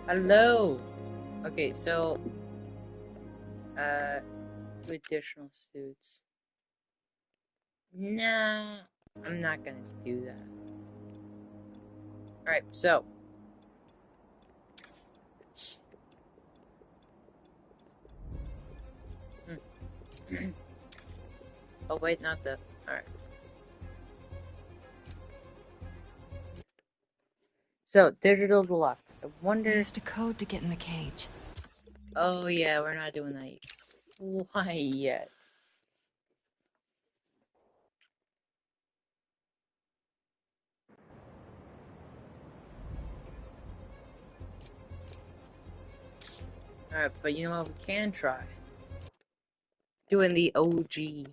Hello. Okay, so two additional suits. Nah, I'm not gonna do that. Alright, so oh wait, not the alright. So digital deluxe. I wonder. They used a code to get in the cage. Oh yeah, we're not doing that. Why yet? Alright, but you know what we can try? Doing the OG.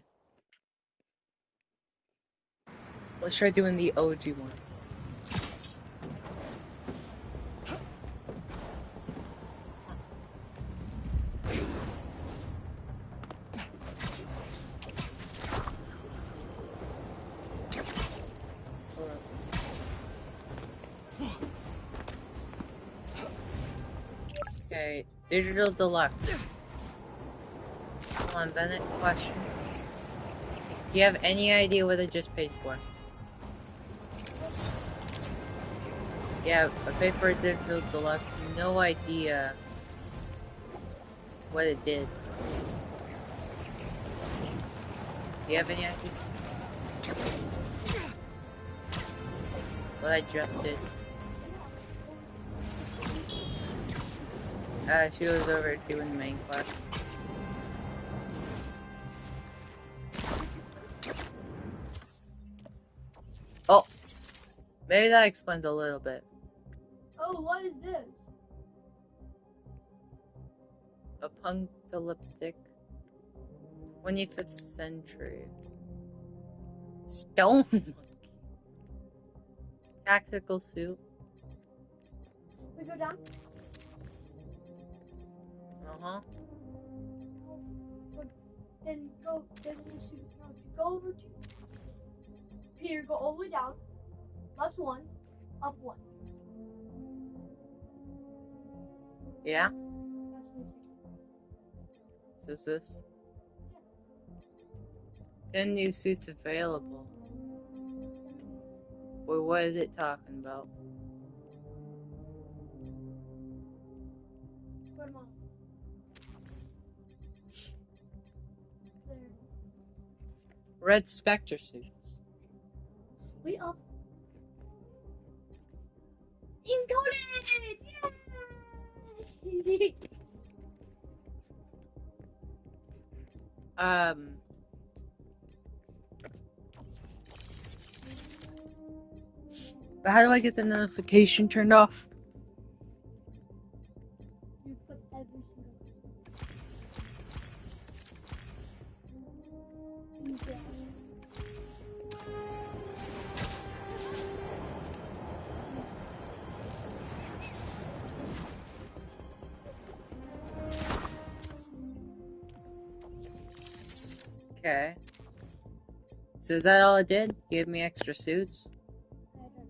Let's try doing the OG one. Okay, digital deluxe. Hold on, Bennett, question. Do you have any idea what I just paid for? Yeah, I paid for a digital deluxe. No idea what it did. Do you have any idea? What I just did? She was over doing the main quest. Oh! Maybe that explains a little bit. Oh, what is this? A punctalyptic 25th century stone monkey. Tactical suit. We go down? Uh-huh. Then go, there's a suit. No, go over to here, go all the way down. Left one, up one. Yeah? That's what So is this? 10 new suits available. Boy, what is it talking about? Go to Miles. There. Red Spectre suits. We up. Encoded! Yay! But how do I get the notification turned off? You put every single thing. Okay. So is that all it did? Give me extra suits? I don't know.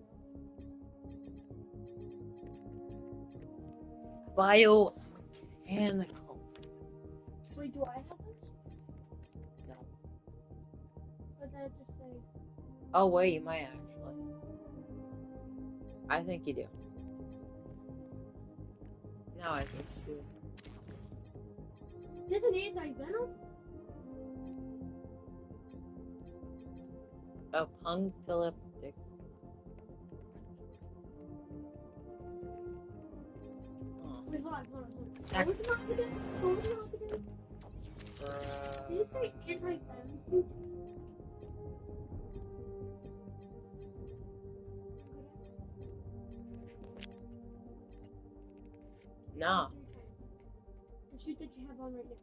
Biomechanical. Wait, do I have those? No. Or did I just say? Oh wait, you might actually. I think you do. No, I think you do. There's an anti-venom? A punctalyptic. Oh. Wait, hold on. What was the mouse again? What was the mouse again? Did you say anti-venom suit? No. The suit that you have on right now.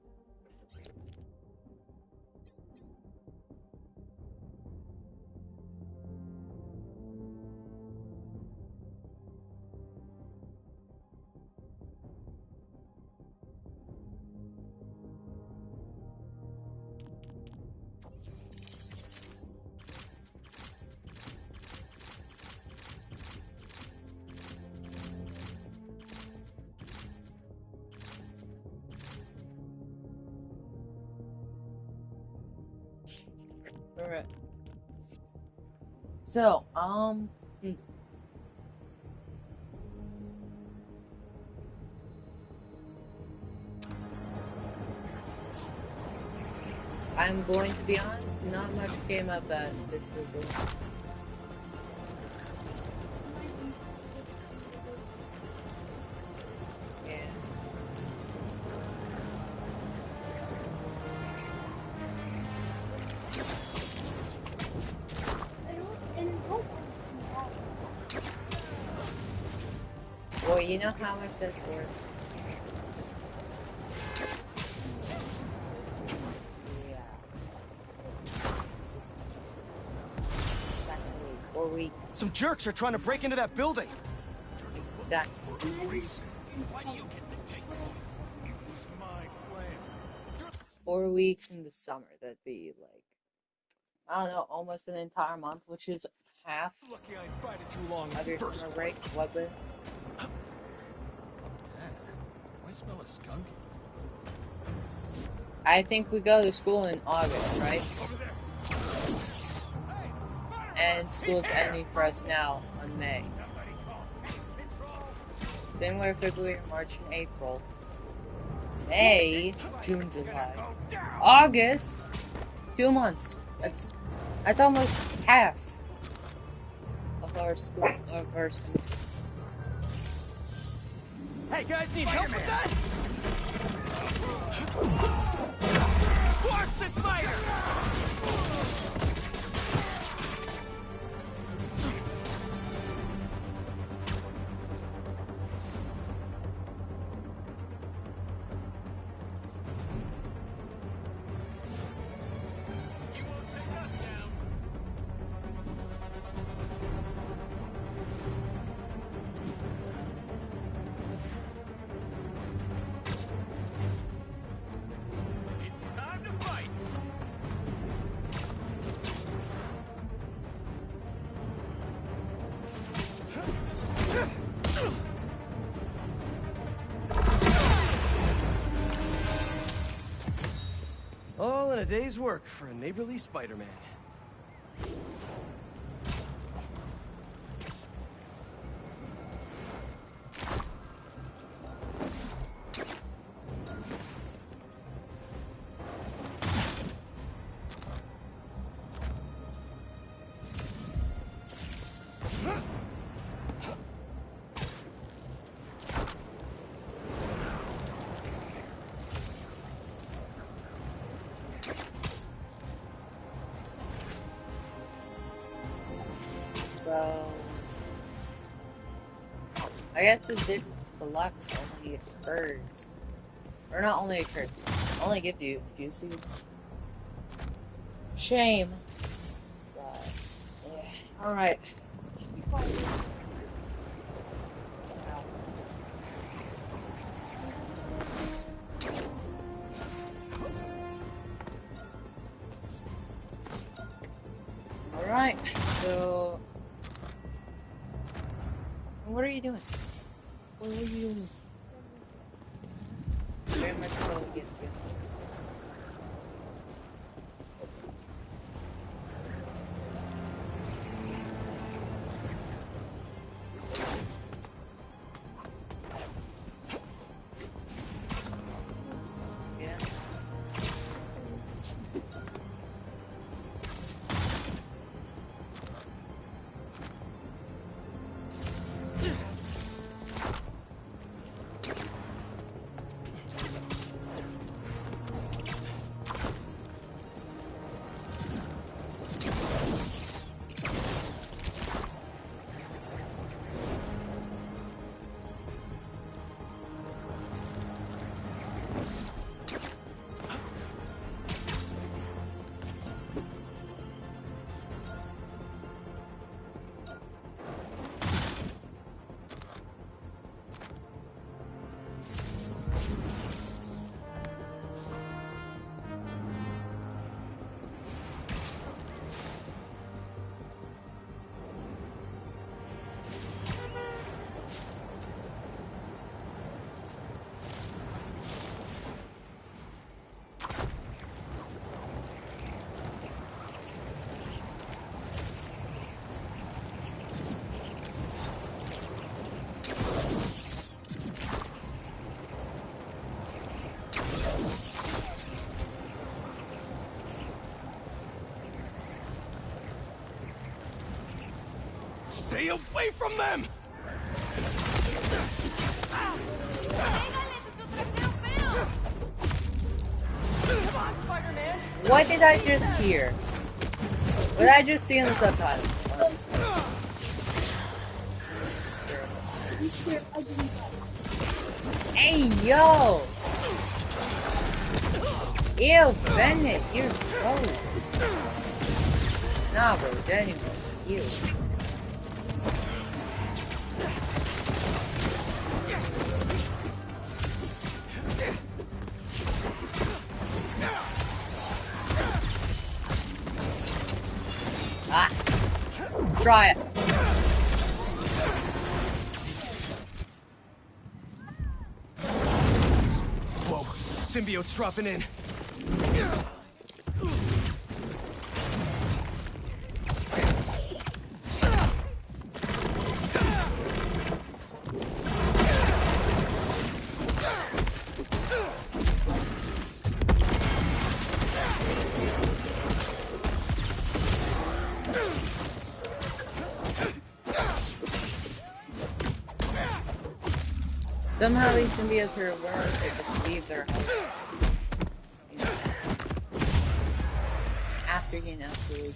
Alright. So, I'm going to be honest, not much came of that. Yeah. Well, you know how much that's worth. Yeah. Exactly. 4 weeks. Some jerks are trying to break into that building. Exactly. Why do you get the take? It's my plan. 4 weeks in the summer. That'd be like, I don't know, almost an entire month, which is half Lucky I invited you along of your first summer break. place. What the? I smell a skunk. I think we go to school in August, right? Over there. Hey, And school's ending for us now on May. somebody call pest control. January, February, March, and April. May, June, July, Go down. August. 2 months. That's almost half of our school of our semester. Hey, guys, need help with that? Squash the spider! You won't take us down. It's time to fight. All in a day's work for a neighborly Spider-Man. So, I guess the Deluxe only occurs, or not only occurs, only gives you a few seeds. Shame. But, yeah. Alright. Alright, so... What are you doing? What are you doing? Very much so against you. Yeah. Stay away from them! Come on, Spider-Man! What did I just hear? What did I just see in the subtitles? Honestly. Sure. Hey, yo! Ew, Bennett, you're gross. Nah, bro, genuinely, you. Ah! Try it. Whoa, symbiote's dropping in. Somehow these symbiotes are aware they just leave their house. You know, after getting absolutely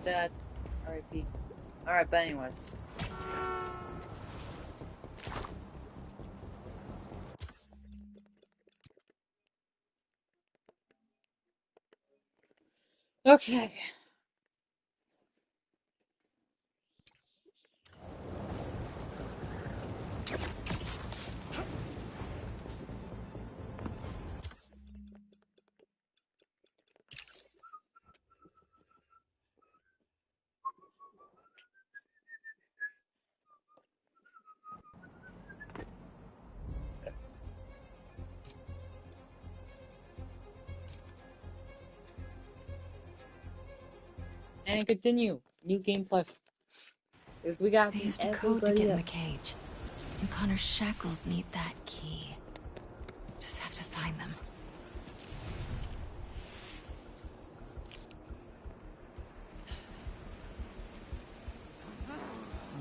sad. R.I.P. Alright, but anyways. Okay. And continue. New game plus. Because we got They used a code to everybody get in up. the cage. And Connor's shackles need that key. Just have to find them.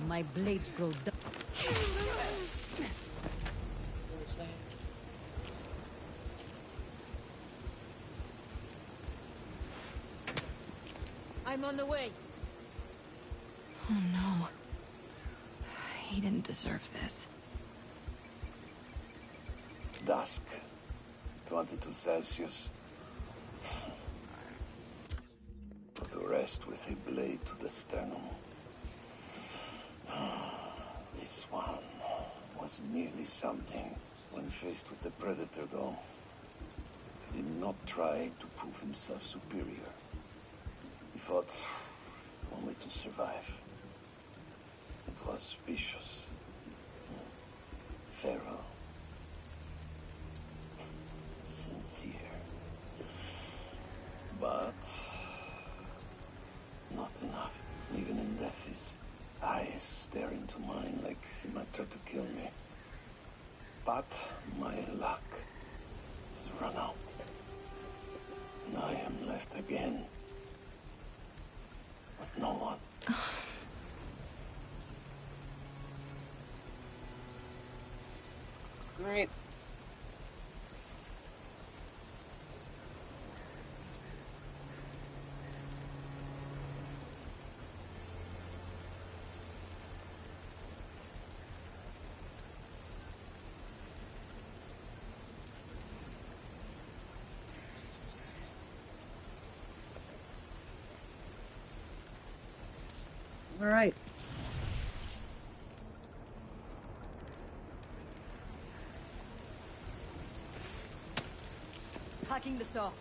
My blades grow dark. I'm on the way. Oh no. He didn't deserve this. Dusk. 22 Celsius. Put to rest with a blade to the sternum. This one was nearly something when faced with the Predator, though. He did not try to prove himself superior. He fought only to survive. It was vicious, feral, sincere, but not enough. Even in death, his eyes stare into mine like he might try to kill me. But my luck has run out, and I am left again with no one. Great. All right. Packing the sauce.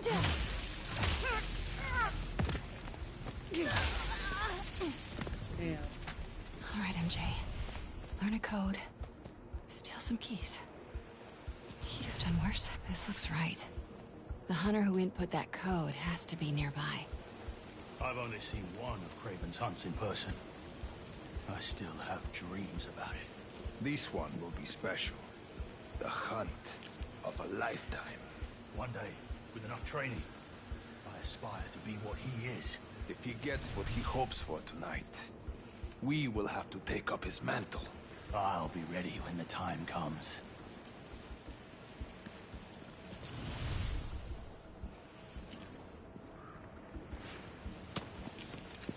Yeah. All right, MJ. Learn a code. Steal some keys. You've done worse. This looks right. The hunter who input that code has to be nearby. I've only seen one of Craven's hunts in person. I still have dreams about it. This one will be special. The hunt of a lifetime. One day, with enough training, I aspire to be what he is. If he gets what he hopes for tonight, we will have to take up his mantle. I'll be ready when the time comes.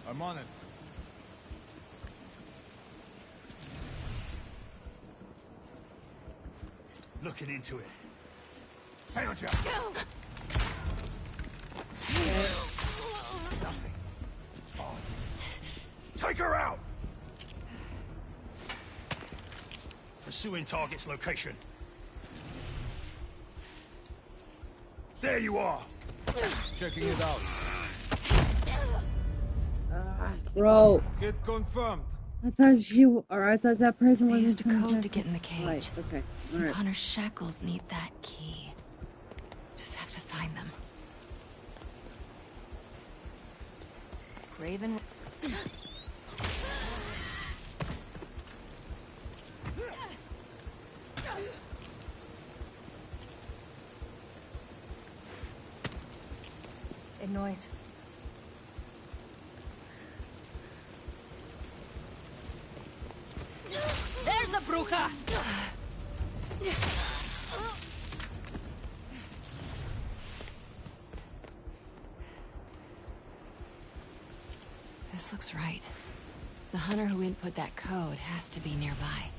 I'm on it. Looking into it. Hang on, Jack. Nothing. Oh. Take her out! Pursuing target's location. There you are! Checking it out. Bro, Hit confirmed. I thought that person They was used a code to get in the cage. Right, okay. And Alright. Connor's shackles need that key. Just have to find them. Craven. A noise. There's the bruja! This looks right. The hunter who input that code has to be nearby.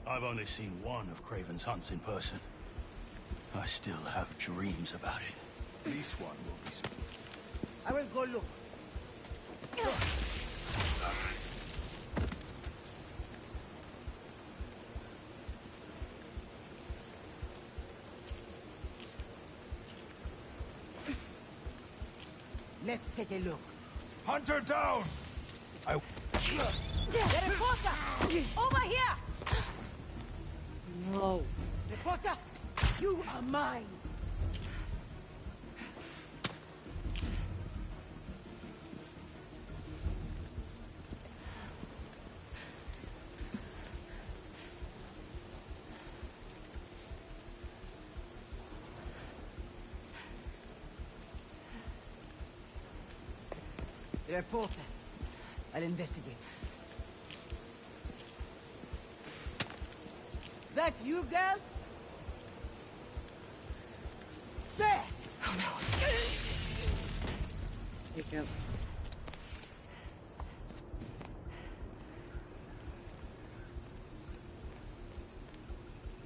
I've only seen one of Craven's hunts in person. I still have dreams about it. This one will be soon. I will go look. Let's take a look. Hunter down! Reporter! Over here! No. Reporter! You are mine! Reporter. I'll investigate. That you, girl? There! Oh no. Pick up.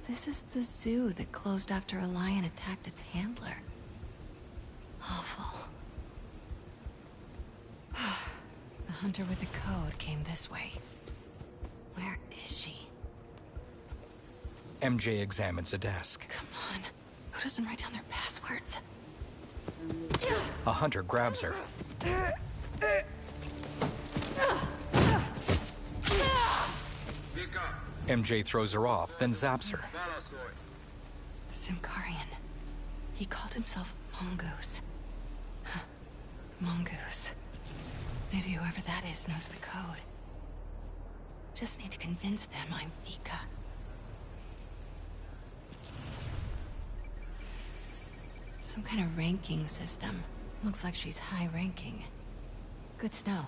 This is the zoo that closed after a lion attacked its handler. Awful. The hunter with the code came this way. Where is she? MJ examines a desk. Come on. Who doesn't write down their passwords? A hunter grabs her. MJ throws her off, then zaps her. Simkarian. He called himself Mongoose. Mongoose. Maybe whoever that is knows the code. Just need to convince them I'm Vika. Some kind of ranking system. Looks like she's high ranking. Good to know.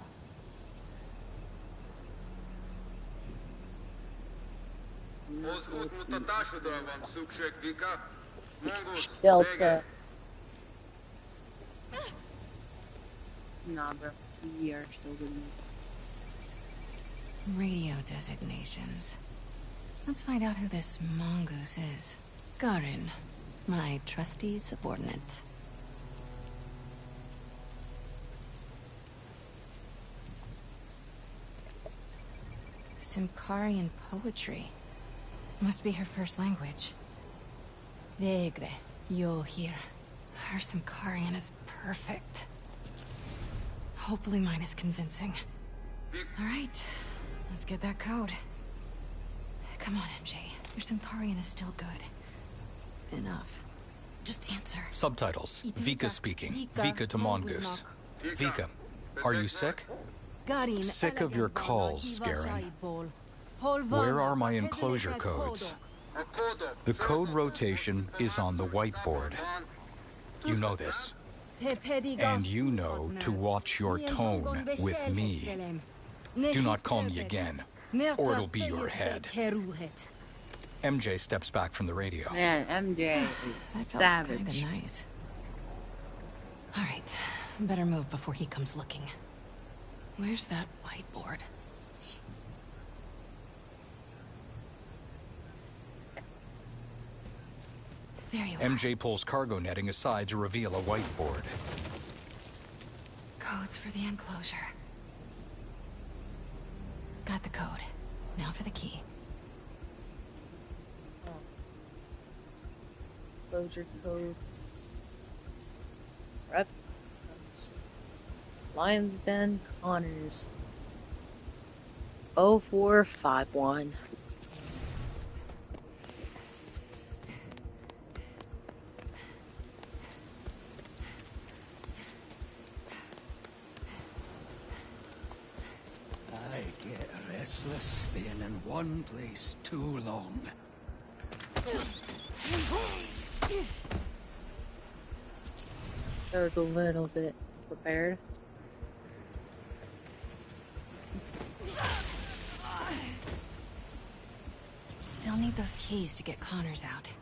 Delta. Nah, bro. We are still good. Radio designations. Let's find out who this mongoose is. Garin, my trusty subordinate. Simkarian poetry. Must be her first language. Vegre, yo here. Her Simkarian is perfect. Hopefully mine is convincing. Alright, let's get that code. Come on, MJ. Your Simkarian is still good. Enough. Just answer. Subtitles. Vika speaking. Vika to Mongoose. Vika, are you sick? Sick of your calls, Garen. Where are my enclosure codes? The code rotation is on the whiteboard. You know this. And you know to watch your tone with me. Do not call me again, or it'll be your head. MJ steps back from the radio. Man, MJ is That felt savage. kinda nice. All right, better move before he comes looking. Where's that whiteboard? There you are. MJ pulls cargo netting aside to reveal a whiteboard. Codes for the enclosure. Got the code. Now for the key. Closure code. Reptiles. Lion's Den, Connors. 0451. I get restless being in one place too long. I was a little bit prepared. Still need those keys to get Connors out.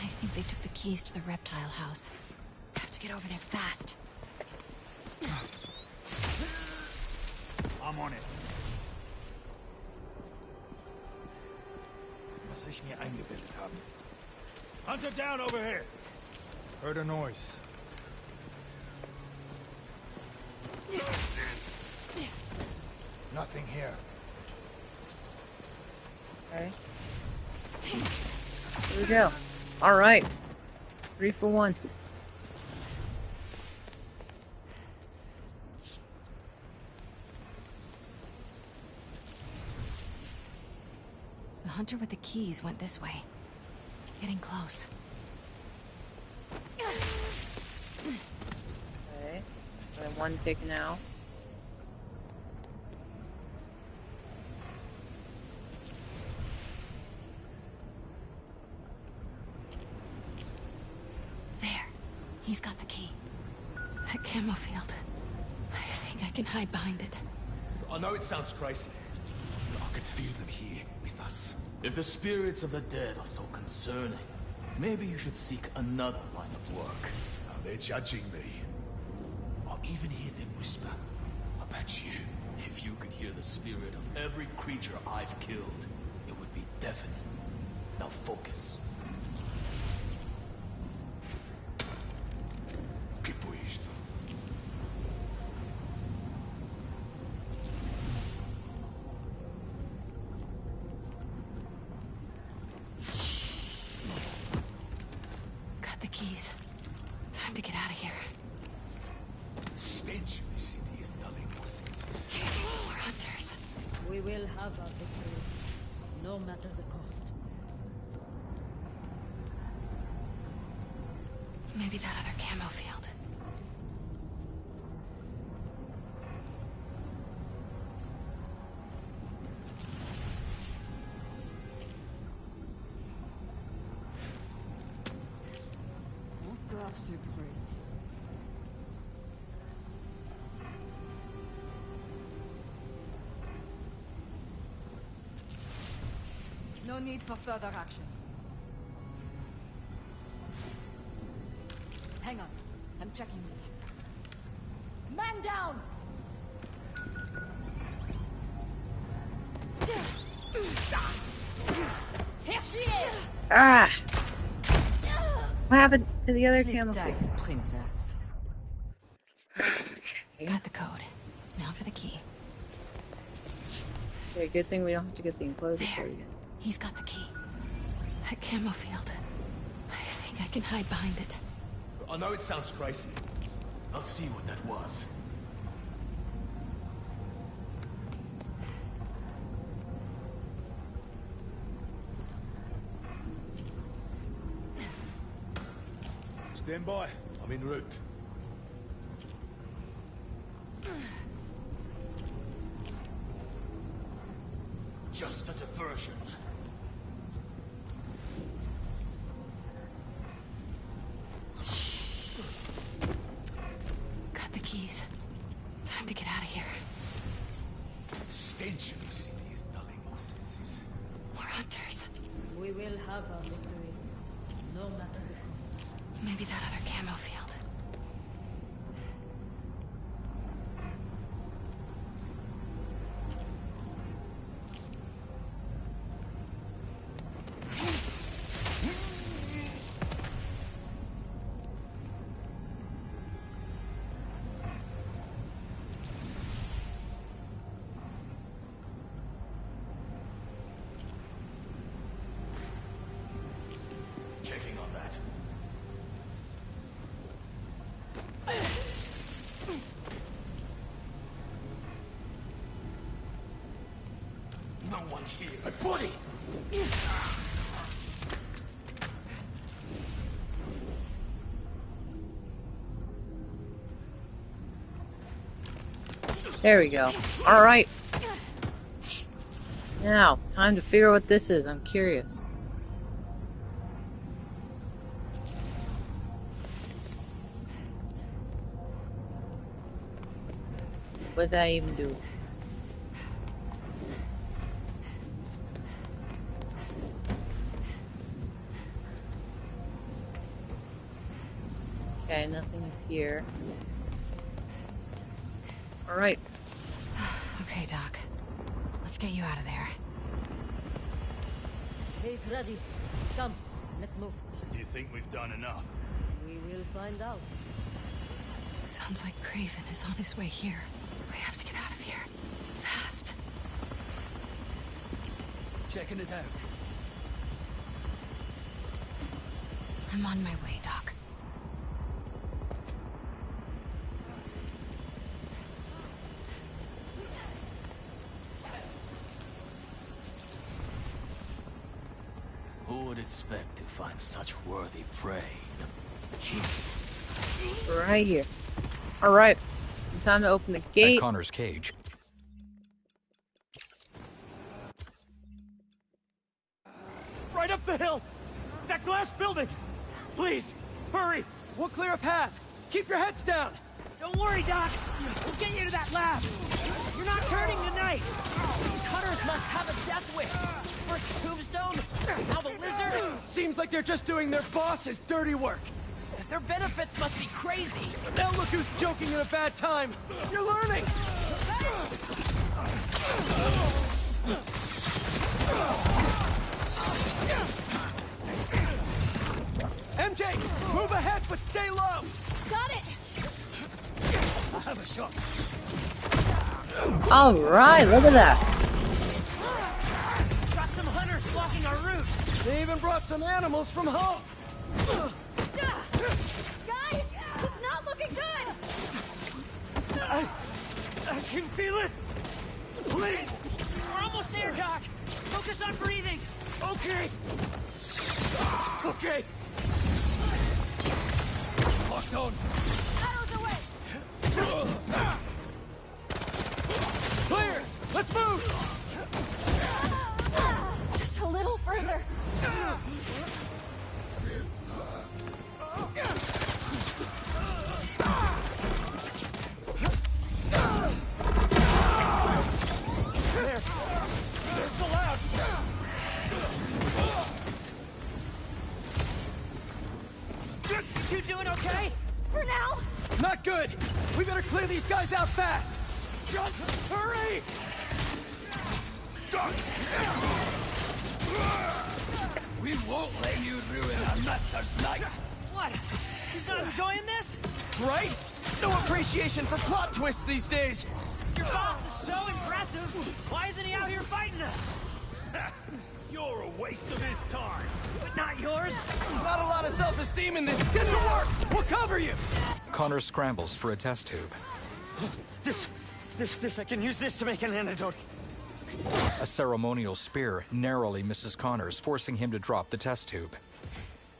I think they took the keys to the reptile house. Have to get over there fast. I'm on it. Was ich mir eingebildet haben. Hunter down over here. Heard a noise. Nothing here. Okay. Here we go. Alright. 3 for 1. The hunter with the keys went this way. Getting close. Okay. Got 1 taken out. There. He's got the key. That camo field. I think I can hide behind it. I know it sounds crazy. But I can feel them here with us. If the spirits of the dead are so concerning, maybe you should seek another line of work. Are they judging me? Or even hear them whisper. About you. If you could hear the spirit of every creature I've killed, it would be deafening. Now focus. Que foi isto? Got the keys. Time to get out of here. The stench of this city is dulling our senses. More hunters. We will have our victory, no matter the cost. Maybe that other camo field. Encore supreme. No need for further action. Hang on. I'm checking this. Man down! Here she is! Ah! What happened to the other Sleep camo tight, field? princess. Got the code. Now for the key. Okay, good thing we don't have to get the enclosure There. for you. He's got the key. That camo field. I think I can hide behind it. I know it sounds crazy. I'll see what that was. Stand by. I'm en route. Just a diversion. Got the keys. Time to get out of here. Stench of the city is dulling my senses. We're hunters. We will have our victory, no matter the cost. Maybe that other camo field. Checking on that. No one here. My body! There we go. Alright. Now, time to figure out what this is. I'm curious. What did I even do? Okay, nothing here. Alright. Okay, Doc. Let's get you out of there. He's ready. Come, let's move. Do you think we've done enough? We will find out. Sounds like Craven is on his way here. We have to get out of here. Fast. Checking it out. I'm on my way, Doc. Who would expect to find such worthy prey? Right here. Alright. Time to open the gate. At Connor's cage. Right up the hill! That glass building! Please, hurry! We'll clear a path. Keep your heads down! Don't worry, Doc. We'll get you to that lab. You're not turning tonight. These hunters must have a death wish. First Tombstone, now the lizard. Seems like they're just doing their boss's dirty work. Their benefits must be crazy. Now look who's joking at a bad time. You're learning. MJ, move ahead, but stay low. Got it! I have a shot. Alright, look at that. Got some hunters blocking our route. They even brought some animals from home. Guys, it's not looking good! I can feel it. Please. We're almost there, Doc. Focus on breathing. Okay. Okay. Locked on. Arrows away! Clear! Let's move! Just a little further. There's the lab! You doing okay? For now! Not good! We better clear these guys out fast! Just hurry! We won't let you ruin our master's night. What? He's not enjoying this? Right? No appreciation for plot twists these days! Your boss is so impressive! Why isn't he out here fighting us? You're a waste of his time. But not yours? Not a lot of self-esteem in this. Get to work! We'll cover you! Connor scrambles for a test tube. I can use this to make an antidote. A ceremonial spear narrowly misses Connors, forcing him to drop the test tube.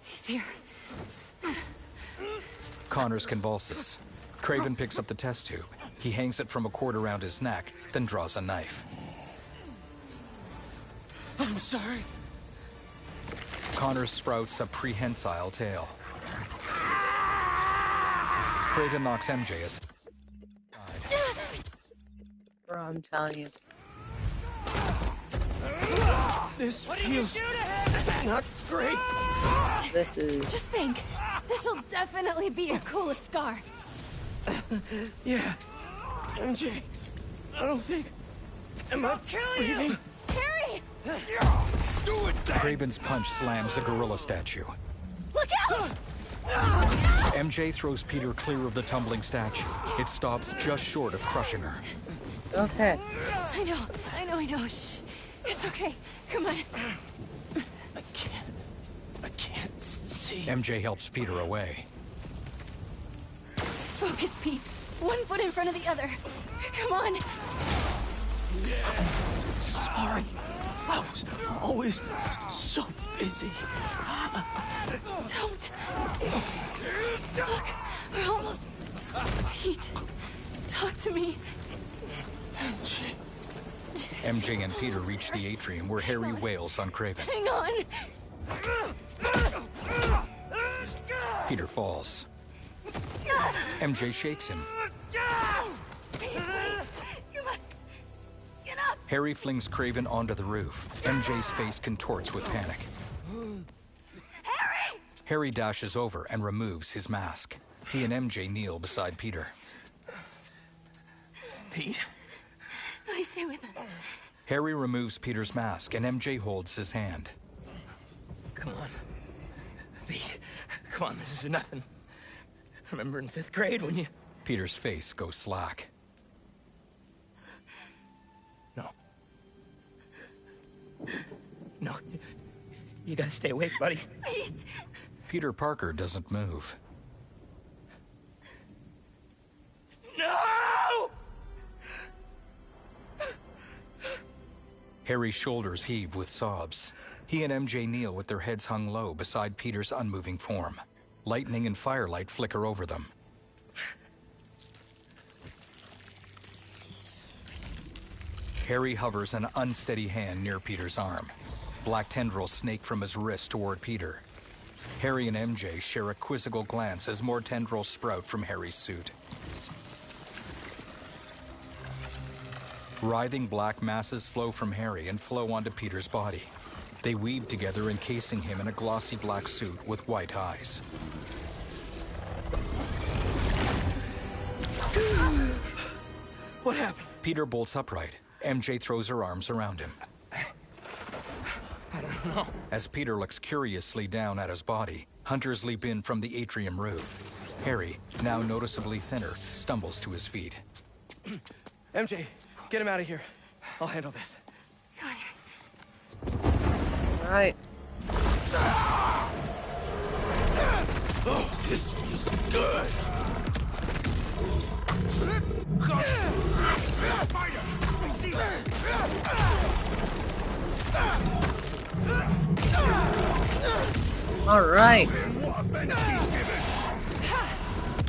He's here. Connors convulses. Craven picks up the test tube. He hangs it from a cord around his neck, then draws a knife. I'm sorry. Connors sprouts a prehensile tail. Craven knocks MJ aside. Bro, I'm telling you. This feels not great. This is... Just think. This'll definitely be your coolest scar. Yeah. MJ, I don't think... Am I breathing? Harry! Do it then! Craven's punch slams a gorilla statue. Look out! MJ throws Peter clear of the tumbling statue. It stops just short of crushing her. Okay. I know. Shh. It's okay. Come on. I can't see. MJ helps Peter away. Focus, Pete. 1 foot in front of the other. Come on. Sorry. I was always so busy. Don't. Look, we're almost... Pete, talk to me. MJ and Peter reach the atrium where Harry wails on Craven. Hang on. Peter falls. MJ shakes him. Come on. Get up. Harry flings Craven onto the roof. MJ's face contorts with panic. Harry! Harry dashes over and removes his mask. He and MJ kneel beside Peter. Pete? Please stay with us. Harry removes Peter's mask and MJ holds his hand. Come on. Pete, come on, this is nothing. Remember in 5th grade when you... Peter's face goes slack. No. You gotta stay awake, buddy. Pete! Peter Parker doesn't move. No! Harry's shoulders heave with sobs. He and MJ kneel with their heads hung low beside Peter's unmoving form. Lightning and firelight flicker over them. Harry hovers an unsteady hand near Peter's arm. Black tendrils snake from his wrist toward Peter. Harry and MJ share a quizzical glance as more tendrils sprout from Harry's suit. Writhing black masses flow from Harry and flow onto Peter's body. They weave together, encasing him in a glossy black suit with white eyes. What happened? Peter bolts upright. MJ throws her arms around him. I don't know. As Peter looks curiously down at his body, hunters leap in from the atrium roof. Harry, now noticeably thinner, stumbles to his feet. MJ, get him out of here. I'll handle this. Come on, Harry. All right. Oh, this feels good. All right.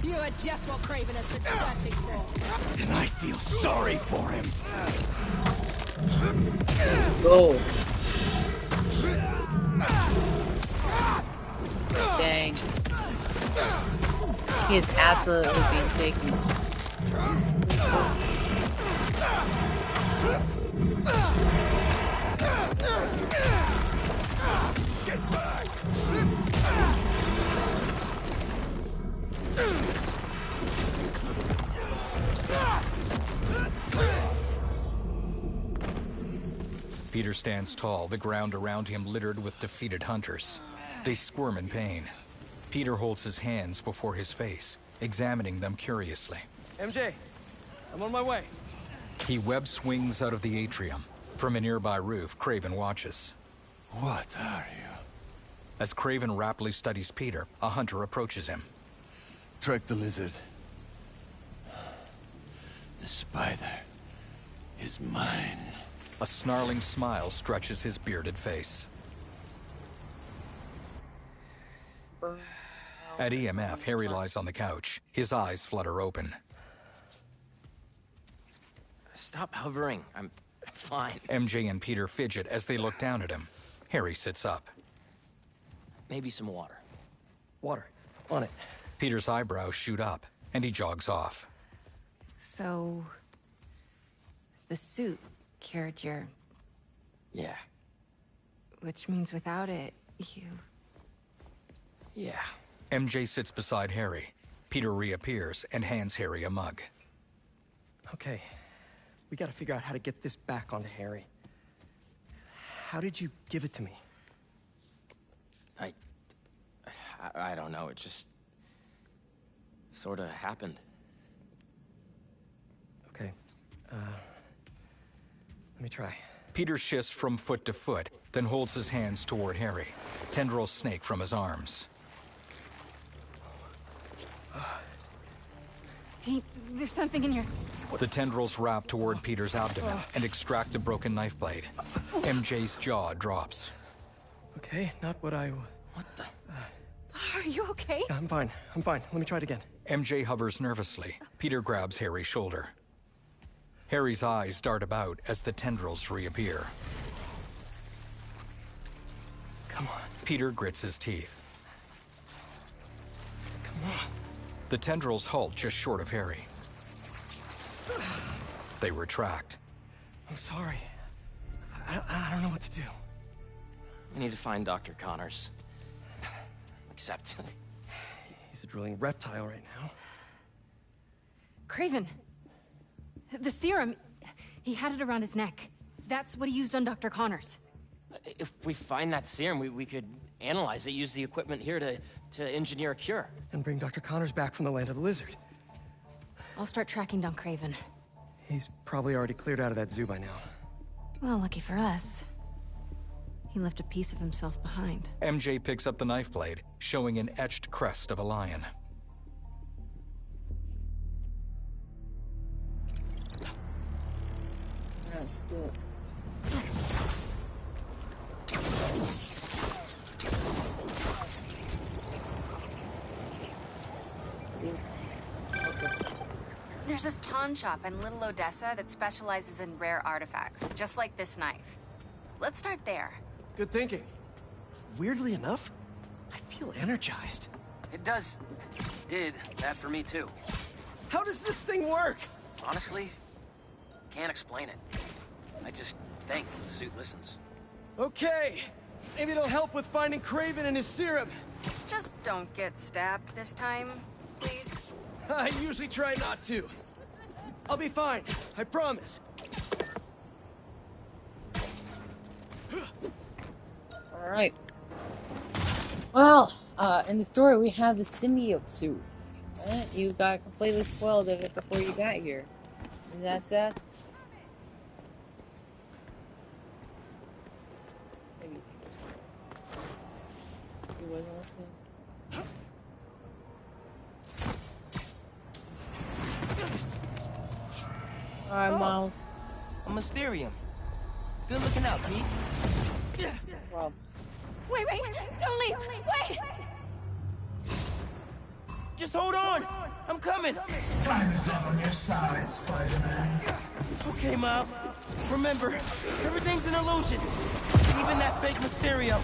You are just what Craven has been searching for. And I feel sorry for him. Go. Dang. He is absolutely being taken. Get back! Peter stands tall, the ground around him littered with defeated hunters. They squirm in pain. Peter holds his hands before his face, examining them curiously. MJ, I'm on my way. He web swings out of the atrium. From a nearby roof, Craven watches. What are you? As Craven rapidly studies Peter, a hunter approaches him. Track the lizard. The spider is mine. A snarling smile stretches his bearded face. At EMF, Harry lies on the couch. His eyes flutter open. Stop hovering. I'm fine. MJ and Peter fidget as they look down at him. Harry sits up. Maybe some water. Water. On it. Peter's eyebrows shoot up, and he jogs off. So... the suit cured your... Yeah. Which means without it, you... Yeah. MJ sits beside Harry. Peter reappears and hands Harry a mug. Okay. We gotta figure out how to get this back onto Harry. How did you give it to me? I don't know. It just... sort of happened. Okay. Let me try. Peter shifts from foot to foot, then holds his hands toward Harry. Tendrils snake from his arms. Pete, there's something in your... The tendrils wrap toward Peter's abdomen and extract the broken knife blade. MJ's jaw drops. Okay, not what I... What the... Are you okay? I'm fine. I'm fine. Let me try it again. MJ hovers nervously. Peter grabs Harry's shoulder. Harry's eyes dart about as the tendrils reappear. Come on. Peter grits his teeth. Come on. The tendrils halt just short of Harry. They retract. I'm sorry. I don't know what to do. We need to find Dr. Connors. Except... he's a drilling reptile right now. Craven. The serum. He had it around his neck. That's what he used on Dr. Connors. If we find that serum, we could analyze it, use the equipment here to engineer a cure. And bring Dr. Connors back from the Land of the Lizard. I'll start tracking down Craven. He's probably already cleared out of that zoo by now. Well, lucky for us. He left a piece of himself behind. MJ picks up the knife blade, showing an etched crest of a lion. Let's do it. There's this pawn shop in Little Odessa that specializes in rare artifacts, just like this knife. Let's start there. Good thinking. Weirdly enough, I feel energized. It did that for me too. How does this thing work? Honestly, can't explain it. I just think the suit listens. Okay. Maybe it'll help with finding Craven and his serum. Just don't get stabbed this time, please. I usually try not to. I'll be fine. I promise. Alright. Well, in the story we have the symbiote suit. Right? You got completely spoiled of it before you got here. Isn't that sad? Maybe it's fine. He wasn't listening. Alright, Miles. A Mysterium. Good looking out, Pete. Rob. Wait, don't leave! Wait! Just hold on! I'm coming! Time is not on your side, Spider-Man. Okay, Miles. Remember, everything's an illusion. Even that fake Mysterio.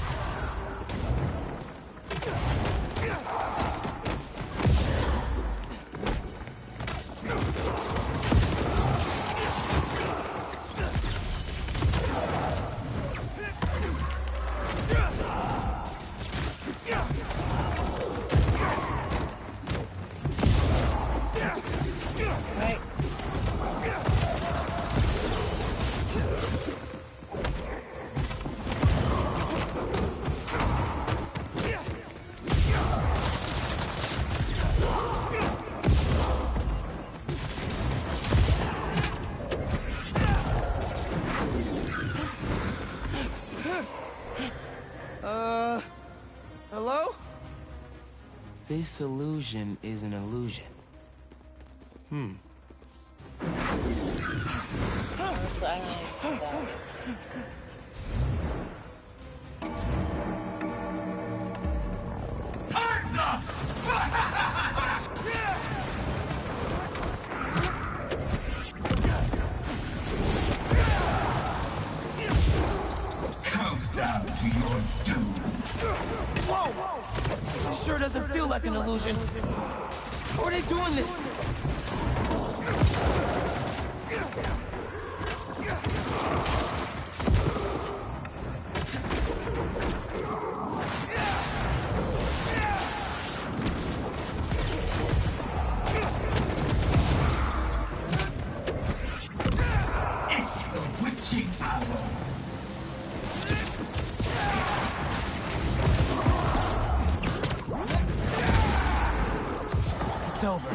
Hello? This illusion is an illusion. Time's up! your doom. Whoa! This sure doesn't feel like an illusion. How are they doing this? It's the witching hour. It's over.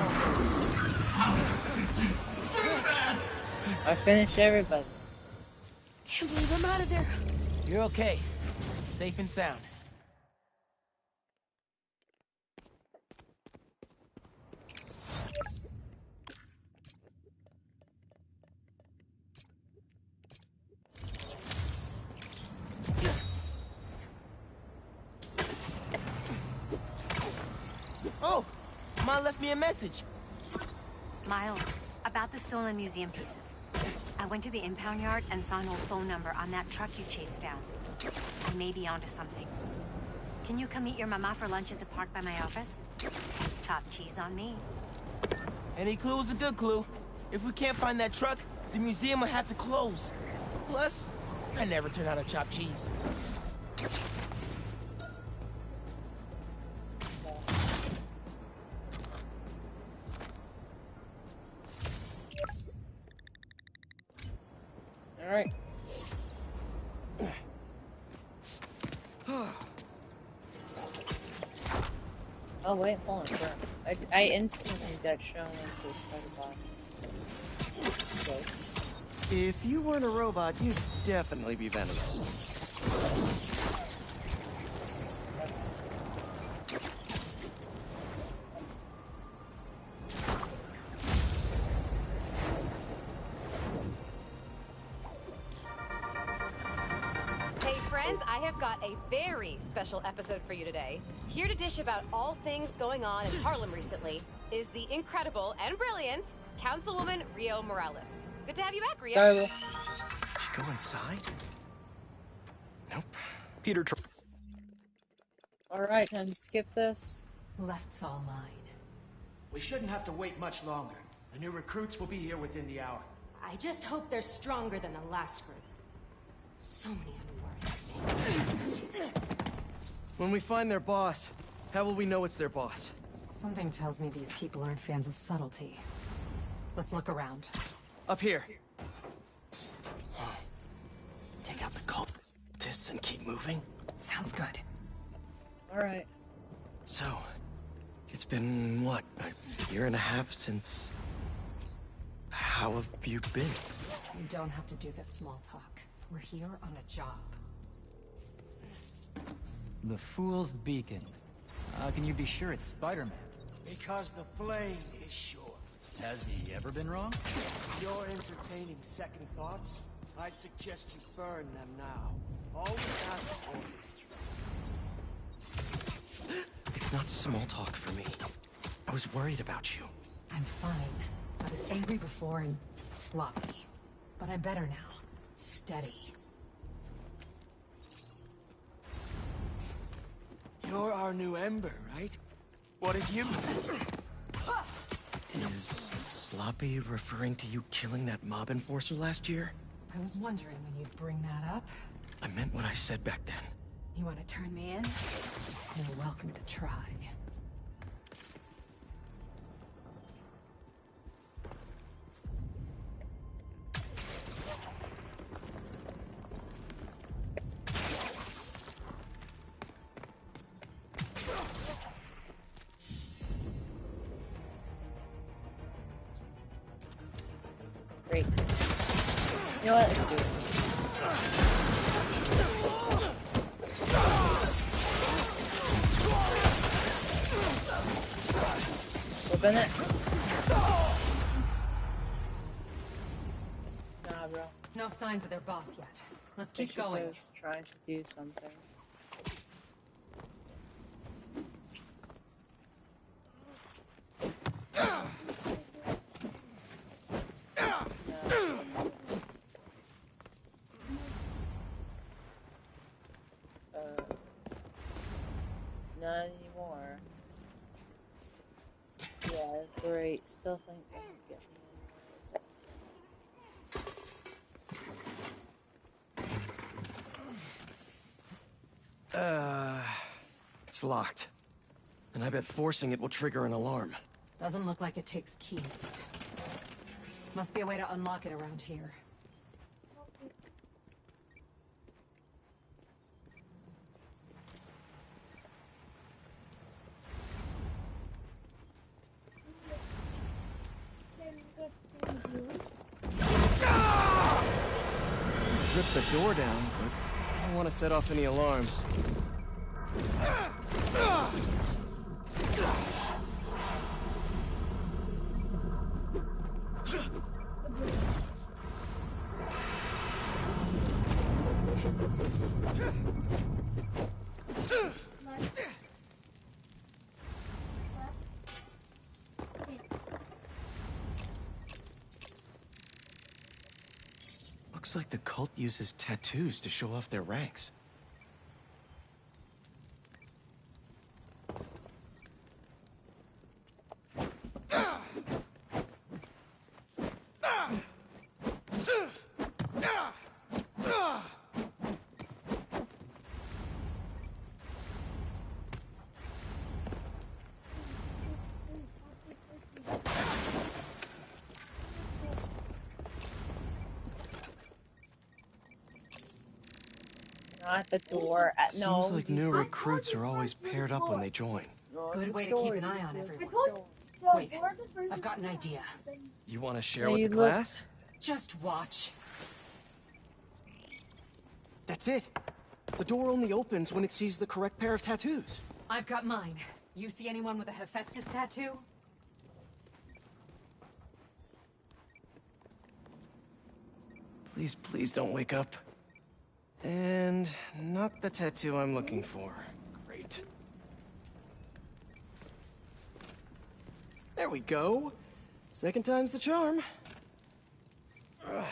I finished everybody. Can't believe I'm out of there. You're okay. Safe and sound. Oh! Ma left me a message. Miles, about the stolen museum pieces. I went to the impound yard and saw an old phone number on that truck you chased down. I may be onto something. Can you come meet your mama for lunch at the park by my office? Chopped cheese on me. Any clue is a good clue. If we can't find that truck, the museum will have to close. Plus, I never turn out a chopped cheese. All right. Oh wait, hold on. I instantly got shown into a spider bot. Okay. If you weren't a robot, you'd definitely be venomous. Hey friends, I have got a very special episode for you today. Here to dish about all things going on in Harlem recently is the incredible and brilliant Councilwoman Rio Morales. Good to have you back, Rio. Sorry. Did you go inside? Nope. Peter. All right, time to skip this. Left's all mine. We shouldn't have to wait much longer. The new recruits will be here within the hour. I just hope they're stronger than the last group. So many unworthy. When we find their boss, how will we know it's their boss? Something tells me these people aren't fans of subtlety. Let's look around. Up here. Take out the cultists and keep moving? Sounds good. All right. So, it's been, what, a year and a half since... How have you been? You don't have to do this small talk. We're here on a job. The Fool's Beacon. How can you be sure it's Spider-Man? Because the flame is sure. Has he ever been wrong? If you're entertaining second thoughts, I suggest you burn them now. Always ask for history. It's not small talk for me. I was worried about you. I'm fine. I was angry before and sloppy. But I'm better now. Steady. You're our new Ember, right? What did you... Is sloppy referring to you killing that mob enforcer last year? I was wondering when you'd bring that up. I meant what I said back then. You want to turn me in? You're welcome to try. Great. You know what? Let's do it. Open it. Nah, bro. No signs of their boss yet. Let's keep Pictures going. of trying to do something. not anymore. Yeah, great. Still think they can get me anyways. It's locked. And I bet forcing it will trigger an alarm. Doesn't look like it takes keys. Must be a way to unlock it around here. Rip the door down, but I don't want to set off any alarms. Looks like the cult uses tattoos to show off their ranks. Not the door. No. Seems like new recruits are always paired up when they join. Good way to keep an eye on everyone. Wait, I've got an idea. You want to share with the class? Just watch. That's it. The door only opens when it sees the correct pair of tattoos. I've got mine. You see anyone with a Hephaestus tattoo? Please, please don't wake up. And not the tattoo I'm looking for. Great. There we go. Second time's the charm. Ugh.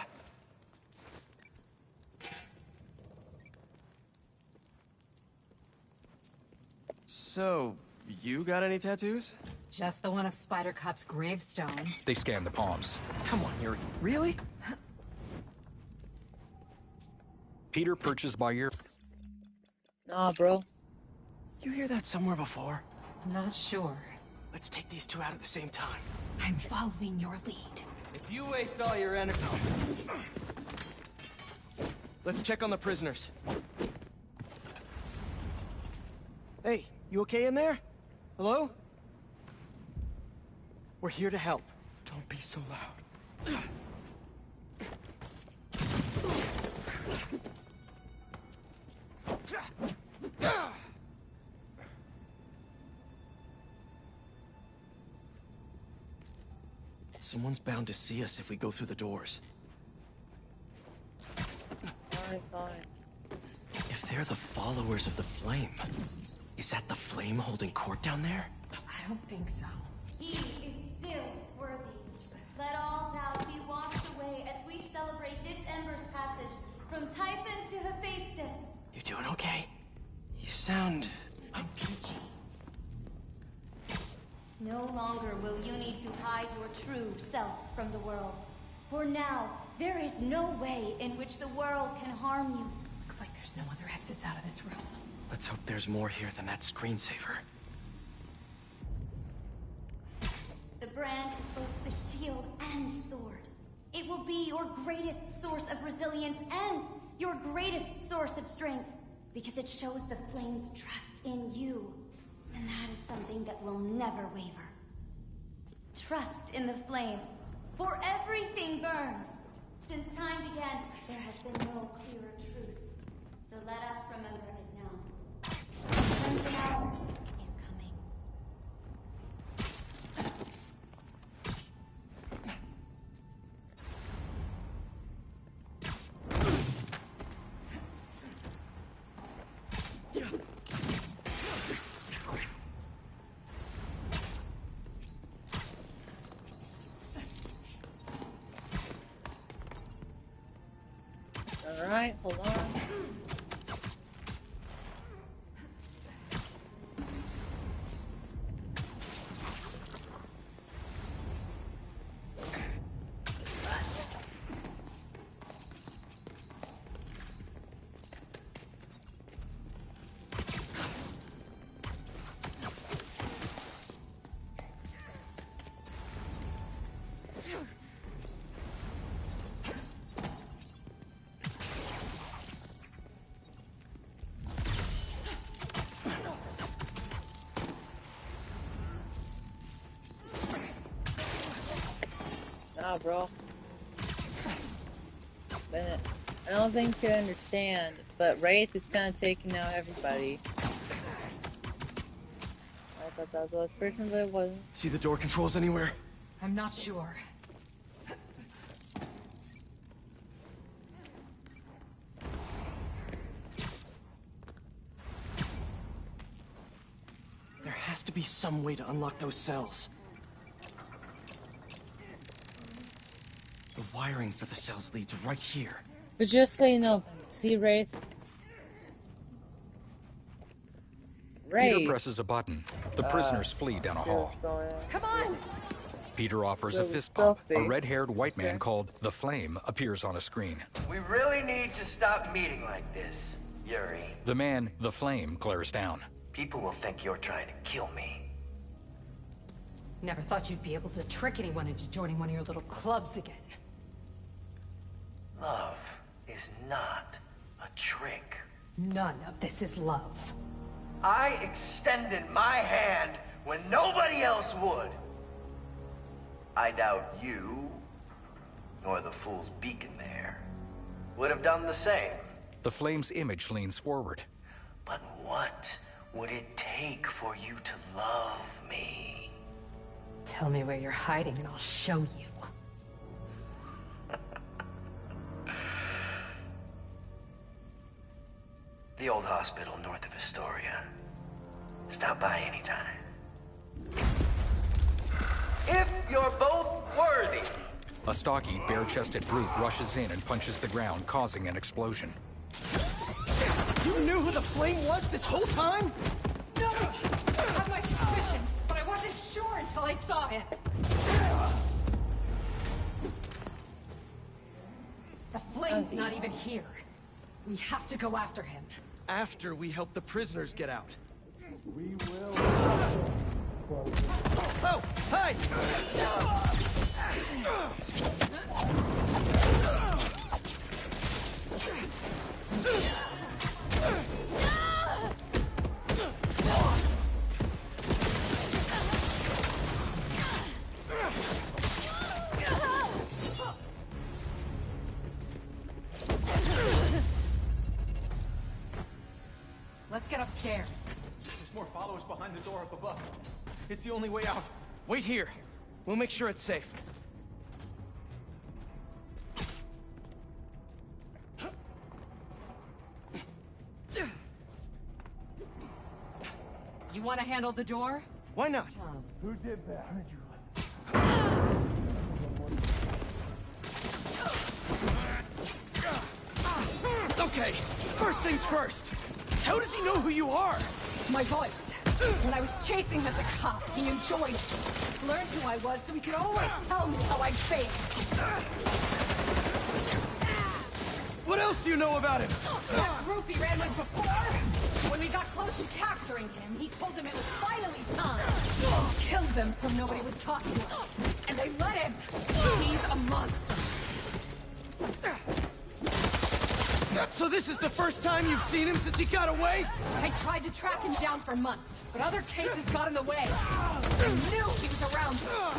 So, you got any tattoos? Just the one of Spider Cop's gravestone. They scan the palms. Come on, Yuri. Really? Peter purchased by your... Nah, bro. You hear that somewhere before? Not sure. Let's take these two out at the same time. I'm following your lead. If you waste all your energy... Let's check on the prisoners. Hey, you okay in there? Hello? We're here to help. Don't be so loud. Someone's bound to see us if we go through the doors. Fine. If they're the followers of the flame, is that the flame holding court down there? I don't think so. He is still worthy. Let all doubt be washed away as we celebrate this Ember's passage from Typhon to Hephaestus. You doing okay? You sound... peachy. No longer will you need to hide your true self from the world. For now, there is no way in which the world can harm you. Looks like there's no other exits out of this room. Let's hope there's more here than that screensaver. The brand is both the shield and sword. It will be your greatest source of resilience and your greatest source of strength, because it shows the flame's trust in you. And that is something that will never waver. Trust in the flame, for everything burns. Since time began, there has been no clearer truth. So let us remember it now. The crimson hour is coming. Alright, hold on. Nah, bro. But I don't think you understand, but Wraith is kind of taking out everybody. I thought that was the last person, but it wasn't. See the door controls anywhere? I'm not sure. There has to be some way to unlock those cells. The wiring for the cells leads right here. But just so you know, see Wraith? Peter presses a button. The prisoners flee down a hall. Come on! Peter offers a fist bump. A red-haired white man called the Flame appears on a screen. We really need to stop meeting like this, Yuri. The man, the Flame, glares down. People will think you're trying to kill me. Never thought you'd be able to trick anyone into joining one of your little clubs again. Love is not a trick. None of this is love. I extended my hand when nobody else would. I doubt you, nor the fool's beacon there, would have done the same. The Flame's image leans forward. But what would it take for you to love me? Tell me where you're hiding and I'll show you. The old hospital north of Astoria. Stop by anytime. If you're both worthy. A stocky, bare-chested brute rushes in and punches the ground, causing an explosion. You knew who the Flame was this whole time? No! I had my suspicions, but I wasn't sure until I saw him. The Flame's not even here. We have to go after him. After we help the prisoners get out. We will. Oh, hey! Let's get upstairs. There's more followers behind the door up above. It's the only way out. Wait here. We'll make sure it's safe. You want to handle the door? Why not? Who did that? Okay, first things first. How does he know who you are? My voice. When I was chasing him as a cop, he enjoyed it. Learned who I was so he could always tell me how I'd failed. What else do you know about him? That group he ran with before. When we got close to capturing him, he told them it was finally time. He killed them so nobody would talk to him. And they let him. He's a monster. So this is the first time you've seen him since he got away? I tried to track him down for months, but other cases got in the way. I knew he was around here.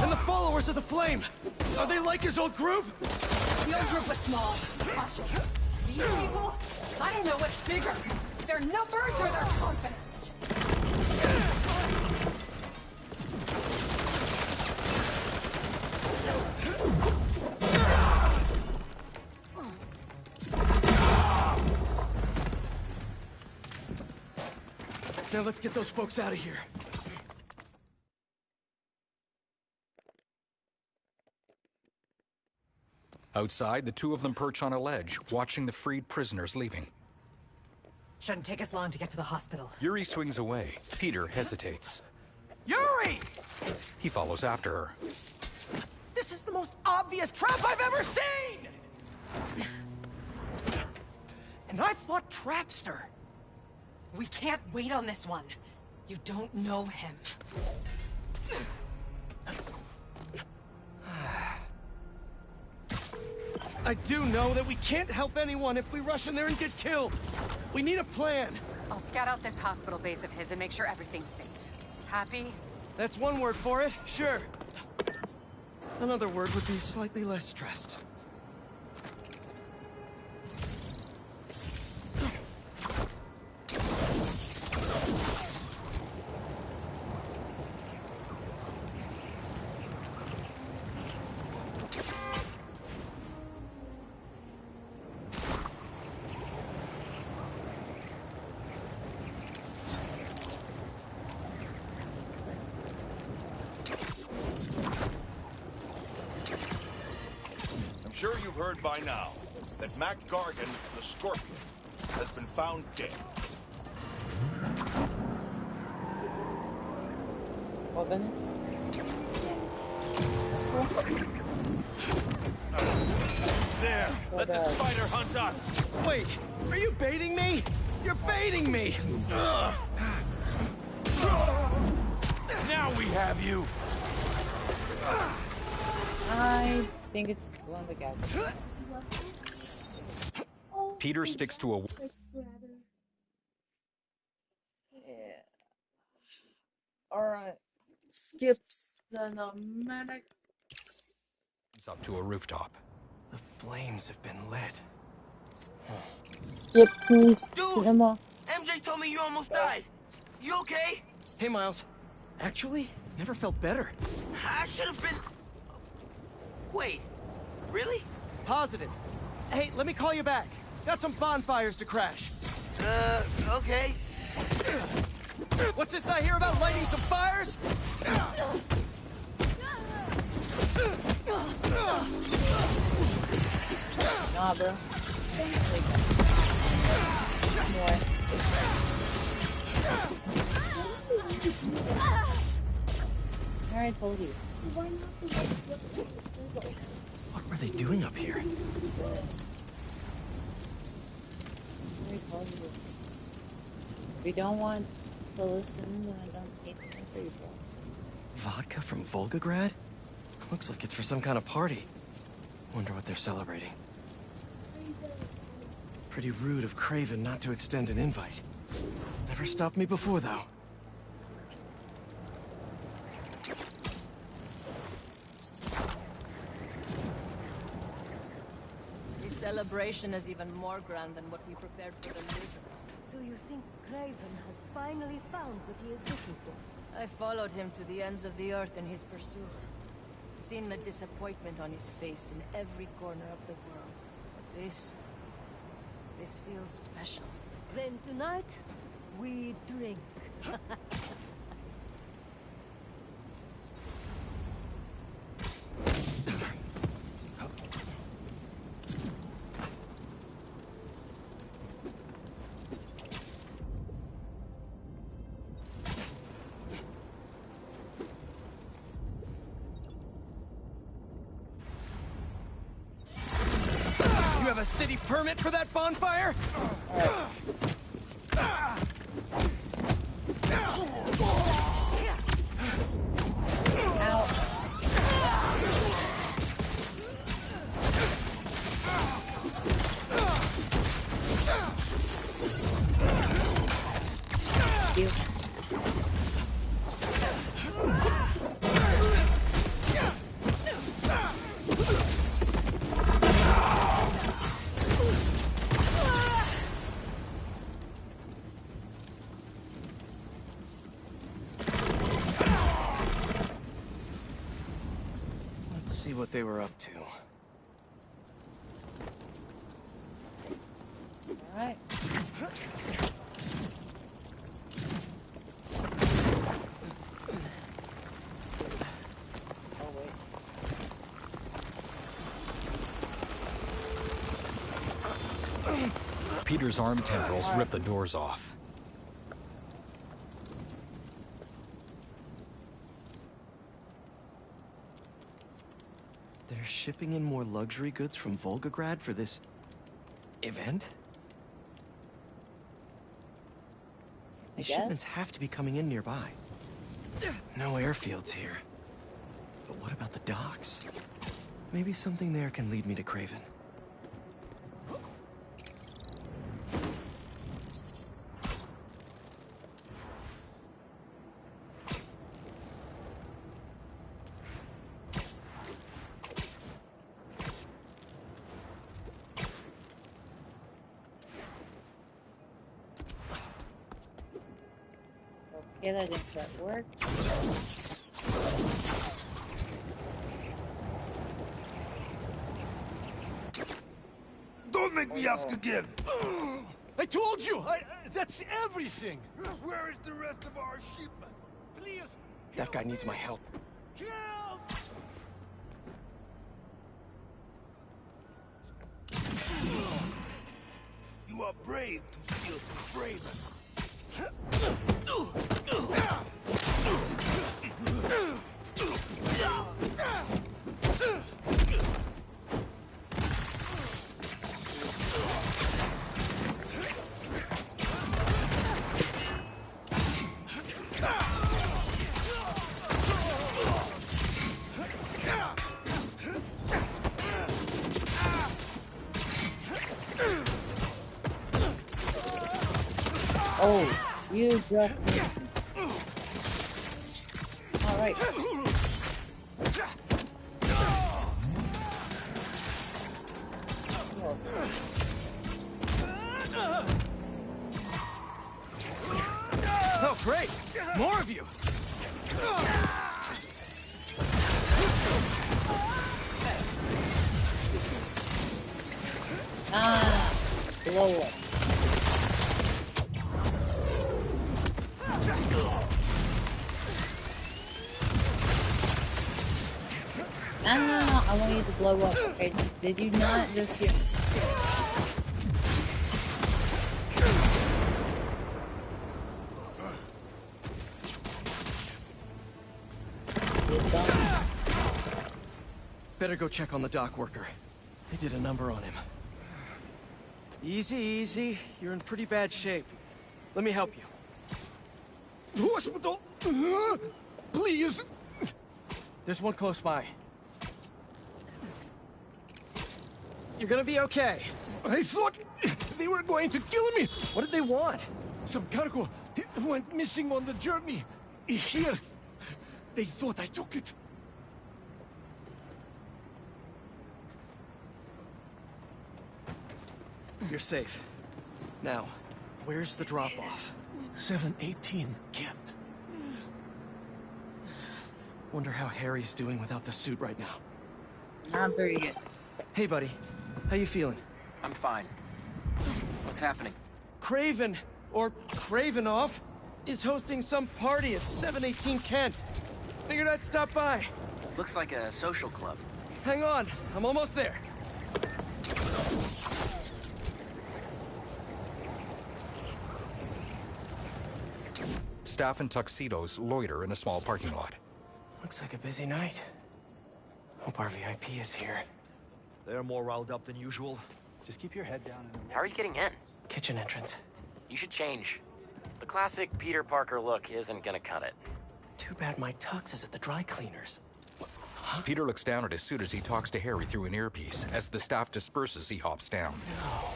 And the followers of the Flame, are they like his old group? The old group was small, cautious. These people, I don't know what's bigger. Their numbers or their confidence. Now let's get those folks out of here. Outside, the two of them perch on a ledge, watching the freed prisoners leaving. Shouldn't take us long to get to the hospital. Yuri swings away. Peter hesitates. Yuri! He follows after her. This is the most obvious trap I've ever seen! And I fought Trapster. We can't wait on this one. You don't know him. I do know that we can't help anyone if we rush in there and get killed. We need a plan. I'll scout out this hospital base of his and make sure everything's safe. Happy? That's one word for it, sure. Another word would be slightly less stressed. I'm sure you've heard by now that Mac Gargan, the Scorpion, has been found dead. Well, then. There! Let the spider hunt us! Wait! Are you baiting me? You're baiting me! Now we have you! I think it's one of the guys. Peter sticks to a... Yeah. Alright. Skips cinematic. up to a rooftop. The flames have been lit. Skip piece Dude! cinema. MJ told me you almost died. You okay? Hey, Miles. Actually, never felt better. I should have been... Wait, really? Positive. Hey, let me call you back. Got some bonfires to crash. Okay. What's this I hear about lighting some fires? Nah, bro. More. I told you. What were they doing up here? I told you. If you don't want to listen, then I don't need to answer you for. Vodka from Volgograd? Looks like it's for some kind of party. Wonder what they're celebrating. Pretty rude of Craven not to extend an invite. Never stopped me before, though. The celebration is even more grand than what we prepared for the lizard. Do you think Craven has finally found what he is looking for? I followed him to the ends of the earth in his pursuit. Seen the disappointment on his face in every corner of the world. But this feels special. Then tonight, we drink. You have a city permit for that bonfire? Let's see what they were up to. Alright. Oh, wait. Peter's arm tendrils rip the doors off. They're shipping in more luxury goods from Volgograd for this... event? These shipments have to be coming in nearby. No airfields here. But what about the docks? Maybe something there can lead me to Craven. Okay, that didn't quite work. Don't make me ask again! I told you! That's everything! Where is the rest of our shipment? Please! That guy needs my help. You are brave to steal from Craven. Oh, you just missed me. Alright. Oh, great! More of you! Ah, blow up. No, I want you to blow up, okay? Did you not just hear me? Better go check on the dock worker. They did a number on him. Easy, easy. You're in pretty bad shape. Let me help you. Hospital! Please! There's one close by. You're gonna be okay. I thought they were going to kill me! What did they want? Some cargo went missing on the journey. Here. They thought I took it. You're safe. Now, where's the drop-off? 718 Kent. Wonder how Harry's doing without the suit right now. I'm very good. Hey, buddy. How you feeling? I'm fine. What's happening? Craven, or Cravenoff, is hosting some party at 718 Kent. Figured I'd stop by. Looks like a social club. Hang on, I'm almost there. Staff in tuxedos loiter in a small parking lot. Looks like a busy night. Hope our VIP is here. They're more riled up than usual. Just keep your head down and... How are you getting in? Kitchen entrance. You should change. The classic Peter Parker look isn't gonna cut it. Too bad my tux is at the dry cleaners. Huh? Peter looks down at his suit as he talks to Harry through an earpiece. As the staff disperses, he hops down. No.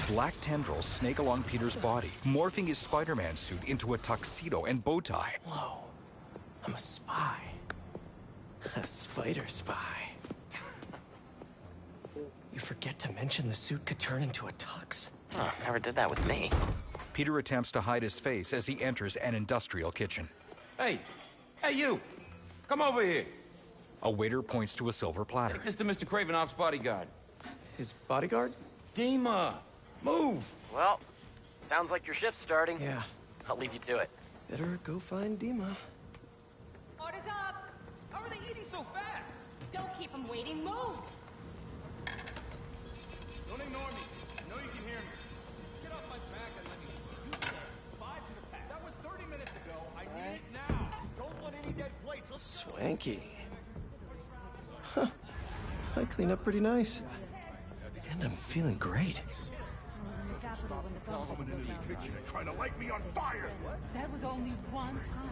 Black tendrils snake along Peter's body, morphing his Spider-Man suit into a tuxedo and bow tie. Whoa. I'm a spy. A spider spy. You forget to mention the suit could turn into a tux. Oh, never did that with me. Peter attempts to hide his face as he enters an industrial kitchen. Hey! Hey, you! Come over here! A waiter points to a silver platter. Take this to Mr. Cravenoff's bodyguard. His bodyguard? Dima! Move! Well, sounds like your shift's starting. Yeah. I'll leave you to it. Better go find Dima. Order's up! How are they eating so fast? Don't keep them waiting, move! Don't ignore me. I know you can hear me. Just get off my back and let me... You said 5 to the pack. That was 30 minutes ago. I need it now. Don't want any dead plates. Swanky. Huh. I clean up pretty nice. And I'm feeling great. Coming into the kitchen and trying to light me on fire! That was only one time.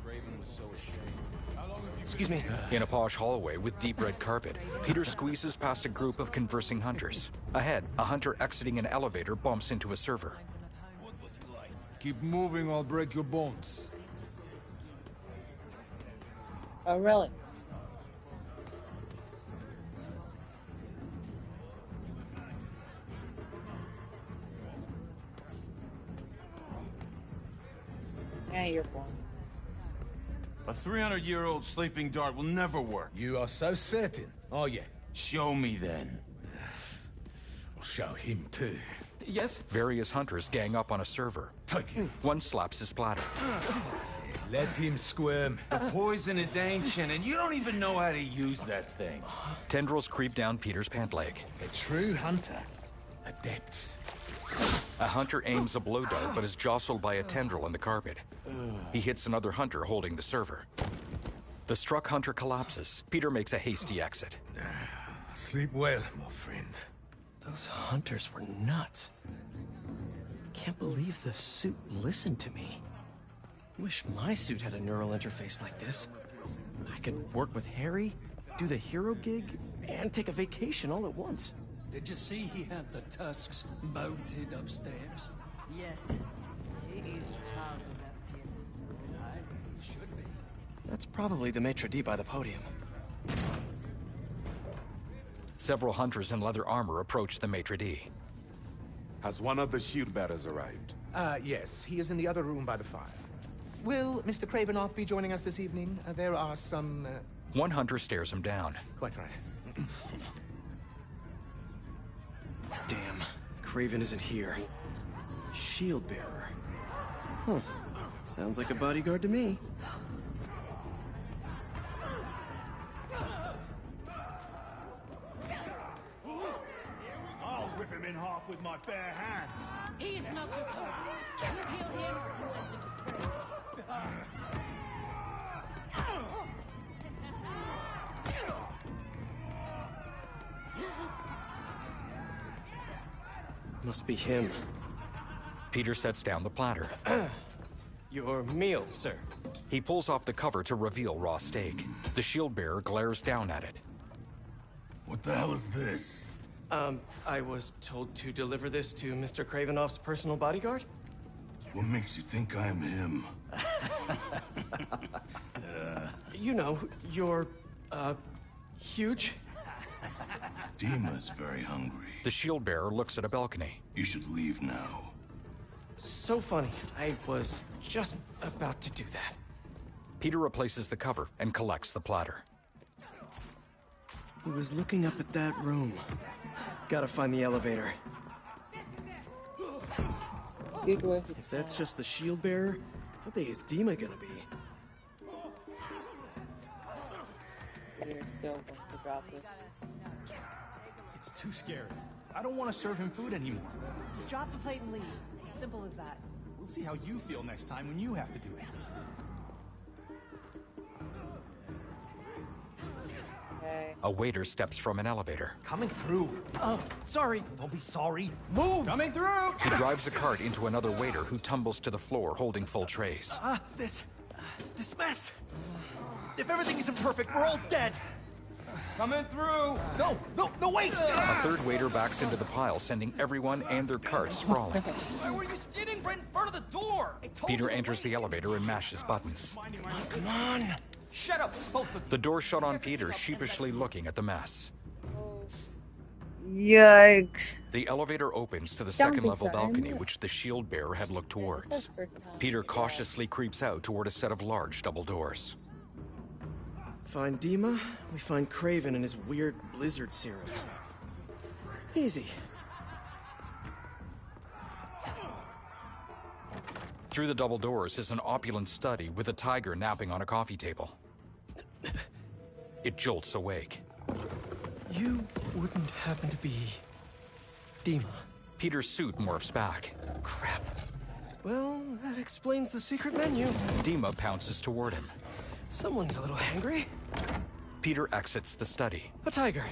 Craven was so ashamed. Excuse me. In a posh hallway with deep red carpet, Peter squeezes past a group of conversing hunters. Ahead, a hunter exiting an elevator bumps into a server. Keep moving, I'll break your bones. Oh, really? my earphones. A 300-year-old sleeping dart will never work. You are so certain, are you? Show me then. I'll show him too. Yes? Various hunters gang up on a server. Take him. One slaps his platter. Let him squirm. The poison is ancient, and you don't even know how to use that thing. Tendrils creep down Peter's pant leg. A true hunter. Adepts. A hunter aims a blow dart, but is jostled by a tendril in the carpet. He hits another hunter holding the server. The struck hunter collapses. Peter makes a hasty exit. Sleep well, my friend. Those hunters were nuts. Can't believe the suit listened to me. Wish my suit had a neural interface like this. I could work with Harry, do the hero gig, and take a vacation all at once. Did you see he had the tusks mounted upstairs? Yes. He is proud of that kid. He should be. That's probably the maitre d' by the podium. Several hunters in leather armor approach the maitre d'. Has one of the shield bearers arrived? Yes. He is in the other room by the fire. Will Mr. Kravinoff be joining us this evening? There are some... One hunter stares him down. Quite right. Damn. Craven isn't here. Shield bearer. Huh. Sounds like a bodyguard to me. I'll rip him in half with my bare hands. He's not your target. You kill him, you enter to prey. Must be him. Peter sets down the platter. Your meal, sir. He pulls off the cover to reveal raw steak. The shield bearer glares down at it. What the hell is this? I was told to deliver this to Mr. Kravinoff's personal bodyguard? What makes you think I'm him? You know, you're, huge? Dima's very hungry. The shield bearer looks at a balcony. You should leave now. So funny. I was just about to do that. Peter replaces the cover and collects the platter. He was looking up at that room. Gotta find the elevator. If that's just the shield bearer, how big is Dima gonna be? You're so going to drop this. It's too scary. I don't want to serve him food anymore. Just drop the plate and leave. Simple as that. We'll see how you feel next time when you have to do it. Okay. A waiter steps from an elevator. Coming through. Oh, sorry. Don't be sorry. Move! Coming through! He drives a cart into another waiter who tumbles to the floor holding full trays. This mess. If everything isn't perfect, we're all dead. Coming through! No, wait! A third waiter backs into the pile, sending everyone and their carts sprawling. Why were you standing right in front of the door? Peter enters the elevator and mashes buttons. Come on! Shut up, both of you. The door shut on Peter, sheepishly looking at the mess. Yikes. The elevator opens to the Don't be second-level so balcony, angry. which the shield bearer had looked towards. Peter cautiously creeps out toward a set of large double doors. Find Dima, we find Craven and his weird blizzard serum. Easy. Through the double doors is an opulent study with a tiger napping on a coffee table. It jolts awake. You wouldn't happen to be... Dima. Peter's suit morphs back. Crap. Well, that explains the secret menu. Dima pounces toward him. Someone's a little hangry. Peter exits the study. A tiger.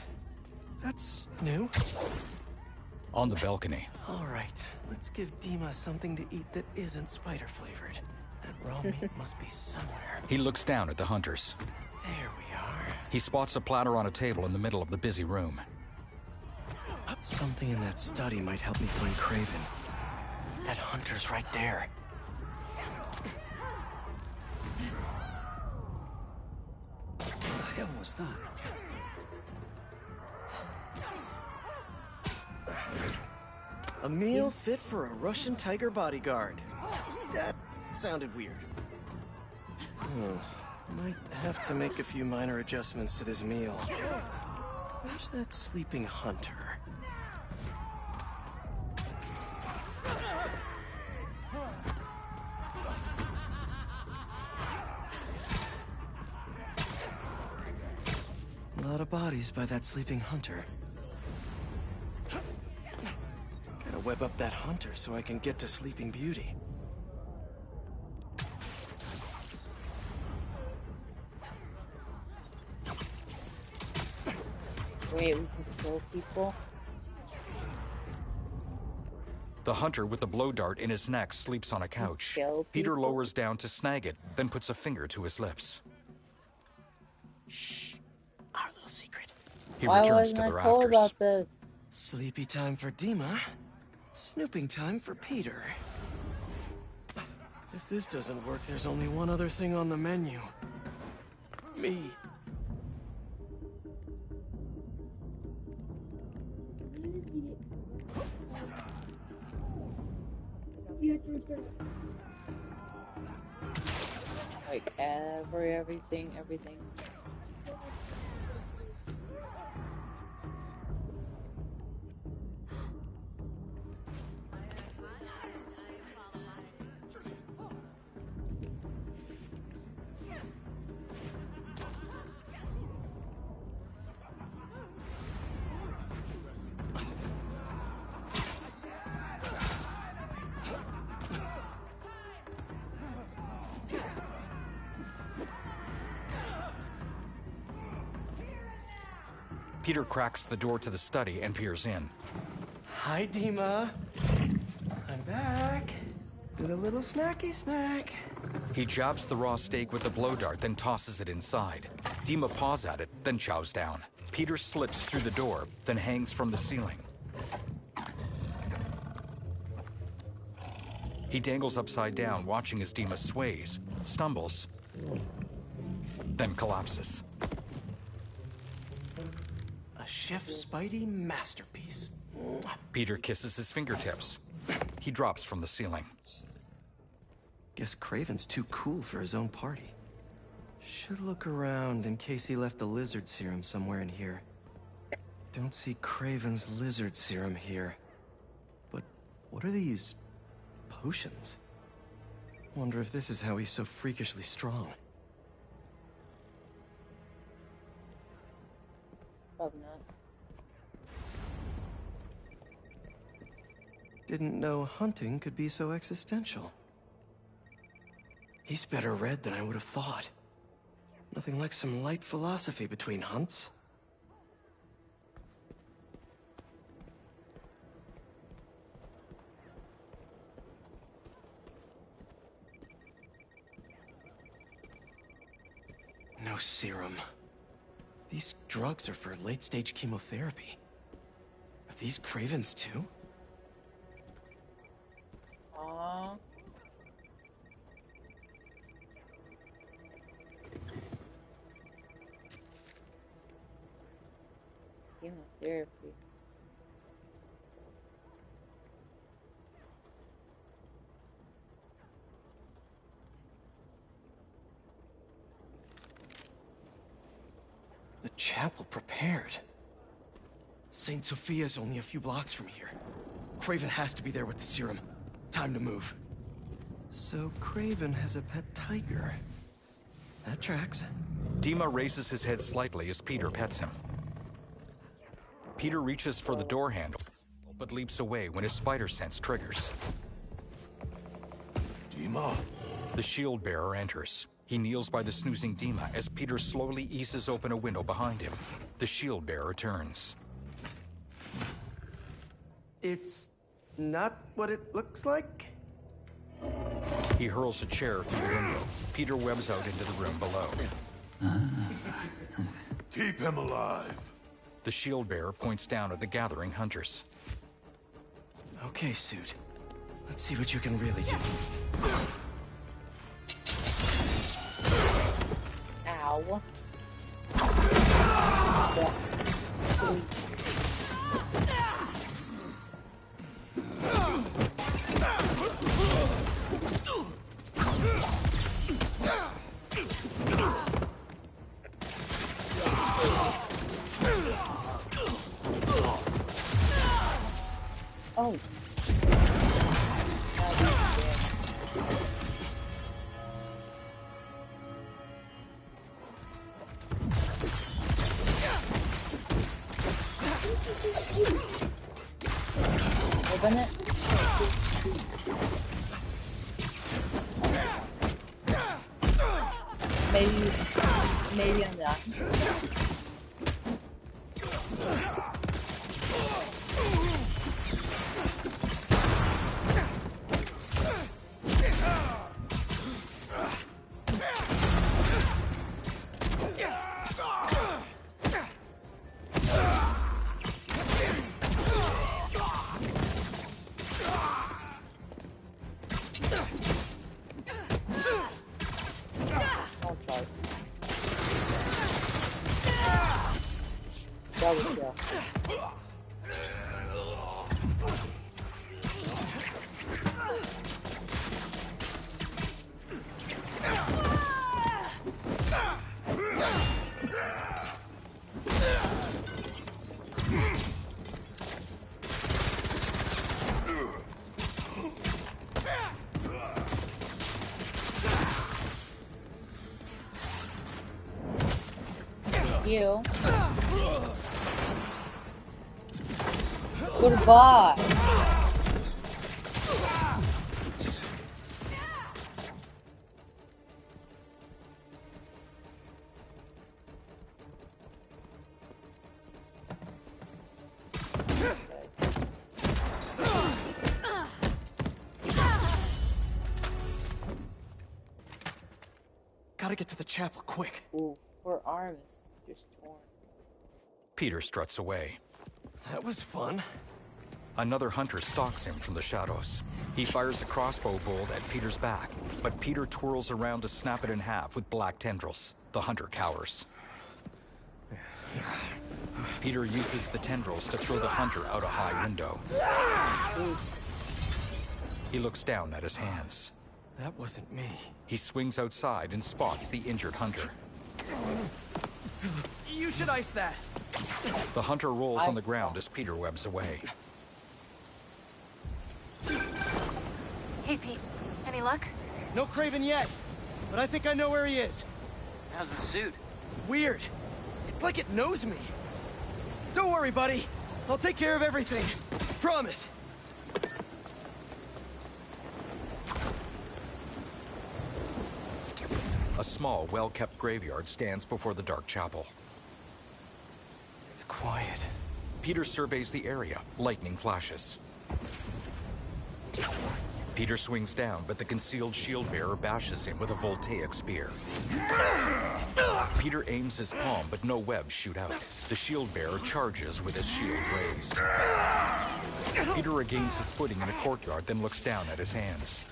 That's new. On the balcony. All right, let's give Dima something to eat that isn't spider-flavored. That raw meat must be somewhere. He looks down at the hunters. There we are. He spots a platter on a table in the middle of the busy room. Something in that study might help me find Craven. That hunter's right there. What the hell was that? A meal fit for a Russian tiger bodyguard. That sounded weird. Might have to make a few minor adjustments to this meal. Where's that sleeping hunter? A lot of bodies by that sleeping hunter. Gotta web up that hunter so I can get to Sleeping Beauty. Wait, we can kill people? The hunter with the blow dart in his neck sleeps on a couch. Peter lowers down to snag it, then puts a finger to his lips. Shh. Our little secret. He Why returns wasn't to I the told rafters. about this? Sleepy time for Dima. Snooping time for Peter. If this doesn't work, there's only one other thing on the menu. Me. Like everything. Peter cracks the door to the study and peers in. Hi, Dima. I'm back. With a little snacky snack. He jabs the raw steak with the blow dart, then tosses it inside. Dima paws at it, then chows down. Peter slips through the door, then hangs from the ceiling. He dangles upside down, watching as Dima sways, stumbles, then collapses. A Chef Spidey masterpiece. Peter kisses his fingertips. He drops from the ceiling. Guess Craven's too cool for his own party. Should look around in case he left the lizard serum somewhere in here. Don't see Craven's lizard serum here. But what are these potions? Wonder if this is how he's so freakishly strong. Probably not. Didn't know hunting could be so existential. He's better read than I would have thought. Nothing like some light philosophy between hunts. No serum. These drugs are for late-stage chemotherapy. Are these Cravens too? Aww. Chemotherapy. The chapel prepared. St. Sophia's only a few blocks from here. Craven has to be there with the serum. Time to move. So Craven has a pet tiger. That tracks. Dima raises his head slightly as Peter pets him. Peter reaches for the door handle, but leaps away when his spider sense triggers. Dima? The shield bearer enters. He kneels by the snoozing Dima as Peter slowly eases open a window behind him. The shield bearer turns. It's not what it looks like? He hurls a chair through the window. Peter webs out into the room below. Keep him alive. The shield bearer points down at the gathering hunters. Okay, Suit. Let's see what you can really do. Ow. Oh. Open it. Maybe I'm done. You. Goodbye. Gotta get to the chapel quick. Ooh, her arm is just torn. Peter struts away. That was fun. Another hunter stalks him from the shadows. He fires a crossbow bolt at Peter's back, but Peter twirls around to snap it in half with black tendrils. The hunter cowers. Peter uses the tendrils to throw the hunter out a high window. He looks down at his hands. That wasn't me. He swings outside and spots the injured hunter. You should ice that. The hunter rolls on the ground as Peter webs away. Hey, Pete. Any luck? No Craven yet, but I think I know where he is. How's the suit? Weird. It's like it knows me. Don't worry, buddy. I'll take care of everything. Promise. A small, well-kept graveyard stands before the dark chapel. It's quiet. Peter surveys the area. Lightning flashes. Peter swings down, but the concealed shield bearer bashes him with a voltaic spear. Peter aims his palm, but no webs shoot out. The shield bearer charges with his shield raised. Peter regains his footing in a courtyard, then looks down at his hands.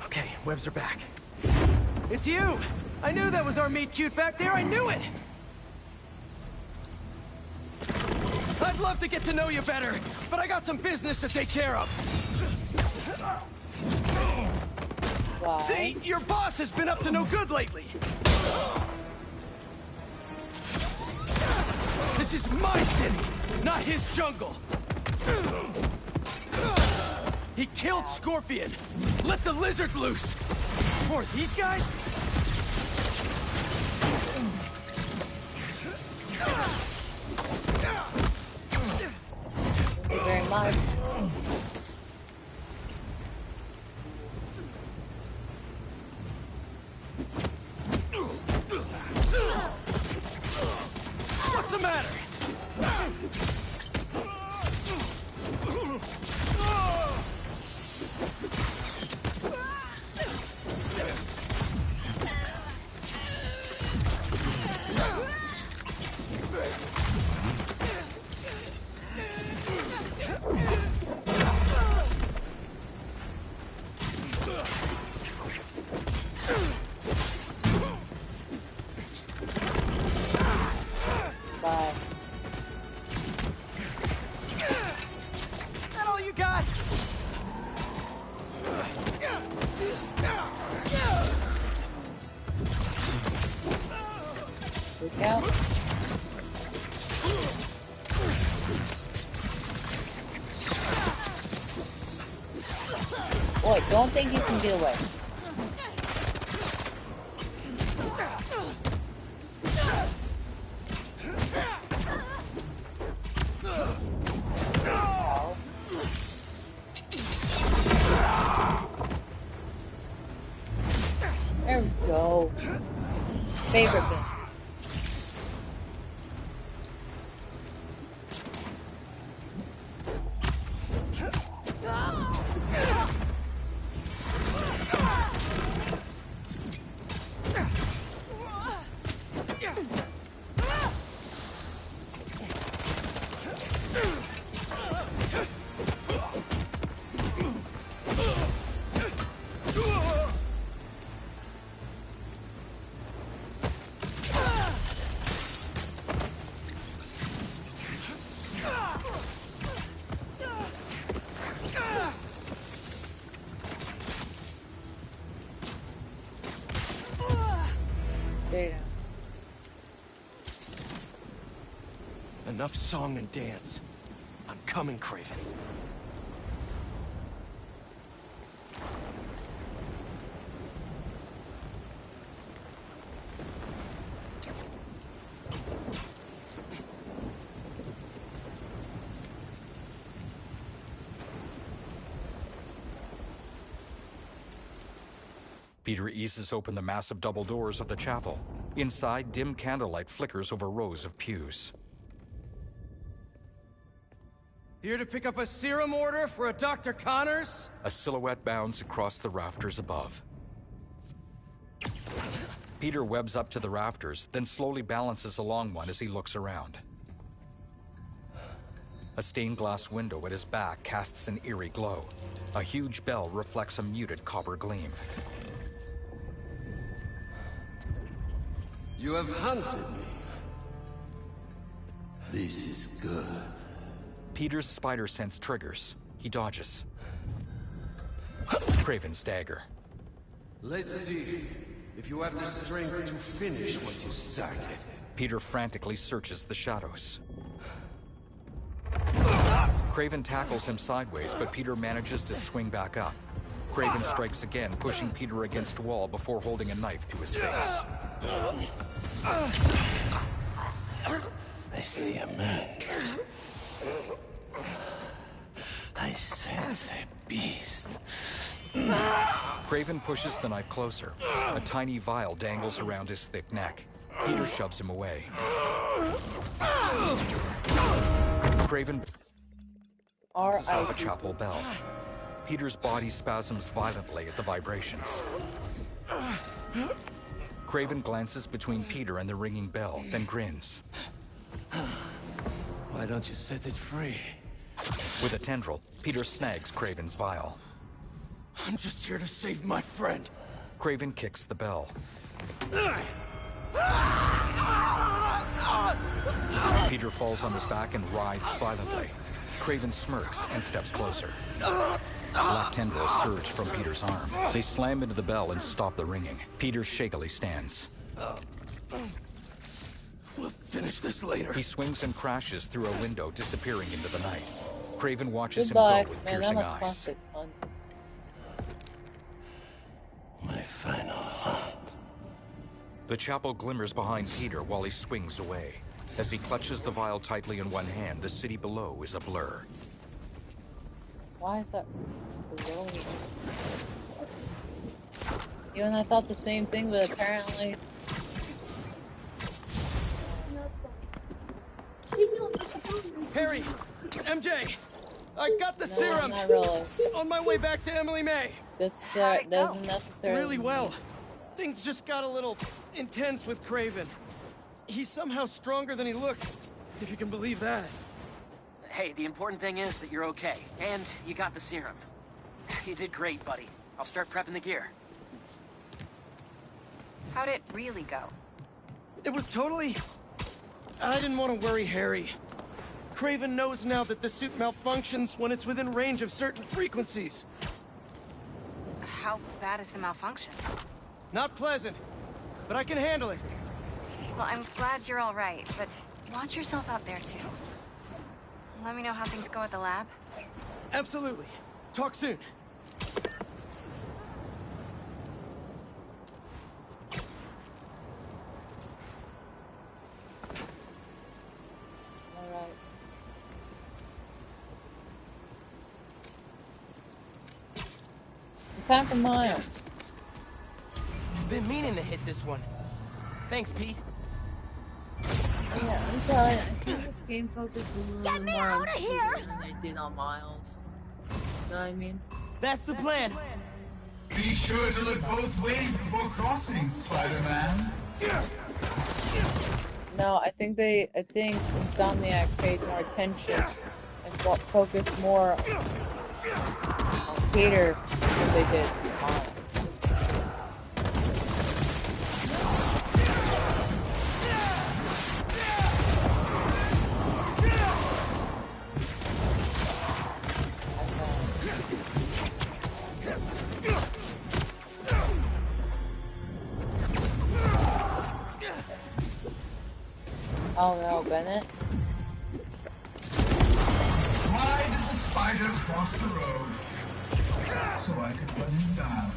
Okay, webs are back. It's you! I knew that was our meet cute back there, I knew it! I'd love to get to know you better, but I got some business to take care of. Why? See, your boss has been up to no good lately. This is my city, not his jungle. He killed Scorpion. Let the lizard loose. Or these guys? Thank you very much. What's the matter? Bye. That all you got? Look out. don't think you can get away. There we go. Favorite thing. Enough song and dance. I'm coming, Craven. Peter eases open the massive double doors of the chapel. Inside, dim candlelight flickers over rows of pews. Here to pick up a serum order for a Dr. Connors? A silhouette bounds across the rafters above. Peter webs up to the rafters, then slowly balances along one as he looks around. A stained glass window at his back casts an eerie glow. A huge bell reflects a muted copper gleam. You have hunted me. This is good. Peter's spider sense triggers. He dodges. Craven's dagger. Let's see if you have the strength to finish what you started. Peter frantically searches the shadows. Craven tackles him sideways, but Peter manages to swing back up. Craven strikes again, pushing Peter against a wall before holding a knife to his face. I see a man. I sense a beast. Craven pushes the knife closer. A tiny vial dangles around his thick neck. Peter shoves him away. Craven bounces off a chapel bell. Peter's body spasms violently at the vibrations. Craven glances between Peter and the ringing bell, then grins. Why don't you set it free? With a tendril, Peter snags Craven's vial. I'm just here to save my friend. Craven kicks the bell. Peter falls on his back and writhes violently. Craven smirks and steps closer. Black tendrils surge from Peter's arm. They slam into the bell and stop the ringing. Peter shakily stands. We'll finish this later. He swings and crashes through a window, disappearing into the night. Craven watches Goodbye. him go with piercing eyes. My final hunt. The chapel glimmers behind Peter while he swings away. As he clutches the vial tightly in one hand, the city below is a blur. Why is that glowing? You and I thought the same thing, but apparently... Harry! MJ! I got the serum! Not really. On my way back to Emily May! This doesn't necessarily... Really well. Things just got a little intense with Craven. He's somehow stronger than he looks, if you can believe that. Hey, the important thing is that you're okay, and you got the serum. You did great, buddy. I'll start prepping the gear. How'd it really go? It was totally... I didn't want to worry Harry. Craven knows now that the suit malfunctions when it's within range of certain frequencies. How bad is the malfunction? Not pleasant, but I can handle it. Well, I'm glad you're all right, but watch yourself out there, too. Let me know how things go at the lab. Absolutely. Talk soon. Time for Miles. Been meaning to hit this one. Thanks, Pete. Yeah, I'm telling you, I think this game focused a little bit more on Peter than they did on Miles. You know what I mean? That's the plan. Be sure to look both ways before crossing, Spider-Man. No, I think Insomniac paid more attention and focused more on Peter than they did Miles. Oh no, Bennett. Why did the spider cross the road? So I could run him down.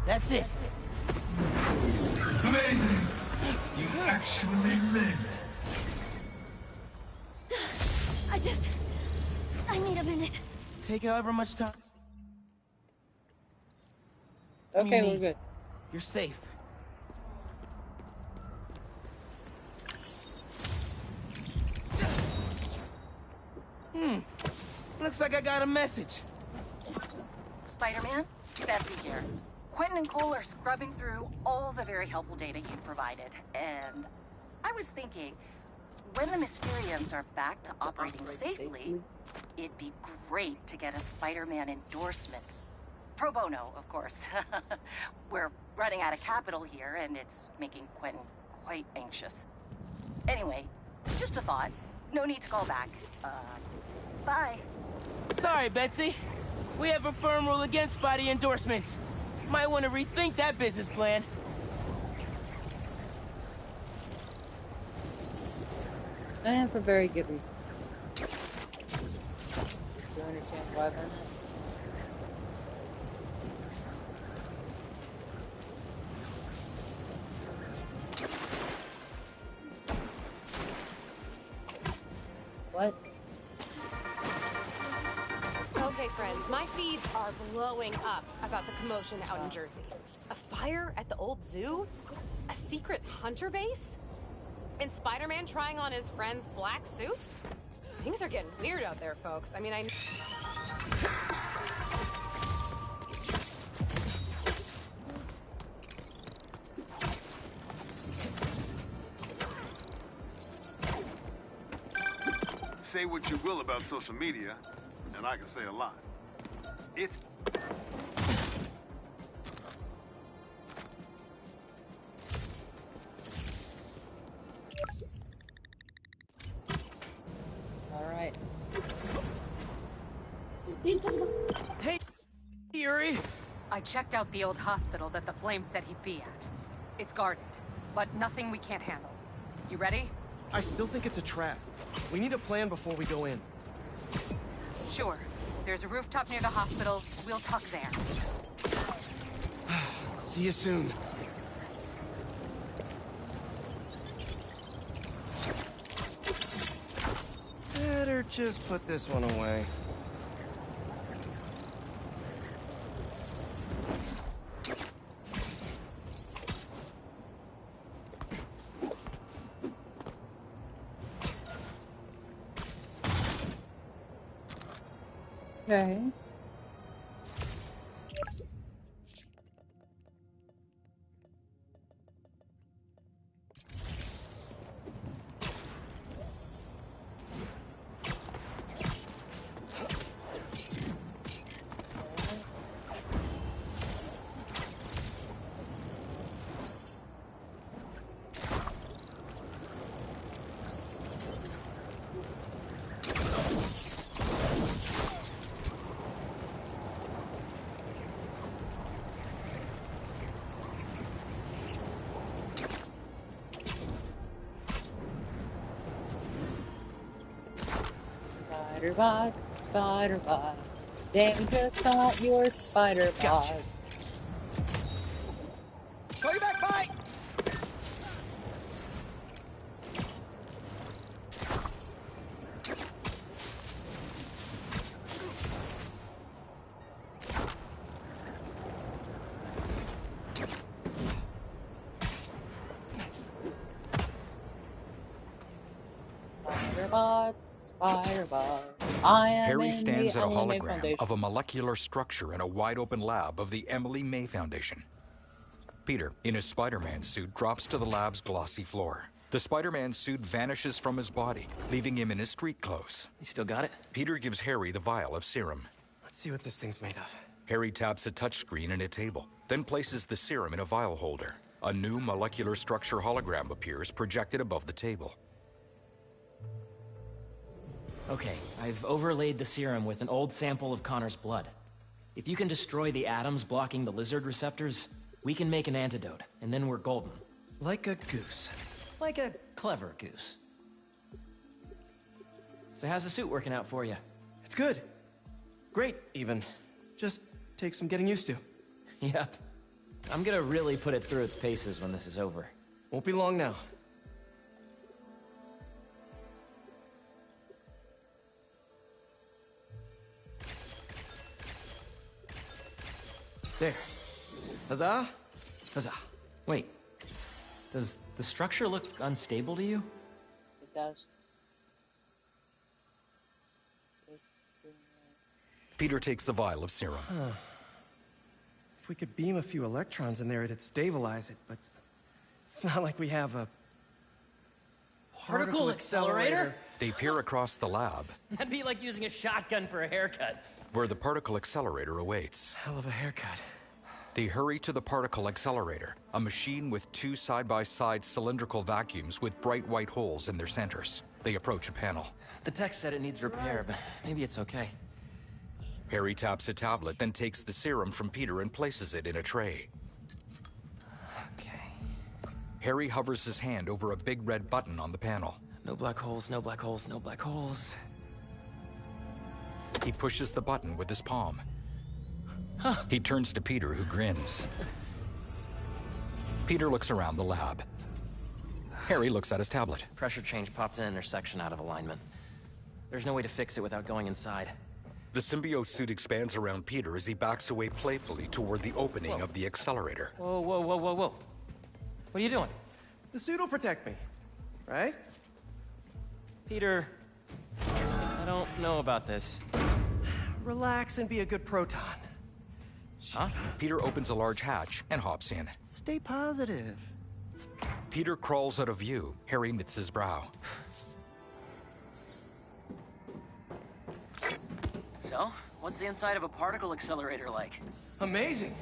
That's it. Amazing! You actually lived. I need a minute. Take however much time. Okay, we're good. You're safe. Looks like I got a message. Spider-Man, Betsy here. Quentin and Cole are scrubbing through all the very helpful data you provided, and I was thinking, when the Mysteriums are back to operating safely, it'd be great to get a Spider-Man endorsement. Pro bono, of course. We're running out of capital here, and it's making Quentin quite anxious. Anyway, just a thought. No need to call back. Bye. Sorry, Betsy. We have a firm rule against Spidey endorsements. Might want to rethink that business plan. And for very good reason. Do you understand why, Bennett? What? Okay, friends, my feeds are blowing up about the commotion out in Jersey. A fire at the old zoo? A secret hunter base? And Spider-Man trying on his friend's black suit? Things are getting weird out there, folks. I mean, Say what you will about social media, and I can say a lot. It's... Alright. Hey, Yuri. I checked out the old hospital that the Flame said he'd be at. It's guarded, but nothing we can't handle. You ready? I still think it's a trap. We need a plan before we go in. Sure. There's a rooftop near the hospital. We'll tuck there. See you soon. Better just put this one away. Okay. Spider bot, spider bot. Dangerous, not your spider bot. Gotcha. Call you back, bye! Spider bot, spider bot. I am Harry in stands the at a Emily May hologram Foundation. of a molecular structure in a wide-open lab of the Emily May Foundation. Peter, in his Spider-Man suit, drops to the lab's glossy floor. The Spider-Man suit vanishes from his body, leaving him in his street clothes. You still got it? Peter gives Harry the vial of serum. Let's see what this thing's made of. Harry taps a touchscreen in a table, then places the serum in a vial holder. A new molecular structure hologram appears projected above the table. Okay, I've overlaid the serum with an old sample of Connor's blood. If you can destroy the atoms blocking the lizard receptors, we can make an antidote, and then we're golden. Like a goose. Like a clever goose. So how's the suit working out for you? It's good. Great, even. Just takes some getting used to. Yep. I'm gonna really put it through its paces when this is over. Won't be long now. There. Huzzah! Huzzah. Wait. Does the structure look unstable to you? It does. Peter takes the vial of serum. Huh. If we could beam a few electrons in there, it'd stabilize it, but it's not like we have a Particle accelerator? They peer across the lab, That'd be like using a shotgun for a haircut. where the particle accelerator awaits. Hell of a haircut. They hurry to the particle accelerator, a machine with two side-by-side cylindrical vacuums with bright white holes in their centers. They approach a panel. The text said it needs repair, but maybe it's okay. Harry taps a tablet, then takes the serum from Peter and places it in a tray. Okay. Harry hovers his hand over a big red button on the panel. No black holes, no black holes, no black holes. He pushes the button with his palm. He turns to Peter, who grins. Peter looks around the lab. Harry looks at his tablet. Pressure change popped an intersection out of alignment. There's no way to fix it without going inside. The symbiote suit expands around Peter as he backs away playfully toward the opening of the accelerator. Whoa, whoa, whoa, whoa, whoa. What are you doing? The suit will protect me, right? Peter, I don't know about this. Relax and be a good proton. Huh? Peter opens a large hatch and hops in. Stay positive. Peter crawls out of view. Harry knits his brow. So, what's the inside of a particle accelerator like? Amazing.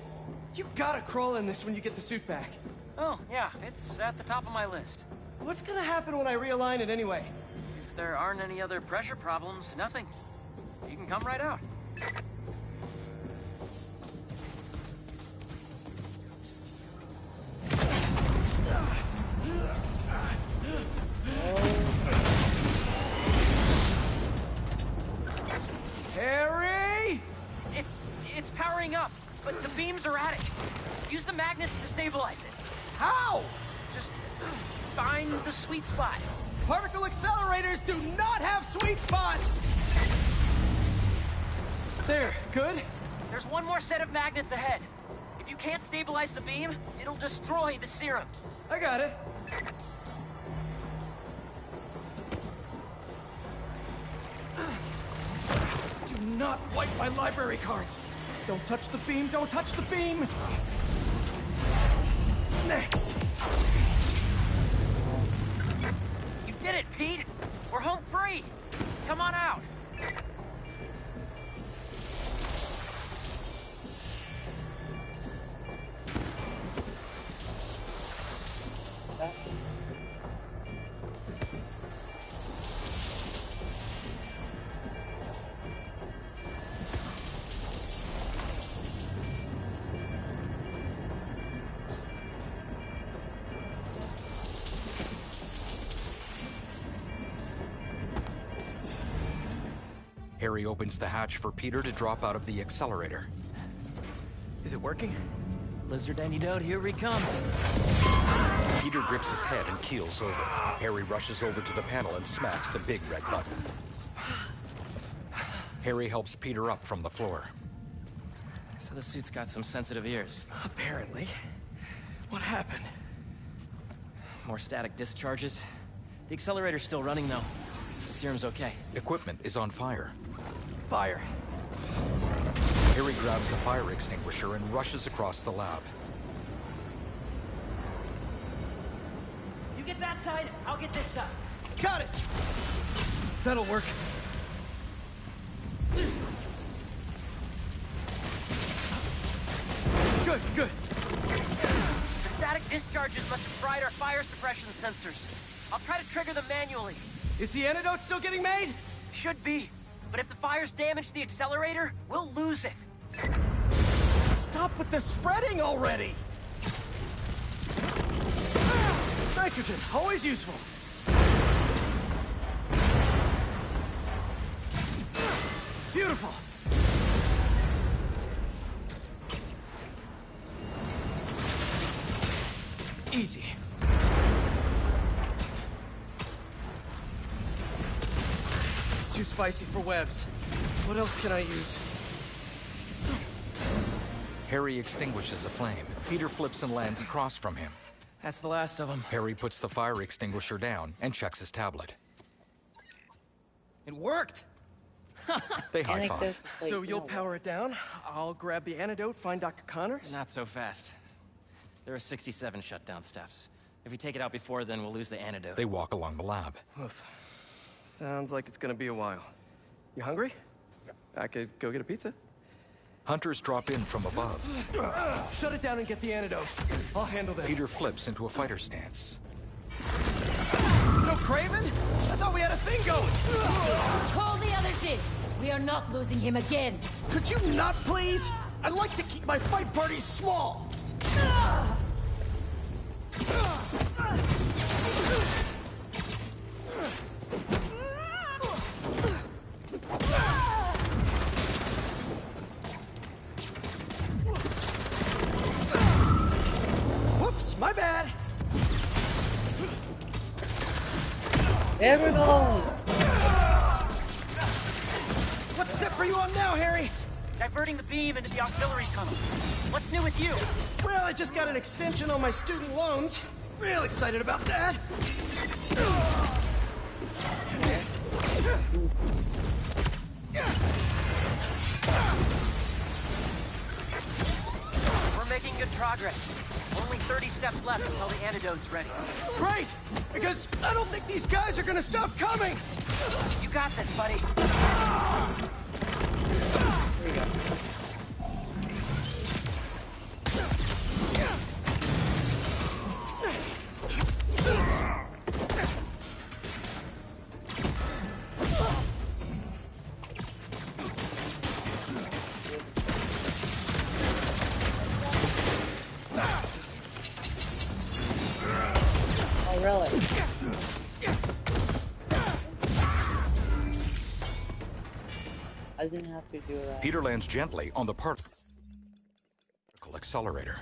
You gotta crawl in this when you get the suit back. Oh, yeah, it's at the top of my list. What's gonna happen when I realign it anyway? If there aren't any other pressure problems, nothing. You can come right out. Harry! It's powering up, but the beam's erratic. Use the magnets to stabilize it. How? Just find the sweet spot. Particle accelerators do not have sweet spots! There, good? There's one more set of magnets ahead. If you can't stabilize the beam, it'll destroy the serum. I got it. Do not wipe my library cards. Don't touch the beam, don't touch the beam! Next! You did it, Pete! We're home free! Come on out! Harry opens the hatch for Peter to drop out of the accelerator. Is it working? Lizard antidote, here we come. Peter grips his head and keels over. Harry rushes over to the panel and smacks the big red button. Harry helps Peter up from the floor. So the suit's got some sensitive ears. Apparently. What happened? More static discharges. The accelerator's still running, though. The serum's okay. Equipment is on fire. Fire. Harry grabs a fire extinguisher and rushes across the lab. You get that side, I'll get this side. Got it! That'll work. Good, good. The static discharges must have fried our fire suppression sensors. I'll try to trigger them manually. Is the antidote still getting made? Should be. But if the fires damage the accelerator, we'll lose it. Stop with the spreading already! Nitrogen, always useful. Beautiful. Easy. It's too spicy for webs. What else can I use? Harry extinguishes a flame. Peter flips and lands across from him. That's the last of them. Harry puts the fire extinguisher down and checks his tablet. It worked! They high-five. So you'll power it down, I'll grab the antidote, find Dr. Connors? Not so fast. There are 67 shutdown steps. If we take it out before then, we'll lose the antidote. They walk along the lab. Oof. Sounds like it's gonna be a while. You hungry? I could go get a pizza. Hunters drop in from above. Shut it down and get the antidote. I'll handle this. Peter flips into a fighter stance. No Craven? I thought we had a thing going. Call the others in. We are not losing him again. Could you not, please? I'd like to keep my fight parties small. Whoops, my bad. There we go. What step are you on now, Harry? Diverting the beam into the auxiliary tunnel. What's new with you? Well, I just got an extension on my student loans. Real excited about that. We're making good progress. Only 30 steps left until the antidote's ready. Great! Because I don't think these guys are gonna stop coming! You got this, buddy. Here we go. Oh, really? I didn't have to do that. Peter lands gently on the particle accelerator.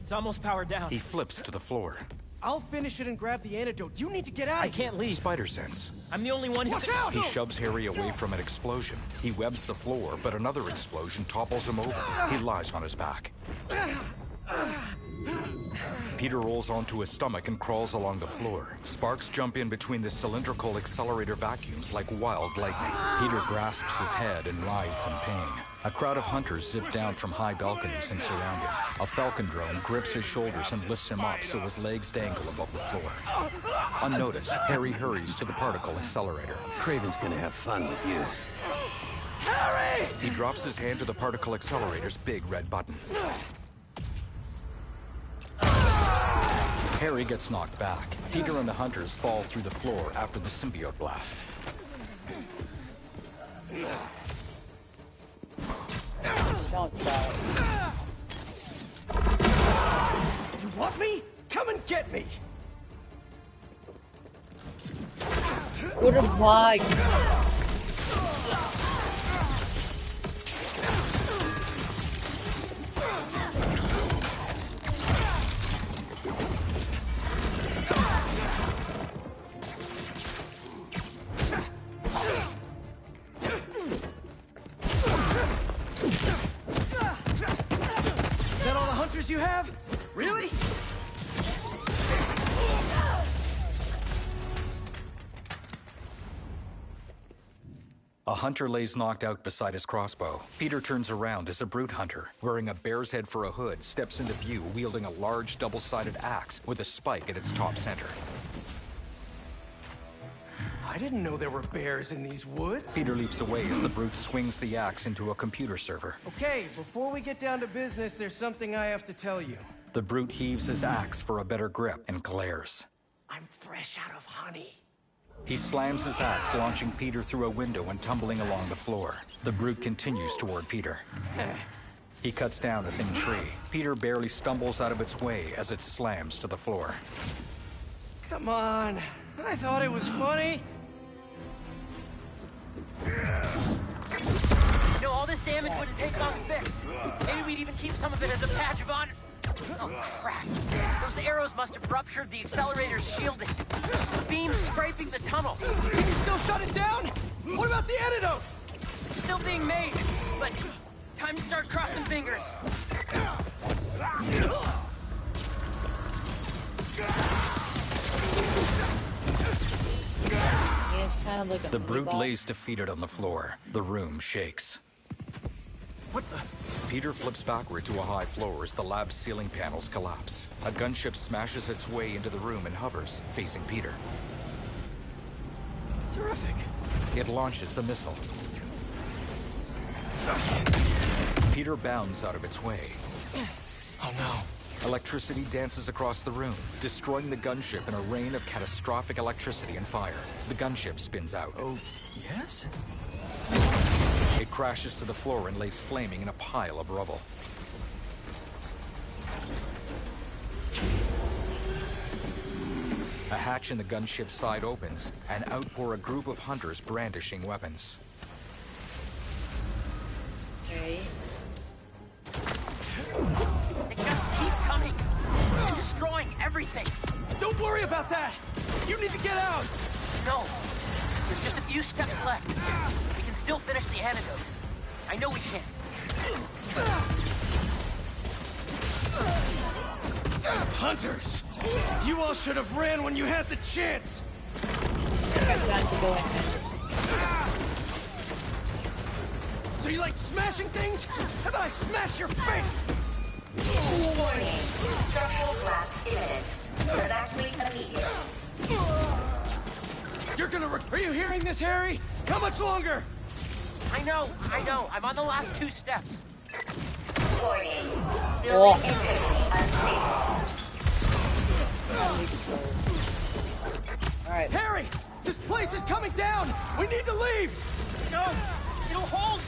It's almost powered down. He flips to the floor. I'll finish it and grab the antidote. You need to get out of here. I can't leave. Spider sense. I'm the only one who Watch out! He shoves Harry away from an explosion. He webs the floor, but another explosion topples him over. He lies on his back. Peter rolls onto his stomach and crawls along the floor. Sparks jump in between the cylindrical accelerator vacuums like wild lightning. Peter grasps his head and writhes in pain. A crowd of hunters zip down from high balconies and surround him. A Falcon drone grips his shoulders and lifts him up so his legs dangle above the floor. Unnoticed, Harry hurries to the particle accelerator. Craven's gonna have fun with you. Harry! He drops his hand to the particle accelerator's big red button. Harry gets knocked back. Peter and the hunters fall through the floor after the symbiote blast. Don't try. You want me? Come and get me! What a bug. A hunter lays knocked out beside his crossbow. Peter turns around as a brute hunter, wearing a bear's head for a hood, steps into view wielding a large double-sided axe with a spike at its top center. I didn't know there were bears in these woods. Peter leaps away as the brute swings the axe into a computer server. Okay, before we get down to business, there's something I have to tell you. The brute heaves his axe for a better grip and glares. I'm fresh out of honey. He slams his axe, launching Peter through a window and tumbling along the floor. The brute continues toward Peter. He cuts down a thin tree. Peter barely stumbles out of its way as it slams to the floor. Come on, I thought it was funny. You know, all this damage wouldn't take long to fix. Maybe we'd even keep some of it as a patch of honor. Oh, crap. Those arrows must have ruptured the accelerator's shielding. The beam's scraping the tunnel. Can you still shut it down? What about the antidote? Still being made, but time to start crossing fingers. The brute lays defeated on the floor. The room shakes. What the? Peter flips backward to a high floor as the lab's ceiling panels collapse. A gunship smashes its way into the room and hovers, facing Peter. Terrific. It launches a missile. Peter bounds out of its way. Oh no. Electricity dances across the room, destroying the gunship in a rain of catastrophic electricity and fire. The gunship spins out. Oh, yes? It crashes to the floor and lays flaming in a pile of rubble. A hatch in the gunship's side opens, and out pour a group of hunters brandishing weapons. Okay. They just keep coming and destroying everything. Don't worry about that. You need to get out. No, there's just a few steps left. We can still finish the antidote. I know we can. Hunters! You all should have ran when you had the chance! So you like smashing things? How about I smash your face? Warning. Structural collapse imminent. Evacuate immediately. You're gonna Are you hearing this, Harry? How much longer? I know. I'm on the last 2 steps. Warning. Building integrity unstable. Alright. Harry! This place is coming down! We need to leave! No! It'll hold!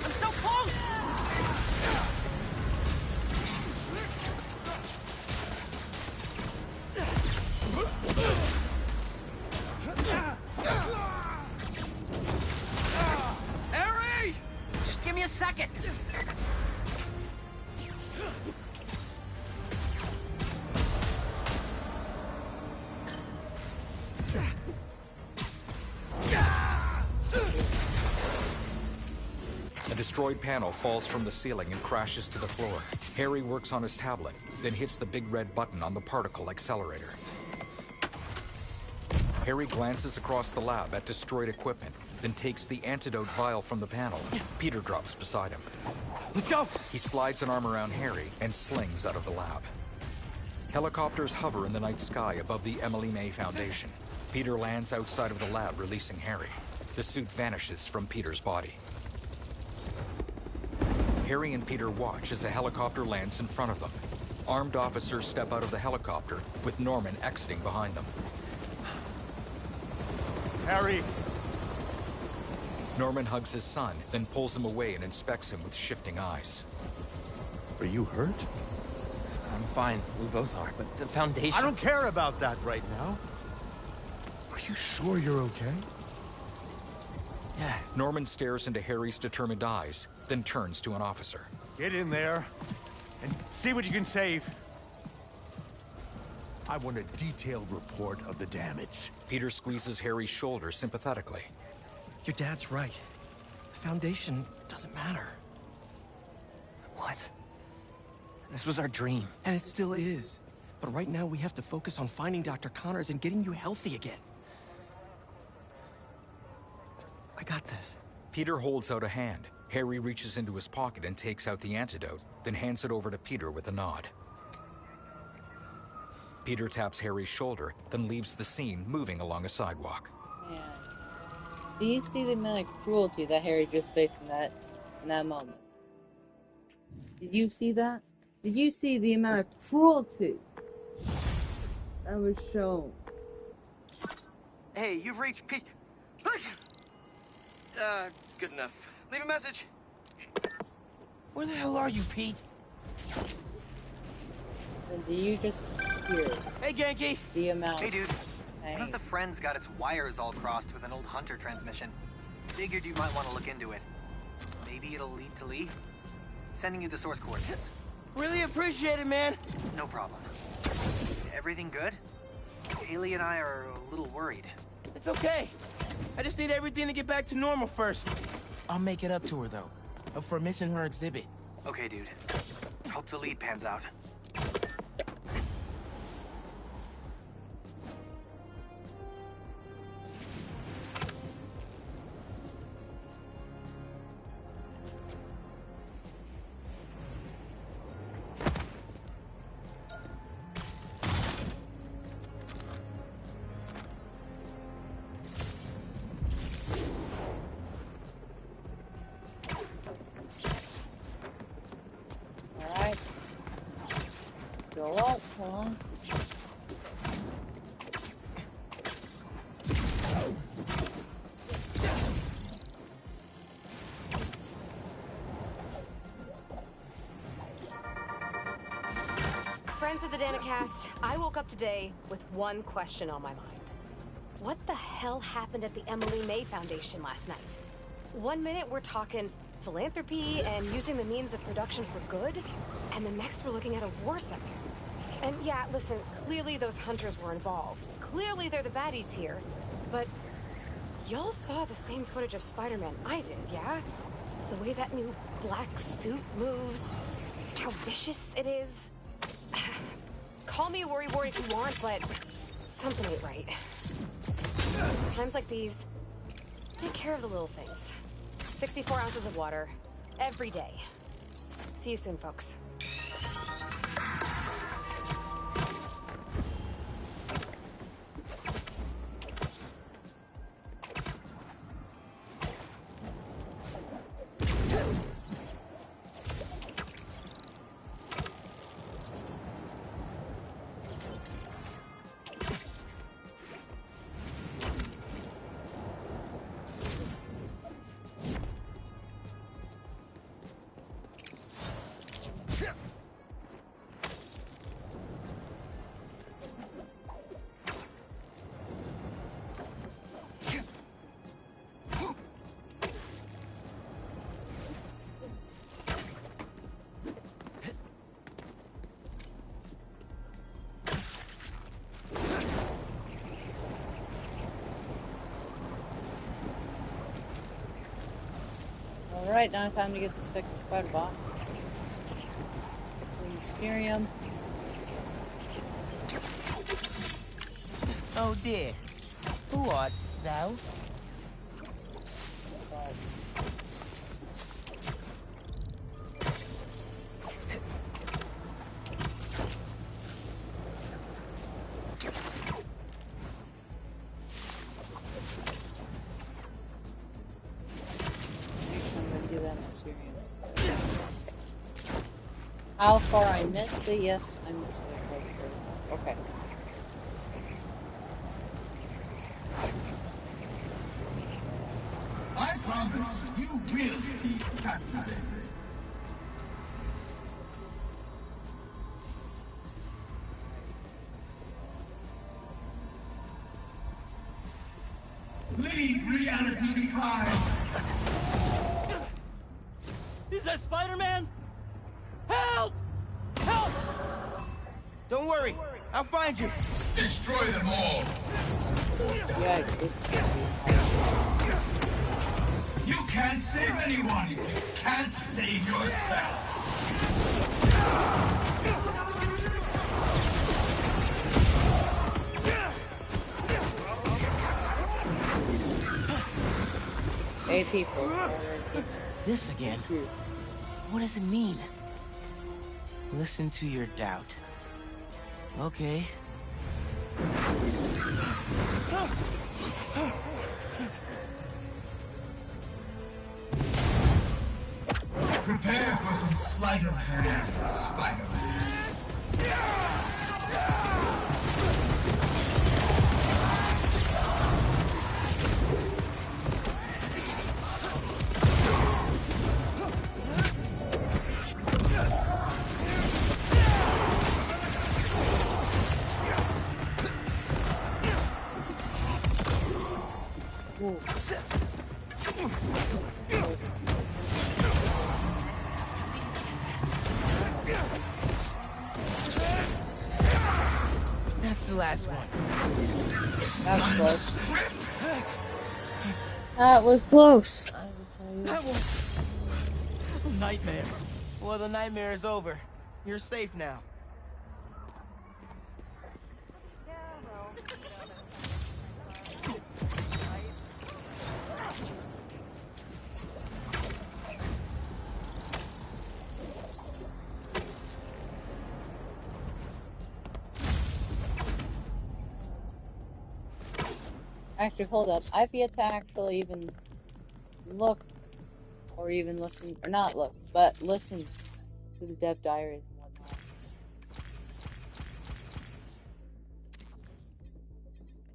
I'm so close! Harry! Just give me a second! A destroyed panel falls from the ceiling and crashes to the floor. Harry works on his tablet, then hits the big red button on the particle accelerator. Harry glances across the lab at destroyed equipment, then takes the antidote vial from the panel. Peter drops beside him. Let's go! He slides an arm around Harry and slings out of the lab. Helicopters hover in the night sky above the Emily May Foundation. Peter lands outside of the lab, releasing Harry. The suit vanishes from Peter's body. Harry and Peter watch as a helicopter lands in front of them. Armed officers step out of the helicopter, with Norman exiting behind them. Harry! Norman hugs his son, then pulls him away and inspects him with shifting eyes. Are you hurt? I'm fine. We both are, but the Foundation... I don't care about that right now. Are you sure you're okay? Yeah. Norman stares into Harry's determined eyes, then turns to an officer. Get in there and see what you can save. I want a detailed report of the damage. Peter squeezes Harry's shoulder sympathetically. Your dad's right. The Foundation doesn't matter. What? This was our dream. And it still is. But right now we have to focus on finding Dr. Connors and getting you healthy again. I got this. Peter holds out a hand. Harry reaches into his pocket and takes out the antidote, then hands it over to Peter with a nod. Peter taps Harry's shoulder, then leaves the scene, moving along a sidewalk. Man. Do you see the amount of cruelty that Harry just faced in that moment? Did you see that? Did you see the amount of cruelty that was shown? Hey, you've reached Pete. It's good enough. Leave a message. Where the hell are you, Pete? And do you just hear Hey, Genki! the amount? Hey, dude. Hey. One of the friends got its wires all crossed with an old Hunter transmission. Figured you might want to look into it. Maybe it'll lead to Lee. Sending you the source coordinates. Really appreciate it, man. No problem. Everything good? Haley and I are a little worried. It's okay. I just need everything to get back to normal first. I'll make it up to her, though. For missing her exhibit. Okay, dude. Hope the lead pans out. Alright. Go up, come on. Friends of the Danicast, I woke up today with one question on my mind. What the hell happened at the Emily May Foundation last night? 1 minute we're talking philanthropy and using the means of production for good, and the next we're looking at a war zone. And yeah, listen, clearly those hunters were involved. Clearly they're the baddies here, but y'all saw the same footage of Spider-Man I did, yeah? The way that new black suit moves, how vicious it is. Call me a worrywart if you want, but something ain't right. Times like these, take care of the little things. 64 ounces of water, every day. See you soon, folks. Alright, now time to get the second spider bot. Experium. Oh dear. Who art thou? How far I missed it? Yes, I missed it right here. Okay. I promise you will be captivated. Leave reality behind. Is that Spider-Man? Help! Help! Don't worry, I'll find you. Destroy them all. Yikes, this is gonna be You can't save anyone. You can't save yourself. 8 people. This again? What does it mean? Listen to your doubt. Okay. Prepare for some sleight of hand, Spider-Man. That's the last one. That was close. That was close, I will tell you. That was nightmare. Well, the nightmare is over. You're safe now. Actually, hold up. I've yet to actually even look or even listen, or not look, but listen to the Dev Diaries and whatnot.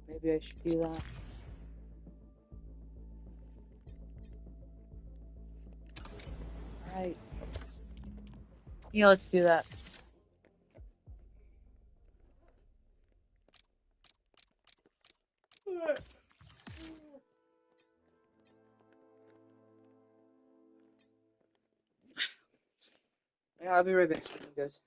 Maybe I should do that. Alright. Yeah, let's do that. Yeah, I'll be right back, guys.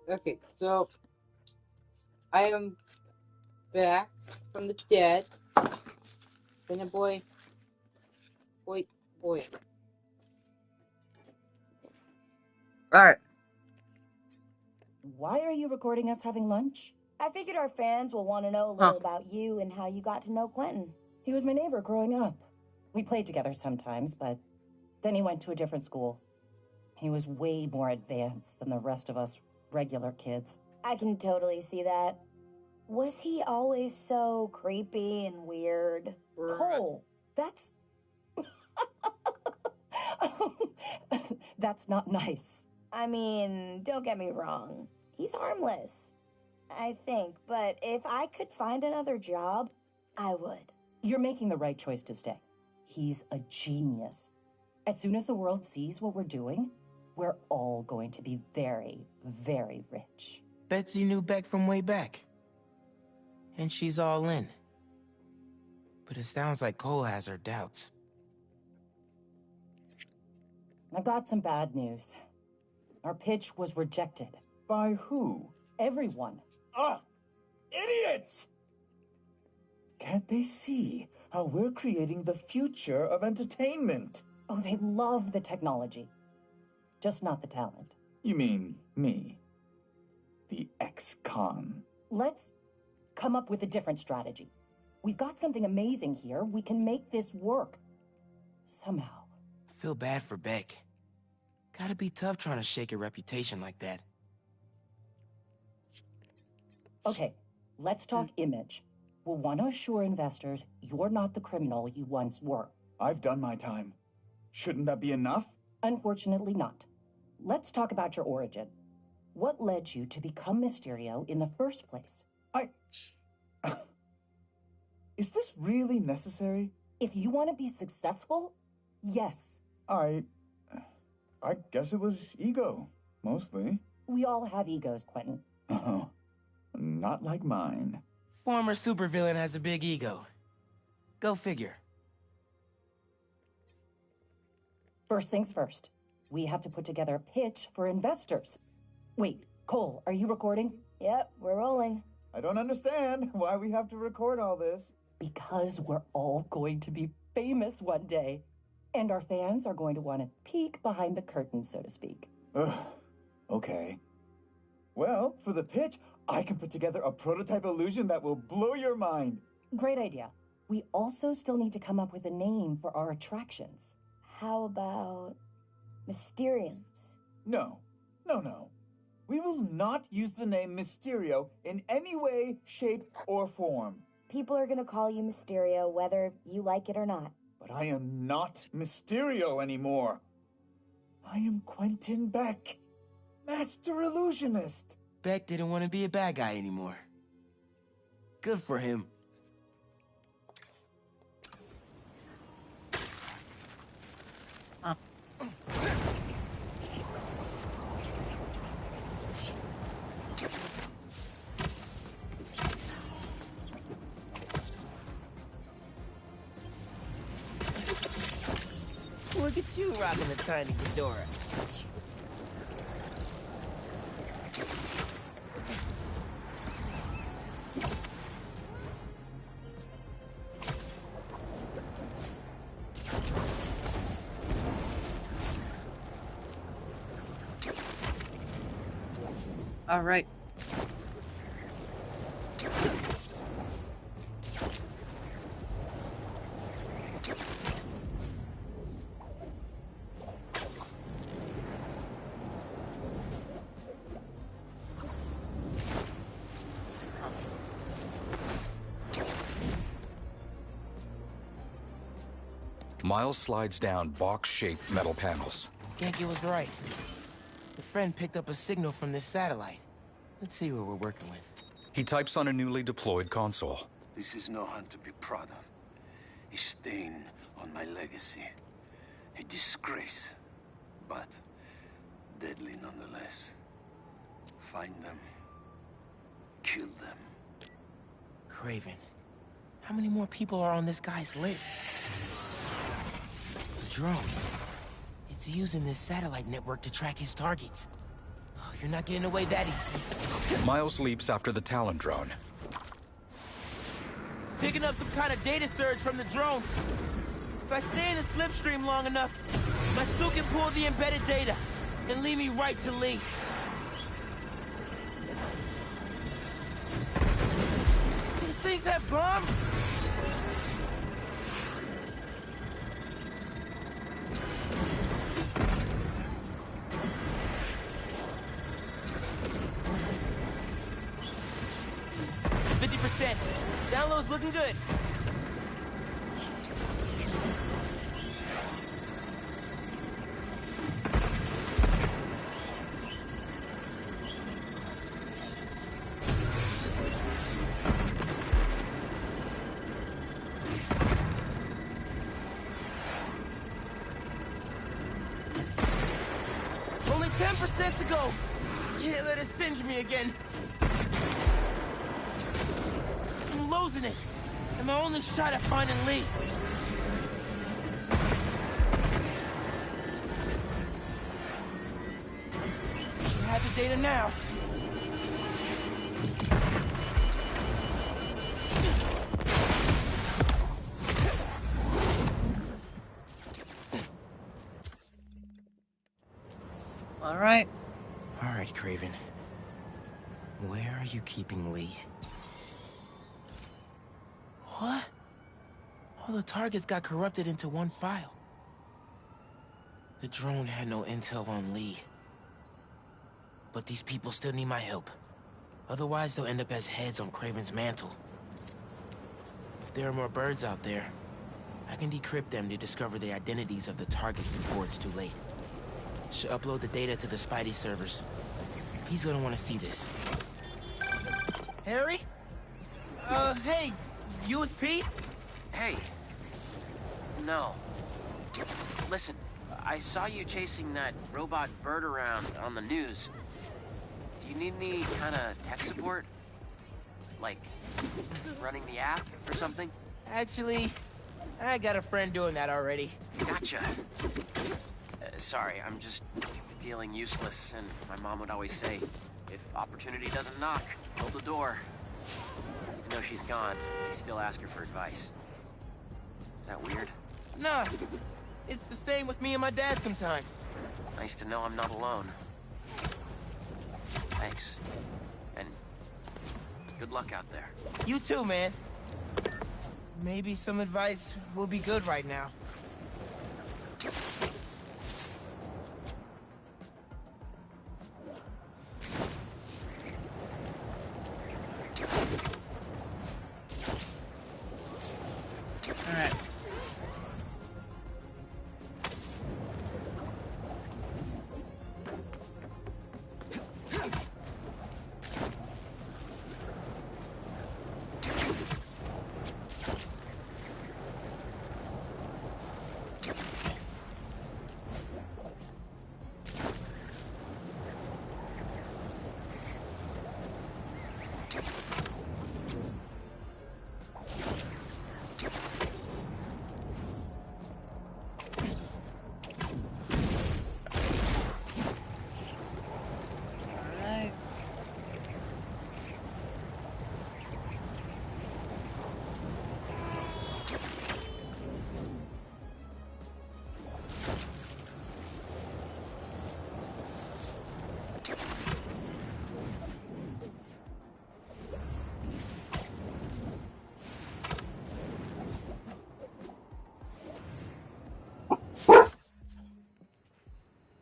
Okay, so I am back from the dead. Been a boy. Alright. Why are you recording us having lunch? I figured our fans will want to know a little about you and how you got to know Quentin. He was my neighbor growing up. We played together sometimes, but then he went to a different school. He was way more advanced than the rest of us regular kids. I can totally see that. Was he always so creepy and weird? Cole, that's... That's not nice. I mean, don't get me wrong. He's harmless, I think. But if I could find another job, I would. You're making the right choice to stay. He's a genius. As soon as the world sees what we're doing, we're all going to be very, very rich. Betsy knew Beck from way back. And she's all in. But it sounds like Cole has her doubts. I've got some bad news. Our pitch was rejected. By who? Everyone. Ah! Idiots! Can't they see how we're creating the future of entertainment? Oh, they love the technology. Just not the talent. You mean me? The ex-con? Let's come up with a different strategy. We've got something amazing here. We can make this work. Somehow. I feel bad for Beck. Gotta be tough trying to shake your reputation like that. Okay, let's talk image. We'll want to assure investors you're not the criminal you once were. I've done my time. Shouldn't that be enough? Unfortunately not. Let's talk about your origin. What led you to become Mysterio in the first place? Is this really necessary? If you want to be successful, yes. I guess it was ego, mostly. We all have egos, Quentin. Not like mine. Former supervillain has a big ego. Go figure. First things first. We have to put together a pitch for investors. Wait, Cole, are you recording? Yep, we're rolling. I don't understand why we have to record all this. Because we're all going to be famous one day. And our fans are going to want to peek behind the curtain, so to speak. Okay. Well, for the pitch, I can put together a prototype illusion that will blow your mind. Great idea. We also still need to come up with a name for our attractions. How about Mysteriums? No. We will not use the name Mysterio in any way, shape, or form. People are going to call you Mysterio whether you like it or not. But I am not Mysterio anymore. I am Quentin Beck, Master Illusionist. Beck didn't want to be a bad guy anymore. Good for him. Look at you rocking a tiny fedora. All right. Miles slides down box-shaped metal panels. Genki was right. The friend picked up a signal from this satellite. Let's see what we're working with. He types on a newly deployed console. This is no hunt to be proud of. A stain on my legacy. A disgrace. But deadly nonetheless. Find them. Kill them. Kraven. How many more people are on this guy's list? The drone. It's using this satellite network to track his targets. You're not getting away that easy. Miles leaps after the Talon drone. Picking up some kind of data surge from the drone. If I stay in the slipstream long enough, my suit can pull the embedded data and lead me right to Lee. These things have bombs? Download's looking good. Only 10% to go. Can't let it singe me again. I'm losing it. And my only shot at finding Lee. Should have the data now. All right. All right, Craven. Where are you keeping Lee? What? All the targets got corrupted into one file. The drone had no intel on Lee. But these people still need my help. Otherwise, they'll end up as heads on Craven's mantle. If there are more birds out there, I can decrypt them to discover the identities of the targets before it's too late. Should upload the data to the Spidey servers. He's gonna want to see this. Harry? Hey, you with Pete? Hey. No. Listen, I saw you chasing that robot bird around on the news. Do you need any kind of tech support? Like, running the app or something? Actually, I got a friend doing that already. Gotcha. Sorry, I'm just feeling useless, and my mom would always say, if opportunity doesn't knock, hold the door. I know she's gone, I still ask her for advice. Is that weird? Nah, it's the same with me and my dad sometimes. Nice to know I'm not alone. Thanks. And good luck out there. You too, man. Maybe some advice will be good right now. Alright.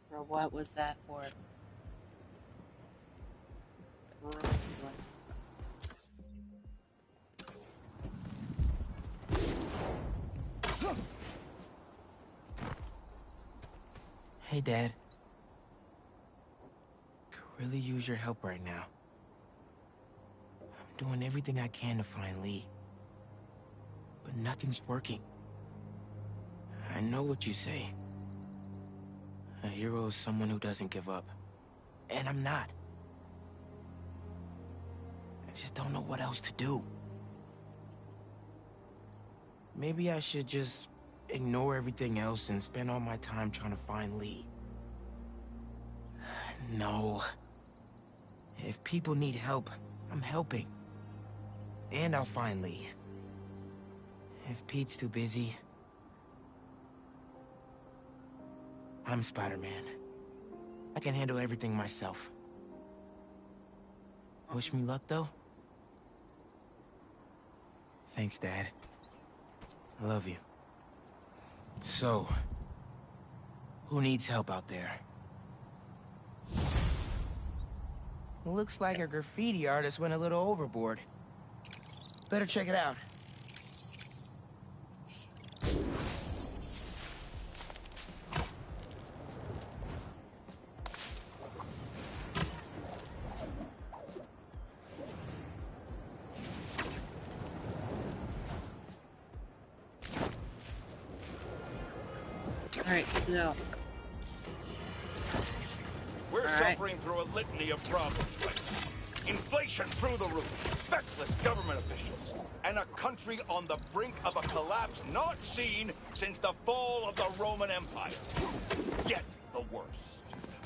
Bro, what was that for? Hey, Dad. Could really use your help right now. I'm doing everything I can to find Lee. But nothing's working. I know what you say. A hero is someone who doesn't give up. And I'm not. I just don't know what else to do. Maybe I should just ignore everything else and spend all my time trying to find Lee. No. If people need help, I'm helping. And I'll find Lee. If Pete's too busy, I'm Spider-Man. I can handle everything myself. Wish me luck, though? Thanks, Dad. I love you. So, who needs help out there? Looks like our graffiti artist went a little overboard. Better check it out. Alright, so... We're suffering through a litany of problems right now. Inflation through the roof, feckless government officials, and a country on the brink of a collapse not seen since the fall of the Roman Empire. Yet the worst,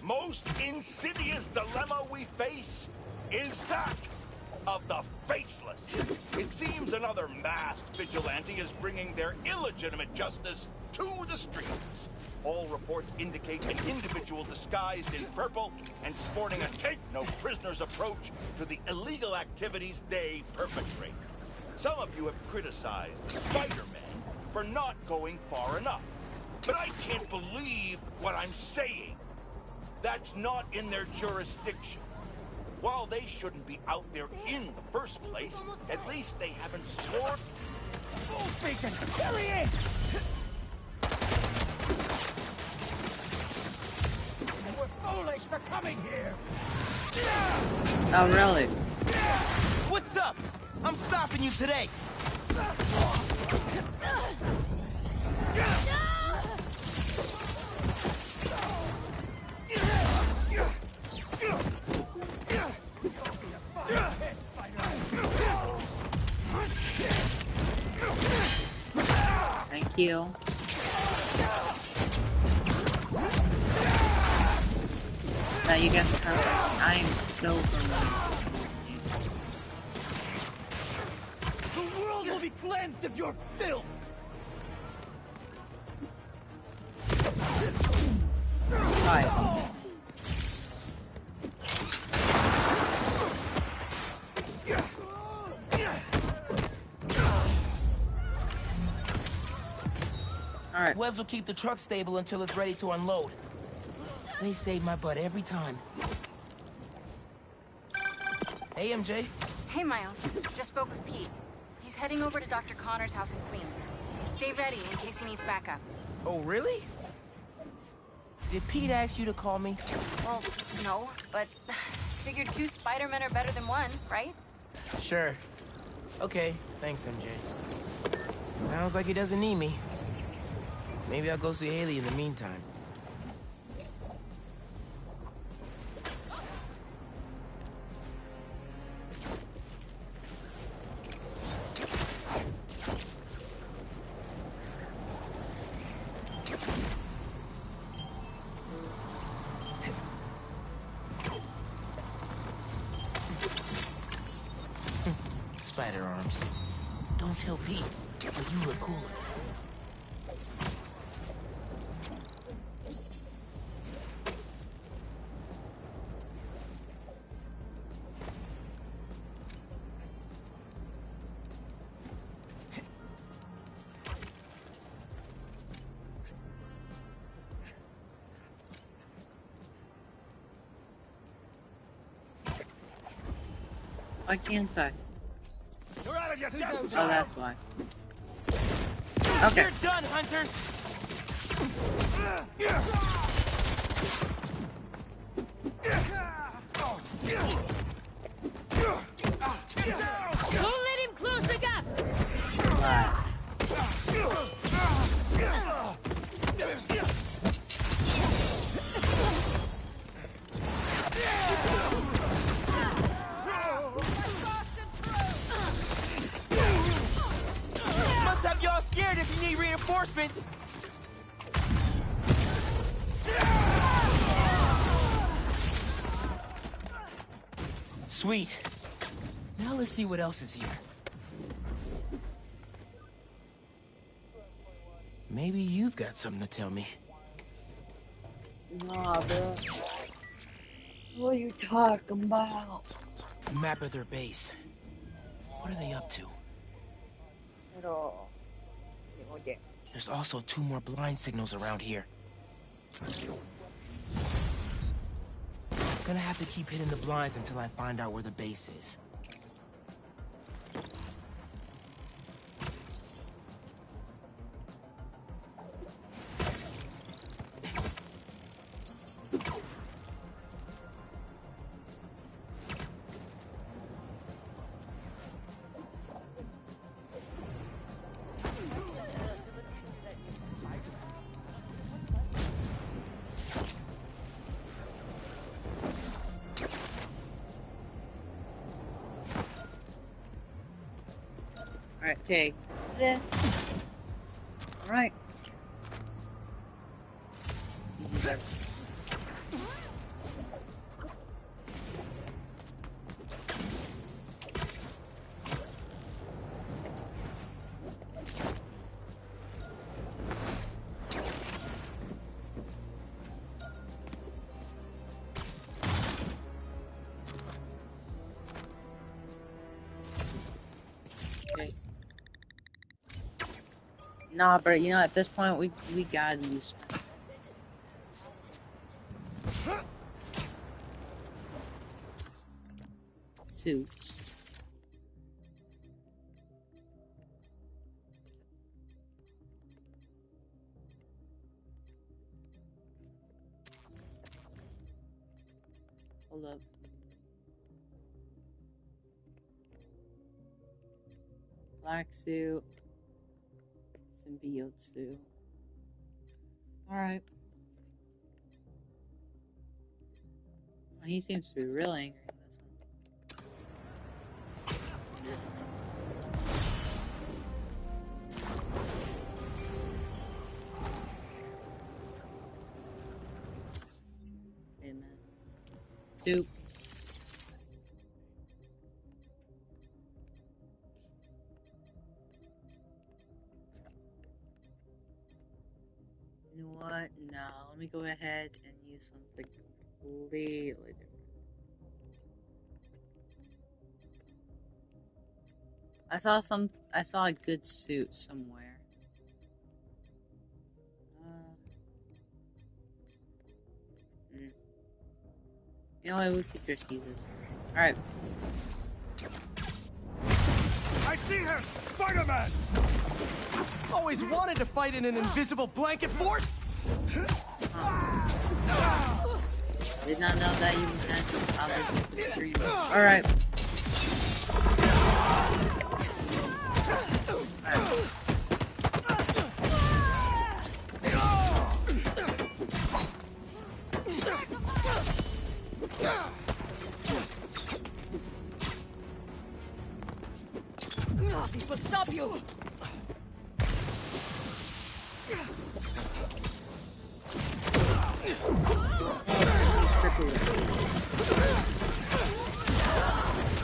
most insidious dilemma we face is that of the faceless. It seems another masked vigilante is bringing their illegitimate justice to the streets. All reports indicate an individual disguised in purple and sporting a take-no-prisoners approach to the illegal activities they perpetrate. Some of you have criticized Spider-Man for not going far enough. But I can't believe what I'm saying. That's not in their jurisdiction. While they shouldn't be out there in the first place, at least they haven't sworn... Bull bacon! There he is! We're foolish for coming here! Oh, really? What's up? I'm stopping you today! Thank you. Now you get the cover. I am so familiar. The world will be cleansed of your filth! Right. Alright. Webs will keep the truck stable until it's ready to unload. They save my butt every time. Hey, MJ. Hey, Miles. Just spoke with Pete. He's heading over to Dr. Connor's house in Queens. Stay ready in case he needs backup. Oh, really? Did Pete ask you to call me? Well, no, but figured 2 Spider-Men are better than 1, right? Sure. Okay, thanks, MJ. Sounds like he doesn't need me. Maybe I'll go see Haley in the meantime. Spider arms. Don't tell Pete, but you look cooler. Why can't I? You're out of your depth, Oh, child. that's why. Okay. You're done, Hunter! Don't let him close the gap! Must have y'all scared if you need reinforcements. Sweet. Now let's see what else is here. Maybe you've got something to tell me. Nah, bro. What are you talking about? Map of their base. What are they up to? There's also 2 more blind signals around here. Gonna have to keep hitting the blinds until I find out where the base is. Alright, take this. Alright. Okay. Nah, but you know, at this point, we gotta use suits. Hold up. Black suit. Symbiote suit. Alright. He seems to be really angry in this one. Wait a minute. Soup. You know what? No, let me go ahead and use something completely different. I saw a good suit somewhere. You know what? We could just use this. Alright. I see him! Spider-Man! Always wanted to fight in an invisible blanket fort! Did not know that you had to stream. Alright. This will stop you!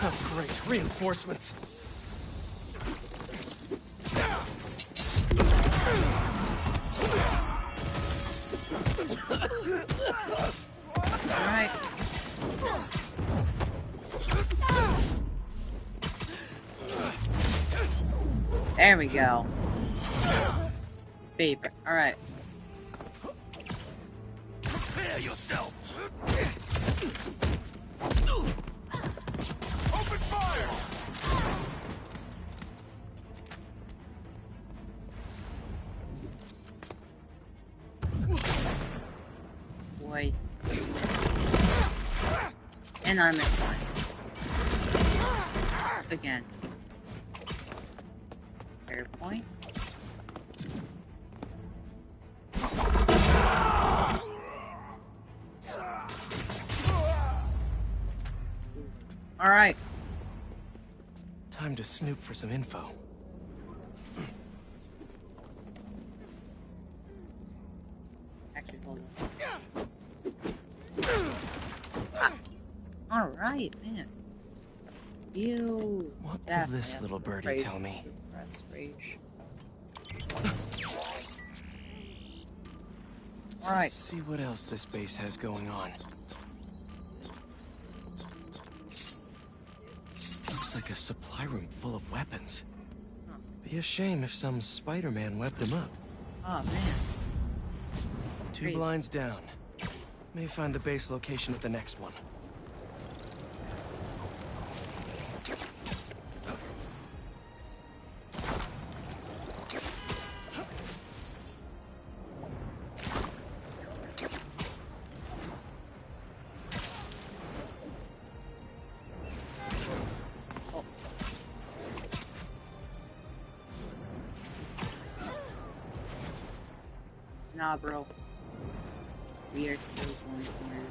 Oh, great. Reinforcements. Alright. There we go. Favorite. Alright. Prepare yourself! Open fire! Boy. And I missed one. Again. Fair point. Alright. Time to snoop for some info. Actually, hold on. Alright, man. You. What will Definitely this have little some birdie crazy tell me? Rats rage. All right. Let's see what else this base has going on. Looks like a supply room full of weapons. Be a shame if some Spider-Man webbed them up. Oh, man. Two Great. blinds down. May find the base location at the next one. Nah, bro. We are so going for it.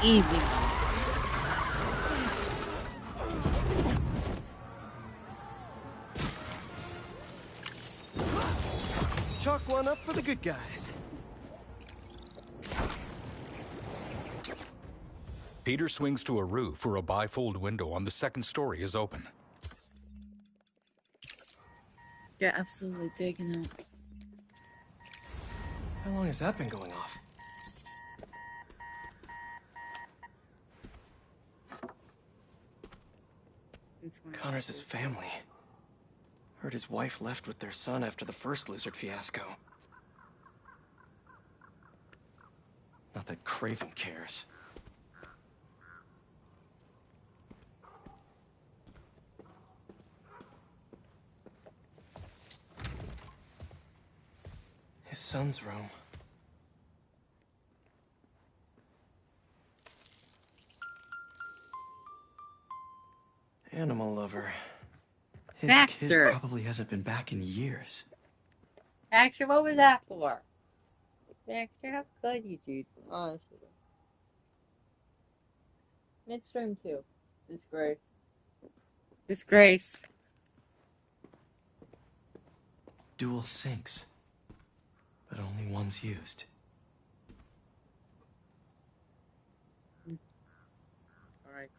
Easy. Chalk one up for the good guys. Peter swings to a roof where a bifold window on the second story is open. You're absolutely digging it. How long has that been going off? Connors' family. Heard his wife left with their son after the first lizard fiasco. Not that Craven cares. His son's room. Animal lover. His Baxter. kid probably hasn't been back in years. Baxter, what was that for? Baxter, how could you, dude? Honestly. Midstream too. Disgrace. Disgrace. Dual sinks. But only one's used. Alright.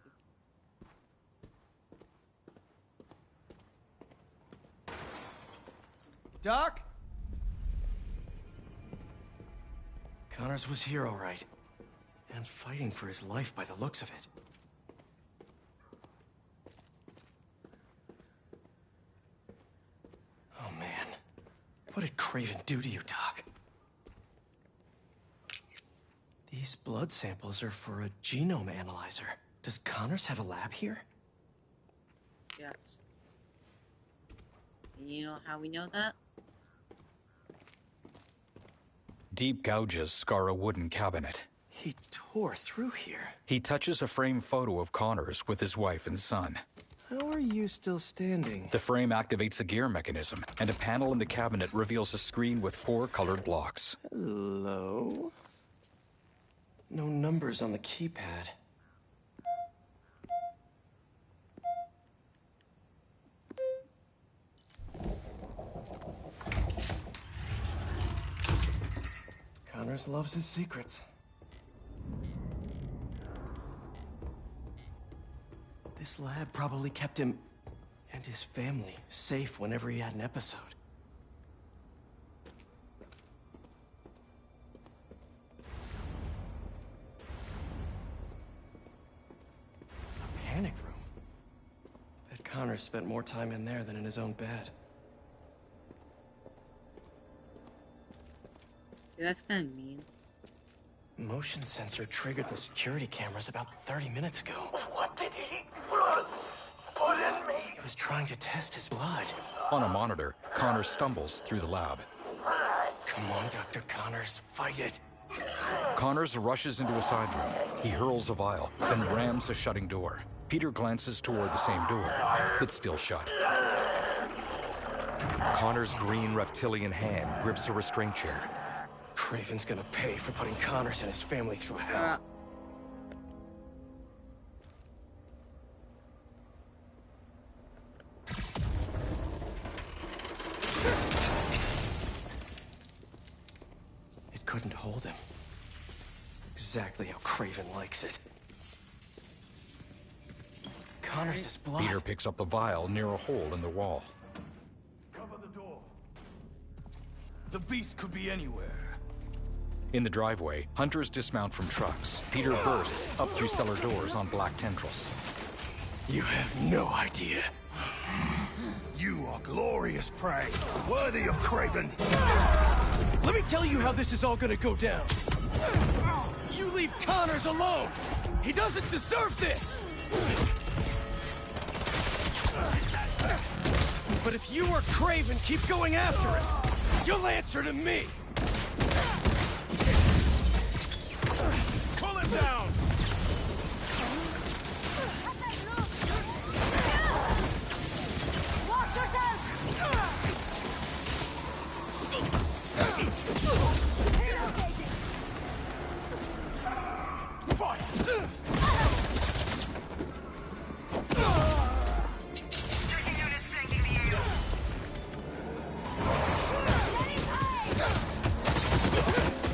Doc? Connors was here all right. And fighting for his life by the looks of it. Oh man. What did Craven do to you, Doc? These blood samples are for a genome analyzer. Does Connors have a lab here? Yes. You know how we know that? Deep gouges scar a wooden cabinet. He tore through here. He touches a framed photo of Connors with his wife and son. How are you still standing? The frame activates a gear mechanism, and a panel in the cabinet reveals a screen with 4 colored blocks. Hello? No numbers on the keypad. Connors loves his secrets. This lab probably kept him and his family safe whenever he had an episode. A panic room. Bet Connors spent more time in there than in his own bed. Yeah, that's kind of mean. Motion sensor triggered the security cameras about 30 minutes ago. What did he... put in me? He was trying to test his blood. On a monitor, Connors stumbles through the lab. Come on, Dr. Connors, fight it. Connors rushes into a side room. He hurls a vial, then rams a shutting door. Peter glances toward the same door. It's still shut. Connor's green reptilian hand grips a restraint chair. Craven's gonna pay for putting Connors and his family through hell. It couldn't hold him. Exactly how Craven likes it. Connors' blood. Peter picks up the vial near a hole in the wall. Cover the door. The beast could be anywhere. In the driveway, hunters dismount from trucks. Peter bursts up through cellar doors on black tendrils. You have no idea. You are glorious prey, worthy of Craven. Let me tell you how this is all gonna go down. You leave Connors alone. He doesn't deserve this. But if you or Craven keep going after him, you'll answer to me. Pull him down! Watch yourself!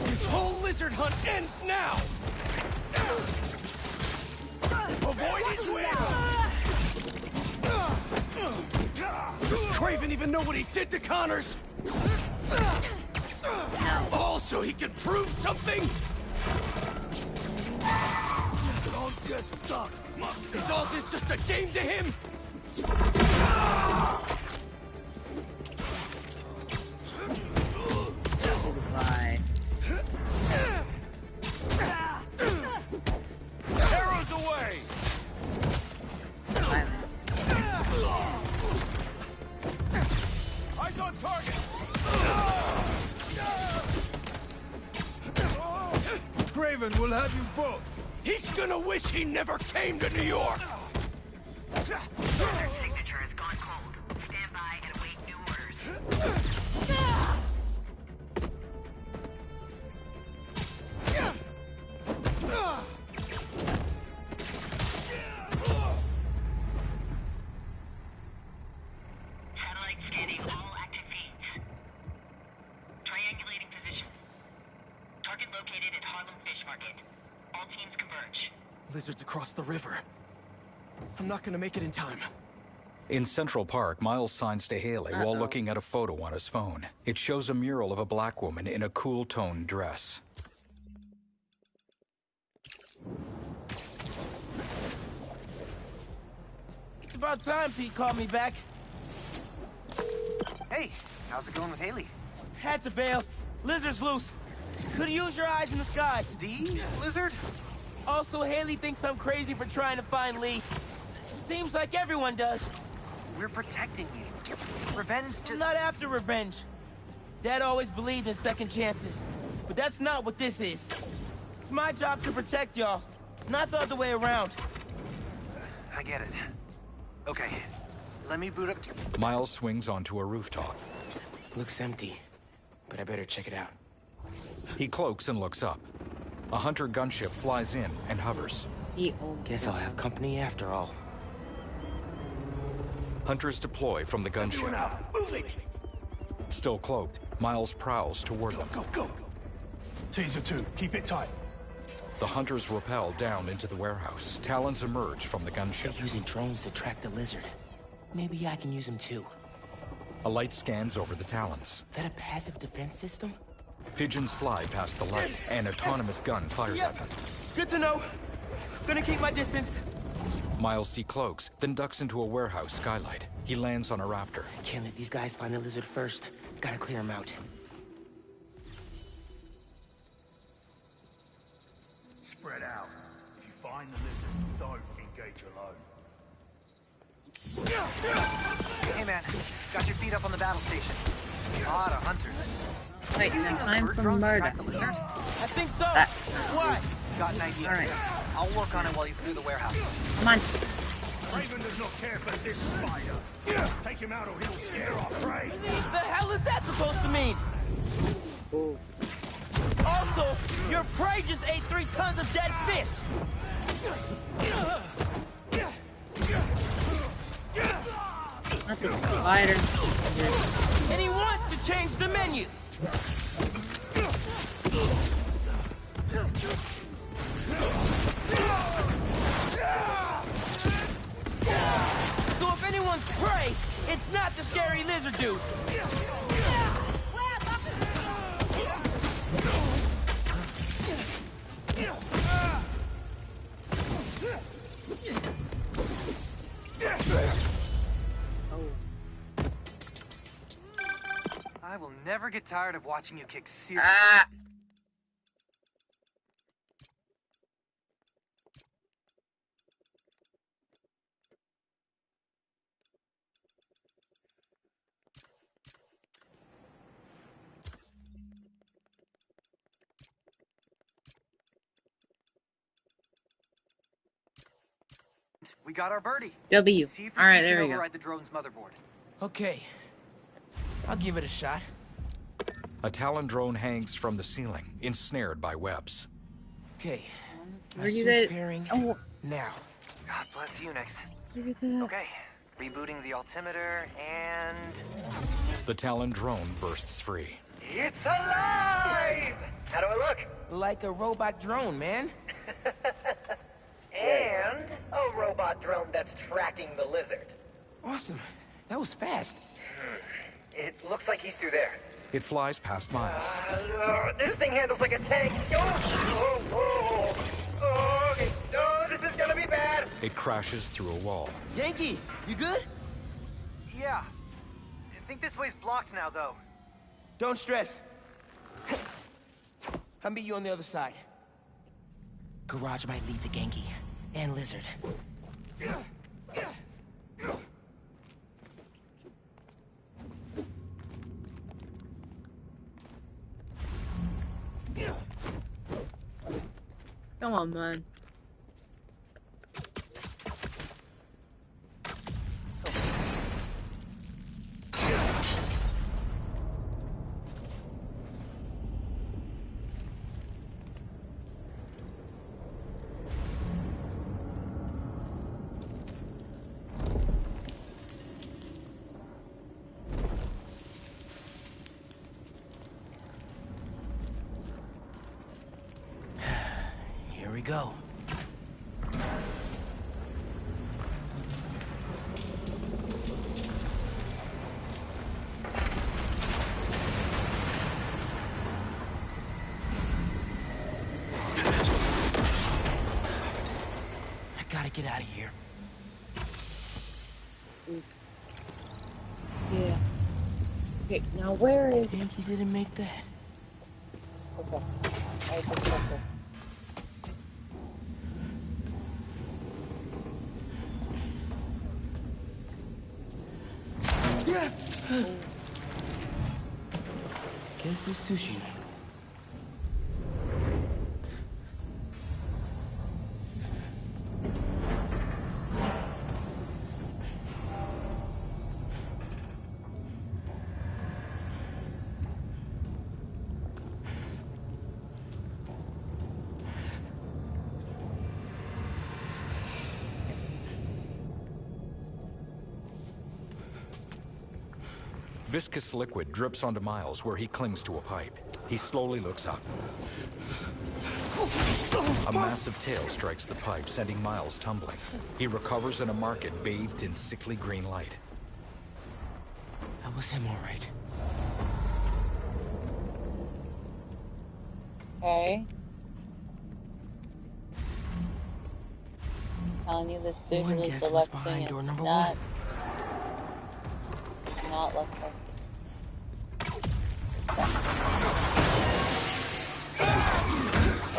This whole lizard hunt ends now! Avoid his way! Does Craven even know what he did to Connors? All so he can prove something? Don't get stuck! Is all this just a game to him? Goodbye. Arrows away! Eyes on target! Craven will have you both. He's gonna wish he never came to New York! Signature has gone cold. Stand by and await new orders. Satellite scanning all active feeds. Triangulating position. Target located at Harlem Fish Market. All teams converge. Lizard's across the river. I'm not gonna make it in time. In Central Park, Miles signs to Haley while looking at a photo on his phone. It shows a mural of a black woman in a cool-toned dress. It's about time Pete called me back. Hey, how's it going with Haley? Had to bail. Lizard's loose. Could use your eyes in the sky. The lizard? Also, Haley thinks I'm crazy for trying to find Lee. Seems like everyone does. We're protecting you. Revenge I'm not after revenge. Dad always believed in second chances. But that's not what this is. It's my job to protect y'all, not the other way around. I get it. Okay, let me boot up. Miles swings onto a rooftop. Looks empty, but I better check it out. He cloaks and looks up. A hunter gunship flies in and hovers. Guess I'll have company after all. Hunters deploy from the gunship. Move it! Still cloaked, Miles prowls toward them. Go! Teaser 2, keep it tight. The hunters rappel down into the warehouse. Talons emerge from the gunship. They're using drones to track the lizard. Maybe I can use them too. A light scans over the Talons. That a passive defense system? Pigeons fly past the light. An autonomous gun fires at them. Good to know. Gonna keep my distance. Miles decloaks, then ducks into a warehouse skylight. He lands on a rafter. Can't let these guys find the lizard first. Gotta clear him out. Spread out. If you find the lizard, don't engage alone. Hey man, got your feet up on the battle station. A lot of hunters. Wait, You now using time those for bird drones to murder. track the lizard? I think so. That's Why? Got an idea. Alright. I'll work on it while you clear the warehouse. Come on. Raven does not care for this spider. Take him out or he'll scare our prey. The hell is that supposed to mean? Also, your prey just ate 3 tons of dead fish. Not this spider. And he wants to change the menu. So if anyone's prey, it's not the scary lizard dude. I will never get tired of watching you kick serious. We got our birdie. W. See if Alright, you there can we go. override the drone's motherboard. Okay. I'll give it a shot. A Talon drone hangs from the ceiling, ensnared by webs. Okay. Where you guys? Pairing now. God bless Unix. Look at that. Okay. Rebooting the altimeter and... The Talon drone bursts free. It's alive! How do I look? Like a robot drone, man. And a robot drone that's tracking the lizard. Awesome. That was fast. It looks like he's through there. It flies past Miles. This thing handles like a tank. Okay. Oh, this is gonna be bad. It crashes through a wall. Yankee, you good? Yeah. I think this way's blocked now, though. Don't stress. I'll meet you on the other side. Garage might lead to Genki and Lizard. Come on, man. Here we go. I gotta get out of here. Yeah. Okay, now where is... Yankee didn't make that. Okay. Alright, let's go. Guess it's sushi. Viscous liquid drips onto Miles where he clings to a pipe. He slowly looks up. A massive tail strikes the pipe, sending Miles tumbling. He recovers in a market bathed in sickly green light. That was him, all right. Okay. I'm telling you, this digital deluxe thing is not... It's not like that.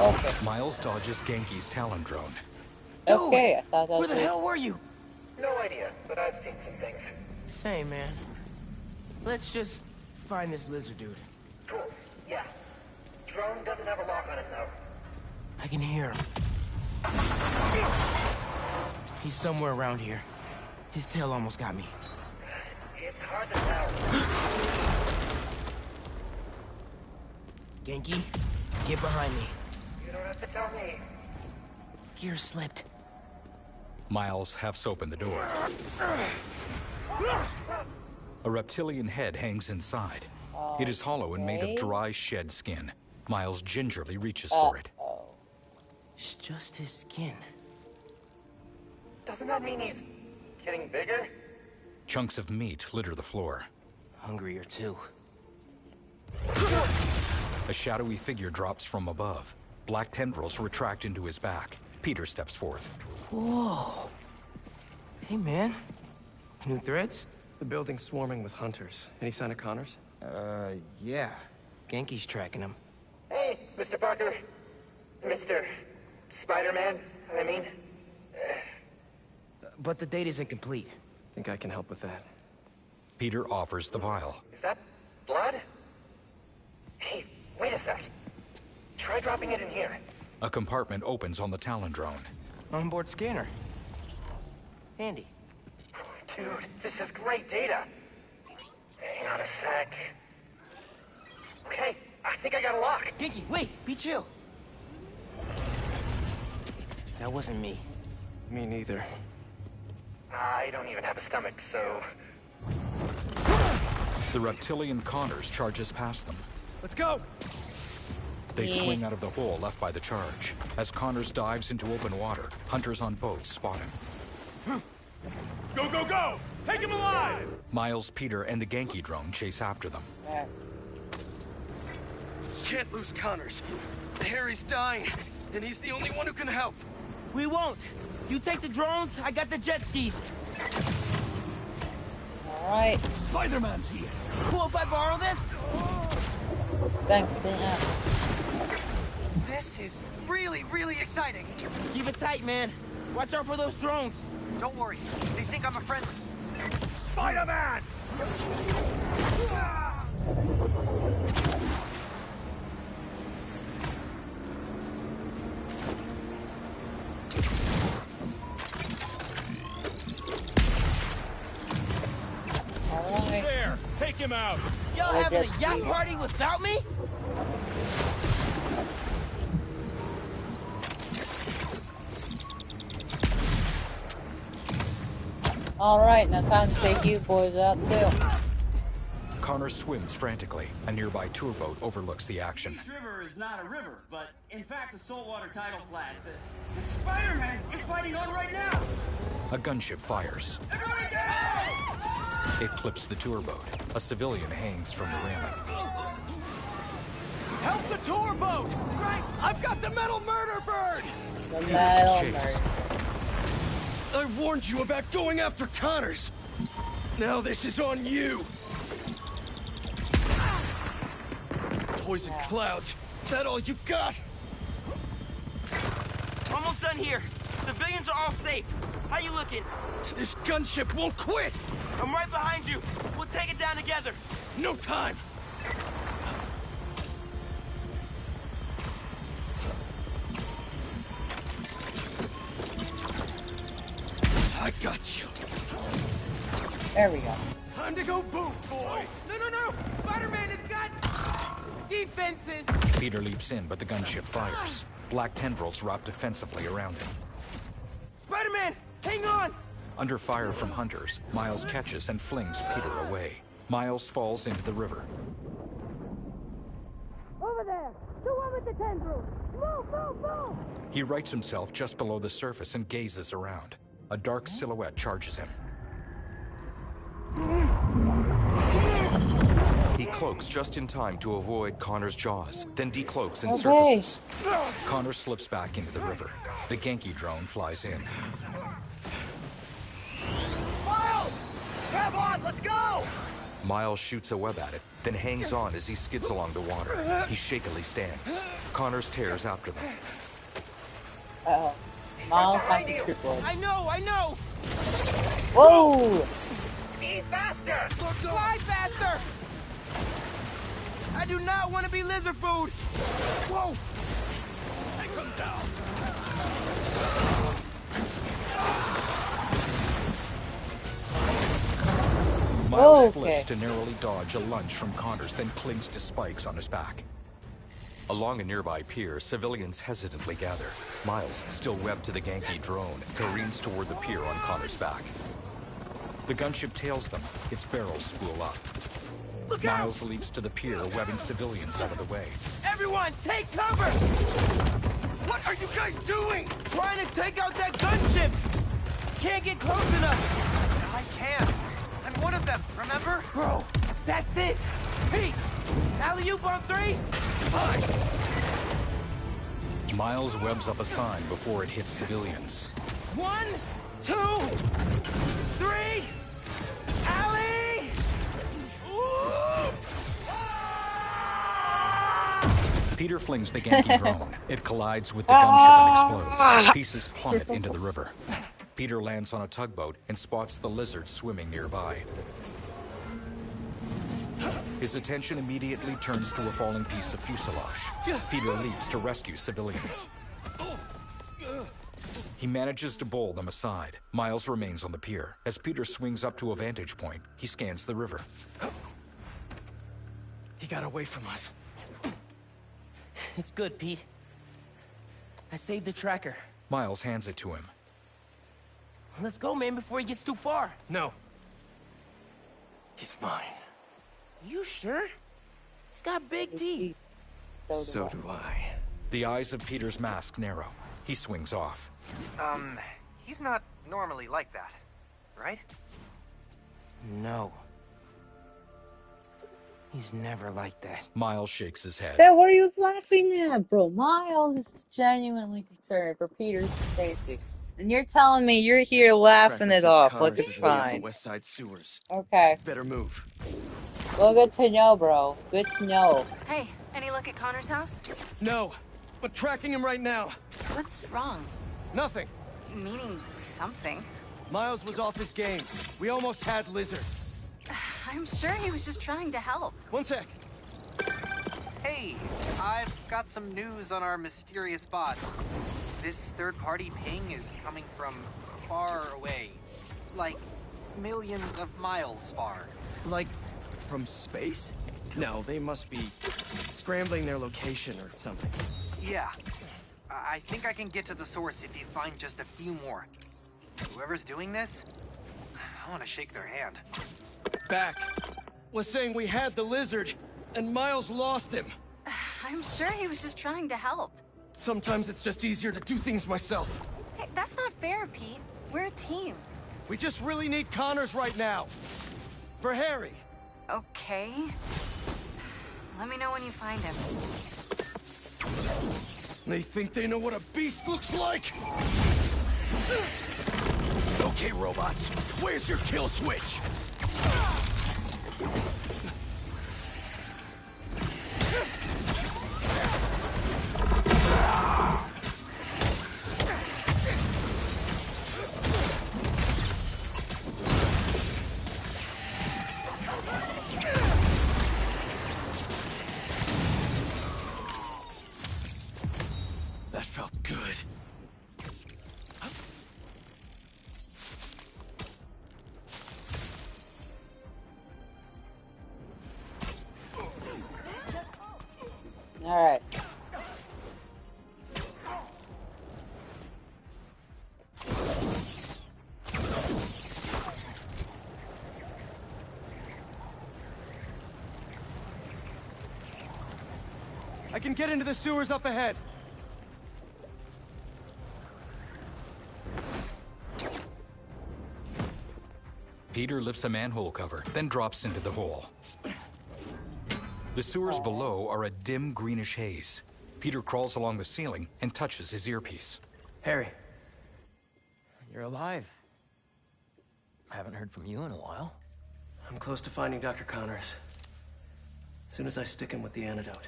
Okay. Miles dodges Genki's Talon drone. Okay, I thought that was... Where the hell were you? No idea, but I've seen some things. Same, man. Let's just find this lizard dude. Cool. Yeah. Drone doesn't have a lock on him, though. I can hear him. He's somewhere around here. His tail almost got me. It's hard to tell. Genki, get behind me. You don't have to tell me. Gear slipped. Miles hefts open the door. A reptilian head hangs inside. It is hollow and made of dry shed skin. Miles gingerly reaches for it. It's just his skin. Doesn't that mean he's getting bigger? Chunks of meat litter the floor. Hungrier too. A shadowy figure drops from above. Black tendrils retract into his back. Peter steps forth. Whoa. Hey, man. New threads? The building's swarming with hunters. Any sign of Connors? Yeah. Genki's tracking him. Hey, Mr. Parker. Mr. Spider-Man, I mean. But the date isn't complete. Think I can help with that. Peter offers the vial. Is that blood? Hey, wait a sec. Try dropping it in here. A compartment opens on the Talon drone. Onboard scanner. Handy. Dude, this is great data. Hang on a sec. Okay, I think I got a lock. Genki, wait, be chill. That wasn't me. Me neither. I don't even have a stomach, so... The reptilian Connors charges past them. Let's go! They swing out of the hole left by the charge. As Connors dives into open water, hunters on boats spot him. Go, go, go! Take him alive! Miles, Peter, and the Genki drone chase after them. Can't lose Connors. Harry's dying, and he's the only one who can help. We won't. You take the drones, I got the jet skis. Alright. Spider-Man's here. Cool if I borrow this? Thanks, didn't ask. This is really, really exciting. Keep it tight, man. Watch out for those drones. Don't worry. They think I'm a friend. Spider-Man! Alright. There! Take him out! Y'all having a yacht party without me? Alright, now time to take you boys out too. Connor swims frantically. A nearby tour boat overlooks the action. East River is not a river, but in fact a saltwater tidal flat. The Spider-Man is fighting on right now! A gunship fires. Everybody down! It clips the tour boat. A civilian hangs from the railing. Help the tour boat! Right! I've got the metal murder bird! The metal bird. I warned you about going after Connors. Now this is on you. Poison clouds. That all you got? Almost done here. Civilians are all safe. How you looking? This gunship won't quit. I'm right behind you. We'll take it down together. No time. I got you. There we go. Time to go boom, boys! No! Spider-Man, it's got defenses! Peter leaps in, but the gunship fires. Black tendrils wrap defensively around him. Spider-Man, hang on! Under fire from hunters, Miles catches and flings Peter away. Miles falls into the river. Over there! The one with the tendrils! Move! He rights himself just below the surface and gazes around. A dark silhouette charges him. He cloaks just in time to avoid Connor's jaws, then decloaks and surfaces. Connor slips back into the river. The Genki drone flies in. Miles! Grab on, let's go! Miles shoots a web at it, then hangs on as he skids along the water. He shakily stands. Connors tears after them. Uh-oh. Miles has to script. I know! Whoa! Ski faster! Fly faster! I do not want to be lizard food! Whoa! Take them down! Miles flips to narrowly dodge a lunge from Connors, then clings to spikes on his back. Along a nearby pier, civilians hesitantly gather. Miles, still webbed to the Genki drone, careens toward the pier on Connor's back. The gunship tails them, its barrels spool up. Miles leaps to the pier, webbing civilians out of the way. Everyone, take cover! What are you guys doing? Trying to take out that gunship! Can't get close enough! I can. I'm one of them, remember? Bro, that's it! Pete! Alley-oop on 3? Fine! Miles webs up a sign before it hits civilians. 1, 2, 3! Alley! Ooh! Peter flings the Genki drone. It collides with the gunship and explodes. Pieces plummet into the river. Peter lands on a tugboat and spots the lizard swimming nearby. His attention immediately turns to a falling piece of fuselage. Peter leaps to rescue civilians. He manages to bowl them aside. Miles remains on the pier. As Peter swings up to a vantage point, he scans the river. He got away from us. It's good, Pete. I saved the tracker. Miles hands it to him. Let's go, man, before he gets too far. No. He's mine. You sure? He's got big teeth. So do I. The eyes of Peter's mask narrow. He swings off. He's not normally like that, right? No. He's never like that. Miles shakes his head. Hey, what are you laughing at, bro? Miles is genuinely concerned for Peter's safety. And you're telling me you're here laughing it off like it's fine. West Side sewers. Okay. Better move. Well, good to know, bro. Good to know. Hey, any look at Connor's house? No, but tracking him right now. What's wrong? Nothing. Meaning something. Miles was off his game. We almost had Lizard. I'm sure he was just trying to help. One sec. Hey, I've got some news on our mysterious bots. This third-party ping is coming from far away. Like, millions of miles far. Like, from space? No, they must be scrambling their location or something. Yeah. I think I can get to the source if you find just a few more. Whoever's doing this, I want to shake their hand. Back. Was saying we had the Lizard, and Miles lost him. I'm sure he was just trying to help. Sometimes it's just easier to do things myself. Hey, that's not fair, Pete. We're a team. We just really need Connors right now. For Harry. Okay. Let me know when you find him. They think they know what a beast looks like? Okay, robots, where's your kill switch? That felt good. All right. I can get into the sewers up ahead. Peter lifts a manhole cover, then drops into the hole. The sewers below are a dim greenish haze. Peter crawls along the ceiling and touches his earpiece. Harry. You're alive. I haven't heard from you in a while. I'm close to finding Dr. Connors. As soon as I stick him with the antidote,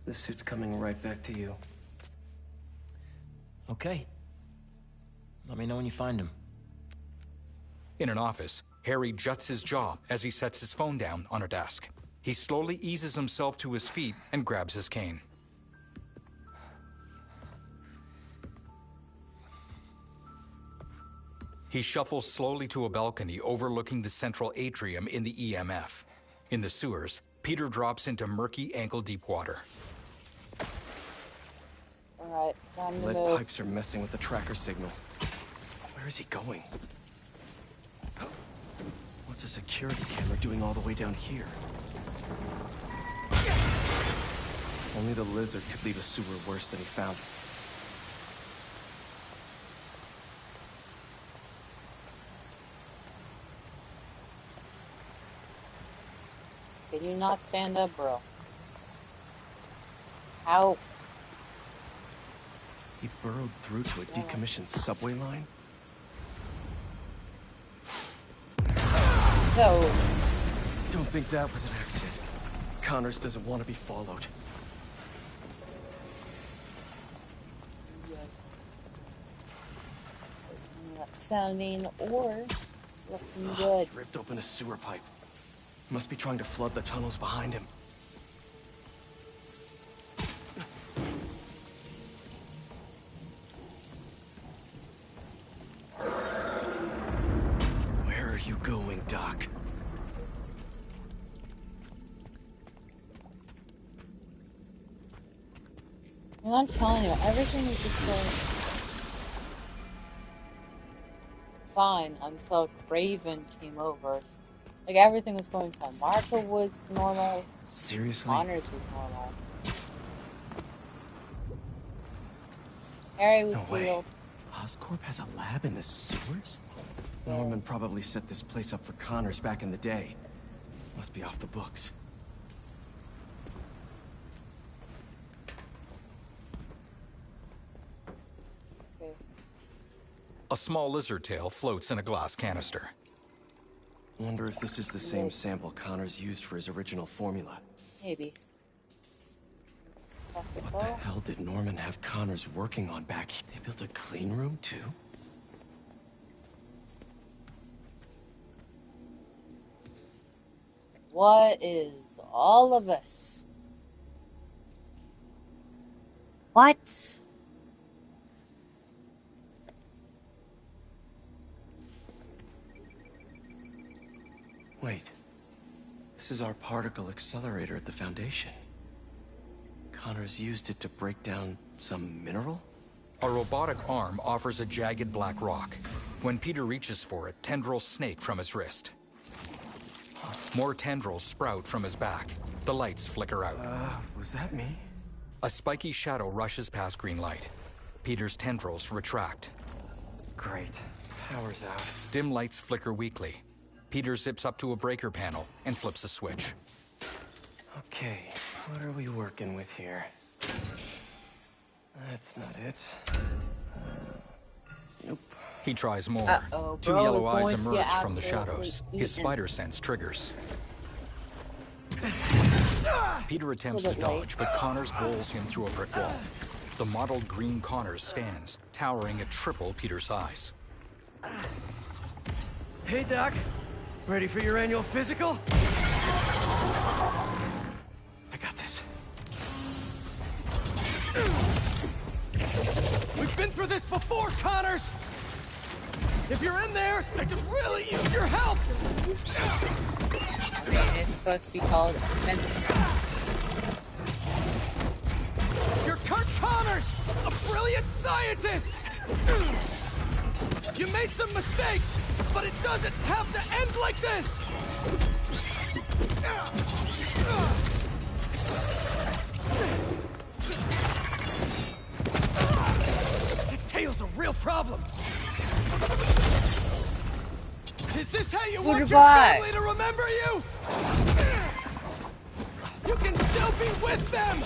this suit's coming right back to you. Okay. Let me know when you find him. In an office, Harry juts his jaw as he sets his phone down on a desk. He slowly eases himself to his feet and grabs his cane. He shuffles slowly to a balcony overlooking the central atrium in the EMF. In the sewers, Peter drops into murky, ankle-deep water. Alright, time to Lead move. pipes are messing with the tracker signal. Where is he going? What's a security camera doing all the way down here? Only the lizard could leave a sewer worse than he found it. Can you not stand up, bro? How? He burrowed through to a decommissioned subway line? No. Don't think that was an accident. Connors doesn't want to be followed. It's not sounding or looking good. Ripped open a sewer pipe. Must be trying to flood the tunnels behind him. Where are you going, Doc? And I'm telling you, everything was just going fine until Craven came over. Like, everything was going fine. Marco was normal. Seriously? Connors was normal. Harry was No way. healed. Oscorp has a lab in the sewers? Norman probably set this place up for Connors back in the day. Must be off the books. Okay. A small lizard tail floats in a glass canister. Wonder if this is the same sample Connors used for his original formula. Maybe. What the hell did Norman have Connors working on back here? They built a clean room, too? What is all of this? What? Wait. This is our particle accelerator at the Foundation. Connors used it to break down some mineral? A robotic arm offers a jagged black rock. When Peter reaches for it, tendrils snake from his wrist. More tendrils sprout from his back. The lights flicker out. Was that me? A spiky shadow rushes past green light. Peter's tendrils retract. Great. Power's out. Dim lights flicker weakly. Peter zips up to a breaker panel and flips a switch. Okay, what are we working with here? That's not it. Nope. He tries more. Uh-oh, Two bro yellow is eyes going to emerge get from the absolutely shadows. eaten. His spider sense triggers. Peter attempts to dodge, but Connors bowls him through a brick wall. The mottled green Connors stands, towering at triple Peter's size. Hey, Doc. Ready for your annual physical? I got this. We've been through this before, Connors! If you're in there, I could really use your help! I mean, it's supposed to be called You're Kurt Connors, a brilliant scientist! You made some mistakes, but it doesn't have to end like this! The tail's a real problem. Is this how you want your family to remember you? You can still be with them!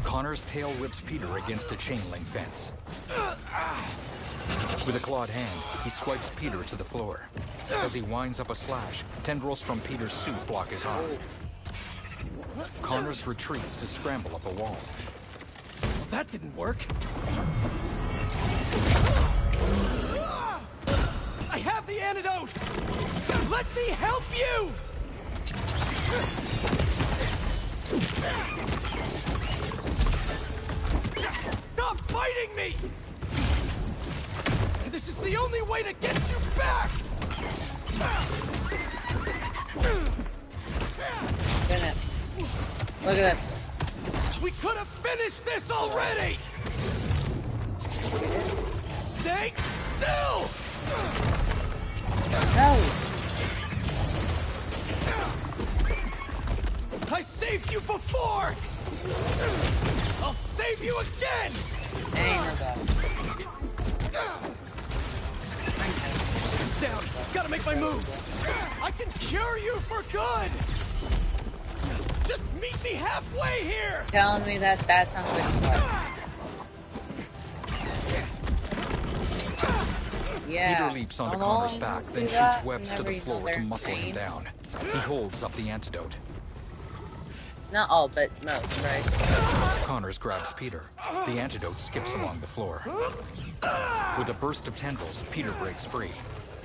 Connor's tail whips Peter against a chain link fence. With a clawed hand, he swipes Peter to the floor. As he winds up a slash, tendrils from Peter's suit block his arm. Connors retreats to scramble up a wall. Well, that didn't work. I have the antidote! Let me help you! Stop fighting me! This is the only way to get you back! Finish. Look at this. We could have finished this already! Stay still! No! I saved you before! I'll save you again! Down! Gotta make my move! I can cure you for good! Just meet me halfway here! Telling me that sounds like fun. Yeah. Peter leaps onto Connor's back, then shoots webs to the floor to muscle him down. He holds up the antidote. Not all, but most, right? Connors grabs Peter. The antidote skips along the floor. With a burst of tendrils, Peter breaks free.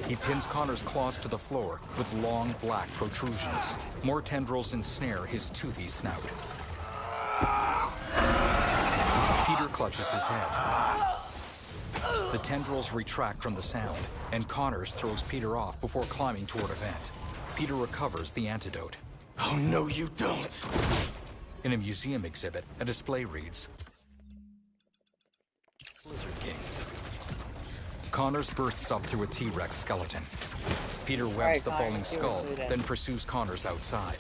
He pins Connor's claws to the floor with long black protrusions. More tendrils ensnare his toothy snout. Peter clutches his head. The tendrils retract from the sound, and Connors throws Peter off before climbing toward a vent. Peter recovers the antidote. Oh, no, you don't! In a museum exhibit, a display reads, Lizard King. Connors bursts up through a T-Rex skeleton. Peter webs the falling skull, then pursues Connors outside.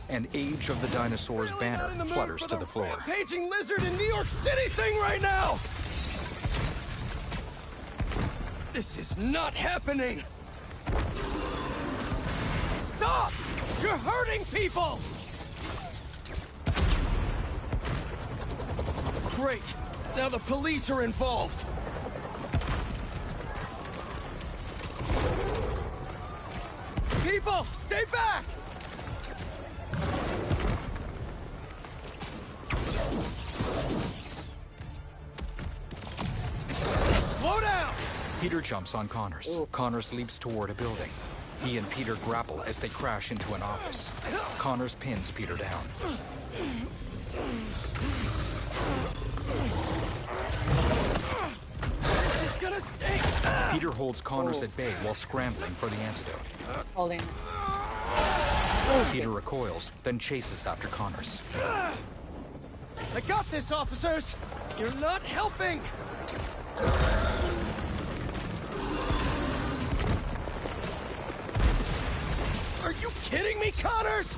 An Age of the Dinosaurs banner flutters to the floor. Rampaging lizard in New York City thing right now! This is not happening! Stop! You're hurting people! Great! Now the police are involved! People, stay back! Slow down! Peter jumps on Connors. Ooh. Connors leaps toward a building. He and Peter grapple as they crash into an office. Connors pins Peter down. He's gonna stay. Peter holds Connors at bay while scrambling for the antidote. Holding. Peter recoils, then chases after Connors. I got this, officers! You're not helping! Are you kidding me, Connors?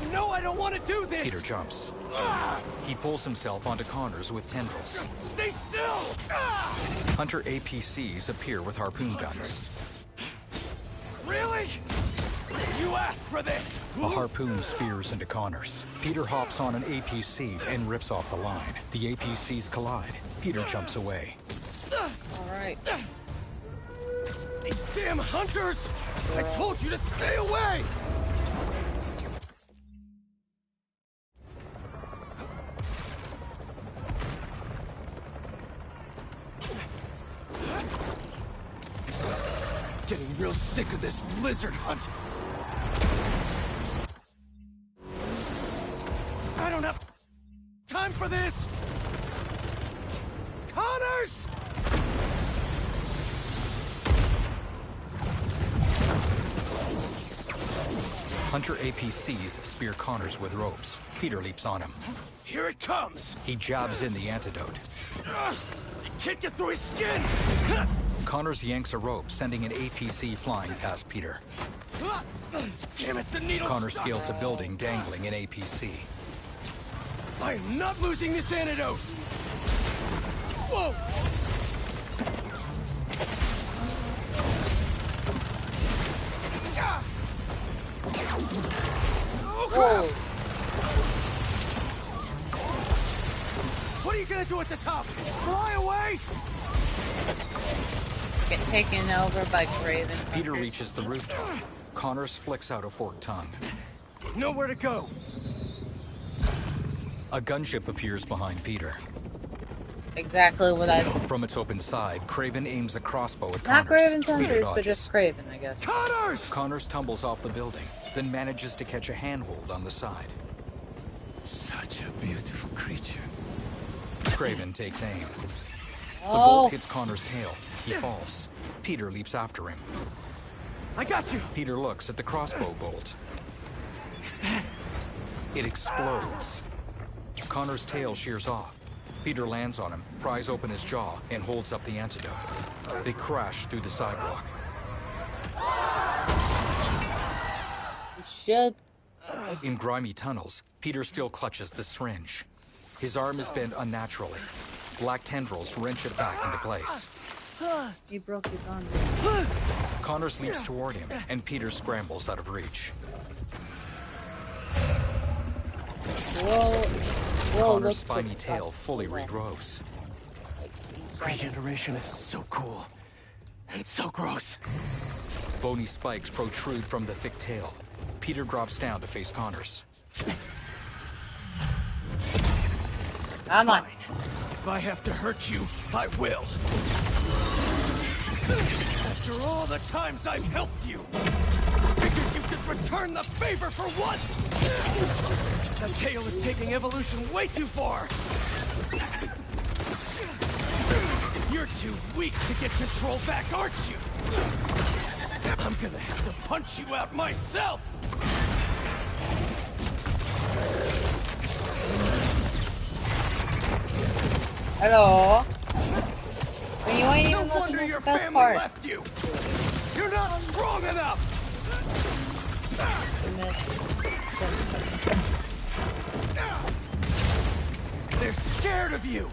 You know I don't want to do this! Peter jumps. He pulls himself onto Connors with tendrils. Stay still! Hunter APCs appear with harpoon guns. Really? You asked for this! A harpoon spears into Connors. Peter hops on an APC and rips off the line. The APCs collide. Peter jumps away. Alright. These damn hunters! I told you to stay away! Getting real sick of this lizard hunt. I don't have time for this! Connors! Hunter APCs spear Connors with ropes. Peter leaps on him. Here it comes! He jabs in the antidote. I can't get through his skin! Connors yanks a rope, sending an APC flying past Peter. Damn it, the needle! Connors scales a building, dangling an APC. I am not losing this antidote! Whoa! Oh, crap! What are you gonna do at the top? Fly away? get taken over by Craven's Peter hunters. reaches the rooftop. Connors flicks out a forked tongue. Nowhere to go. A gunship appears behind Peter. Exactly what I said. From its open side, Craven aims a crossbow at Connors. Not Craven's Peter hunters, but dodges. just Craven, I guess. Connors tumbles off the building, then manages to catch a handhold on the side. Such a beautiful creature. Craven takes aim. The Oh. bolt hits Connors' tail. He falls. Peter leaps after him. I got you. Peter looks at the crossbow bolt. Is that? It explodes. Connor's tail shears off. Peter lands on him, pries open his jaw, and holds up the antidote. They crash through the sidewalk. You should. In grimy tunnels, Peter still clutches the syringe. His arm is bent unnaturally. Black tendrils wrench it back into place. He broke his arm. Connors leaps toward him, and Peter scrambles out of reach. Connor's spiny tail fully regrows. Regeneration is so cool. And so gross. Bony spikes protrude from the thick tail. Peter drops down to face Connors. Come on. If I have to hurt you, I will. After all the times I've helped you, figured you could return the favor for once! The tail is taking evolution way too far! You're too weak to get control back, aren't you? I'm gonna have to punch you out myself! Hello. When you ain't even No looking wonder at your the best family part. left you! You're not strong enough! You missed. They're scared of you,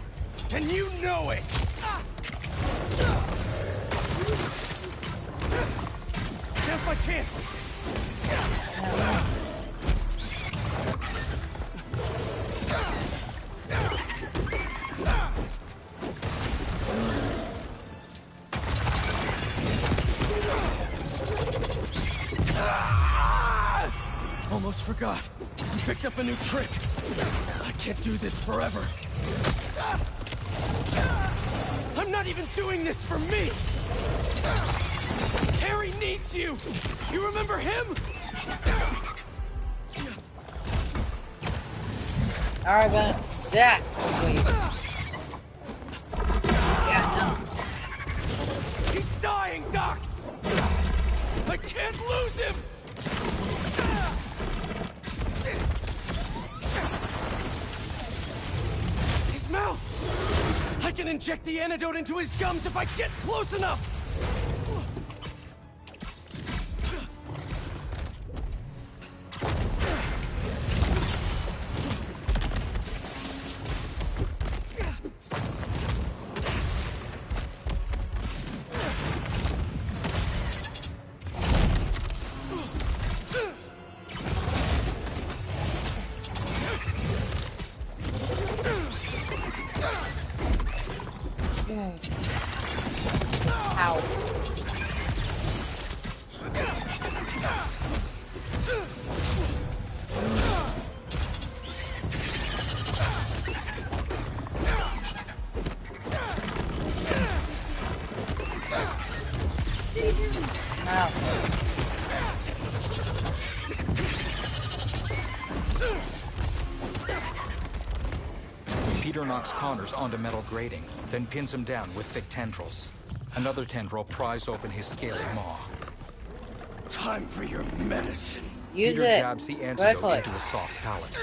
and you know it! Now's my chance! Almost forgot. You picked up a new trick. I can't do this forever. I'm not even doing this for me! Harry needs you! You remember him? Alright, but that yeah, He's dying, Doc! I can't lose him! His mouth! I can inject the antidote into his gums if I get close enough! no. Ow. Peter knocks Connors onto metal grating, then pins him down with thick tendrils. Another tendril pries open his scaly maw. Time for your medicine. Peter jabs the antidote into a soft palate.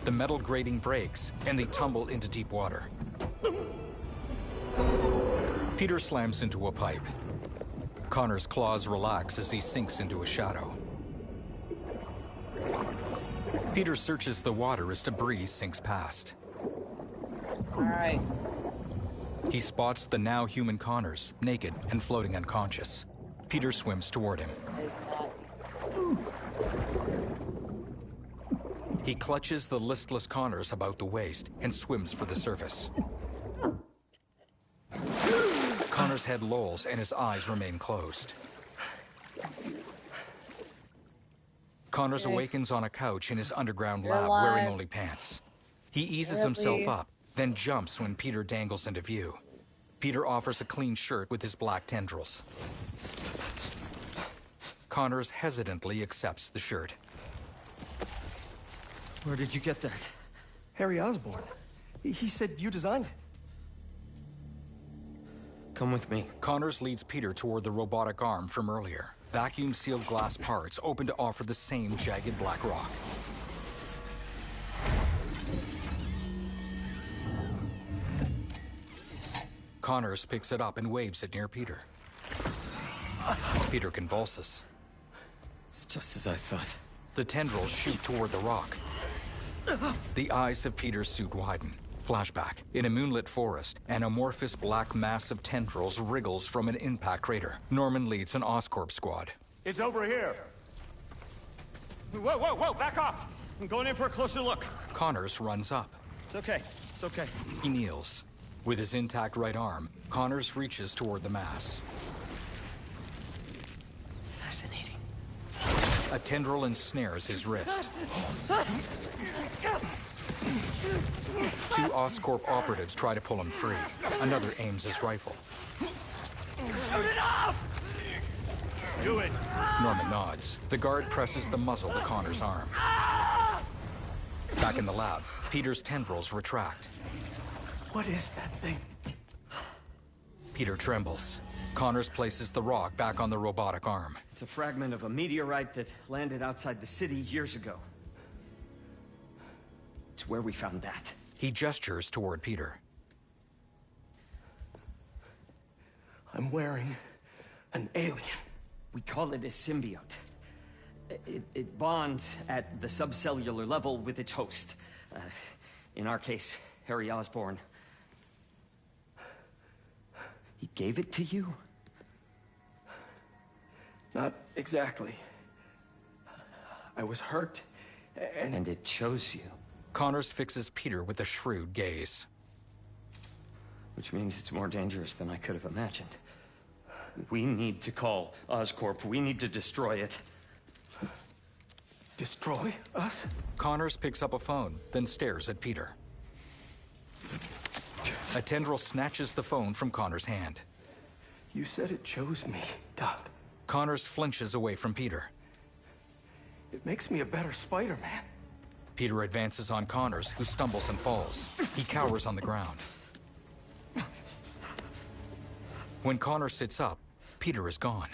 The metal grating breaks, and they tumble into deep water. Peter slams into a pipe. Connor's claws relax as he sinks into a shadow. Peter searches the water as debris sinks past. All right. He spots the now human Connors, naked and floating unconscious. Peter swims toward him. He clutches the listless Connors about the waist and swims for the surface. Connors Connor's head lolls and his eyes remain closed. Connors awakens on a couch in his underground lab wearing only pants. He eases himself up, then jumps when Peter dangles into view. Peter offers a clean shirt with his black tendrils. Connors hesitantly accepts the shirt. Where did you get that? Harry Osborn. He said you designed it. Come with me. Connors leads Peter toward the robotic arm from earlier. Vacuum-sealed glass parts open to offer the same jagged black rock. Connors picks it up and waves it near Peter. Peter convulses. It's just as I thought. The tendrils shoot toward the rock. The eyes of Peter's suit widen. Flashback. In a moonlit forest, an amorphous black mass of tendrils wriggles from an impact crater. Norman leads an Oscorp squad. It's over here. Whoa, back off! I'm going in for a closer look. Connors runs up. It's okay. He kneels. With his intact right arm, Connors reaches toward the mass. Fascinating. A tendril ensnares his wrist. Two Oscorp operatives try to pull him free. Another aims his rifle. Shoot it off! Do it. Norman nods. The guard presses the muzzle to Connor's arm. Back in the lab, Peter's tendrils retract. What is that thing? Peter trembles. Connors places the rock back on the robotic arm. It's a fragment of a meteorite that landed outside the city years ago. It's where we found that. He gestures toward Peter. I'm wearing an alien. We call it a symbiote. It bonds at the subcellular level with its host. In our case, Harry Osborn. He gave it to you? Not exactly. I was hurt, and it chose you. Connors fixes Peter with a shrewd gaze. Which means it's more dangerous than I could have imagined. We need to call Oscorp. We need to destroy it. Destroy us? Connors picks up a phone, then stares at Peter. A tendril snatches the phone from Connors' hand. You said it chose me, Doc. Connors flinches away from Peter. It makes me a better Spider-Man. Peter advances on Connors, who stumbles and falls. He cowers on the ground. When Connors sits up, Peter is gone.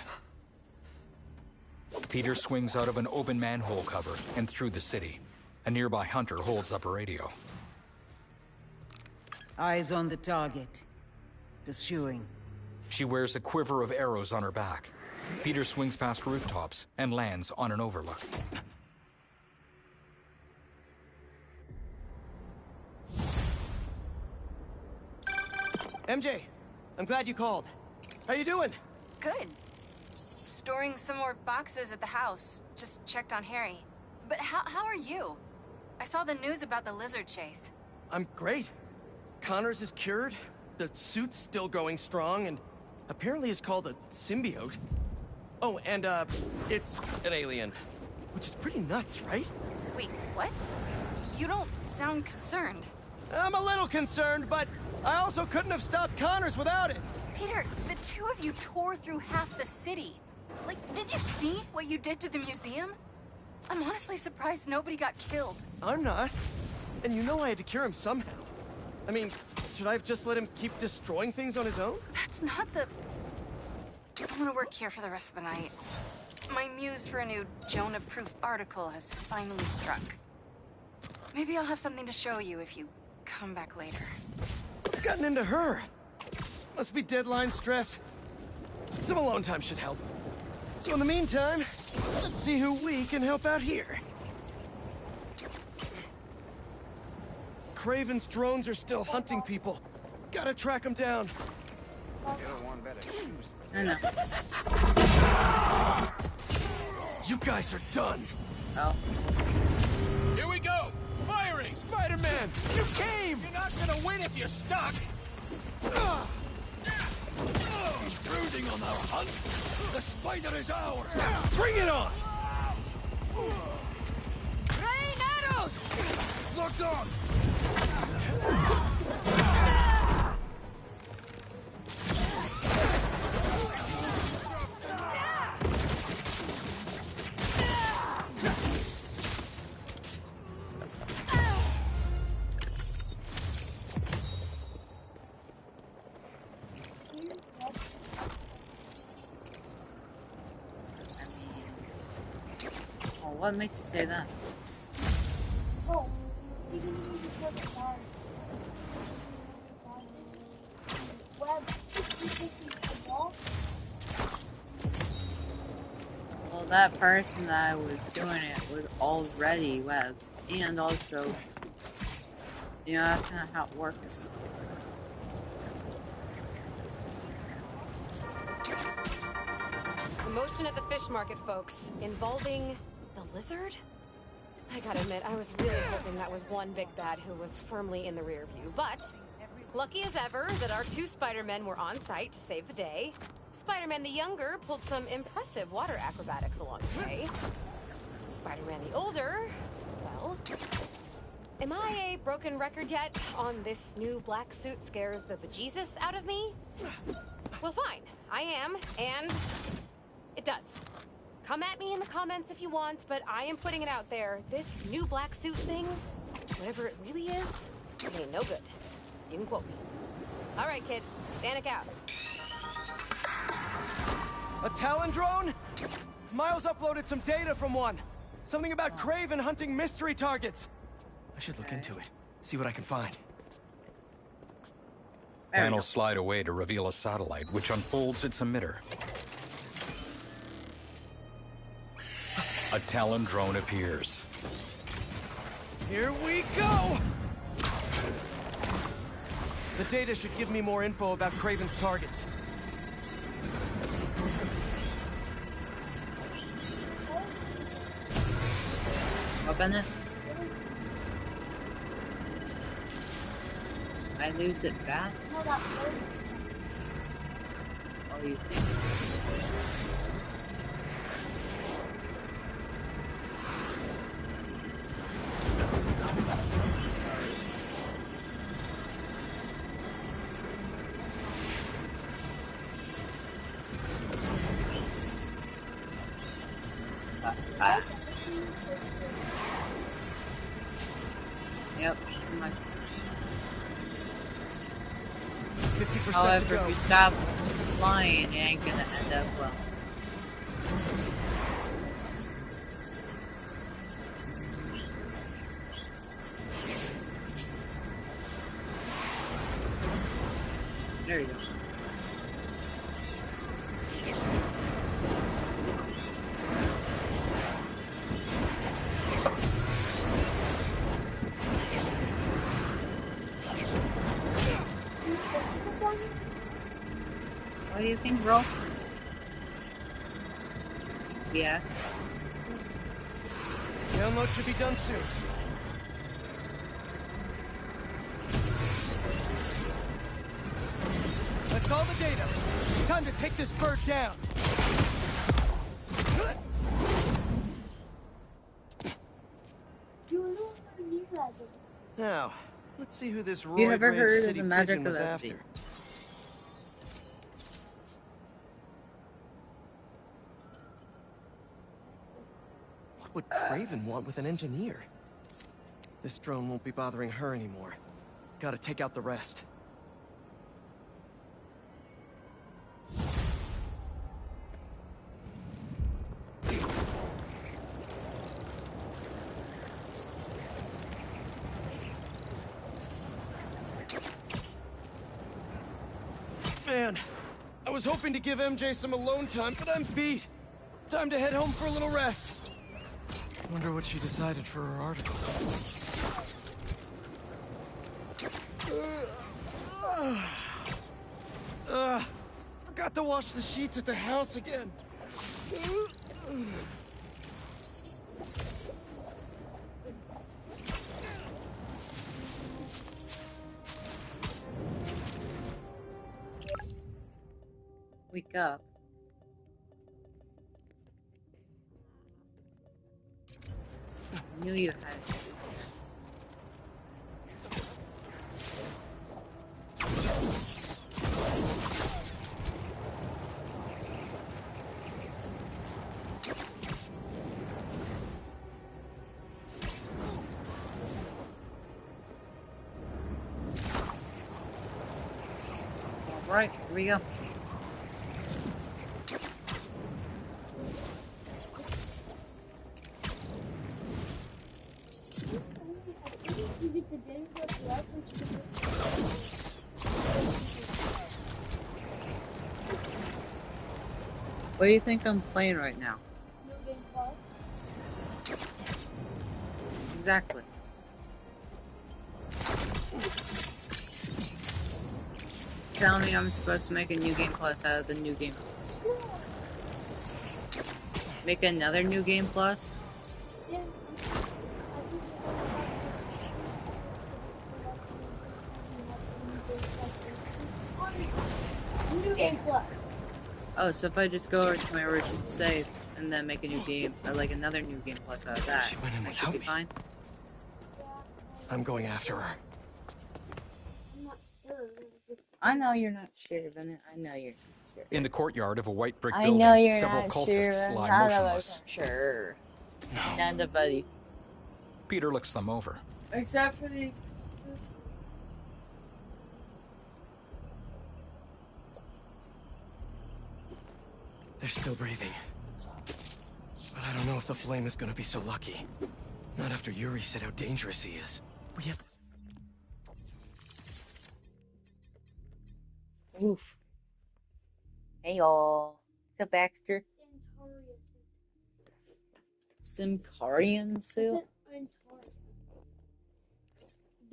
Peter swings out of an open manhole cover and through the city. A nearby hunter holds up a radio. Eyes on the target. Pursuing. She wears a quiver of arrows on her back. Peter swings past rooftops and lands on an overlook. MJ, I'm glad you called. How you doing? Good. Storing some more boxes at the house. Just checked on Harry. But how are you? I saw the news about the lizard chase. I'm great. Connors is cured, the suit's still going strong, and apparently is called a symbiote. Oh, and it's an alien. Which is pretty nuts, right? Wait, what? You don't sound concerned. I'm a little concerned, but I also couldn't have stopped Connors without it. Peter, the two of you tore through half the city. Like, did you see what you did to the museum? I'm honestly surprised nobody got killed. I'm not. And you know I had to cure him somehow. I mean, should I have just let him keep destroying things on his own? That's not the... I'm gonna work here for the rest of the night. My muse for a new Jonah-proof article has finally struck. Maybe I'll have something to show you if you come back later. What's gotten into her? Must be deadline stress. Some alone time should help. So in the meantime, let's see who we can help out here. Craven's drones are still hunting people. Gotta track them down. I know. You guys are done. Oh. Here we go! Firing! Spider-Man, you came! You're not gonna win if you're stuck! He's brooding on our hunt. The spider is ours. Bring it on! Rain arrows! Look on! What makes you say that? Well, that person that was doing it was already webbed, and also, you know, that's kind of how it works. Commotion at the fish market, folks, involving the lizard? I gotta admit, I was really hoping that was one big bad who was firmly in the rear view, but lucky as ever that our two Spider-Men were on site to save the day. Spider-Man the younger pulled some impressive water acrobatics along the way. Spider-Man the older, well, am I a broken record yet on this new black suit scares the bejesus out of me? Well, fine, I am, and it does. Come at me in the comments if you want, but I am putting it out there. This new black suit thing, whatever it really is, it ain't no good. You can quote me. All right, kids, Danik out. A Talon drone? Miles uploaded some data from one. Something about Kraven hunting mystery targets. I should look into it, see what I can find. Panels slide away to reveal a satellite, which unfolds its emitter. A Talon drone appears. Here we go! The data should give me more info about Kraven's targets. Open it. I lose it back? Oh, you think? Yep. 50% However, if you stop flying, it ain't gonna end up well. There you go. What do you think, bro? Yeah. Download should be done soon. That's all the data. Time to take this bird down. Now, let's see who this You ever roid-rage heard of city the magic pigeon of was that after. thing? What would Kraven want with an engineer? This drone won't be bothering her anymore. Gotta take out the rest. Man, I was hoping to give MJ some alone time, but I'm beat. Time to head home for a little rest. Wonder what she decided for her article. Forgot to wash the sheets at the house again. Wake up. I knew you had it. Alright, here we go. What do you think I'm playing right now? Exactly. Tell me I'm supposed to make a new game plus out of the new game plus. Make another new game plus? New game plus. Oh, so if I just go over to my original save and then make a new game, or like another new game plus out of that, She went in that should without be me. fine. I'm going after her. I'm not sure. I know you're not sure, Bennett. I know you're not sure. In the courtyard of a white brick I building, know you're several not cultists sure. lie None of us motionless. are sure. None of buddy. Peter looks them over. Except for these. They're still breathing. But I don't know if the flame is gonna be so lucky. Not after Yuri said how dangerous he is. We have... Oof. Hey y'all. What's up, Baxter? Simcarian suit?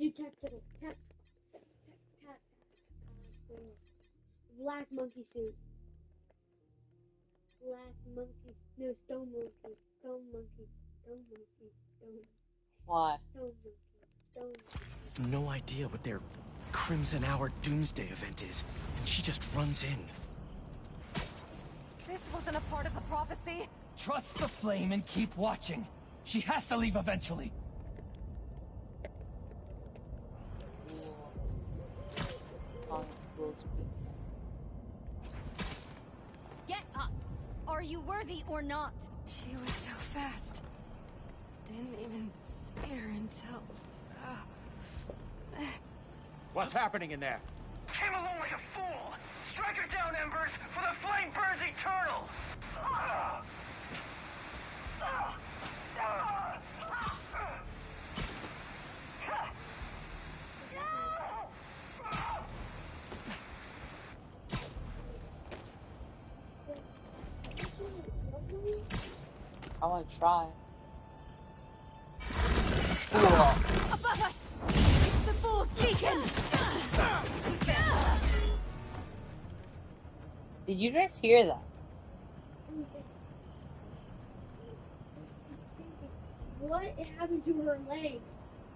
Detective. Last monkey suit. Last monkey. No, stone monkey. Stone monkey. Stone monkey. Stone. Why? Stone monkey. Stone monkey. No idea what their Crimson Hour Doomsday event is, and she just runs in. This wasn't a part of the prophecy. Trust the flame and keep watching. She has to leave eventually. Get up! Are you worthy or not? She was so fast. Didn't even see her until... What's happening in there? Came along like a fool. Strike her down, Embers, for the flame burns eternal. I want to try. Above us! It's the fool's beacon! Did you just hear that? What happened to her legs?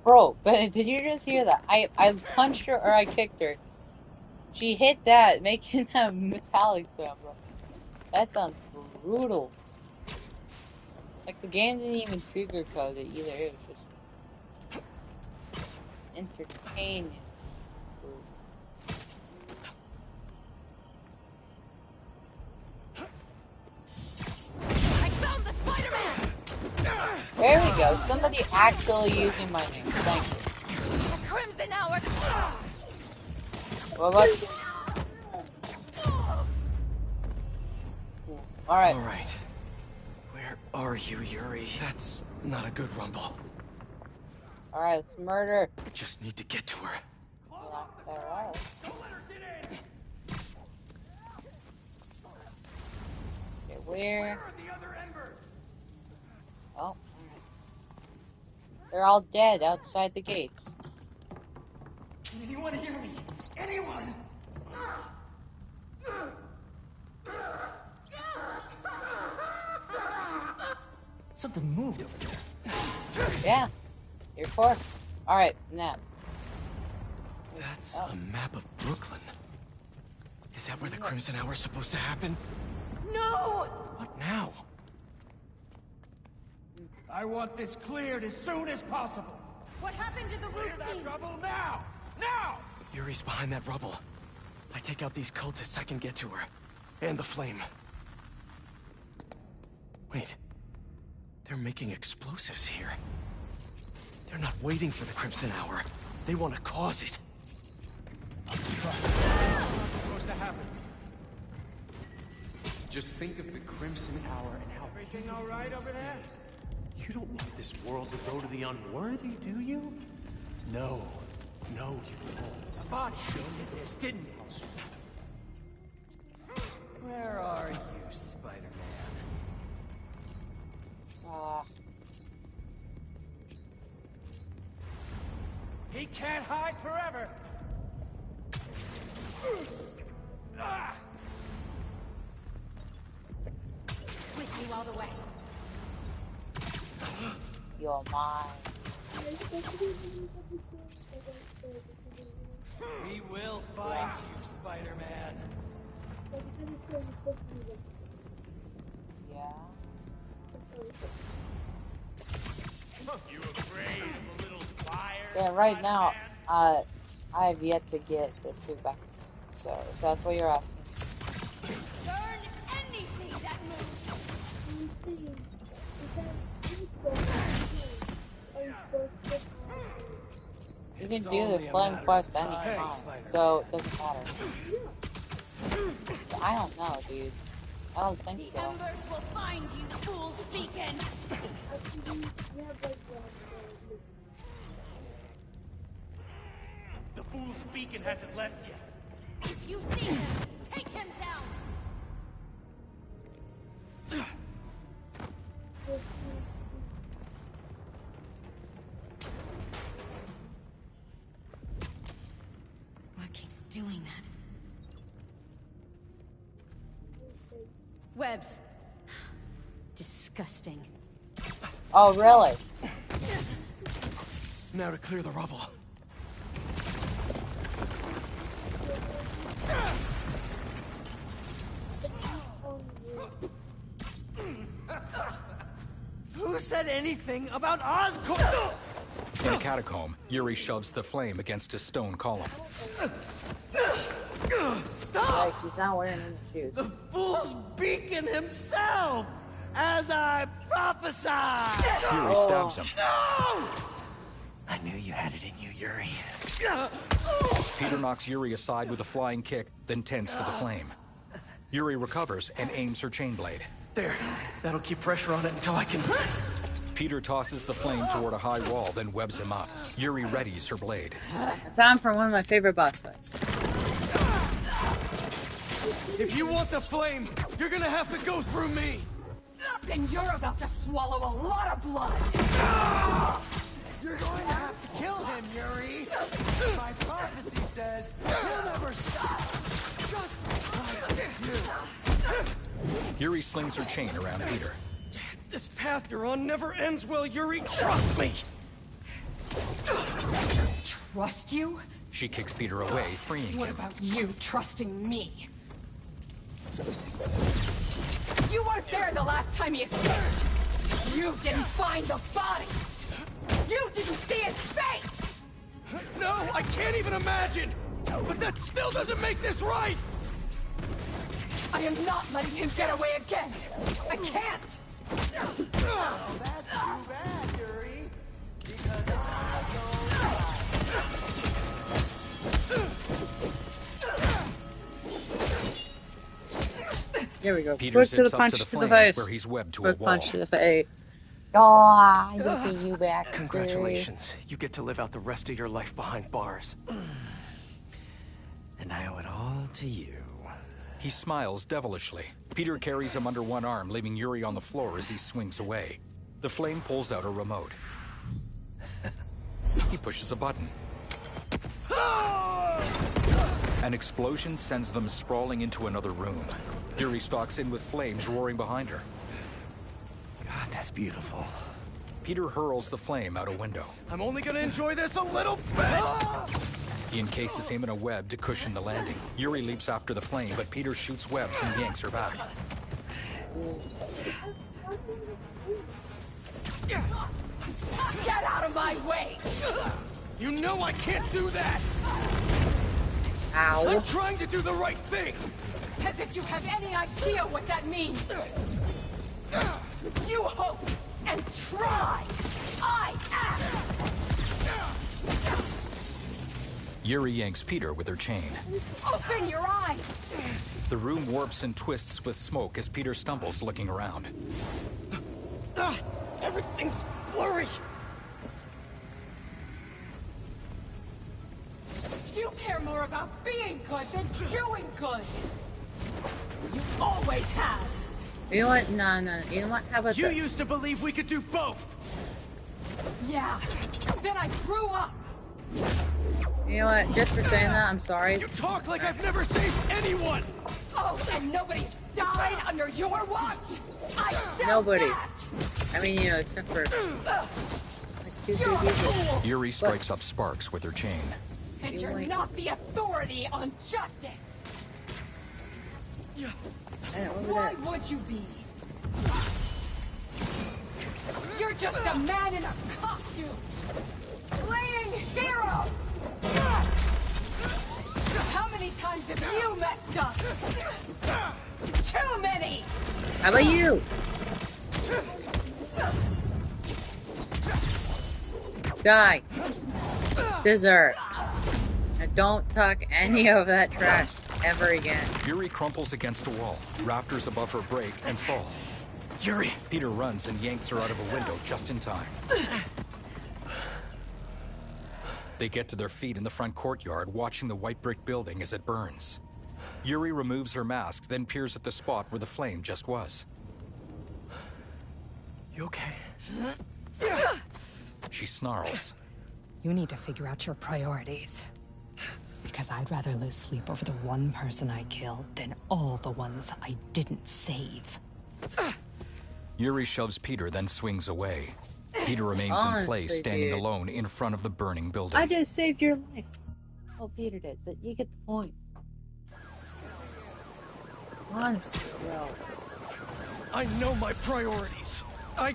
Bro, but did you just hear that? I punched her or I kicked her. She hit that, making that metallic sound, bro. That sounds brutal. Like, the game didn't even sugarcoat it either. It was just entertaining. I found the Spider-Man! There we go. Somebody actually using my name. Thank you. The Crimson Hour! What about you? Alright. Alright. Where are you, Yuri? That's not a good rumble. Alright, let's murder. I just need to get to her. Lock that up. Okay, where? Oh, alright. They're all dead outside the gates. Anyone hear me? Anyone? Something moved over there. Yeah, your corpse. Alright, now. That's a map of Brooklyn. Is that where the Crimson Hour is supposed to happen? No! What now? I want this cleared as soon as possible. What happened to the roof team? Rubble now! Now! Yuri's behind that rubble. I take out these cultists, I can get to her. And the flame. Wait. They're making explosives here. They're not waiting for the Crimson Hour. They want to cause it. It's not supposed to happen. Just think of the Crimson Hour and how... Everything all right over there? You don't want this world to go to the unworthy, do you? No. No, you won't. The body did this, didn't it? Where are you, Spider-Man? He can't hide forever! With you all the way. You're mine. We will find you, Spider-Man. Yeah. You afraid of a little fire? Yeah, right now, I have yet to get the suit back. So, if that's what you're asking. Burn anything that moves. You can do the flame quest anytime, so it doesn't matter. I don't know, dude. I don't think The so. embers will find you, fool's beacon. The fool's beacon hasn't left yet. If you see him, take him down. What keeps doing that? Webs. Disgusting. Oh, really? Now to clear the rubble. Who said anything about Oscorp? In a catacomb, Yuri shoves the flame against a stone column. Stop! Like, he's not wearing any shoes. The fool's beacon himself! As I prophesied! Yuri stabs him. No! I knew you had it in you, Yuri. Peter knocks Yuri aside with a flying kick, then tends to the flame. Yuri recovers and aims her chain blade. There. That'll keep pressure on it until I can... Peter tosses the flame toward a high wall, then webs him up. Yuri readies her blade. Time for one of my favorite boss fights. If you want the flame, you're gonna have to go through me! Then you're about to swallow a lot of blood. You're going to have to kill him, Yuri! My prophecy says he'll never stop! Just like you! Yuri slings her chain around Peter. This path you're on never ends well, Yuri! Trust me! Trust you? She kicks Peter away, freeing What him. about you trusting me? You weren't there the last time he escaped! You didn't find the bodies! You didn't see his face! No, I can't even imagine! But that still doesn't make this right! I am not letting him get away again! I can't! Oh, that's too bad, Yuri! Because Here we go. Peter Quick to the zips up punch to the to the flame, face. where he's webbed to Quick a wall. punch to the face. Oh, look at you back. Congratulations. You get to live out the rest of your life behind bars. And I owe it all to you. He smiles devilishly. Peter carries him under one arm, leaving Yuri on the floor as he swings away. The flame pulls out a remote. He pushes a button. An explosion sends them sprawling into another room. Yuri stalks in with flames roaring behind her. God, that's beautiful. Peter hurls the flame out a window. I'm only gonna enjoy this a little bit! He encases him in a web to cushion the landing. Yuri leaps after the flame, but Peter shoots webs and yanks her back. Get out of my way! You know I can't do that! Ow. I'm trying to do the right thing! As if you have any idea what that means! You hope and try! I act! Yuri yanks Peter with her chain. Open your eyes! The room warps and twists with smoke as Peter stumbles, looking around. Everything's blurry! You care more about being good than doing good! You always have! You know what? No. You know what? How about You this? used to believe we could do both! Yeah, then I grew up! You know what? Just for saying that, I'm sorry. You talk like I've never saved anyone! Oh, and nobody's died under your watch? I doubt Nobody. that. I mean, you know, except for like 2, 3 people. Yuri strikes up sparks with her chain. And you're not the authority on justice! Why would you be? You're just a man in a costume! Playing hero! How many times have you messed up? Too many! How about you? Die. Deserved. Now don't talk any of that trash ever again. Yuri crumples against a wall. Rafters above her break and fall. Yuri! Peter runs and yanks her out of a window just in time. They get to their feet in the front courtyard, watching the white brick building as it burns. Yuri removes her mask, then peers at the spot where the flame just was. You okay? She snarls. You need to figure out your priorities. Because I'd rather lose sleep over the one person I killed than all the ones I didn't save. Yuri shoves Peter, then swings away. Peter remains in place, standing alone in front of the burning building. I just saved your life. Oh, Peter did, but you get the point. Honestly, bro. I know my priorities. I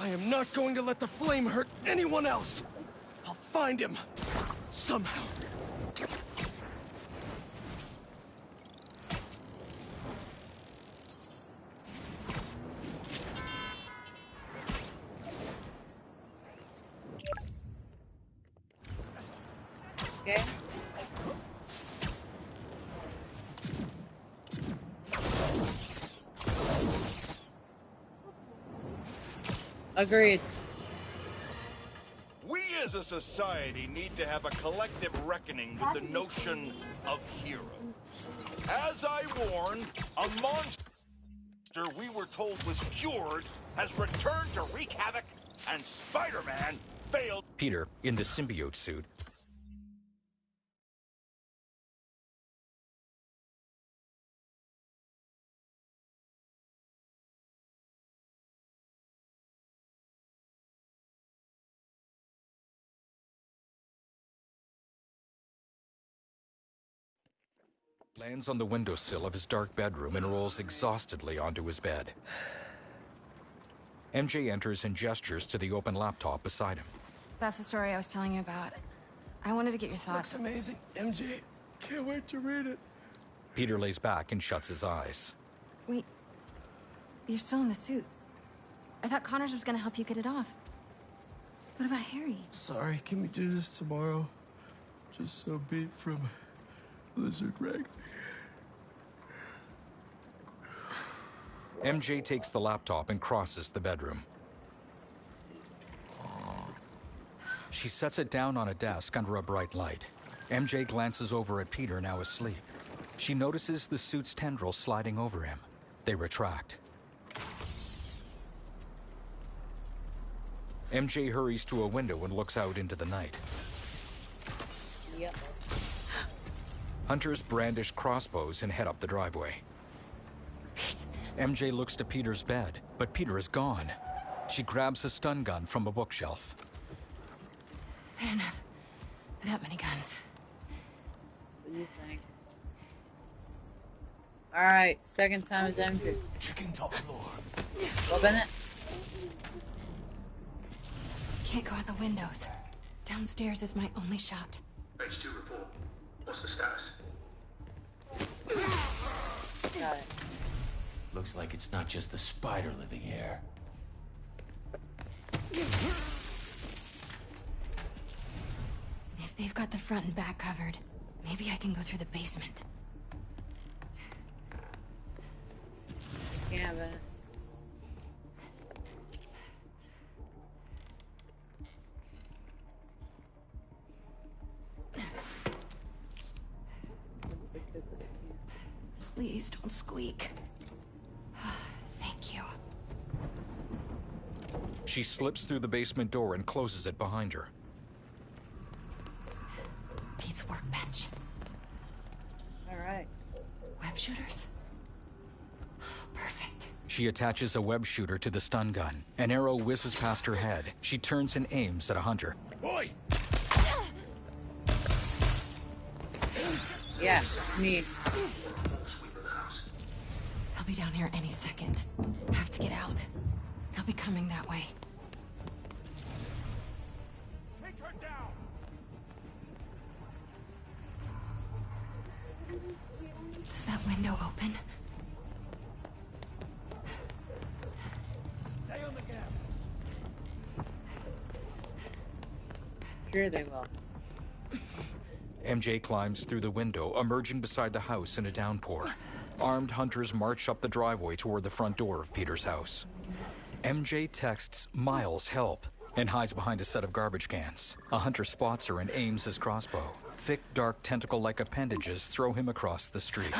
am not going to let the flame hurt anyone else. I'll find him. Somehow. Okay. Agreed. We as a society need to have a collective reckoning with the notion of hero. As I warned, a monster we were told was cured has returned to wreak havoc, and Spider-Man failed. Peter, in the symbiote suit, lands on the windowsill of his dark bedroom and rolls exhaustedly onto his bed. MJ enters and gestures to the open laptop beside him. That's the story I was telling you about. I wanted to get your thoughts. Looks amazing, MJ. Can't wait to read it. Peter lays back and shuts his eyes. Wait, you're still in the suit. I thought Connors was gonna help you get it off. What about Harry? Sorry, can we do this tomorrow? Just so beat from Lizard Wrangling. MJ takes the laptop and crosses the bedroom. She sets it down on a desk under a bright light. MJ glances over at Peter, now asleep. She notices the suit's tendrils sliding over him. They retract. MJ hurries to a window and looks out into the night. Yep. Hunters brandish crossbows and head up the driveway. MJ looks to Peter's bed, but Peter is gone. She grabs a stun gun from a bookshelf. They don't have that many guns. So you think? All right, second time is MJ. Checking top floor. Well, Bennett. Can't go out the windows. Downstairs is my only shot. H2 report. What's the status? Got it. Looks like it's not just the spider living here. If they've got the front and back covered, maybe I can go through the basement. Yeah, Bennett. Please don't squeak. Thank you. She slips through the basement door and closes it behind her. Pete's workbench. All right. Web shooters? Perfect. She attaches a web shooter to the stun gun. An arrow whizzes past her head. She turns and aims at a hunter. Boy! Yeah, me. They'll be down here any second. Have to get out. They'll be coming that way. Take her down! Does that window open? Stay on the gap. Sure they will. MJ climbs through the window, emerging beside the house in a downpour. Armed hunters march up the driveway toward the front door of Peter's house. MJ texts Miles help and hides behind a set of garbage cans. A hunter spots her and aims his crossbow. Thick, dark, tentacle-like appendages throw him across the street.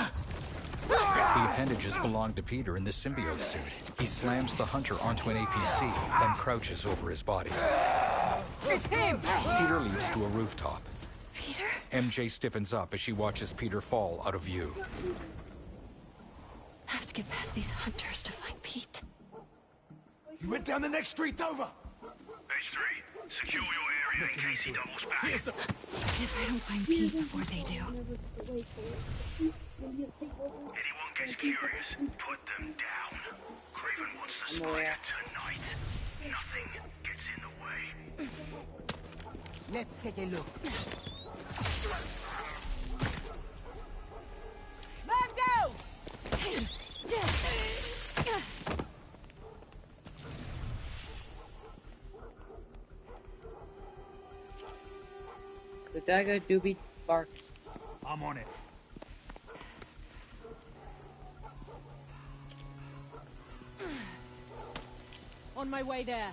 The appendages belong to Peter in the symbiote suit. He slams the hunter onto an APC, then crouches over his body. It's him! Peter leaps to a rooftop. Peter? MJ stiffens up as she watches Peter fall out of view. Have to get past these hunters to find Pete. You went down the next street over! H3, secure your area in case he doubles back. If I don't find Pete before they do. Anyone gets curious, put them down. Craven wants the spider tonight. Nothing gets in the way. Let's take a look. Man down! The dagger doobie bark. I'm on it. On my way there.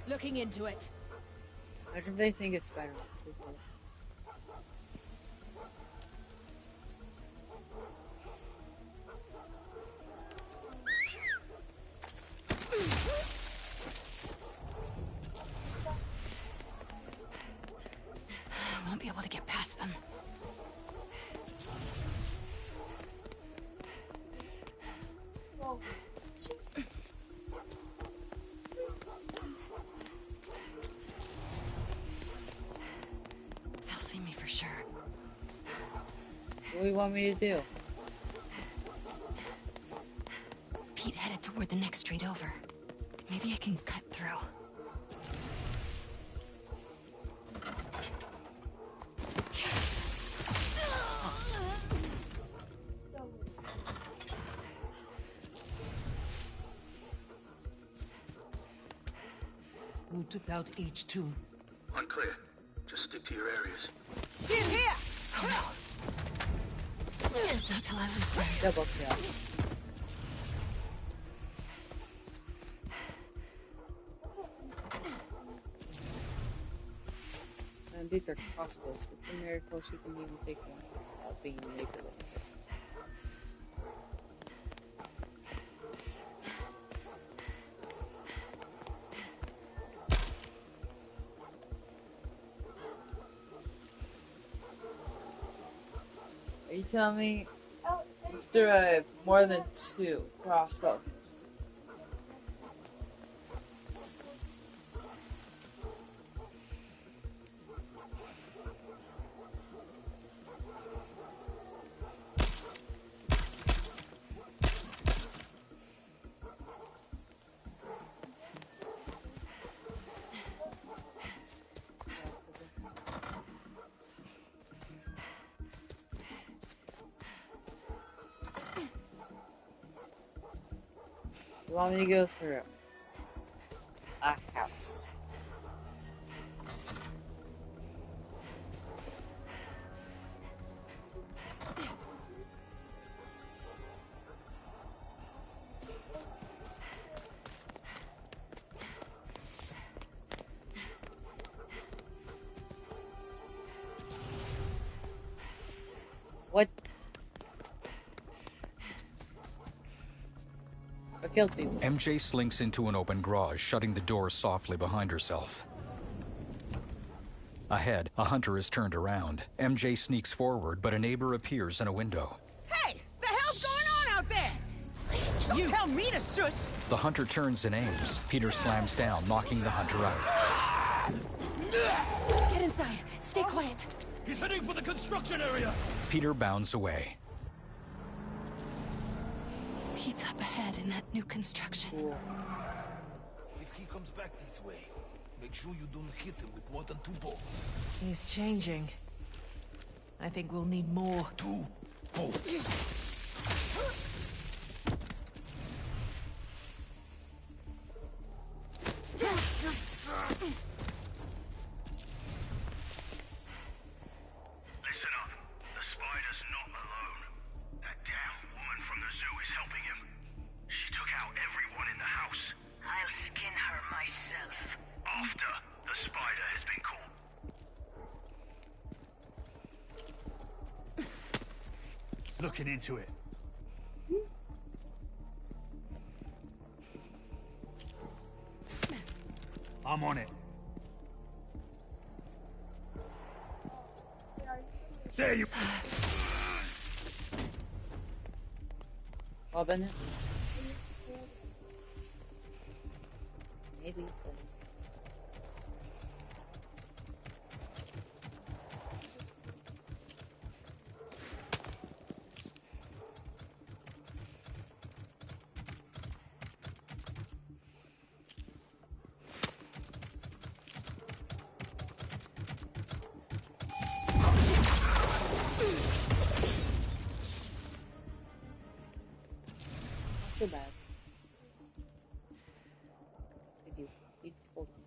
Looking into it. Imagine if they think it's Spider-Man. Won't be able to get past them. They'll see me for sure. What do you want me to do? Pete headed toward the next street over. Maybe I can cut through. Who took out H2? Unclear. Just stick to your areas. He's here! Oh no. Not till I lose them. Double kill. And these are crossbows. It's a miracle she can even take one without being manipulated. Are you telling me Survive more than 2 crossbow. You want me to go through a house? What? I killed people. MJ slinks into an open garage, shutting the door softly behind herself. Ahead, a hunter is turned around. MJ sneaks forward, but a neighbor appears in a window. Hey! The hell's going on out there? Please, don't tell me to shush! The hunter turns and aims. Peter slams down, knocking the hunter out. Get inside. Stay quiet. He's heading for the construction area! Peter bounds away. Pete's up ahead in that new construction. Cool. If he comes back this way, make sure you don't hit him with more than 2 bolts. He's changing. I think we'll need more. 2 bolts. Listen up. The spider's not alone. That damn woman from the zoo is helping him. She took out everyone in the house. I'll skin her myself. After the spider has been caught. Looking into it. I'm on it. There you... Open it. Maybe. Too bad. Did you hold on?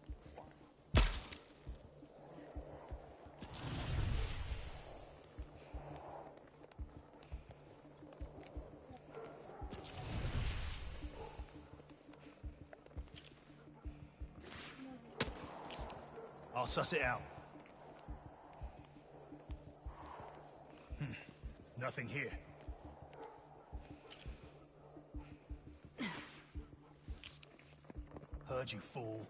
I'll suss it out. Nothing here. Heard you, fool.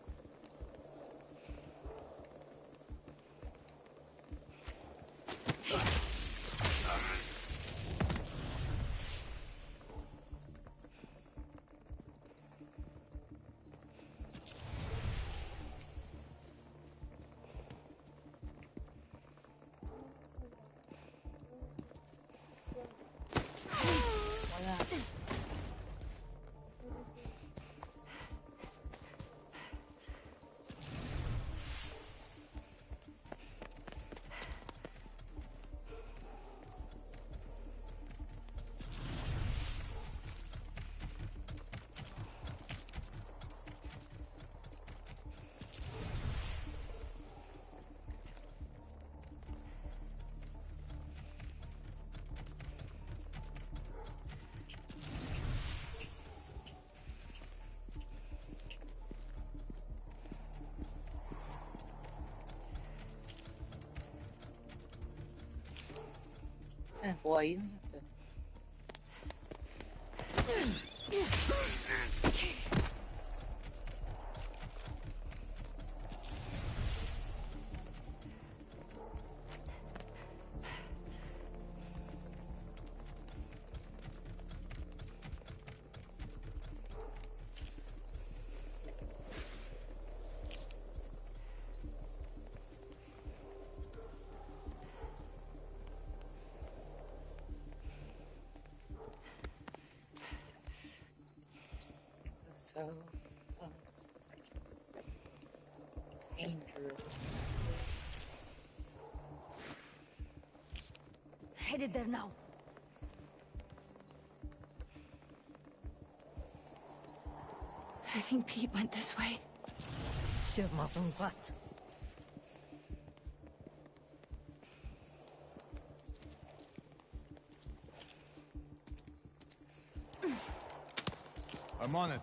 Boy, you don't have to. So, it's dangerous. Headed there now. I think Pete went this way. Sur ma droite. I'm on it.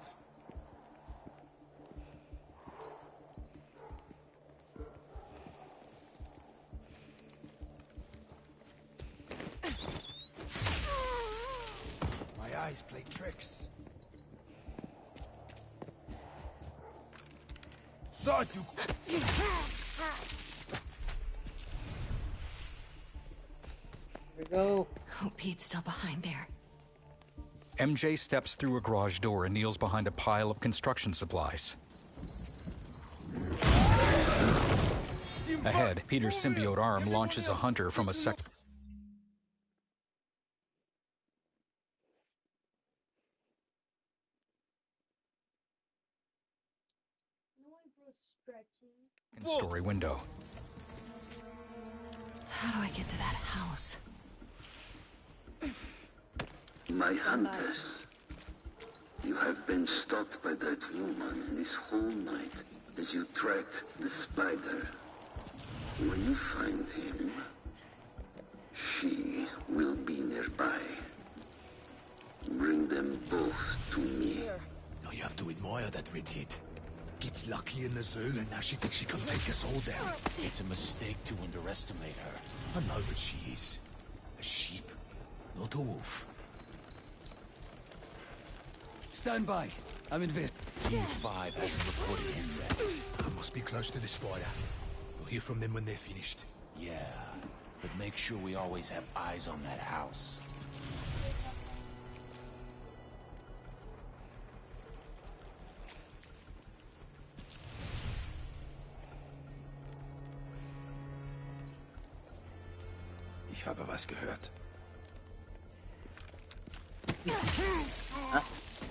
My eyes play tricks. Here we go. Oh, Pete's still behind there. MJ steps through a garage door and kneels behind a pile of construction supplies. Ahead, Peter's symbiote arm launches a hunter from a sec... story window. How do I get to that house? My hunters, you have been stalked by that woman this whole night as you tracked the spider. When you find him, she will be nearby. Bring them both to me. Now you have to admire that redhead. Gets lucky in the zoo and now she thinks she can take us all down. It's a mistake to underestimate her. I know that she is. A sheep, not a wolf. Stand by. I'm invested. Team 5 hasn't reported him yet. I must be close to the spider. We'll hear from them when they're finished. Yeah, but make sure we always have eyes on that house. Ich habe was gehört.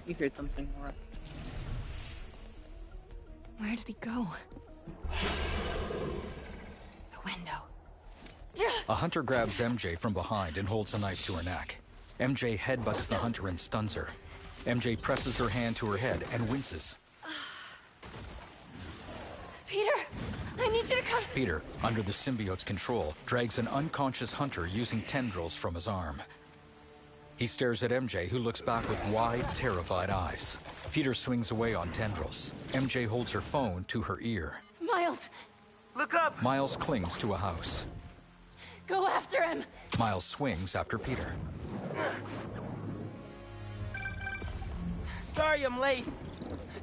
You heard something more. Where did he go? The window. A hunter grabs MJ from behind and holds a knife to her neck. MJ headbutts the hunter and stuns her. MJ presses her hand to her head and winces. Peter, I need you to come. Peter, under the symbiote's control, drags an unconscious hunter using tendrils from his arm. He stares at MJ, who looks back with wide, terrified eyes. Peter swings away on tendrils. MJ holds her phone to her ear. Miles! Look up! Miles clings to a house. Go after him! Miles swings after Peter. Sorry I'm late.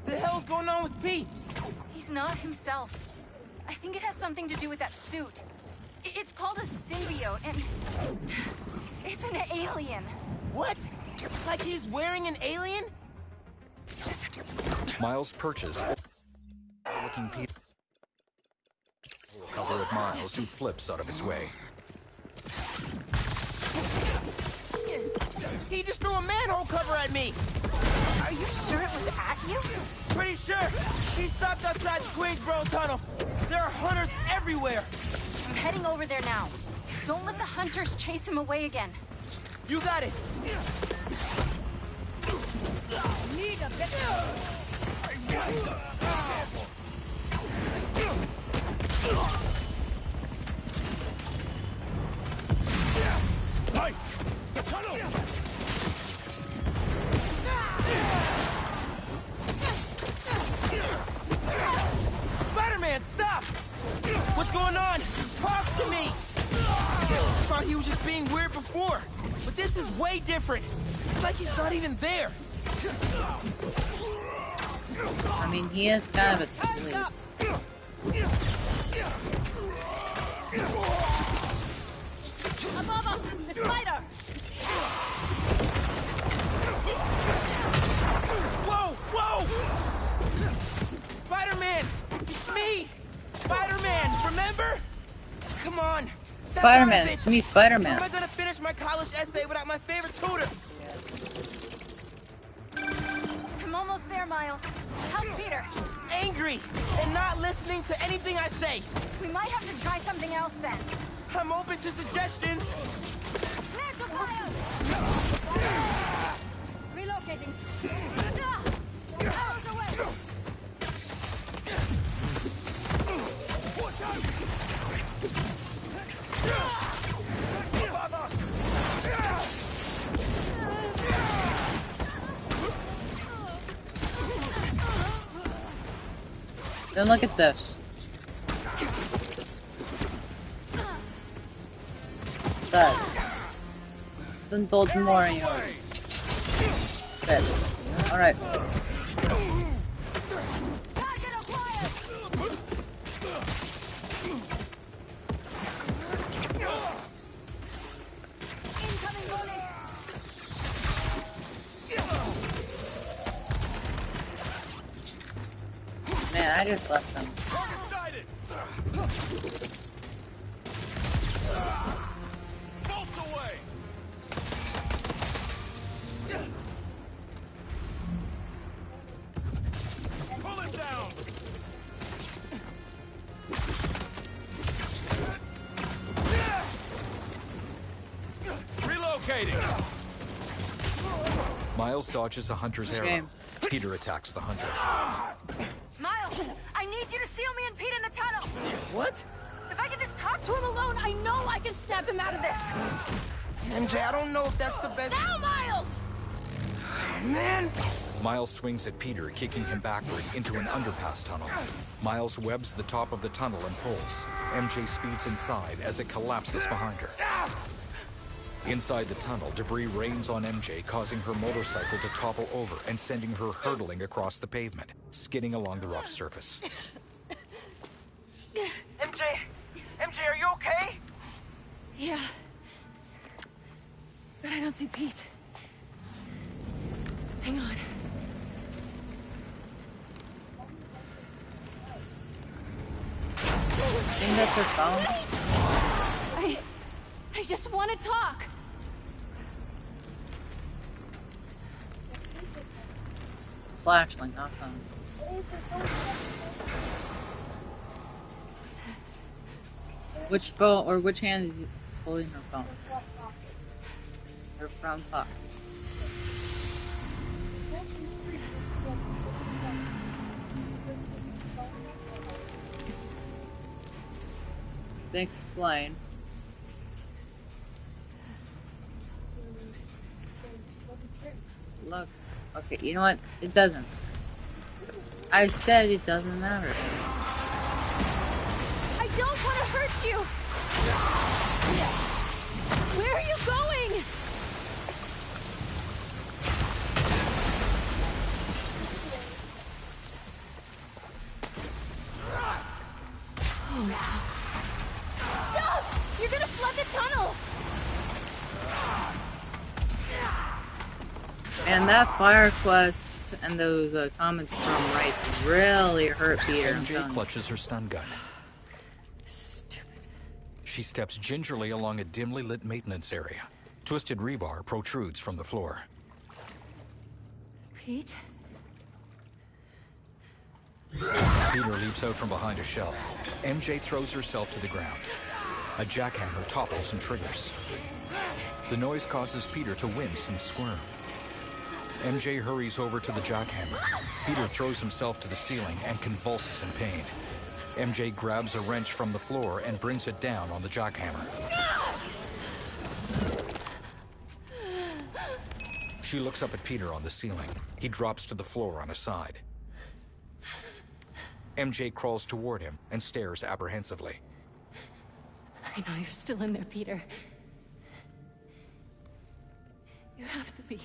The hell's going on with Pete? He's not himself. I think it has something to do with that suit. It's called a symbiote, and it's an alien. What? Like he's wearing an alien? Miles perches, looking Peter. Cover at Miles, who flips out of its way. He just threw a manhole cover at me! Are you sure it was at you? Pretty sure! He stopped outside the Queensboro Tunnel! There are hunters everywhere! I'm heading over there now. Don't let the hunters chase him away again. You got it! Need a bit. Hey! The tunnel! Spider-Man, stop! What's going on? Talk to me! I thought he was just being weird before, but this is way different. It's like he's not even there. I mean, he is kind of asleep. Above us, the spider! Whoa, whoa! Spider-Man! It's me! Spider-Man, remember? Come on! Spider-Man, it's me, Spider-Man. How am I gonna finish my college essay without my favorite tutor? I'm almost there, Miles. How's Peter? Angry and not listening to anything I say. We might have to try something else then. I'm open to suggestions. Clear the fire! Relocating. Arrows away! Watch out! Then look at this. That. Then build more in yours. Good. Alright. Man, I just left them. Pull him down. Relocating. Miles dodges a hunter's arrow. Peter attacks the hunter. Miles, I need you to seal me and Pete in the tunnel. What? If I can just talk to him alone, I know I can snap him out of this. MJ, I don't know if that's the best. Now, Miles! Man! Miles swings at Peter, kicking him backward into an underpass tunnel. Miles webs the top of the tunnel and pulls. MJ speeds inside as it collapses behind her. Inside the tunnel, debris rains on MJ, causing her motorcycle to topple over and sending her hurtling across the pavement, skidding along the rough surface. MJ, are you okay? Yeah. But I don't see Pete. Hang on. I think that's her phone. I just want to talk. Flashlight, not phone. Which phone or which hand is holding her phone? Her front pocket. Then explain. Look. Okay, you know what? It doesn't. I said it doesn't matter. I don't want to hurt you. Where are you going? Oh. Stop! You're gonna flood the tunnel. And that fire quest and those comments from right really hurt Peter. MJ clutches her stun gun. Stupid. She steps gingerly along a dimly lit maintenance area. Twisted rebar protrudes from the floor. Pete? Peter leaps out from behind a shelf. MJ throws herself to the ground. A jackhammer topples and triggers. The noise causes Peter to wince and squirm. MJ hurries over to the jackhammer. Peter throws himself to the ceiling and convulses in pain. MJ grabs a wrench from the floor and brings it down on the jackhammer. She looks up at Peter on the ceiling. He drops to the floor on his side. MJ crawls toward him and stares apprehensively. I know you're still in there, Peter. You have to be.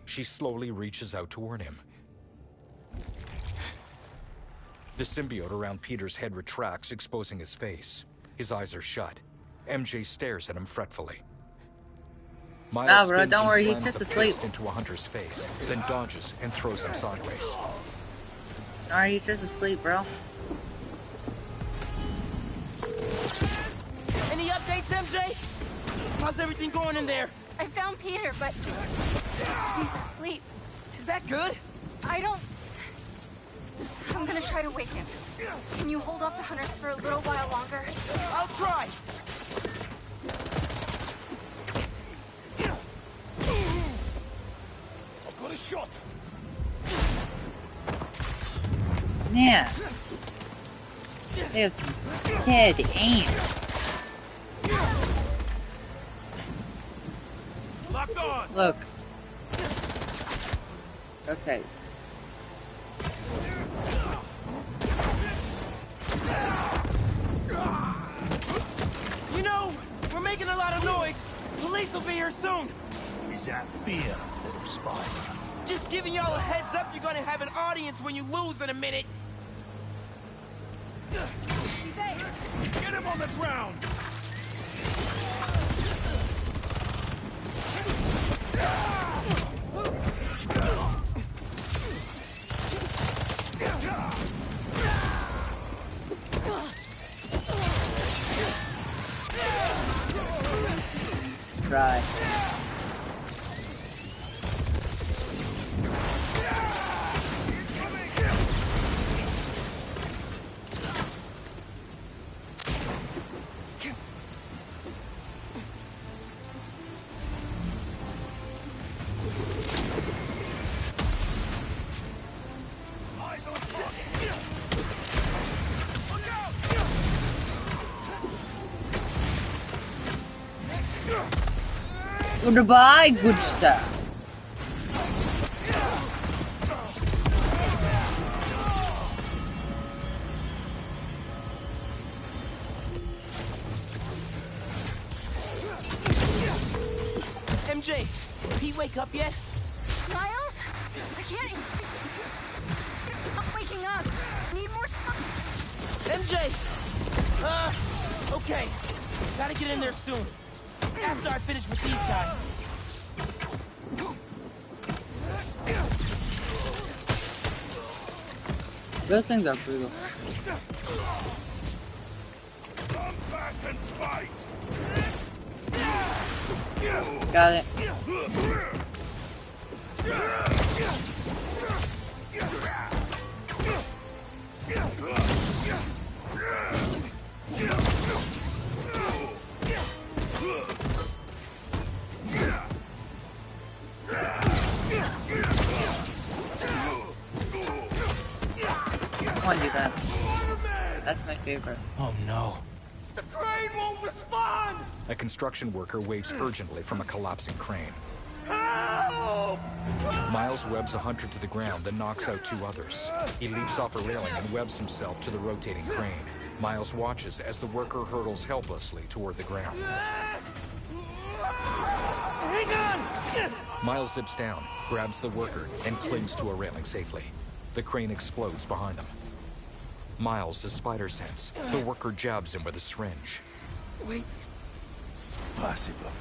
She slowly reaches out toward him. The symbiote around Peter's head retracts, exposing his face. His eyes are shut. MJ stares at him fretfully. Miles bro, spins don't and worry, he's slams just a asleep. fist into a hunter's face, then dodges and throws him sideways. Alright, he's just asleep, bro. Any updates, MJ? How's everything going in there? I found Peter, but he's asleep. Is that good? I don't... I'm gonna try to wake him. Can you hold off the hunters for a little while longer? I'll try! I've got a shot! Man. They have some dead aim. Locked on! Look. Okay. You know, we're making a lot of noise. Police will be here soon. Is that fear, little spider? Just giving y'all a heads up, you're gonna have an audience when you lose in a minute. Get him on the ground! Right. Goodbye, good sir. MJ, Pete wake up yet? Miles? I can't... I'm not waking up. Need more time. MJ! Okay. Gotta get in there soon. After I finish with these guys. Those things are brutal. Come back and fight! Got it. I want to do that. That's my favorite. Oh no. The crane won't respond! A construction worker waves urgently from a collapsing crane. Help! Miles webs a hunter to the ground, then knocks out two others. He leaps off a railing and webs himself to the rotating crane. Miles watches as the worker hurtles helplessly toward the ground. Hang on! Miles zips down, grabs the worker, and clings to a railing safely. The crane explodes behind them. Miles is spider sense. The worker jabs him with a syringe. Wait. Possible.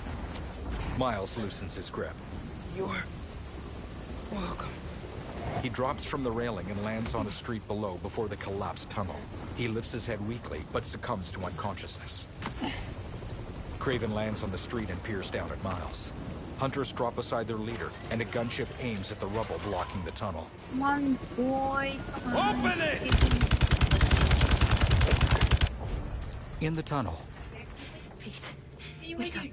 Miles loosens his grip. You're welcome. He drops from the railing and lands on a street below before the collapsed tunnel. He lifts his head weakly, but succumbs to unconsciousness. Craven lands on the street and peers down at Miles. Hunters drop beside their leader, and a gunship aims at the rubble blocking the tunnel. Come on, boy. Come on. Open it! In the tunnel, Pete, wake up.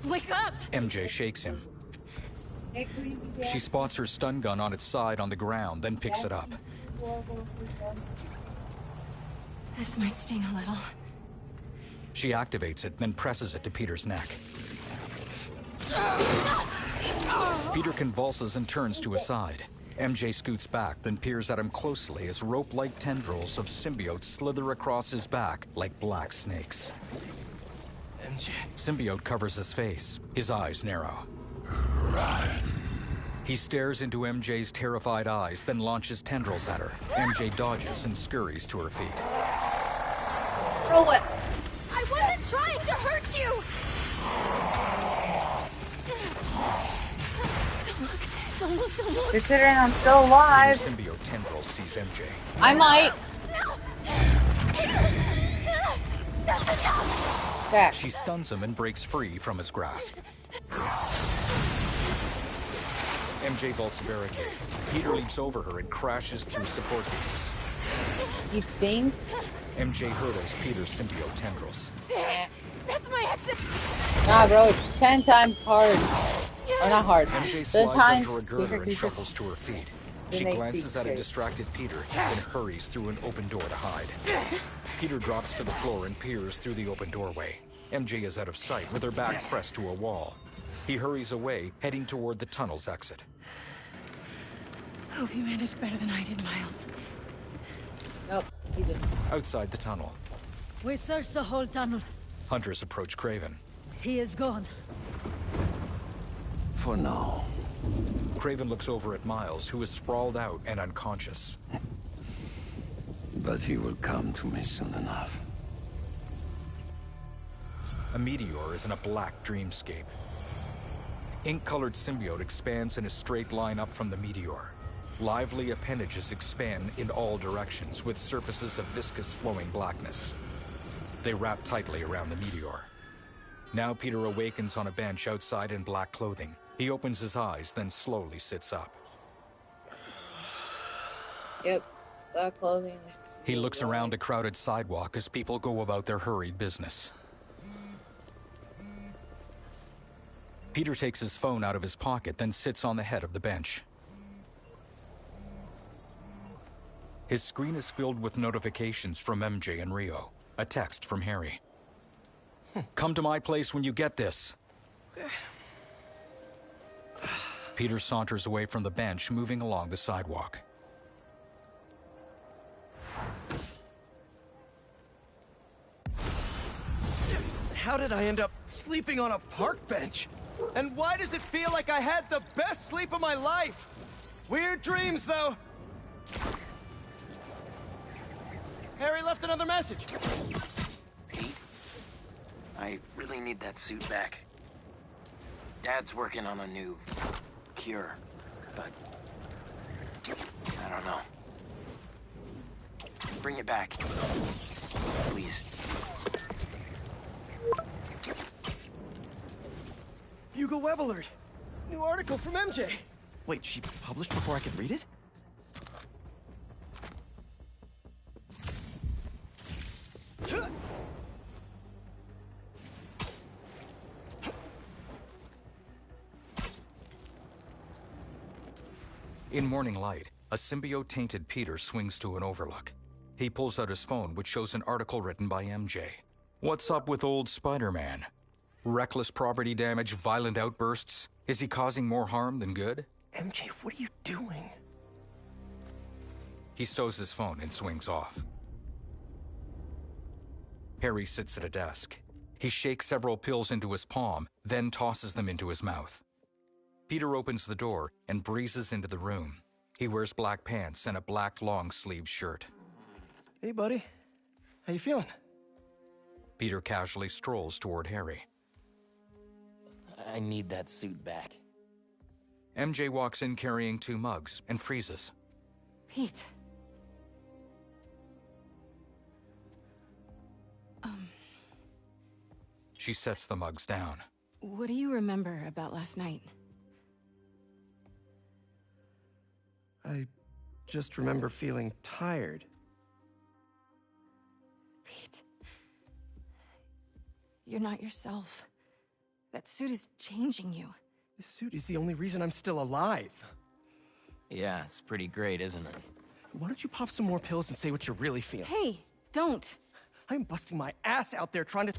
Wake up! MJ shakes him. She spots her stun gun on its side on the ground, then picks it up. This might sting a little. She activates it, then presses it to Peter's neck. Peter convulses and turns to his side. MJ scoots back, then peers at him closely as rope-like tendrils of symbiote slither across his back like black snakes. MJ. Symbiote covers his face. His eyes narrow. Run. He stares into MJ's terrified eyes, then launches tendrils at her. MJ dodges and scurries to her feet. Throw it. I wasn't trying to hurt you! Don't look. Considering I'm still alive. The symbiote tendril sees MJ. I might. That's enough! Back. She stuns him and breaks free from his grasp. MJ vaults a barricade. Peter leaps over her and crashes through support beams. You think? MJ hurdles Peter's symbiote tendrils. There! That's my exit! Nah, bro, it's 10 times hard. Or not hard. MJ 10 slides times under a girder and shuffles to her feet. She glances at a distracted Peter, then hurries through an open door to hide. Peter drops to the floor and peers through the open doorway. MJ is out of sight with her back pressed to a wall. He hurries away, heading toward the tunnel's exit. Hope you managed better than I did, Miles. Nope, he didn't. Outside the tunnel, We searched the whole tunnel. hunters approach Craven. He is gone. For now. Craven looks over at Miles, who is sprawled out and unconscious. But he will come to me soon enough. A meteor is in a black dreamscape. Ink-colored symbiote expands in a straight line up from the meteor. Lively appendages expand in all directions with surfaces of viscous flowing blackness. They wrap tightly around the meteor. Now Peter awakens on a bench outside in black clothing. He opens his eyes, then slowly sits up. Yep, black clothing. He looks around a crowded sidewalk as people go about their hurried business. Peter takes his phone out of his pocket, then sits on the head of the bench. His screen is filled with notifications from MJ and Rio. A text from Harry. Come to my place when you get this. Peter saunters away from the bench, moving along the sidewalk. How did I end up sleeping on a park bench? And why does it feel like I had the best sleep of my life? Weird dreams, though. Harry left another message. Pete, I really need that suit back. Dad's working on a new cure, but I don't know. Bring it back, please. Hugo Web alert. New article from MJ. Wait, she published before I could read it? In morning light, a symbiote-tainted Peter swings to an overlook. He pulls out his phone, which shows an article written by MJ. What's up with old Spider-Man? Reckless property damage, violent outbursts? Is he causing more harm than good? MJ, what are you doing? He stows his phone and swings off. Harry sits at a desk. He shakes several pills into his palm, then tosses them into his mouth. Peter opens the door and breezes into the room. He wears black pants and a black long-sleeved shirt. Hey, buddy. How you feeling? Peter casually strolls toward Harry. I need that suit back. MJ walks in carrying 2 mugs and freezes. Pete. She sets the mugs down. What do you remember about last night? I just remember feeling tired. Pete. You're not yourself. That suit is changing you. This suit is the only reason I'm still alive. Yeah, it's pretty great, isn't it? Why don't you pop some more pills and say what you're really feeling? Hey, don't. I'm busting my ass out there trying to...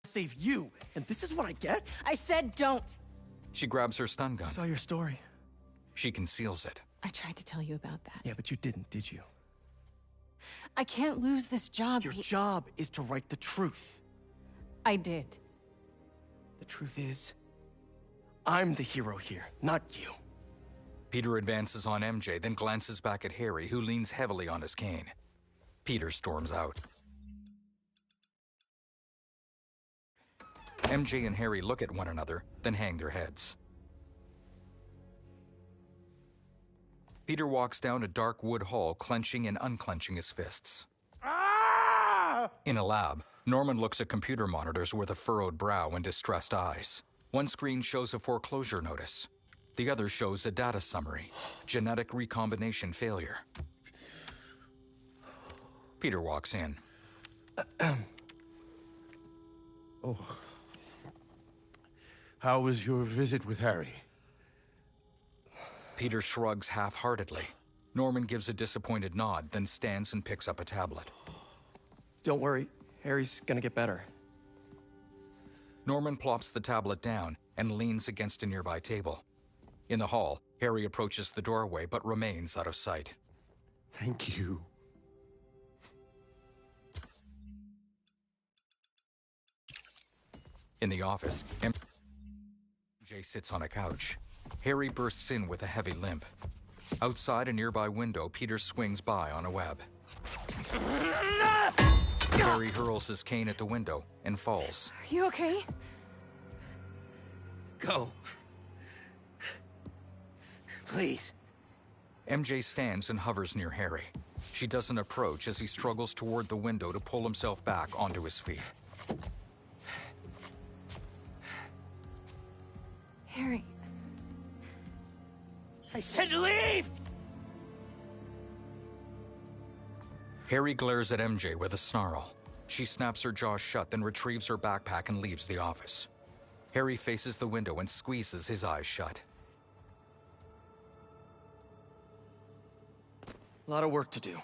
save you, and this is what I get? I said don't. She grabs her stun gun. I saw your story. She conceals it. I tried to tell you about that. Yeah, but you didn't, did you? I can't lose this job. Your job is to write the truth. I did. The truth is, I'm the hero here, not you. Peter advances on MJ, then glances back at Harry, who leans heavily on his cane. Peter storms out. MJ and Harry look at one another, then hang their heads. Peter walks down a dark wood hall, clenching and unclenching his fists. In a lab, Norman looks at computer monitors with a furrowed brow and distressed eyes. One screen shows a foreclosure notice. The other shows a data summary. Genetic recombination failure. Peter walks in. Oh. How was your visit with Harry? Peter shrugs half-heartedly. Norman gives a disappointed nod, then stands and picks up a tablet. Don't worry, Harry's gonna get better. Norman plops the tablet down and leans against a nearby table. In the hall, Harry approaches the doorway but remains out of sight. Thank you. In the office, MJ sits on a couch. Harry bursts in with a heavy limp. Outside a nearby window, Peter swings by on a web. Harry hurls his cane at the window and falls. Are you okay? Go. Please. MJ stands and hovers near Harry. She doesn't approach as he struggles toward the window to pull himself back onto his feet. Harry. I said leave! Harry glares at MJ with a snarl. She snaps her jaw shut, then retrieves her backpack and leaves the office. Harry faces the window and squeezes his eyes shut. A lot of work to do.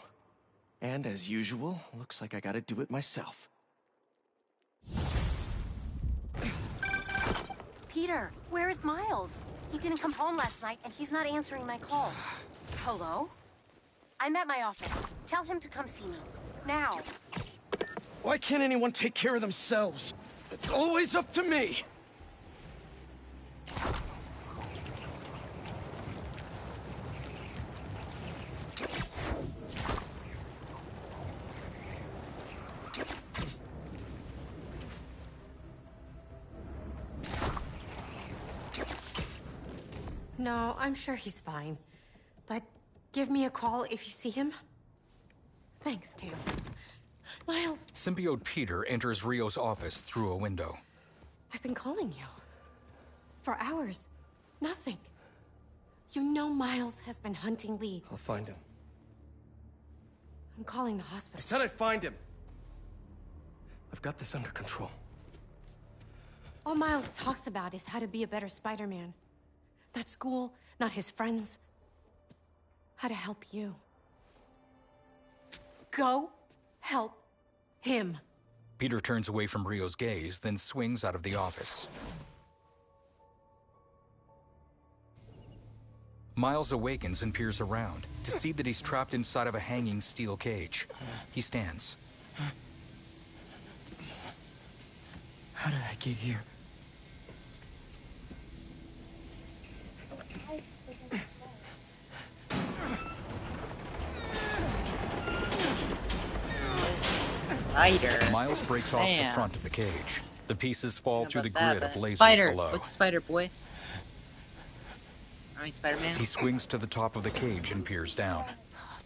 And as usual, looks like I gotta do it myself. Peter, where is Miles? He didn't come home last night, and he's not answering my calls. Hello? I'm at my office. Tell him to come see me. Now. Why can't anyone take care of themselves? It's always up to me! No, I'm sure he's fine. But give me a call if you see him. Thanks, Tim. Miles! Symbiote Peter enters Rio's office through a window. I've been calling you. For hours. Nothing. You know Miles has been hunting Lee. I'll find him. I'm calling the hospital. I said I'd find him! I've got this under control. All Miles talks about is how to be a better Spider-Man. Not school, not his friends. How to help you. Go help him. Peter turns away from Rio's gaze, then swings out of the office. Miles awakens and peers around to see that he's trapped inside of a hanging steel cage. He stands. How did I get here? Miles breaks off the front of the cage. The pieces fall through the grid of lasers Spider. below. What's Spider Boy? I mean, Spider-Man. He swings to the top of the cage and peers down.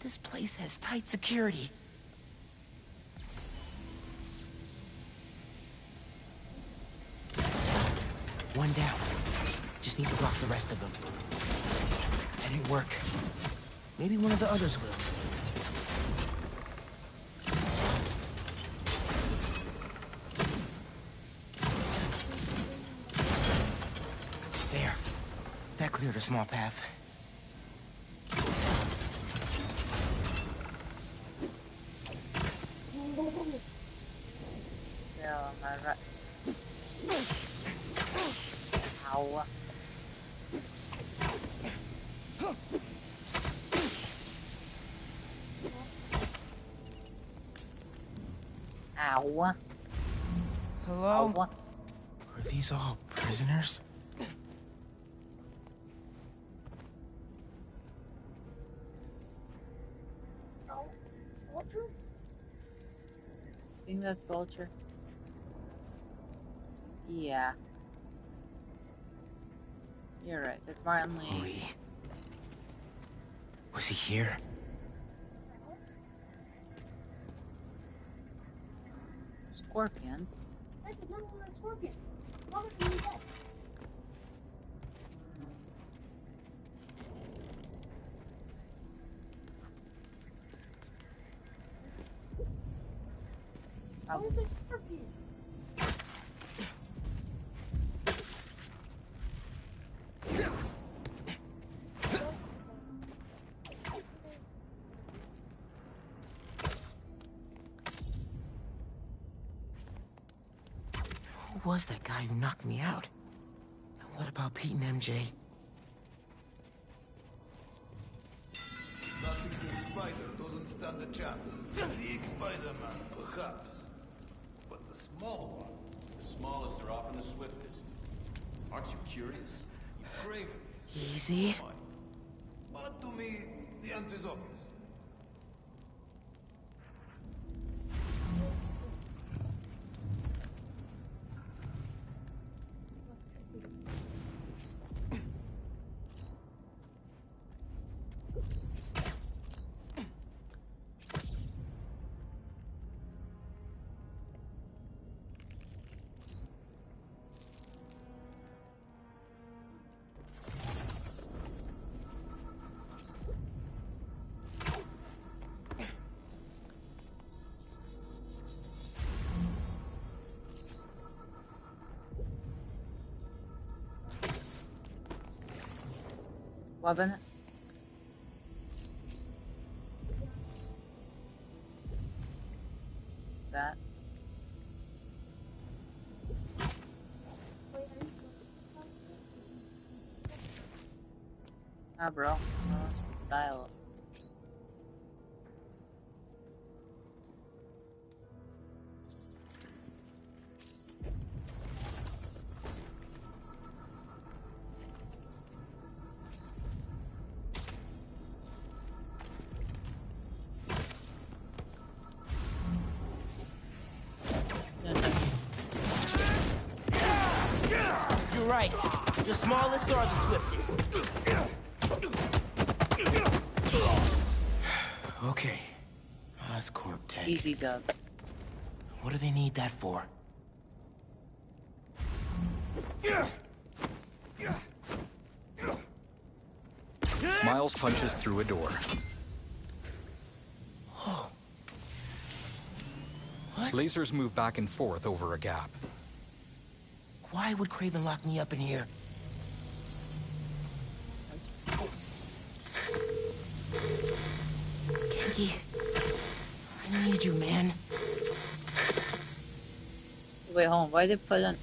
This place has tight security. One down. Just need to block the rest of them. That didn't work. Maybe one of the others will. There. That cleared a small path. Yeah, I'm right. Ow. Ow. Hello? Ow. Are these all prisoners? think that's Vulture. Yeah. You're right, that's Martin Lee. Was he here? Scorpion. That's a number one scorpion. Why would you do that? What is a scorpion? Who was that guy who knocked me out? And what about Pete and MJ? Nothing big spider doesn't stand a chance. Big Spider-Man, perhaps. But the small one. The smallest are often the swiftest. Aren't you curious? You crave it. Easy. But to me, the answer is obvious. Weapon. That. Ah, bro. No, it's dialogue. You're right. The smallest are the swiftest. Okay. Oscorp tech. Easy dubs. What do they need that for? Miles punches through a door. Oh. What? Lasers move back and forth over a gap. Why would Craven lock me up in here? Genki, I need you, man. Wait, hold on. Why did they put on?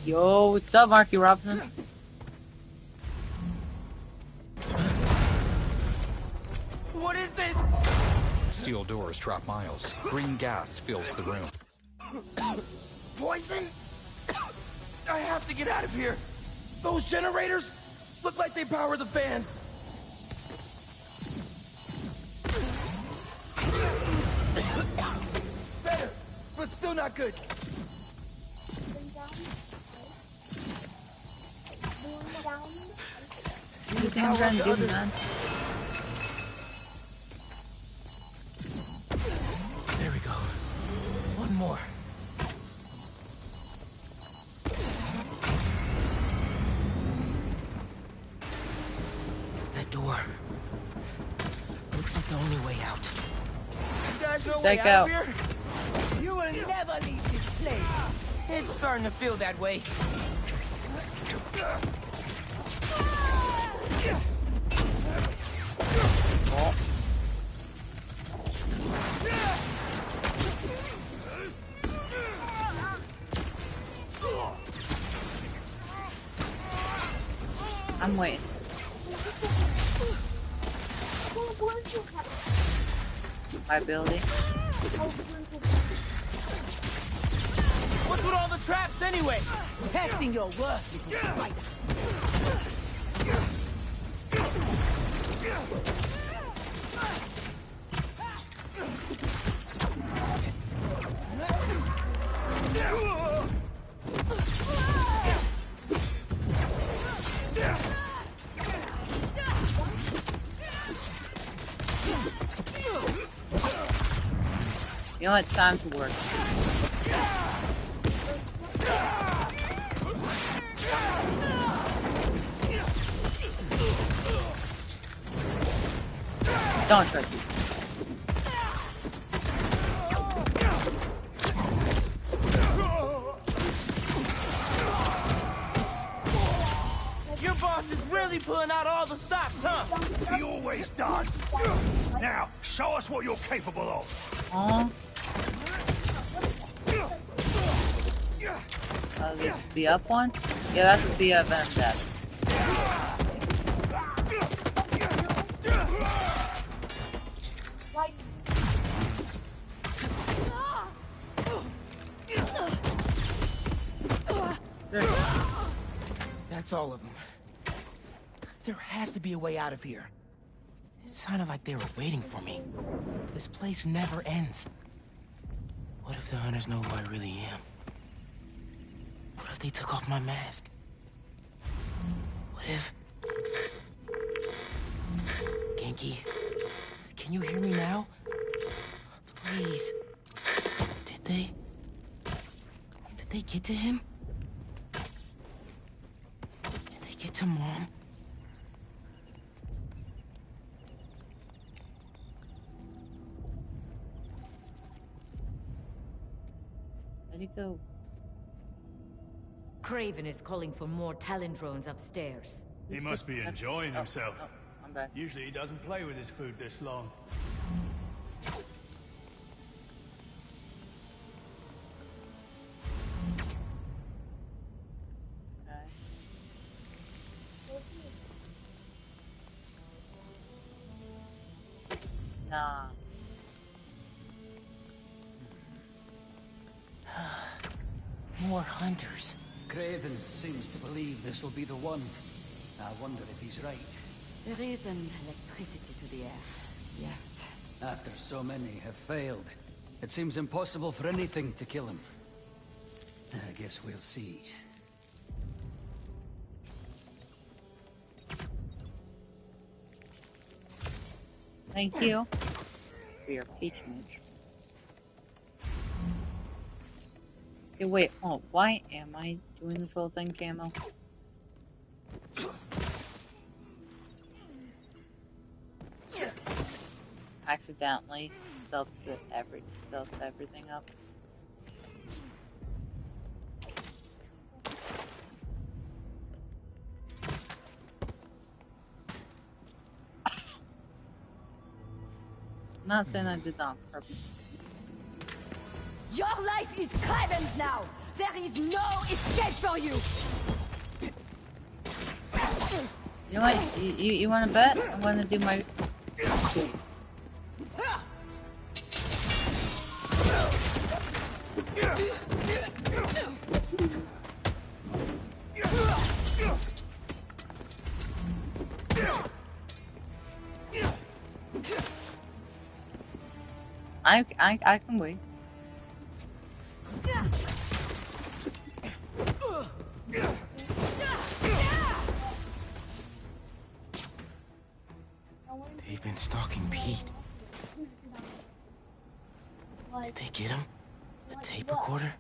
Yo, what's up, Marky Robson? What is this? Steel doors trap Miles. Green gas fills the room. Poison? I have to get out of here. Those generators look like they power the fans. Better, but still not good. You think I'm trying to do, man? There we go. One more. That door. Looks like the only way out. You guys know Take way out out. of here? You will never leave this place. It's starting to feel that way. Oh. I'm waiting. My building. What's with all the traps anyway? Testing your worth, little spider. You know what? Time to work. Don't try to. Your boss is really pulling out all the stops, huh? He always does. Now, show us what you're capable of. The up one? Yeah, that's the vendetta. That's all of them. There has to be a way out of here. It sounded like they were waiting for me. This place never ends. What if the hunters know who I really am? What if they took off my mask? What if... Genki, can you hear me now? Please. Did they get to him? Did they get to Mom? Where'd he go? Craven is calling for more Talon drones upstairs. He must be enjoying himself. I'm back. Usually he doesn't play with his food this long. Nah. More hunters. Craven seems to believe this will be the one. I wonder if he's right. There is an electricity to the air. Yes. After so many have failed, it seems impossible for anything to kill him. I guess we'll see. Thank you for your patronage. Okay, wait, oh, why am I doing this whole thing, Camo? Accidentally stealth everything up. I'm not saying I did that on purpose. Your life is Craven's now! There is no escape for you! You know what? You want to bet? I'm going to do my... I can wait. They've been stalking Pete. Did they get him? A tape recorder?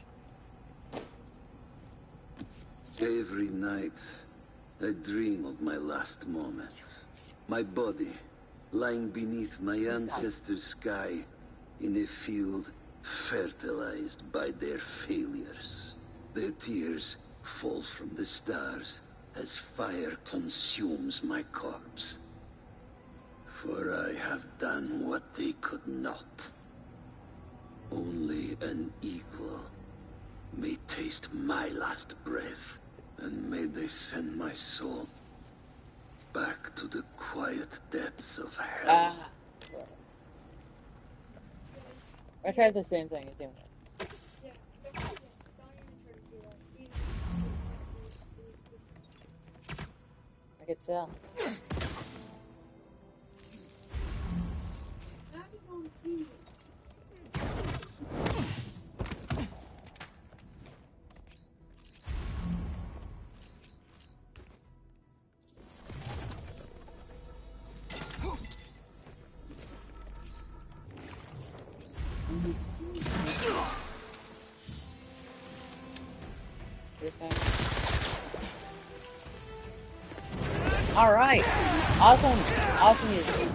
Every night, I dream of my last moments. My body lying beneath my ancestors' sky in a field fertilized by their failures. Their tears fall from the stars as fire consumes my corpse. For I have done what they could not. Only an equal may taste my last breath, and may they send my soul back to the quiet depths of hell. I tried the same thing, it didn't work. I could tell. saying. Alright. Awesome. Awesome music.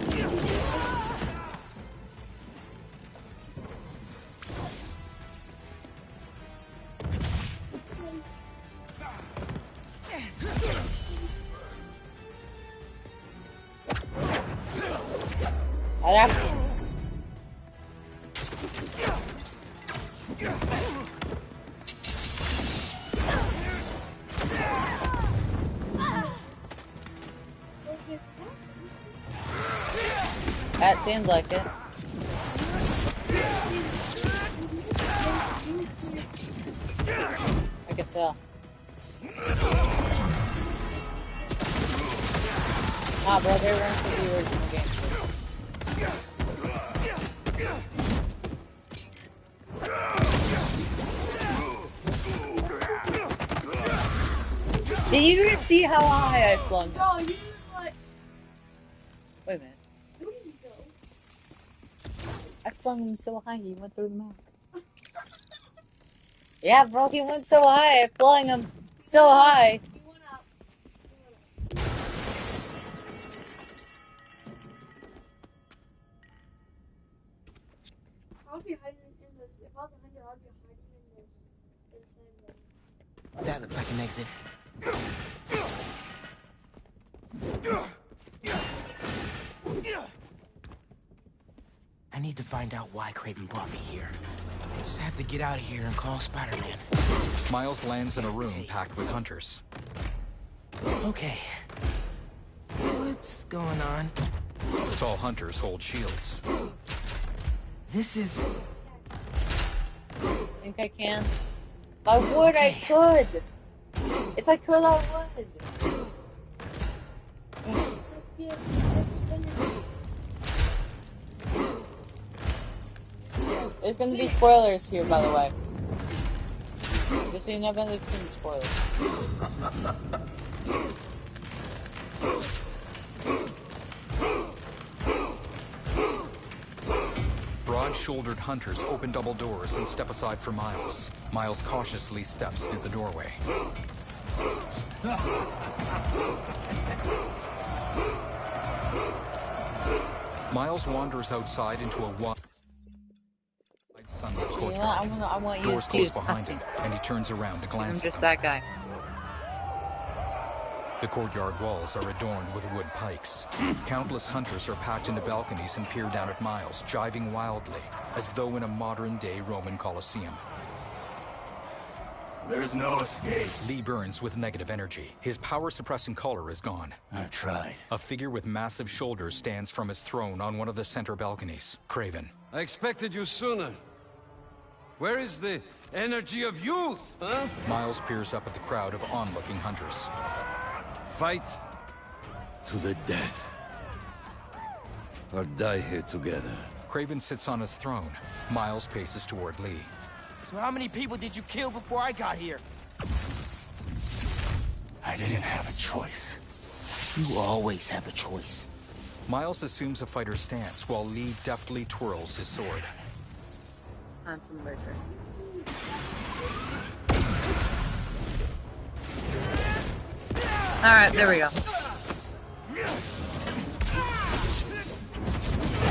That seems like it. I can tell. Nah, bro, they run to the original game. Did you even see how high I flung? No, you like. Wait a minute. Where did you go? I flung him so high he went through the map. Yeah, bro, he went so high. I flung him so high. He went up. I would be hiding in the. If I was a hunter, I would be hiding in the same. That looks like an exit. I need to find out why Craven brought me here. Just have to get out of here and call Spider-Man. Miles lands in a room packed with hunters. Okay. What's going on? Tall hunters hold shields. This is... I think I can. If I would, I could. If I could, I would. There's gonna be spoilers here, by the way. Just so you know, there's gonna be spoilers. Broad-shouldered hunters open double doors and step aside for Miles. Miles cautiously steps through the doorway. Miles wanders outside into a wide sunlit courtyard. I want you Doors to close see behind him, and he turns around to glance. I'm just that guy. The courtyard walls are adorned with wood pikes. Countless hunters are packed into balconies and peer down at Miles, jiving wildly, as though in a modern-day Roman Colosseum. There's no escape. Lee burns with negative energy. His power-suppressing collar is gone. I tried. A figure with massive shoulders stands from his throne on one of the center balconies. Craven. I expected you sooner. Where is the energy of youth, huh? Miles peers up at the crowd of onlooking hunters. Fight to the death. Or die here together. Craven sits on his throne. Miles paces toward Lee. So how many people did you kill before I got here? I didn't have a choice. You always have a choice. Miles assumes a fighter's stance while Lee deftly twirls his sword. I'm from murder. Alright, there we go.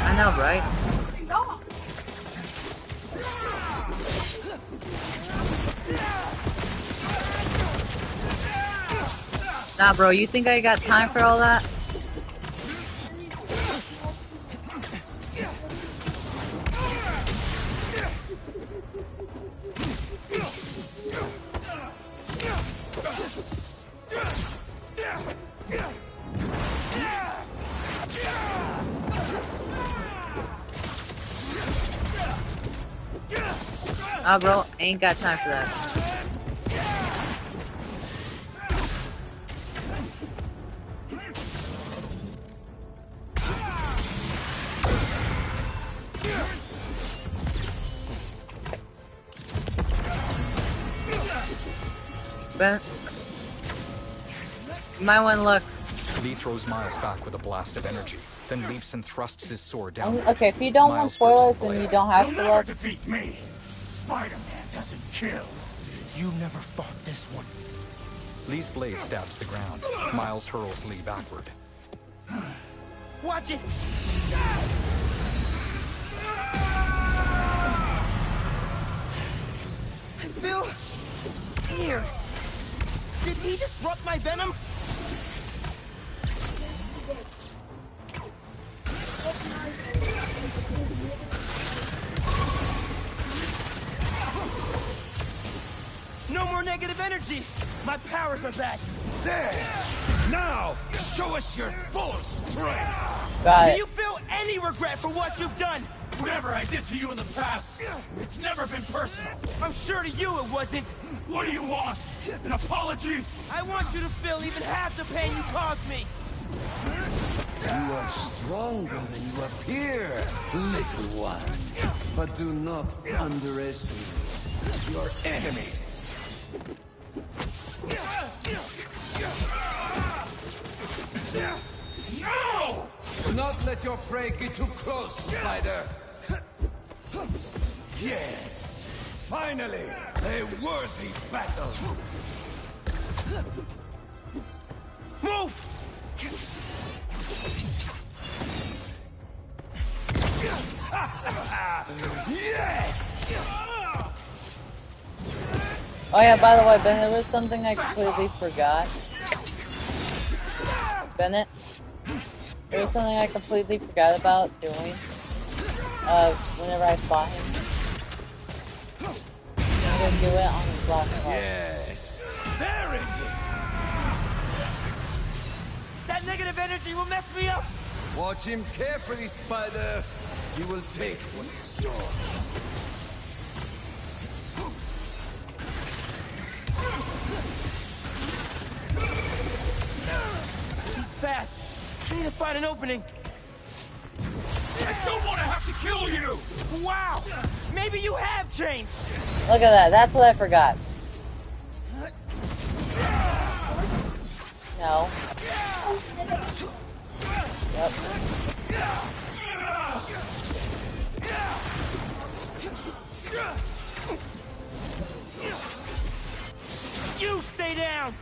I know, right? Nah, bro, you think I got time for all that? Nah, bro, ain't got time for that. But you might want to look. Lee throws Miles back with a blast of energy, then leaps and thrusts his sword down. Okay, if you don't want spoilers, then you don't have to look. Defeat me. Spider-Man doesn't kill. You never fought this one. Lee's blade stabs the ground. Miles hurls Lee backward. Watch it! I feel weird. Did he disrupt my venom? No more negative energy! My powers are back! There! Now, show us your full strength! Do you feel any regret for what you've done? Whatever I did to you in the past, it's never been personal. I'm sure to you it wasn't. What do you want? An apology? I want you to feel even half the pain you caused me. You are stronger than you appear, little one. But do not underestimate your enemy. No! Do not let your prey get too close, Spider. Yes, finally, a worthy battle. Move! Yes! Oh yeah, by the way, Ben, there was something I completely forgot. Bennett? There was something I completely forgot about doing. Whenever I fought him. I'm gonna do it on his last fight. Yes! There it is! That negative energy will mess me up! Watch him carefully, Spider. He will take what is yours. He's fast. I need to find an opening. I don't want to have to kill you! Wow! Maybe you have changed! Look at that, that's what I forgot. No. Yep. You stay down!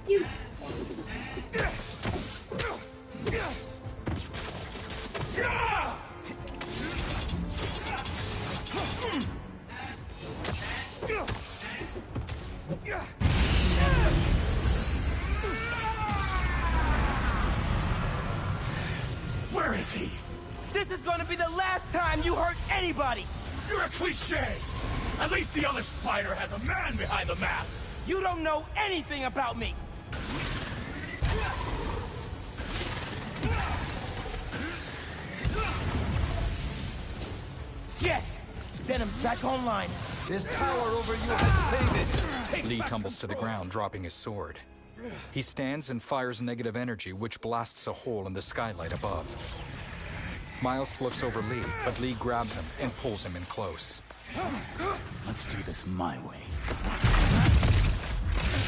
You. Where is he? This is gonna be the last time you hurt anybody! You're a cliche! At least the other spider has a man behind the mask! You don't know anything about me! Yes! Venom's back online. This power over you has faded. Lee tumbles to the ground, dropping his sword. He stands and fires negative energy, which blasts a hole in the skylight above. Miles flips over Lee, but Lee grabs him and pulls him in close. Let's do this my way.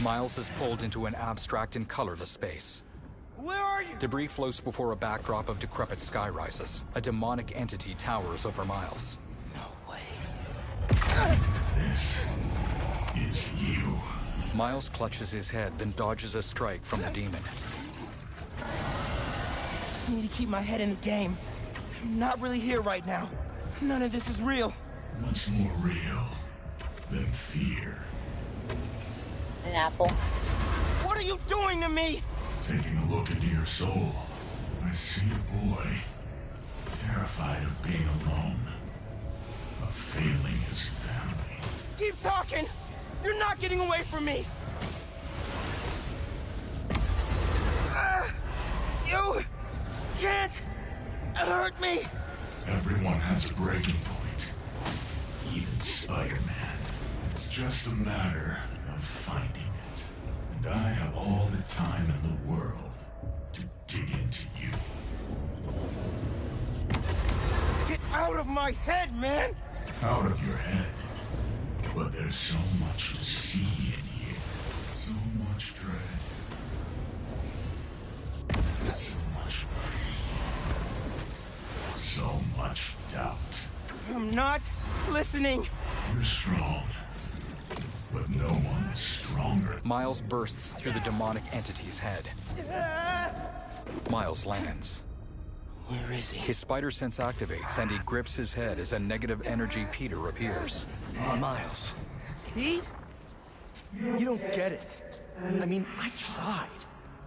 Miles is pulled into an abstract and colorless space. Where are you? Debris floats before a backdrop of decrepit sky rises. A demonic entity towers over Miles. No way. This is you. Miles clutches his head, then dodges a strike from the demon. I need to keep my head in the game. I'm not really here right now. None of this is real. What's more real than fear? An apple. What are you doing to me? Taking a look into your soul, I see a boy, terrified of being alone, of failing his family. Keep talking! You're not getting away from me! You can't hurt me! Everyone has a breaking point. Even Spider-Man. It's just a matter of finding it. And I have all the time in the world to dig into you. Get out of my head, man! Out of your head. But there's so much to see in here. So much dread. So much pain. So much doubt. I'm not listening. You're strong. stronger. Miles bursts through the demonic entity's head. Miles lands. Where is he? His spider sense activates, and he grips his head as a negative energy Peter appears. Miles. Pete? You don't get it. I mean, I tried.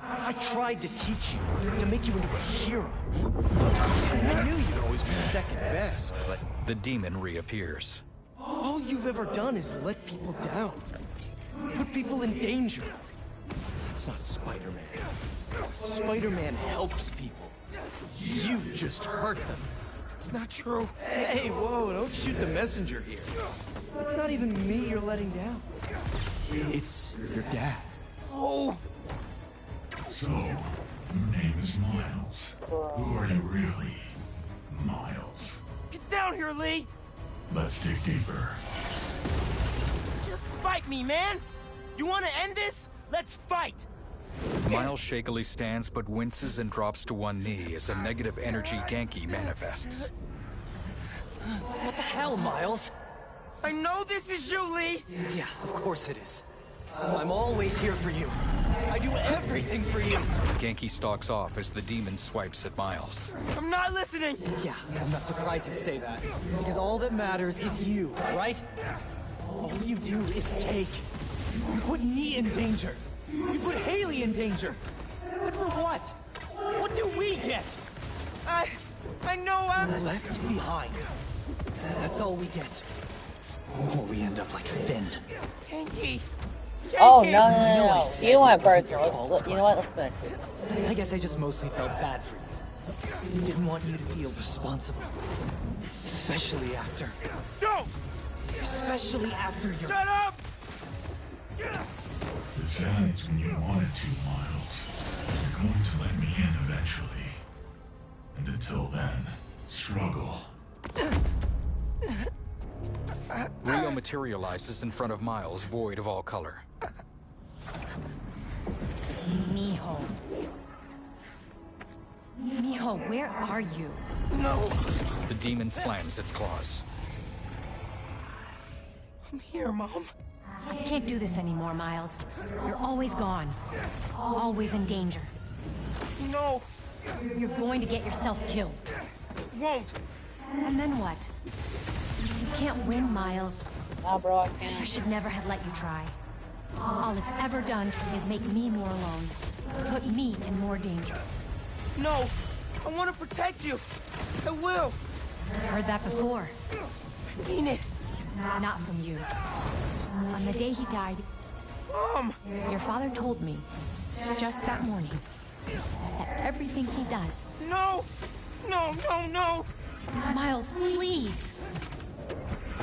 I tried to teach you, to make you into a hero. I knew you'd always be second best, but... The demon reappears. all you've ever done is let people down. Put people in danger. That's not Spider-Man. Spider-Man helps people. You just hurt them. It's not true. Hey, whoa, don't shoot the messenger here. It's not even me you're letting down. It's your dad. Oh! So, your name is Miles. Who are you really, Miles? Get down here, Lee! Let's dig deeper. Just fight me, man! You want to end this? Let's fight! Miles shakily stands but winces and drops to one knee as a negative energy Genki manifests. What the hell, Miles? I know this is you, Lee! Yeah, of course it is. I'm always here for you. I do everything for you. Genki stalks off as the demon swipes at Miles. I'm not listening! Yeah, I'm not surprised you'd say that. Because all that matters is you, right? All you do is take. You put me in danger. You put Haley in danger. And for what? What do we get? I know I'm... left behind. That's all we get. Or we end up like Finn. Genki! Oh, no. You went personal. You know what? Let's finish this. I guess I just mostly felt bad for you. Didn't want you to feel responsible. Especially after... No! Especially after your... Shut up! This ends when you wanted to, Miles. You're going to let me in eventually. And until then, struggle. Rio materializes in front of Miles, void of all color. Mijo. Mijo, where are you? No! The demon slams its claws. I'm here, Mom. I can't do this anymore, Miles. You're always gone. Always in danger. No! You're going to get yourself killed. Won't! And then what? You can't win, Miles. Nah, bro, I can't. I should never have let you try. All it's ever done is make me more alone. Put me in more danger. No! I want to protect you! I will! Heard that before. I mean it! Not from you. On the day he died, Mom! Your father told me, just that morning, that everything he does... No! No, no, no! Miles, please!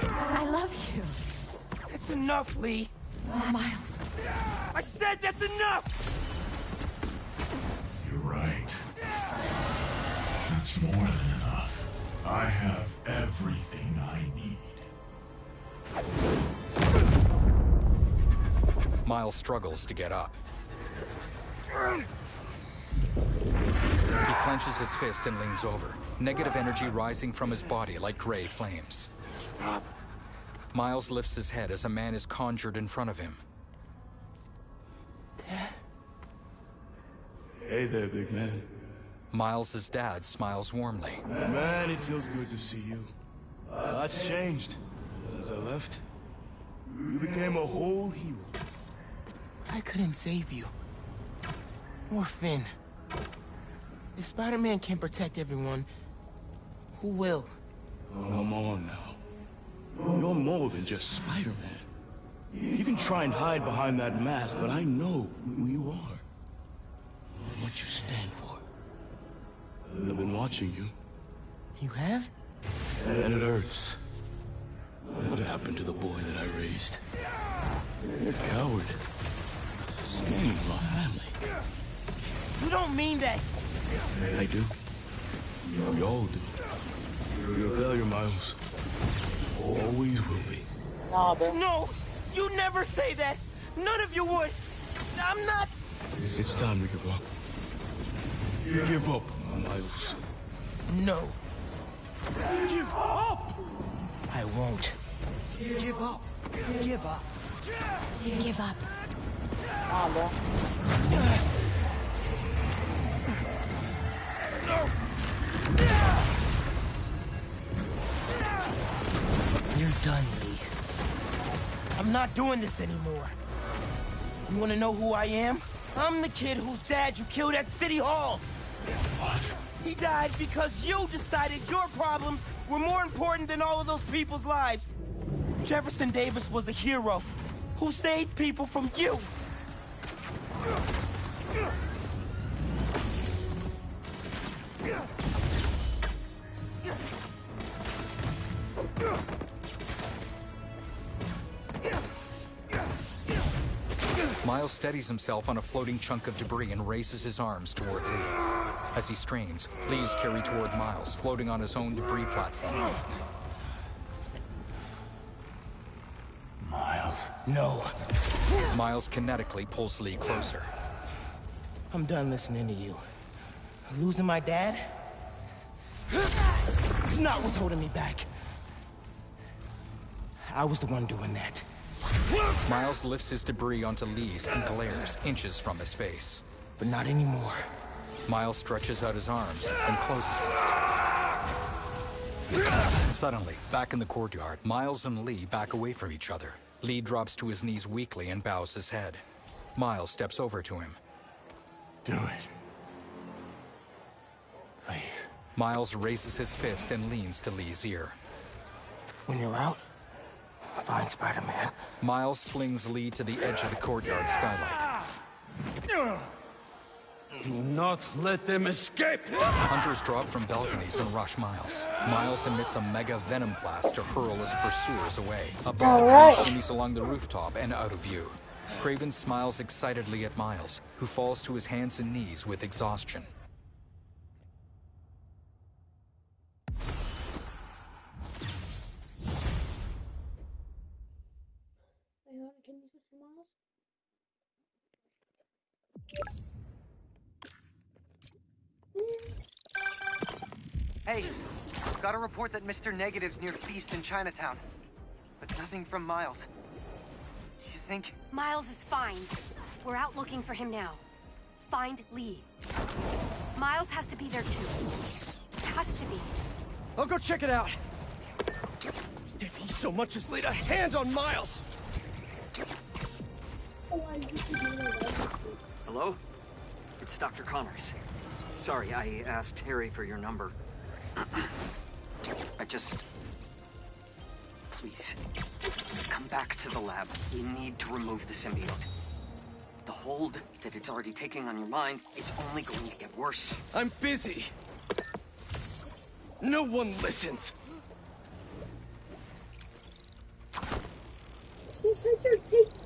I love you. That's enough, Lee. Miles. I said that's enough! You're right. That's more than enough. I have everything I need. Miles struggles to get up. He clenches his fist and leans over, negative energy rising from his body like gray flames. Stop. Miles lifts his head as a man is conjured in front of him. Dad? Hey there, big man. Miles' dad smiles warmly. Man, it feels good to see you. A lot's changed since I left. You became a whole hero. I couldn't save you. Or Finn. If Spider-Man can't protect everyone, who will? Come on now. You're more than just Spider-Man. You can try and hide behind that mask, but I know who you are. And what you stand for. I've been watching you. You have? And it hurts. What happened to the boy that I raised? You're a coward. Staying with my family. You don't mean that! I do. We all do. You're a failure, Miles. Always will be. Nah, bro. No! You never say that! None of you would! I'm not... It's time to give up. Give up, Miles. No. Give up! I won't. Give up. Give up. Give up. bro. You're done, Lee. I'm not doing this anymore. You wanna know who I am? I'm the kid whose dad you killed at City Hall. What? He died because you decided your problems were more important than all of those people's lives. Jefferson Davis was a hero who saved people from you. Miles steadies himself on a floating chunk of debris and raises his arms toward Lee. As he strains, Lee is carried toward Miles, floating on his own debris platform. Miles? No. Miles kinetically pulls Lee closer. I'm done listening to you. Losing my dad? It's not what's holding me back. I was the one doing that. Miles lifts his debris onto Lee's and glares inches from his face. But not anymore. Miles stretches out his arms and closes them. Suddenly, back in the courtyard, Miles and Lee back away from each other. Lee drops to his knees weakly and bows his head. Miles steps over to him. Do it. Please. Miles raises his fist and leans to Lee's ear. When you're out, find Spider-Man. Miles flings Lee to the edge of the courtyard skylight. Do not let them escape! Hunters drop from balconies and rush Miles. Miles emits a mega venom blast to hurl his pursuers away. Above, he shimmies along the rooftop and out of view. Craven smiles excitedly at Miles, who falls to his hands and knees with exhaustion. Can you use some Miles? Hey, got a report that Mr. Negative's near Feast in Chinatown. But nothing from Miles. Do you think... Miles is fine. We're out looking for him now. Find Lee. Miles has to be there too. Has to be. I'll go check it out. If he so much as laid a hand on Miles! Hello? It's Dr. Connors. Sorry, I asked Harry for your number. I just... Please, come back to the lab. We need to remove the symbiote. The hold that it's already taking on your mind, it's only going to get worse. I'm busy. No one listens. Because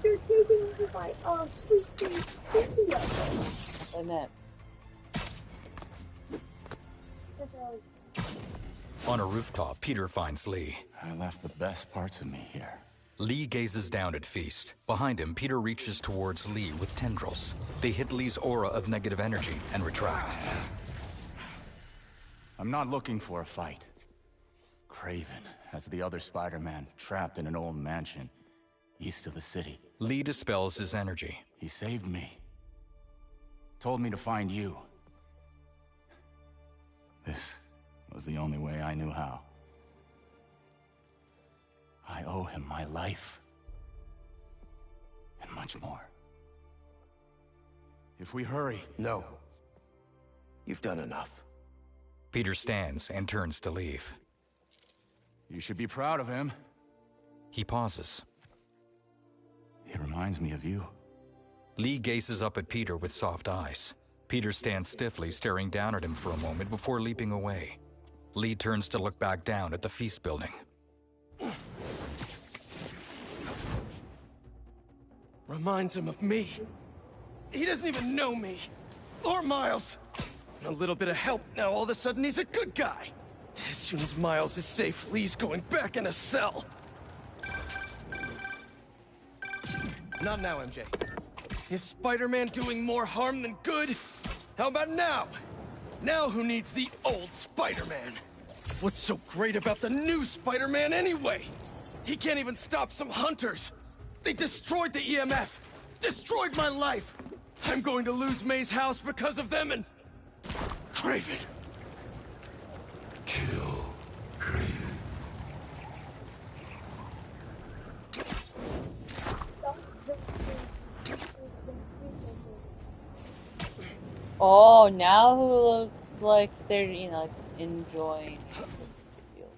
you're taking my sweet video. And that. On a rooftop, Peter finds Lee. I left the best parts of me here. Lee gazes down at Feast. Behind him, Peter reaches towards Lee with tendrils. They hit Lee's aura of negative energy and retract. I'm not looking for a fight. Craven has the other Spider-Man trapped in an old mansion east of the city. Lee dispels his energy. He saved me. Told me to find you. This was the only way I knew how. I owe him my life. And much more. If we hurry... No. You've done enough. Peter stands and turns to leave. You should be proud of him. He pauses. He reminds me of you. Lee gazes up at Peter with soft eyes. Peter stands stiffly, staring down at him for a moment before leaping away. Lee turns to look back down at the Feast building. Reminds him of me. He doesn't even know me. Or Miles. A little bit of help, now all of a sudden he's a good guy. As soon as Miles is safe, Lee's going back in a cell. Not now, MJ. Is Spider-Man doing more harm than good? How about now? Now who needs the old Spider-Man? What's so great about the new Spider-Man anyway? He can't even stop some hunters. They destroyed the EMF. destroyed my life! I'm going to lose May's house because of them and... Craven. Kill Craven. Oh, now who looks like they're, you know, enjoying this field.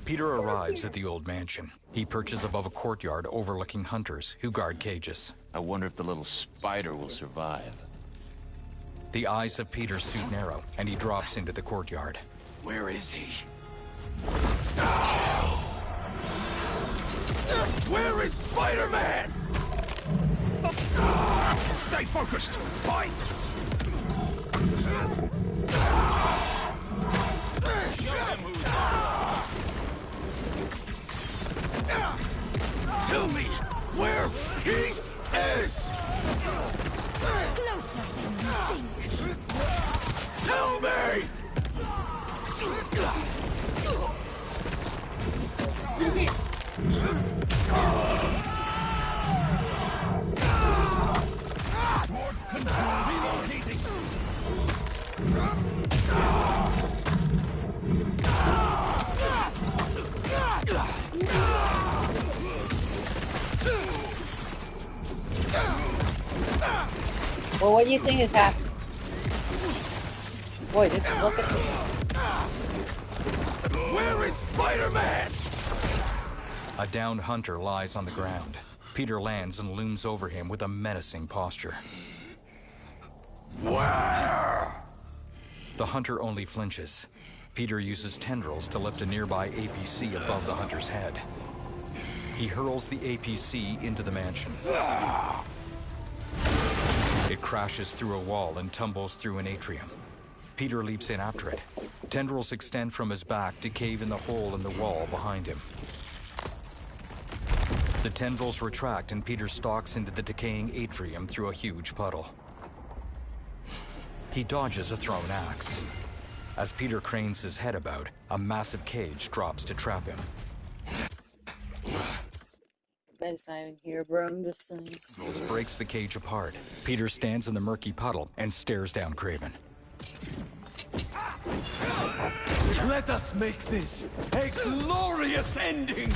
Peter arrives at the old mansion. He perches above a courtyard overlooking hunters who guard cages. I wonder if the little spider will survive. The eyes of Peter's suit narrow, and he drops into the courtyard. Where is he? Where is Spider-Man? Stay focused! Fight! Show them who's Tell me where he is! Closer than you think. Tell me! Sword control relocating! Well, what do you think is happening? Boy, just look at this. Where is Spider-Man? A downed hunter lies on the ground. Peter lands and looms over him with a menacing posture. Where? The hunter only flinches. Peter uses tendrils to lift a nearby APC above the hunter's head. He hurls the APC into the mansion. It crashes through a wall and tumbles through an atrium. Peter leaps in after it. Tendrils extend from his back to cave in the hole in the wall behind him. The tendrils retract and Peter stalks into the decaying atrium through a huge puddle. He dodges a thrown axe. As Peter cranes his head about, a massive cage drops to trap him. That's not even here, bro. I'm just saying. This breaks the cage apart. Peter stands in the murky puddle and stares down Craven. Let us make this a glorious ending!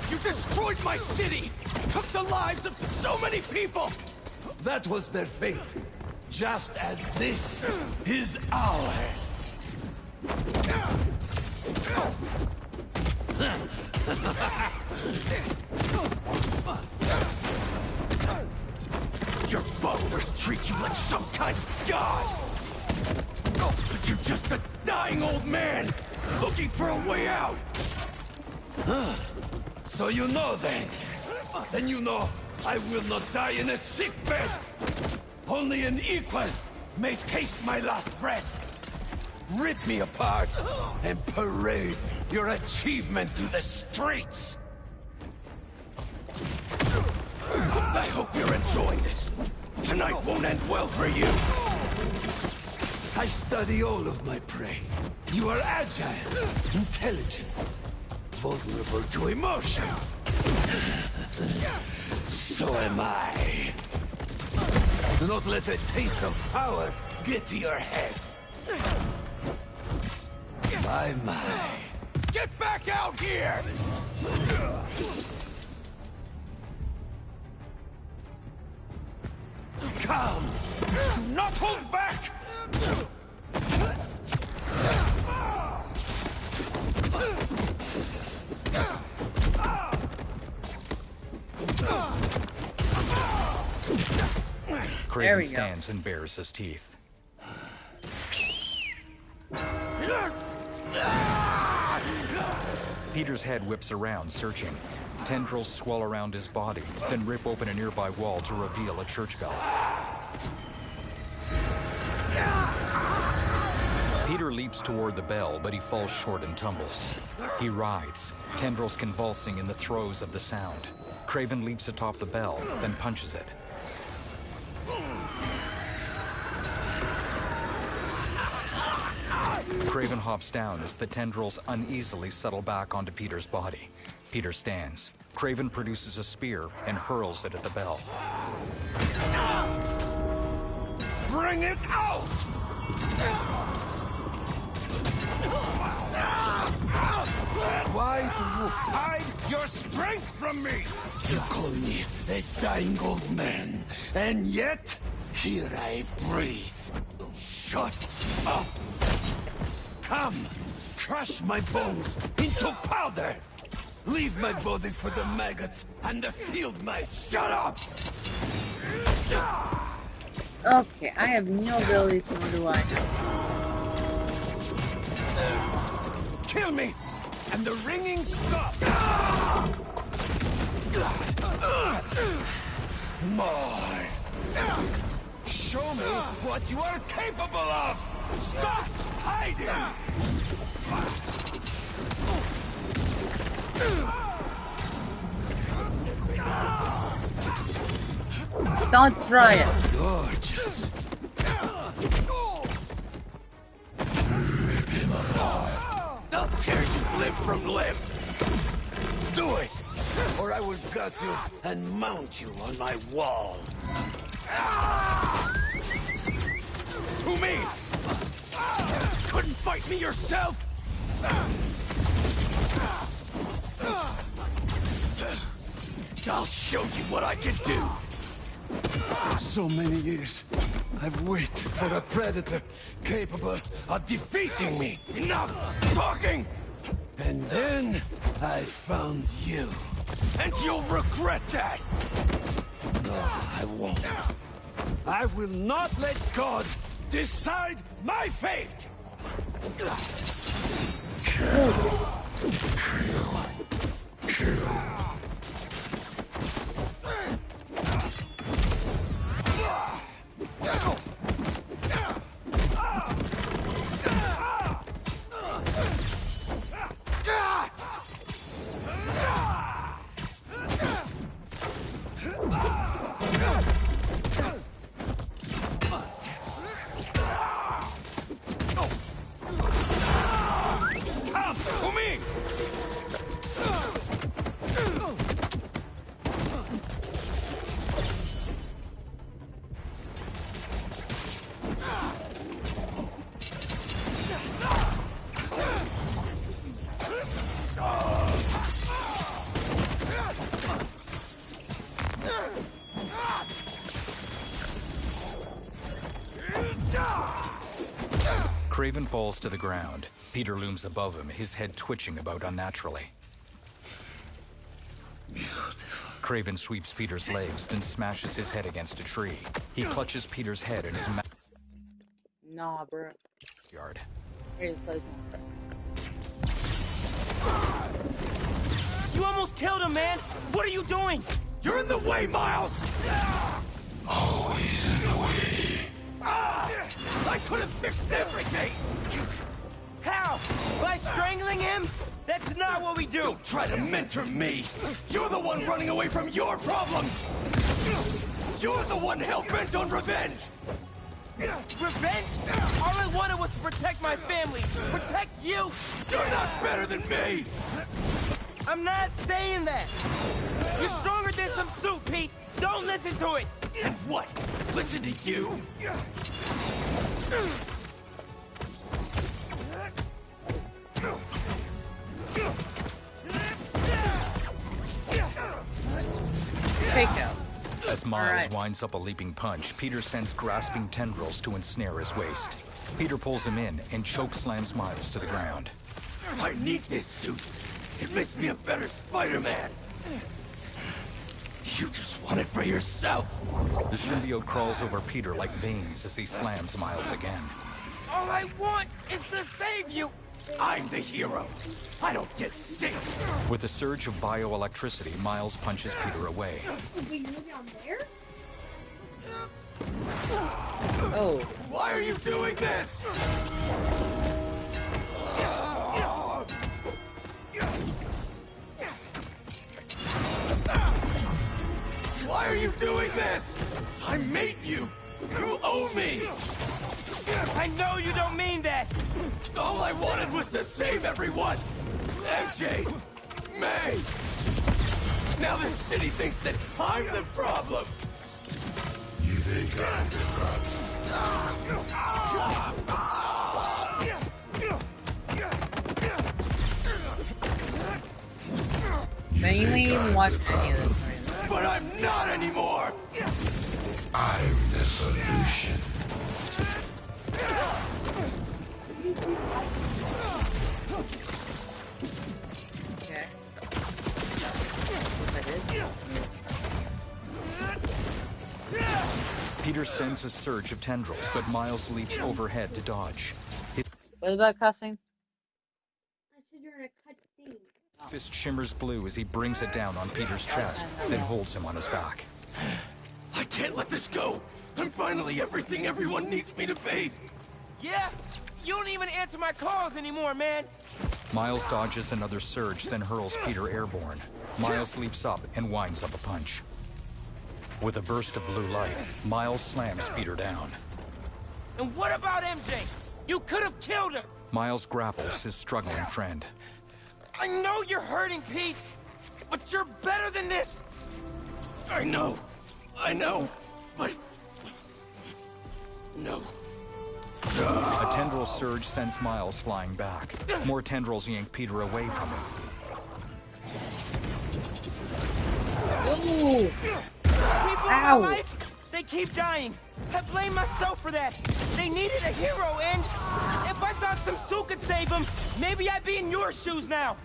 You destroyed my city! Took the lives of so many people! That was their fate. Just as this is ours. Your followers treat you like some kind of god! But you're just a dying old man, looking for a way out! So you know then? Then you know I will not die in a sick bed! Only an equal may taste my last breath! Rip me apart and parade your achievement to the streets! I hope you're enjoying this. Tonight won't end well for you. I study all of my prey. You are agile, intelligent, vulnerable to emotion. So am I. Do not let the taste of power get to your head. My. Get back out here! Come! Do not hold back! Craven stands and bares his teeth. Peter's head whips around, searching. Tendrils swell around his body, then rip open a nearby wall to reveal a church bell. Peter leaps toward the bell, but he falls short and tumbles. He writhes, tendrils convulsing in the throes of the sound. Craven leaps atop the bell, then punches it. Craven hops down as the tendrils uneasily settle back onto Peter's body. Peter stands. Craven produces a spear and hurls it at the bell. Bring it out! Why do you hide your strength from me? You call me a dying old man, and yet here I breathe. Shut up! Come, crush my bones into powder! Leave my body for the maggots and the field mice! Shut up! Okay, I have no ability, so what do I know? Kill me, and the ringing stops! More! Show me what you are capable of! Stop hiding! Don't try it. Gorgeous. I'll tear you limb from limb. Do it, or I will gut you and mount you on my wall. Who, me? Couldn't fight me yourself? I'll show you what I can do. So many years, I've waited for a predator capable of defeating me. Enough talking! And then I found you. And you'll regret that! No, I won't. I will not let God decide my fate! Craven falls to the ground. Peter looms above him, his head twitching about unnaturally. Craven sweeps Peter's legs, then smashes his head against a tree. He clutches Peter's head in his mouth. Nah, bro. Yard. Here's the place. You almost killed him, man! What are you doing? You're in the way, Miles! Always in the way. I could have fixed everything! How? By strangling him? That's not what we do! Don't try to mentor me! You're the one running away from your problems! You're the one hell-bent on revenge! Revenge? All I wanted was to protect my family! Protect you! You're not better than me! I'm not saying that! You're stronger than some soup, Pete! Don't listen to it! And what? Listen to you? Takeout. As Miles winds up a leaping punch, Peter sends grasping tendrils to ensnare his waist. Peter pulls him in and choke slams Miles to the ground. I need this suit. It makes me a better Spider-Man. You just want it for yourself. The symbiote crawls over Peter like veins as he slams Miles again. All I want is to save you! I'm the hero. I don't get sick. With a surge of bioelectricity, Miles punches Peter away. We go down there? Oh. Why are you doing this? Why are you doing this? I made you. You owe me. I know you don't mean that. All I wanted was to save everyone! MJ! May! Now this city thinks that I'm the problem! You think I'm the problem? Man, you ain't even watched any of this, right? But I'm not anymore! I'm the solution. Okay. Peter sends a surge of tendrils, but Miles leaps overhead to dodge. What about cussing? I said you're in a cutscene. His fist shimmers blue as he brings it down on Peter's chest, then holds him on his back. I can't let this go! I'm finally everything everyone needs me to be! Yeah? You don't even answer my calls anymore, man! Miles dodges another surge, then hurls Peter airborne. Miles leaps up and winds up a punch. With a burst of blue light, Miles slams Peter down. And what about MJ? You could have killed her! Miles grapples his struggling friend. I know you're hurting, Pete, but you're better than this! I know, but... No. A tendril surge sends Miles flying back. More tendrils yank Peter away from him. Ooh! People in my life, they keep dying. I blame myself for that. They needed a hero, and if I thought some suit could save them, maybe I'd be in your shoes now.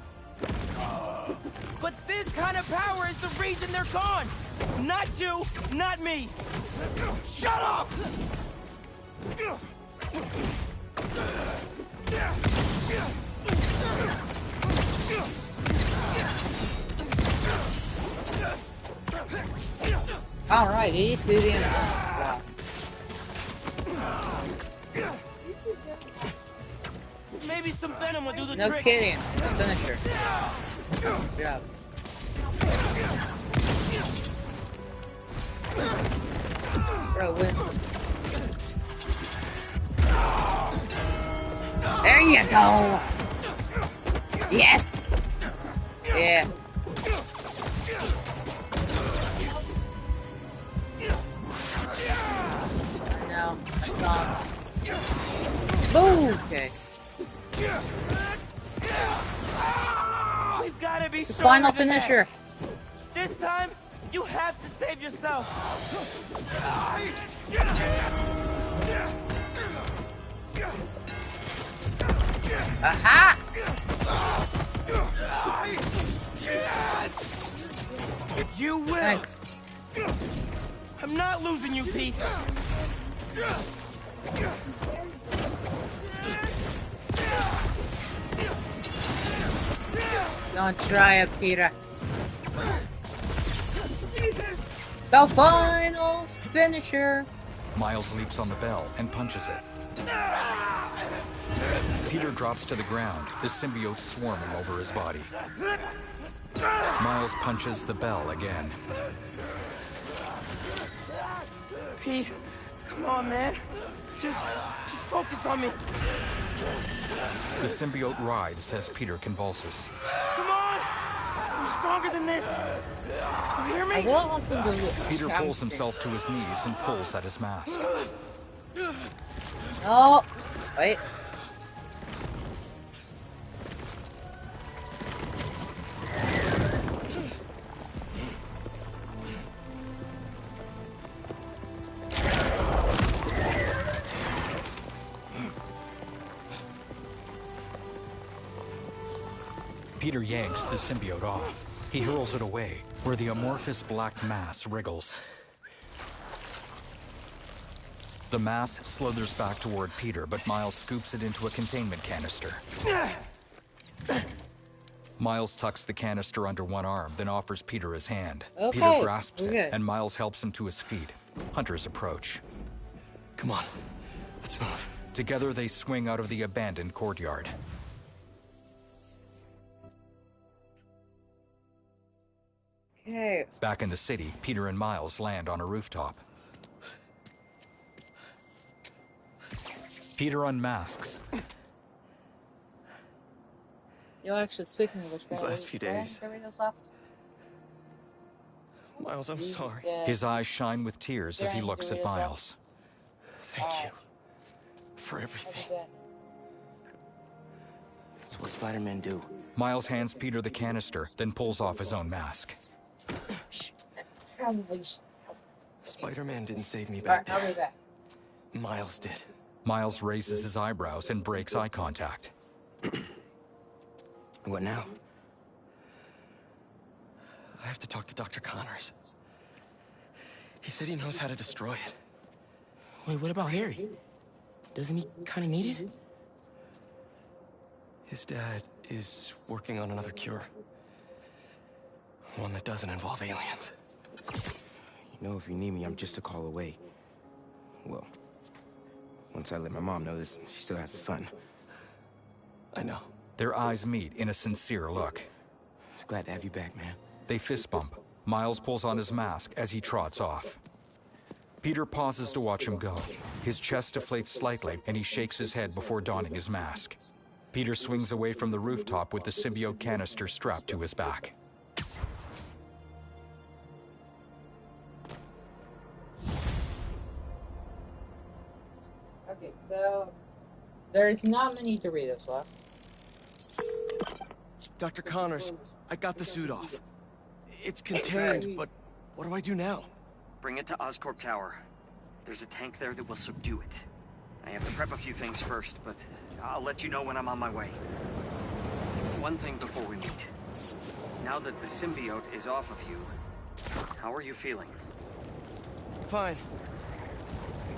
But this kind of power is the reason they're gone. Not you, not me. Shut up! Alright, he's to the last. Maybe some venom will do the no trick. No kidding, it's a finisher. Good job. Bro, win. There you go! Yes! Yeah. I know, I saw him. Boom! Okay. We've gotta be it's the final finisher. This time, you have to save yourself. Aha! You will. Thanks. I'm not losing you, Pete. Don't try it, Peter. The final finisher. Miles leaps on the bell and punches it. Peter drops to the ground, the symbiote swarming over his body. Miles punches the bell again. Pete, come on, man. Just focus on me. The symbiote writhes as Peter convulses. Come on! You're stronger than this. You hear me? Peter pulls himself to his knees and pulls at his mask. Oh, wait. Peter yanks the symbiote off. He hurls it away, where the amorphous black mass wriggles. The mass slithers back toward Peter, but Miles scoops it into a containment canister. Miles tucks the canister under one arm, then offers Peter his hand. Okay, Peter grasps it, good. and Miles helps him to his feet. Hunters approach. Come on, let's move. Together they swing out of the abandoned courtyard. Okay. Back in the city, Peter and Miles land on a rooftop. Peter unmasks Yo, actually, speaking of which, These last few days. Miles, I'm sorry. His eyes shine with tears as he looks at Miles. Thank you for everything. That's what Spider-Man do. Miles hands Peter the canister, then pulls off his own mask. Spider-Man didn't save me back there. I'll be back. Miles did. Miles raises his eyebrows and breaks eye contact. What now? I have to talk to Dr. Connors. He said he knows how to destroy it. Wait, what about Harry? Doesn't he kind of need it? His dad is working on another cure. One that doesn't involve aliens. You know, if you need me, I'm just a call away. Well, once I let my mom know this, she still has a son. I know. Their eyes meet in a sincere look. Just glad to have you back, man. They fist bump. Miles pulls on his mask as he trots off. Peter pauses to watch him go. His chest deflates slightly, and he shakes his head before donning his mask. Peter swings away from the rooftop with the symbiote canister strapped to his back. Okay, so there's not many Doritos left. Dr. Connors, I got the suit off. It's contained, but what do I do now? Bring it to Oscorp Tower. There's a tank there that will subdue it. I have to prep a few things first, but I'll let you know when I'm on my way. One thing before we meet. Now that the symbiote is off of you, how are you feeling? Fine.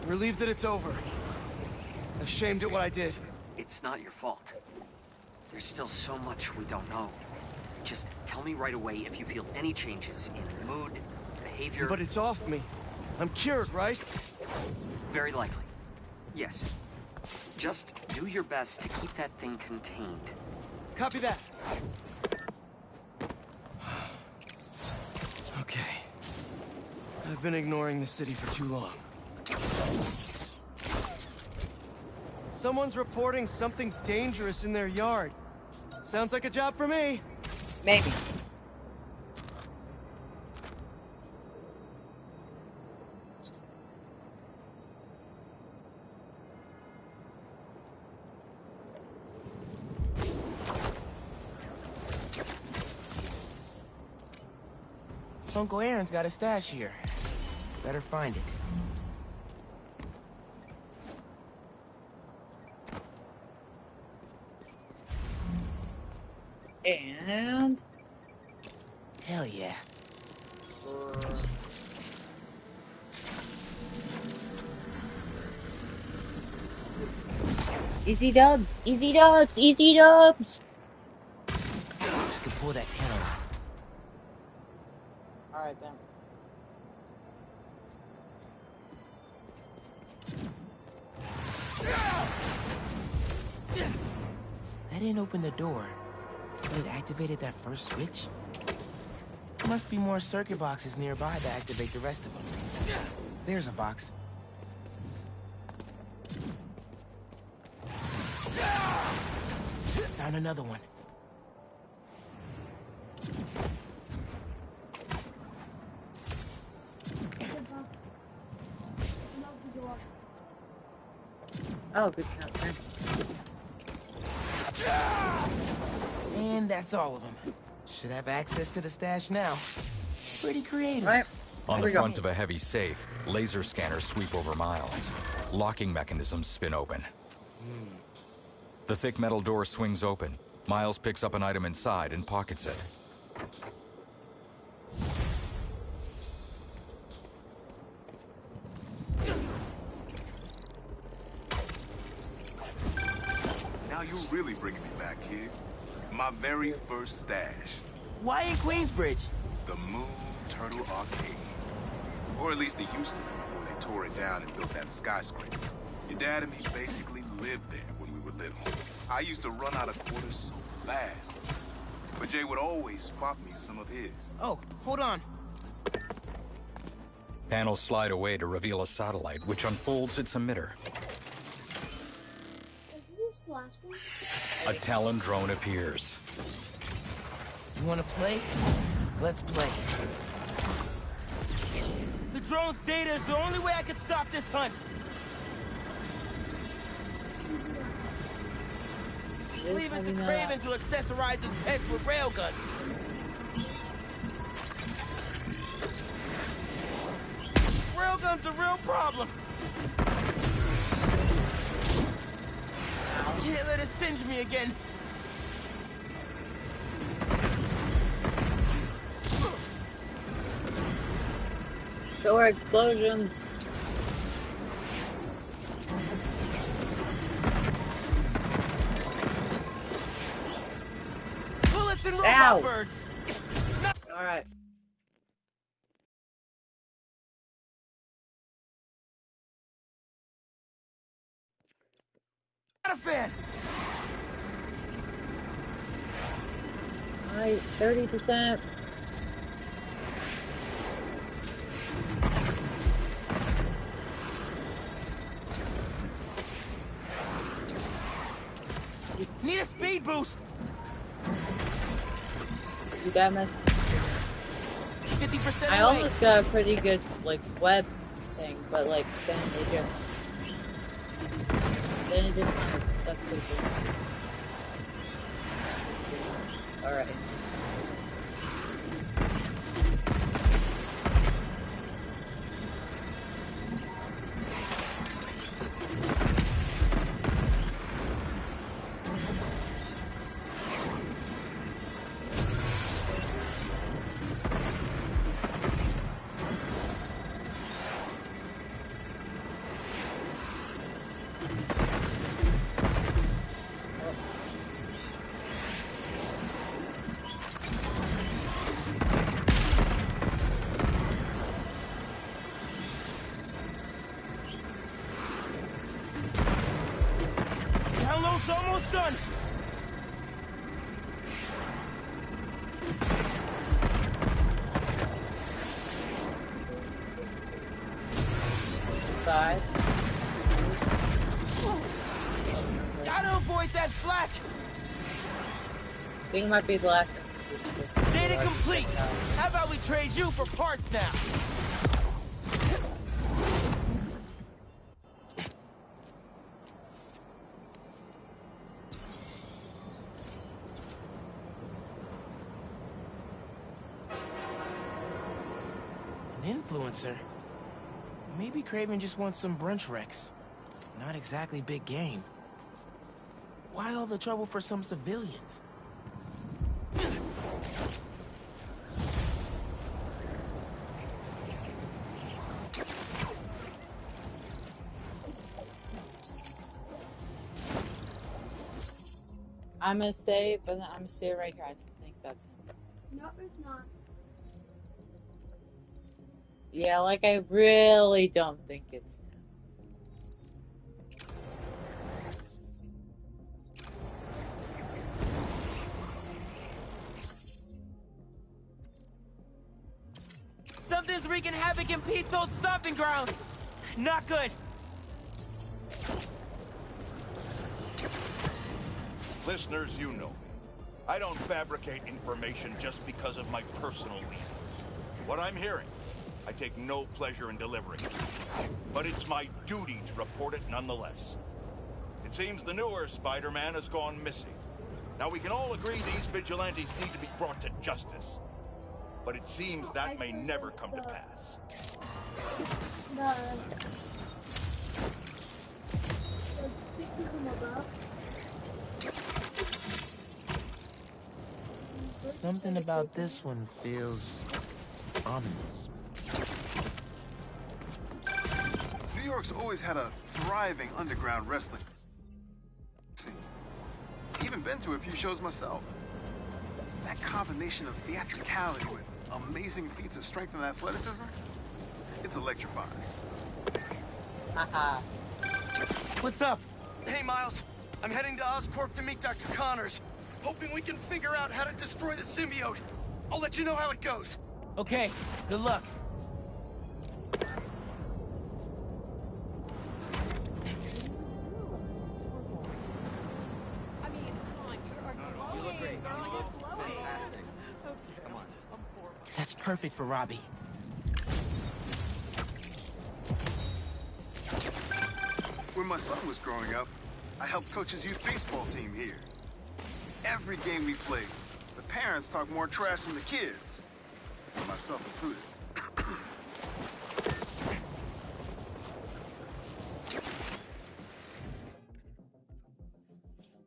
Relieved that it's over. Ashamed at what I did. It's not your fault. There's still so much we don't know. Just tell me right away if you feel any changes in mood, behavior... But it's off me. I'm cured, right? Very likely. Yes. Just do your best to keep that thing contained. Copy that. Okay. I've been ignoring the city for too long. Someone's reporting something dangerous in their yard. Sounds like a job for me. Maybe. Uncle Aaron's got a stash here. Better find it. And... Hell yeah. Easy dubs! Easy dubs! Easy dubs! You can pull that panel out. Alright, then. That didn't open the door, but it activated that first switch. Must be more circuit boxes nearby to activate the rest of them. There's a box. Found another one. Oh, good job. And that's all of them. Should have access to the stash now. Pretty creative. Right. On the front of a heavy safe, laser scanners sweep over Miles. Locking mechanisms spin open. The thick metal door swings open. Miles picks up an item inside and pockets it. Now you're really bringing me back, kid. My very first stash. Why in Queensbridge? The Moon Turtle Arcade. Or at least it used to before they tore it down and built that skyscraper. Your dad and me basically lived there when we were little. I used to run out of quarters so fast. But Jay would always spot me some of his. Oh, hold on. Panels slide away to reveal a satellite, which unfolds its emitter. Is this last one? A Talon drone appears. You wanna play? Let's play. The drone's data is the only way I can stop this hunt. Leave it to Craven to accessorize his pets with railguns. Railgun's a real problem. Can't let it singe me again. Door explosions. Bullets and robot birds. All right. Not a fan. All right, 30%. Need a speed boost. You got me. 50% I almost got a pretty good like web thing, but like then it just kind of stuck to the. All right. Download's almost done. Five. Gotta avoid that flak. I think it might be the last one. Data complete. How about we trade you for parts now? An influencer? Maybe Craven just wants some brunch wrecks. Not exactly big game. Why all the trouble for some civilians? I'm gonna say, but I'm gonna say it right here. I don't think that's him. No, it's not. Yeah, like I really don't think it's him. Something's wreaking havoc in Pete's old stomping grounds. Not good. Listeners, you know me. I don't fabricate information just because of my personal leanings. What I'm hearing, I take no pleasure in delivering it. But it's my duty to report it nonetheless. It seems the newer Spider-Man has gone missing. Now, we can all agree these vigilantes need to be brought to justice. But it seems that may never come to pass. Something about this one feels ominous. New York's always had a thriving underground wrestling scene. Even been to a few shows myself. That combination of theatricality with amazing feats of strength and athleticism, it's electrifying. Haha. What's up? Hey, Miles. I'm heading to Oscorp to meet Dr. Connors. Hoping we can figure out how to destroy the symbiote. I'll let you know how it goes. Okay, good luck. perfect for Robbie. When my son was growing up, I helped coach his youth baseball team here. Every game we played, the parents talk more trash than the kids, myself included.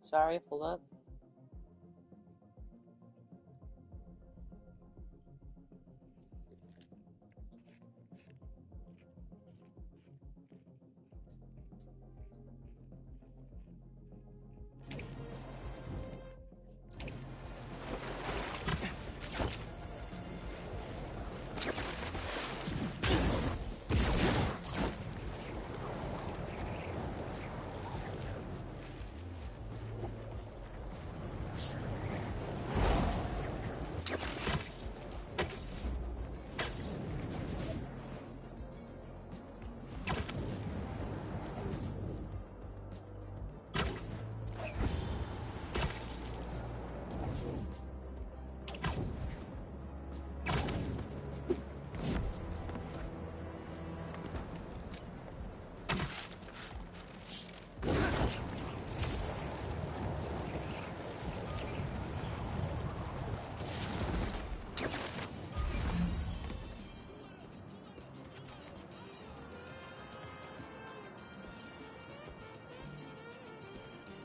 Sorry, pull up.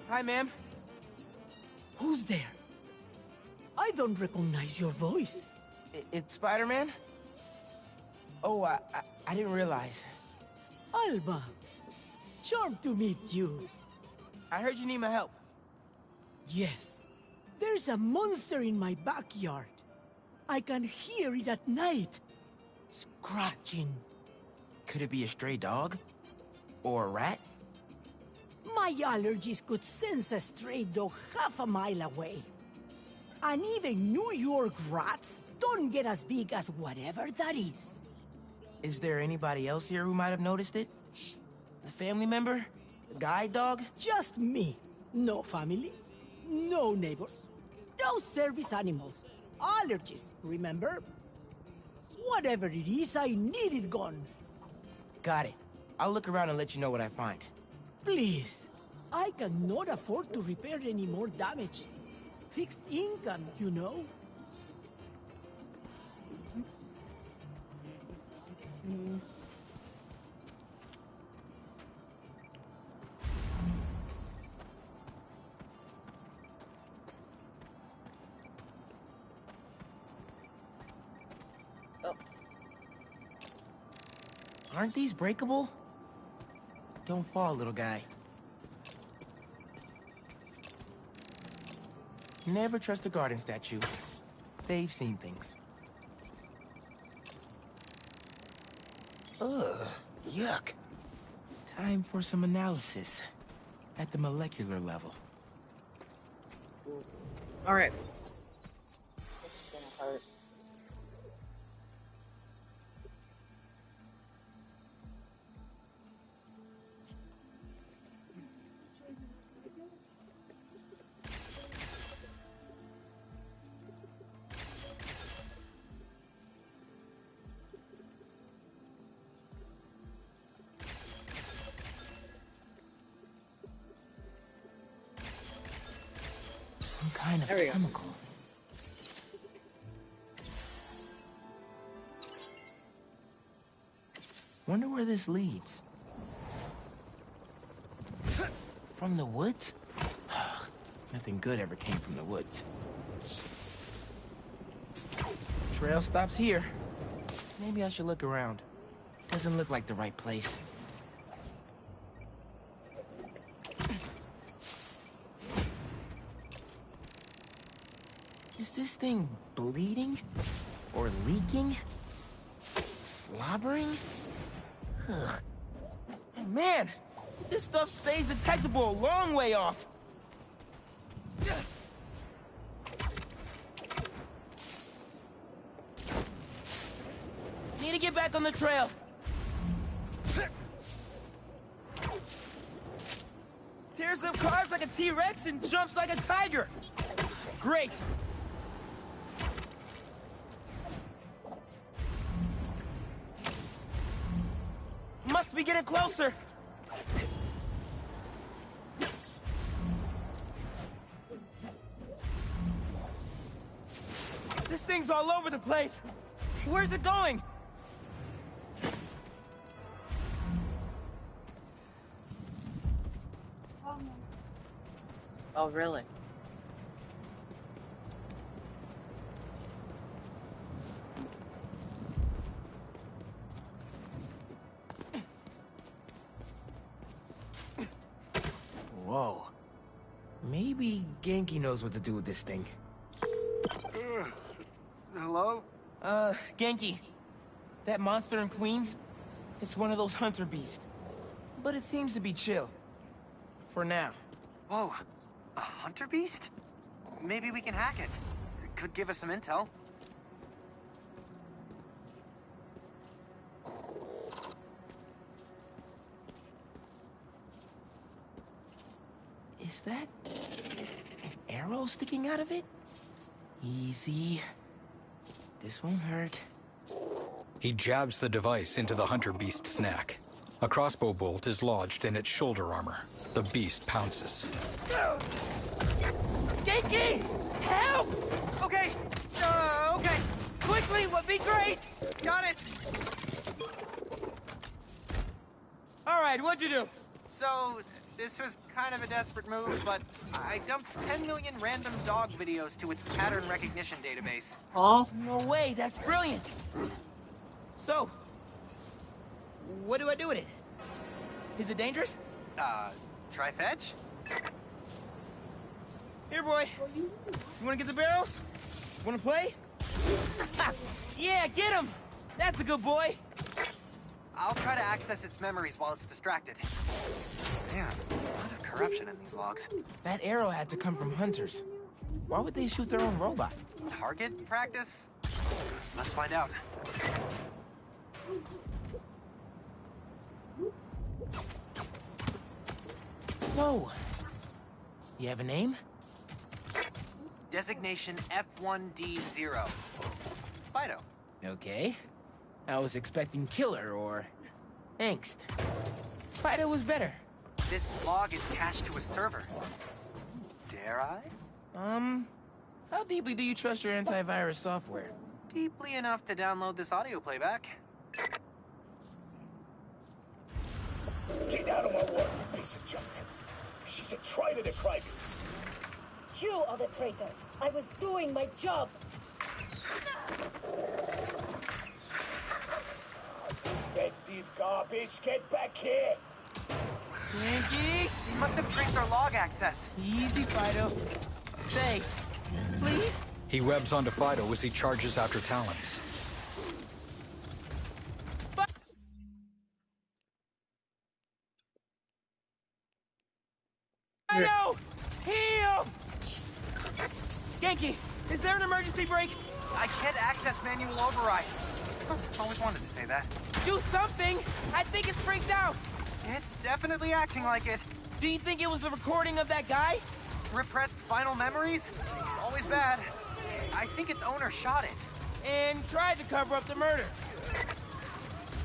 Hi, ma'am. Who's there? I don't recognize your voice. It's Spider-Man? Oh, I didn't realize. Alba, charmed to meet you. I heard you need my help. Yes. There's a monster in my backyard. I can hear it at night. Scratching. Could it be a stray dog? Or a rat? My allergies could sense a stray dog half a mile away. And even New York rats don't get as big as whatever that is. Is there anybody else here who might have noticed it? A family member? A guide dog? Just me. No family, no neighbors, no service animals. Allergies, remember? Whatever it is, I need it gone. Got it. I'll look around and let you know what I find. Please. I cannot afford to repair any more damage. Fixed income, you know. Aren't these breakable? Don't fall, little guy. Never trust a garden statue. They've seen things. Ugh, yuck. Time for some analysis at the molecular level. Alright. This is gonna hurt. Some kind of chemical. Wonder where this leads. From the woods? Nothing good ever came from the woods. Trail stops here. Maybe I should look around. Doesn't look like the right place. Is this thing bleeding? Or leaking? Slobbering? Ugh. Man! This stuff stays detectable a long way off! Need to get back on the trail. Tears up cars like a T-Rex and jumps like a tiger! Great! Must be getting closer. This thing's all over the place. Where's it going? Oh, really? Whoa. Maybe Genki knows what to do with this thing. Hello? Genki. That monster in Queens? It's one of those hunter beasts. But it seems to be chill. For now. Whoa. A hunter beast? Maybe we can hack it. It could give us some intel. Is that an arrow sticking out of it? Easy. This won't hurt. He jabs the device into the hunter beast's neck. A crossbow bolt is lodged in its shoulder armor. The beast pounces. Genki! Help! Okay. Okay. Quickly would be great! Got it! Alright, what'd you do? So, this was kind of a desperate move, but I dumped 10 million random dog videos to its pattern recognition database. Oh? No way, that's brilliant! So, what do I do with it? Is it dangerous? Try fetch? Here, boy. You wanna get the barrels? Wanna play? Yeah, get him! That's a good boy! I'll try to access its memories while it's distracted. Man, a lot of corruption in these logs. That arrow had to come from hunters. Why would they shoot their own robot? Target practice? Let's find out. So, you have a name? Designation F1D0. Fido. Okay. I was expecting killer or angst. Fido was better. This log is cached to a server. Dare I? How deeply do you trust your antivirus software? Deeply enough to download this audio playback. Get out of my water, you piece of junk. She's a traitor to Kraken. You are the traitor. I was doing my job. Defective garbage, get back here. Yankee! He must have traced our log access. Easy, Fido. Stay. Please? He webs onto Fido as he charges after Talons. Fido! Heal! Genki, is there an emergency brake? I can't access manual override. Always wanted to say that. Do something! I think it's freaked out! It's definitely acting like it. Do you think it was the recording of that guy? Repressed final memories? Always bad. I think its owner shot it. And tried to cover up the murder.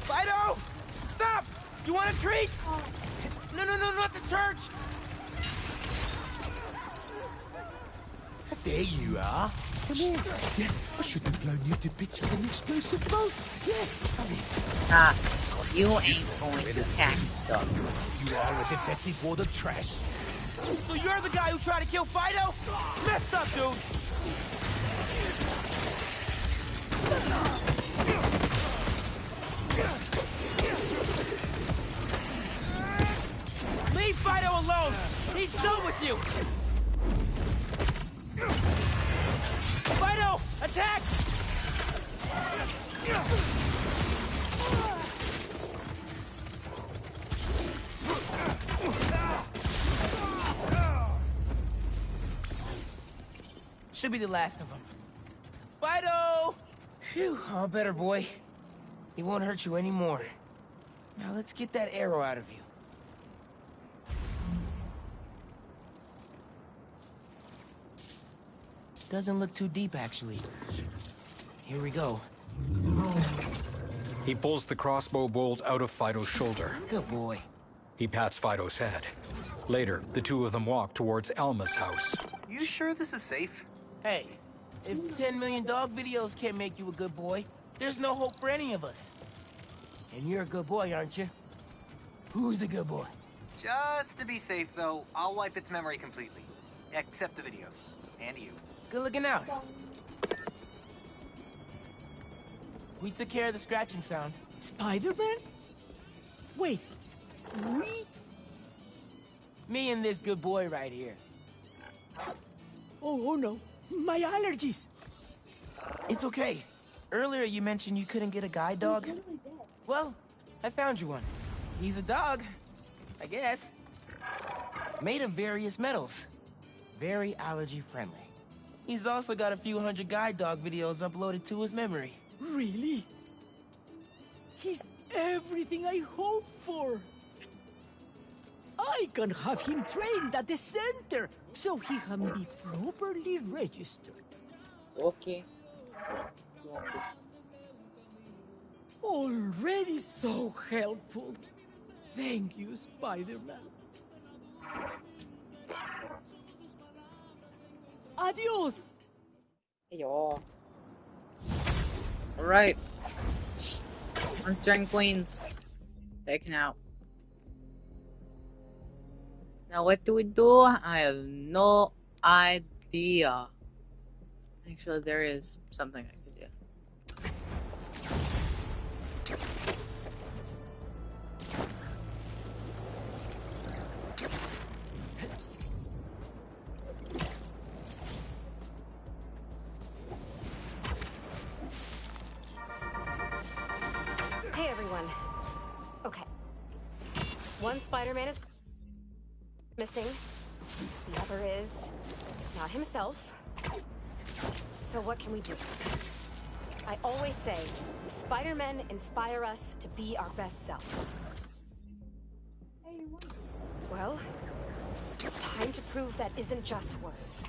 Fido! Stop! You want a treat? No, not the church! There you are. Come here. Yeah, I should have blown you to bits with an explosive bolt. Yeah, come here. Ah, you ain't going to attack stuff. You are a defective wad of trash. So you're the guy who tried to kill Fido? Messed up, dude! Leave Fido alone! He's done with you! Fido! Attack! Should be the last of them. Fido! Phew, all better, boy. He won't hurt you anymore. Now let's get that arrow out of you. Doesn't look too deep, actually. Here we go. He pulls the crossbow bolt out of Fido's shoulder. Good boy. He pats Fido's head. Later, the two of them walk towards Elma's house. You sure this is safe? Hey, if 10 million dog videos can't make you a good boy, there's no hope for any of us. And you're a good boy, aren't you? Who's a good boy? Just to be safe, though, I'll wipe its memory completely. Except the videos. And you. Good looking out. We took care of the scratching sound. Spider-Man? Wait, we? Me and this good boy right here. Oh no, my allergies. It's okay. Earlier you mentioned you couldn't get a guide dog. Well, I found you one. He's a dog, I guess. Made of various metals. Very allergy friendly. He's also got a few hundred guide dog videos uploaded to his memory. Really? He's everything I hoped for. I can have him trained at the center, so he can be properly registered. Okay. Already so helpful. Thank you, Spider-Man. Adios. Yeah. Alright. Monster and Queens. Taken out. Now what do we do? I have no idea. Actually, there is something I could do. Hey, everyone. Okay. One Spider-Man is missing. The other is not himself. So what can we do? I always say, Spider-Men inspire us to be our best selves. Well, it's time to prove that isn't just words.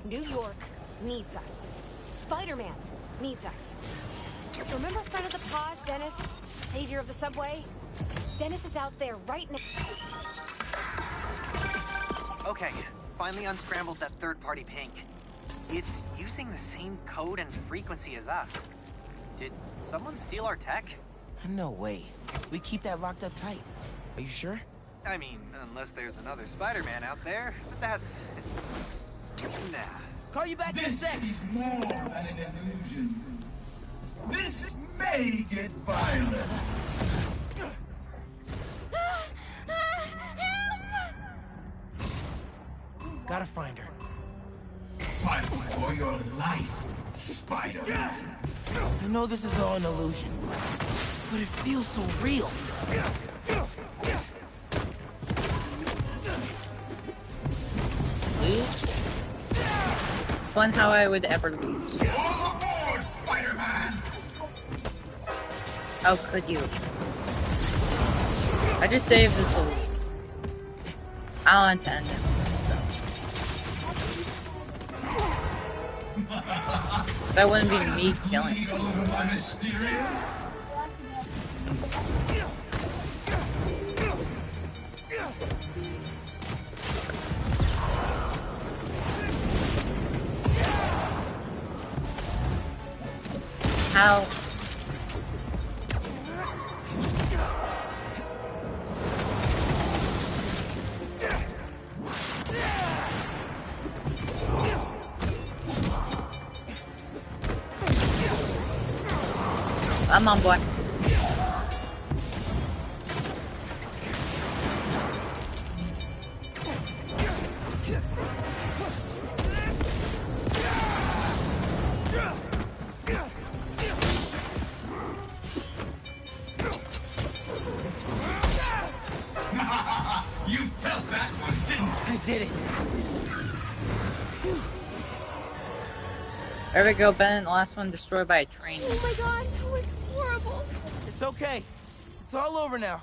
New York needs us. Spider-Man needs us. Remember friend of the pod, Dennis? Savior of the subway? Dennis is out there right now. Okay, finally unscrambled that third-party ping. It's using the same code and frequency as us. Did someone steal our tech? No way. We keep that locked up tight. Are you sure? I mean, unless there's another Spider-Man out there, but that's... nah. Call you back in a sec. This is more than an illusion. This may get violent. Gotta find her. Fight for your life, Spider-Man. I know this is all an illusion, but it feels so real. Lose? It's fun how I would ever lose. All aboard, Spider-Man! How could you? I just saved this illusion. I want to end it. That wouldn't be me killing. How? I'm on board. You felt that one, didn't you? I did it. There we go, Ben. The last one destroyed by a train. Oh my god, that was horrible. It's okay. It's all over now.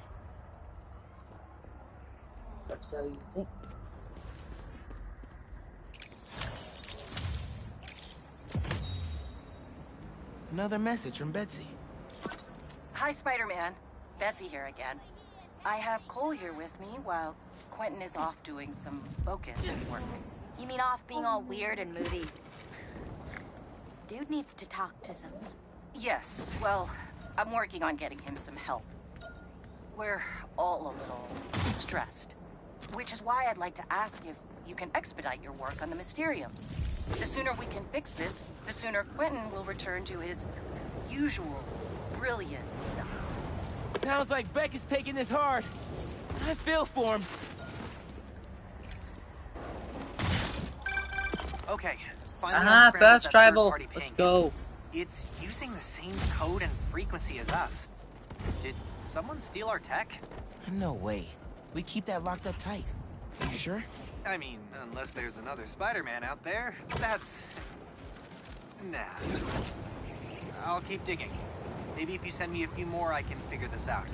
So you think? Another message from Betsy. Hi, Spider-Man. Betsy here again. I have Cole here with me while Quentin is off doing some focused work. You mean off being all weird and moody? Dude needs to talk to someone. Yes, well, I'm working on getting him some help. We're all a little stressed, which is why I'd like to ask if you can expedite your work on the Mysteriums. The sooner we can fix this, the sooner Quentin will return to his usual brilliant self. Sounds like Beck is taking this hard. I feel for him. Okay, finally unscrambled fast that travel. third-party Let's ping. go. It's using the same code and frequency as us. Did someone steal our tech? No way. We keep that locked up tight. You sure? I mean, unless there's another Spider-Man out there, that's... Nah. I'll keep digging. Maybe if you send me a few more, I can figure this out.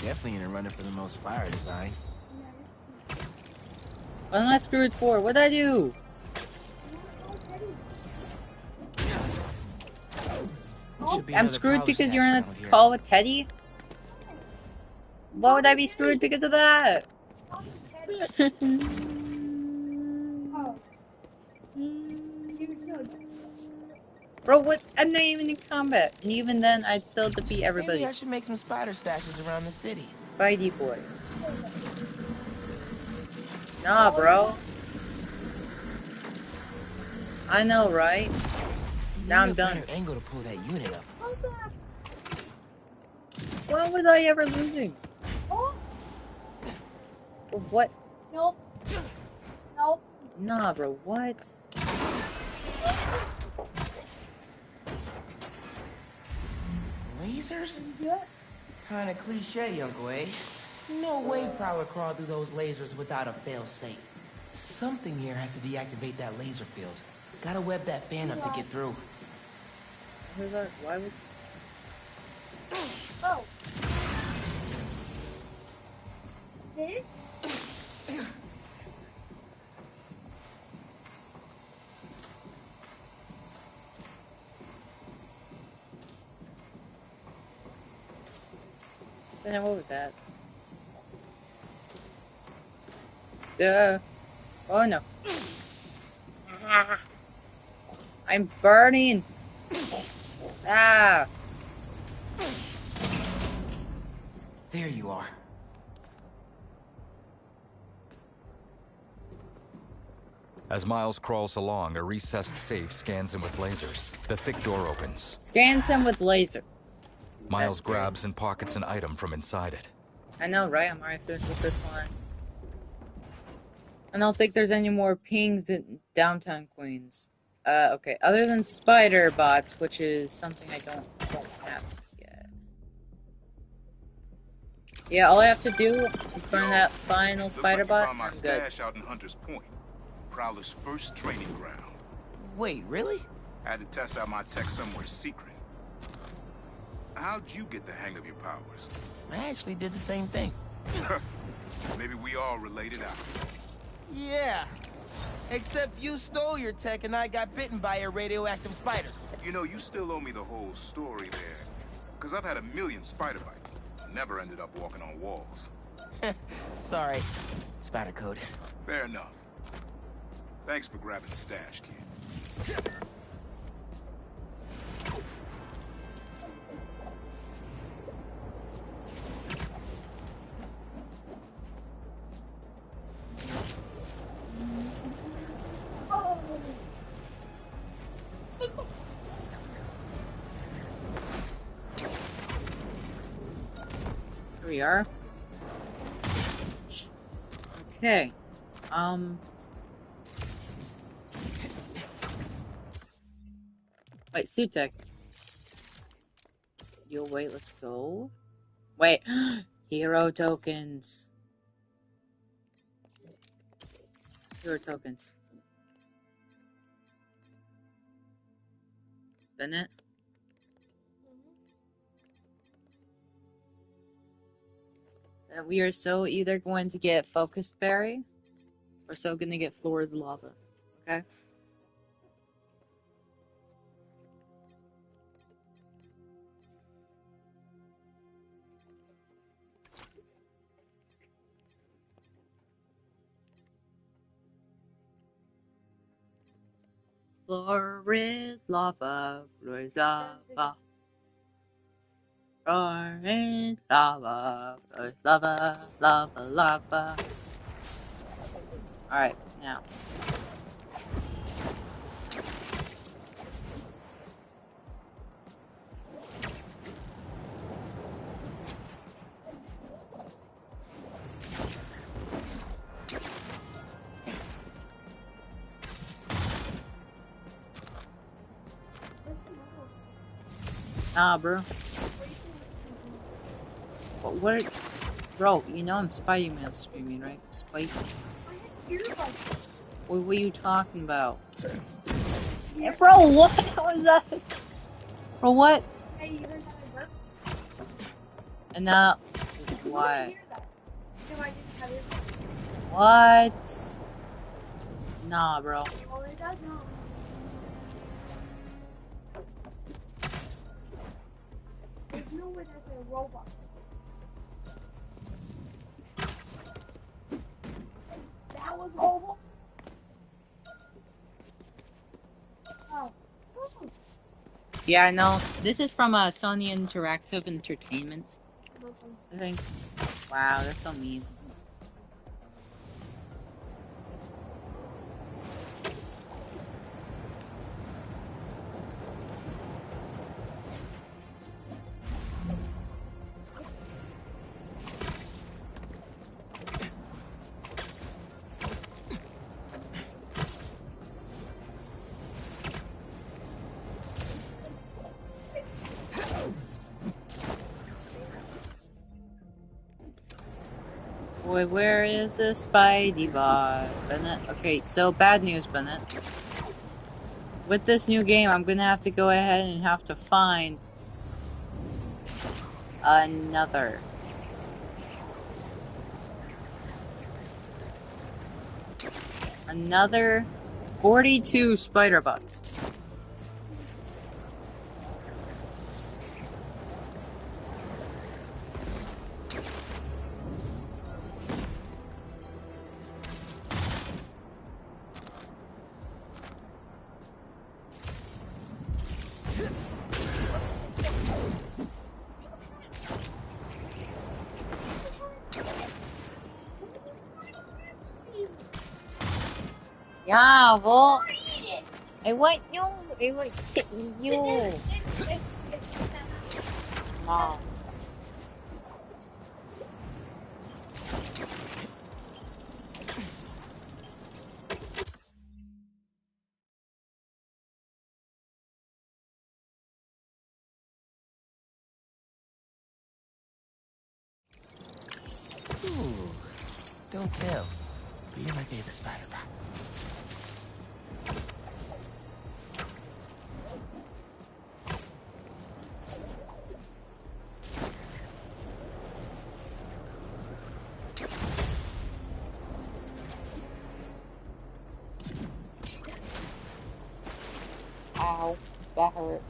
Definitely in a running for the most fire design. What am I screwed for? What'd I do? I'm screwed because you're in a call with Teddy? Why would I be screwed because of that? Bro, what? I'm not even in combat. And even then, I'd still defeat everybody. Maybe I should make some spider stashes around the city. Spidey boy. Nah, bro. I know, right? Now I'm done. Angle to pull that unit up. Why would I ever lose him? What? Nope. Nope. Nah, bro, what? Lasers? Kinda cliche, Uncle A. No way Prowler crawled through those lasers without a fail-safe. Something here has to deactivate that laser field. Gotta web that fan up to get through. Why would... Oh. This? Then what was that? Oh no. I'm burning. Ah. There you are. As Miles crawls along, a recessed safe scans him with lasers. The thick door opens. Scans him with laser. Miles grabs and pockets an item from inside it. I know, right? I'm already finished with this one. I don't think there's any more pings in Downtown Queens. Okay. Other than spider bots, which is something I don't have yet. Yeah, all I have to do is find that final spider bot, Found my and I'm good. stash out in Hunter's Point, Prowler's first training ground. Wait, really? Had to test out my tech somewhere secret. How'd you get the hang of your powers? I actually did the same thing. Maybe we all related out. Yeah. Except you stole your tech and I got bitten by a radioactive spider. You know, you still owe me the whole story there. Because I've had a million spider bites. Never ended up walking on walls. Sorry. Spider code. Fair enough. Thanks for grabbing the stash, kid. Here we are. Okay. Wait, suit tech. Yo, wait, let's go. Wait, hero tokens. Hero tokens. Isn't it? that we are so either going to get Focused Berry or so going to get Flora's Lava. Okay? Florid lava, Florid lava. Florid lava, Florid lava, lava, lava. Alright, now. Nah, bro. What? Bro, you know I'm Spidey-Man streaming, right? Spidey. What were you talking about? Hey, bro, what was that? Bro, what? And now, what? What? Nah, bro. There's no way that's a robot. That was a robot? Oh. Yeah, I know. This is from Sony Interactive Entertainment, I think. Wow, that's so mean. Boy, where is the Spidey bot? Bennett? Okay, so bad news, Bennett. With this new game, I'm gonna have to go ahead and have to find another 42 spider bots. Yeah, well, I want you. I want you. Mom. Ooh, don't tell. But you're my favorite spider bot. Ow, that hurt.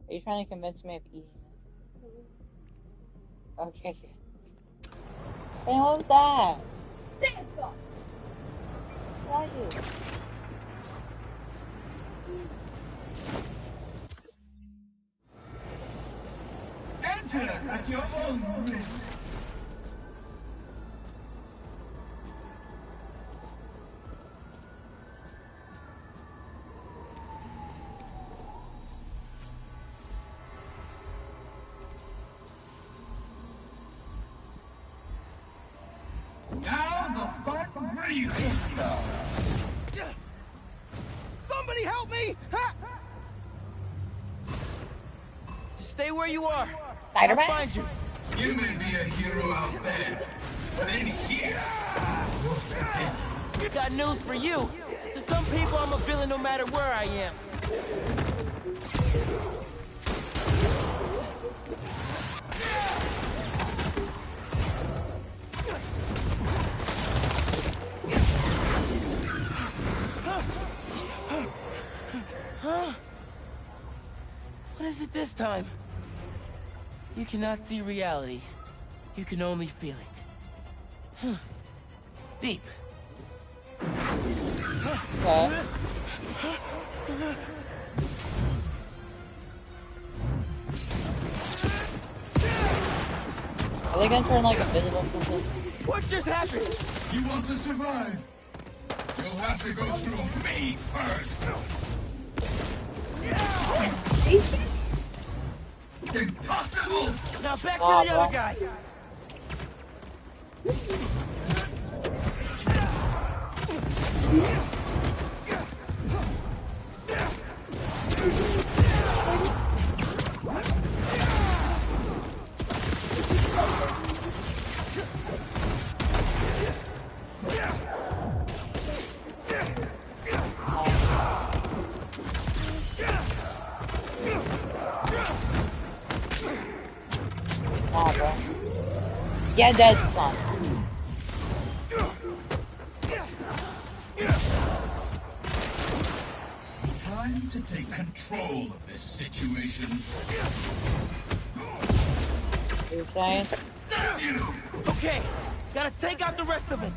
Are you trying to convince me of eating it? Okay, good. Hey, what was that? What did I do? Enter at your own risk. Now the fun really starts. Somebody help me! Ha! Stay where you are. Spider-Man? I'll find you. You may be a hero out there, but in here, Got news for you. To some people, I'm a villain no matter where I am. Huh? What is it this time? You cannot see reality. You can only feel it. Huh. Deep. Okay. Are they gonna turn like invisible or something? What just happened? You want to survive? You'll have to go through me first. Impossible! Now back to the other guy. Yeah, dead son. Time to take control of this situation. You're saying? Damn you! Okay, gotta take out the rest of them.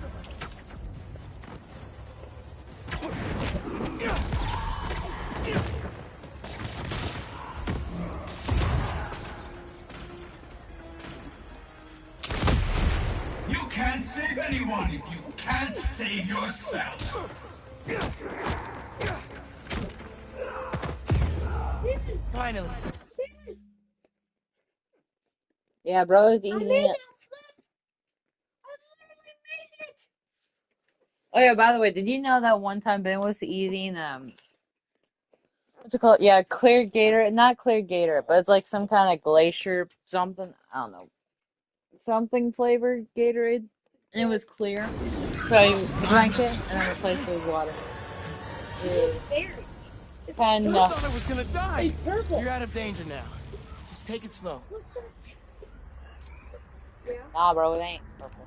You can't save anyone if you can't save yourself. Finally. Yeah, bro, is eating it. Oh yeah, by the way, did you know that one time Ben was eating what's it called? Yeah, clear gator, not clear gator, but it's like some kind of glacier something. I don't know, something flavored Gatorade, and it was clear. So he drank it and then replaced it with water. And I thought I was gonna die. It's purple. You're out of danger now. Just take it slow. nah, bro, it ain't purple.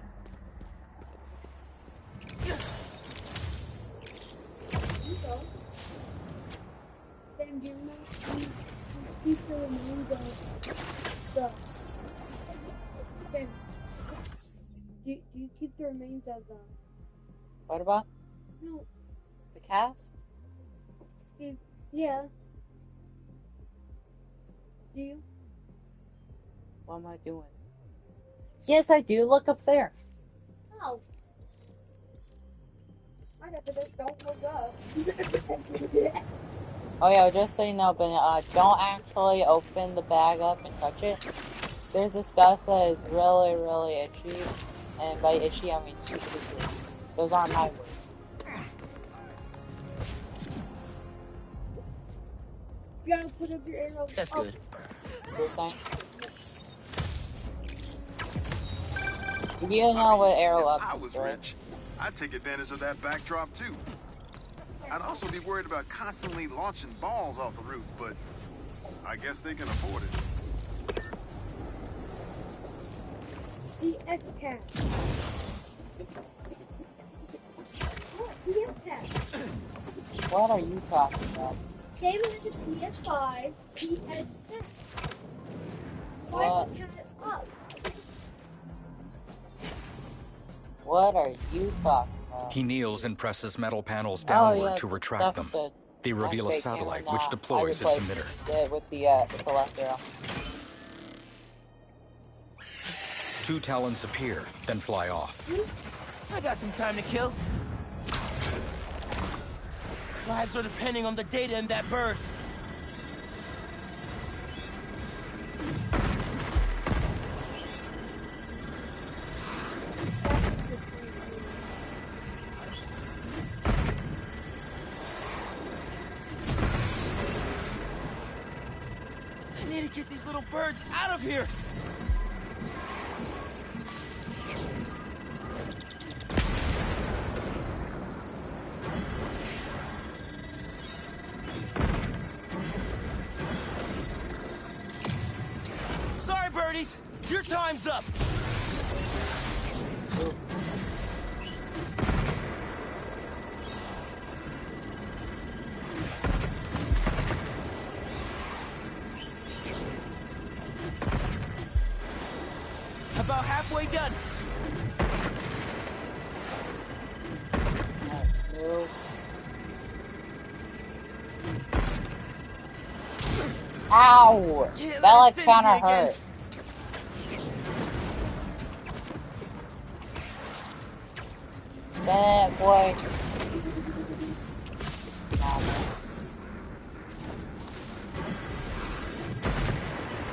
Sam, do you remember keep the remains of the Sam, do you keep the remains of the What about no the cast? yeah. Do you? What am I doing? Yes, I do. Look up there. Oh. I got the best, don't look up. Oh yeah, just so you know, but don't actually open the bag up and touch it. There's this dust that is really, really itchy, and by itchy I mean super itchy. Those aren't my words. You gotta put up your arrow. That's good. You're saying? You know what arrow up I is, was right? rich, I'd take advantage of that backdrop too. I'd also be worried about constantly launching balls off the roof, but I guess they can afford it. The S-Cat. What? The S-Cat. What are you talking about? Same as the PS5, PS10. Why What? is the cat up? What are you talking about? He kneels and presses metal panels Oh downward yeah, to retract that's them. the They reveal a fake camera. satellite Nah, which I deploys its Oh, replaced emitter. it with the left arrow. 2 talons appear, then fly off. I got some time to kill. Lives are depending on the data in that bird. I need to get these little birds out of here. Hercules! Your time's up! About halfway done. Ow! That like kinda hurt. That boy.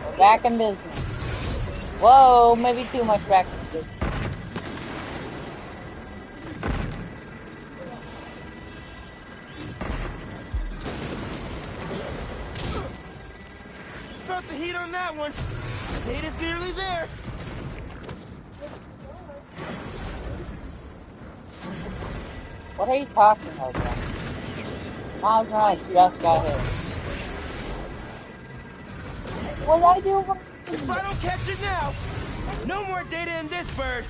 We're back in business. Whoa, maybe too much back in business. Felt the heat on that one. Data's nearly there. What are you talking about? Miles Morales just got hit. What did I do? If I don't catch it now, no more data in this bird.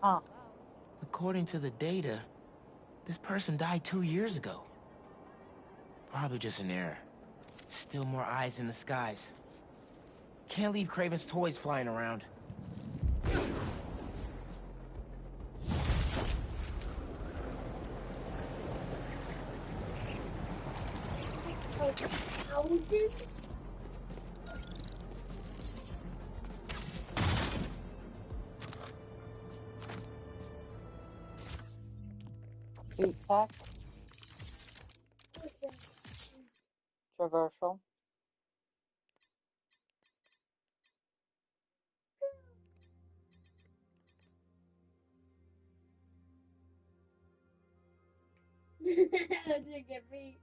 Huh. According to the data, this person died 2 years ago. Probably just an error. Still more eyes in the skies. Can't leave Kraven's toys flying around. Suit tech. Traversal. That did get me.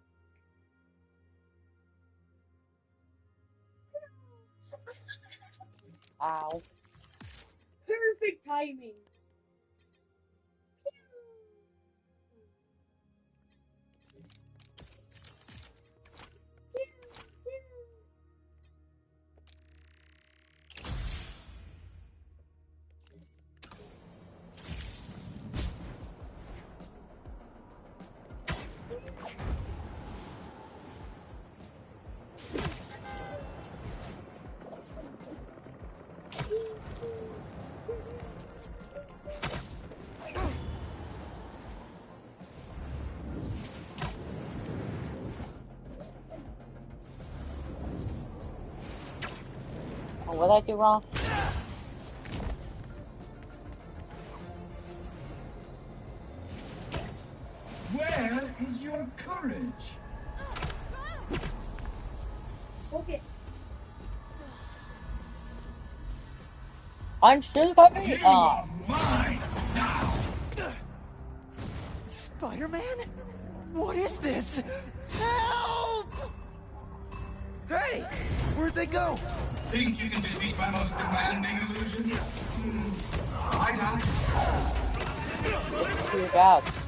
Ow. Perfect timing. Oh, what did I do wrong? Where is your courage? Okay. I'm still coming. You are mine now. Spider-Man? What is this? Help! Hey! Where'd they go? Think you can defeat my most demanding illusion? I died. Listen to your doubts.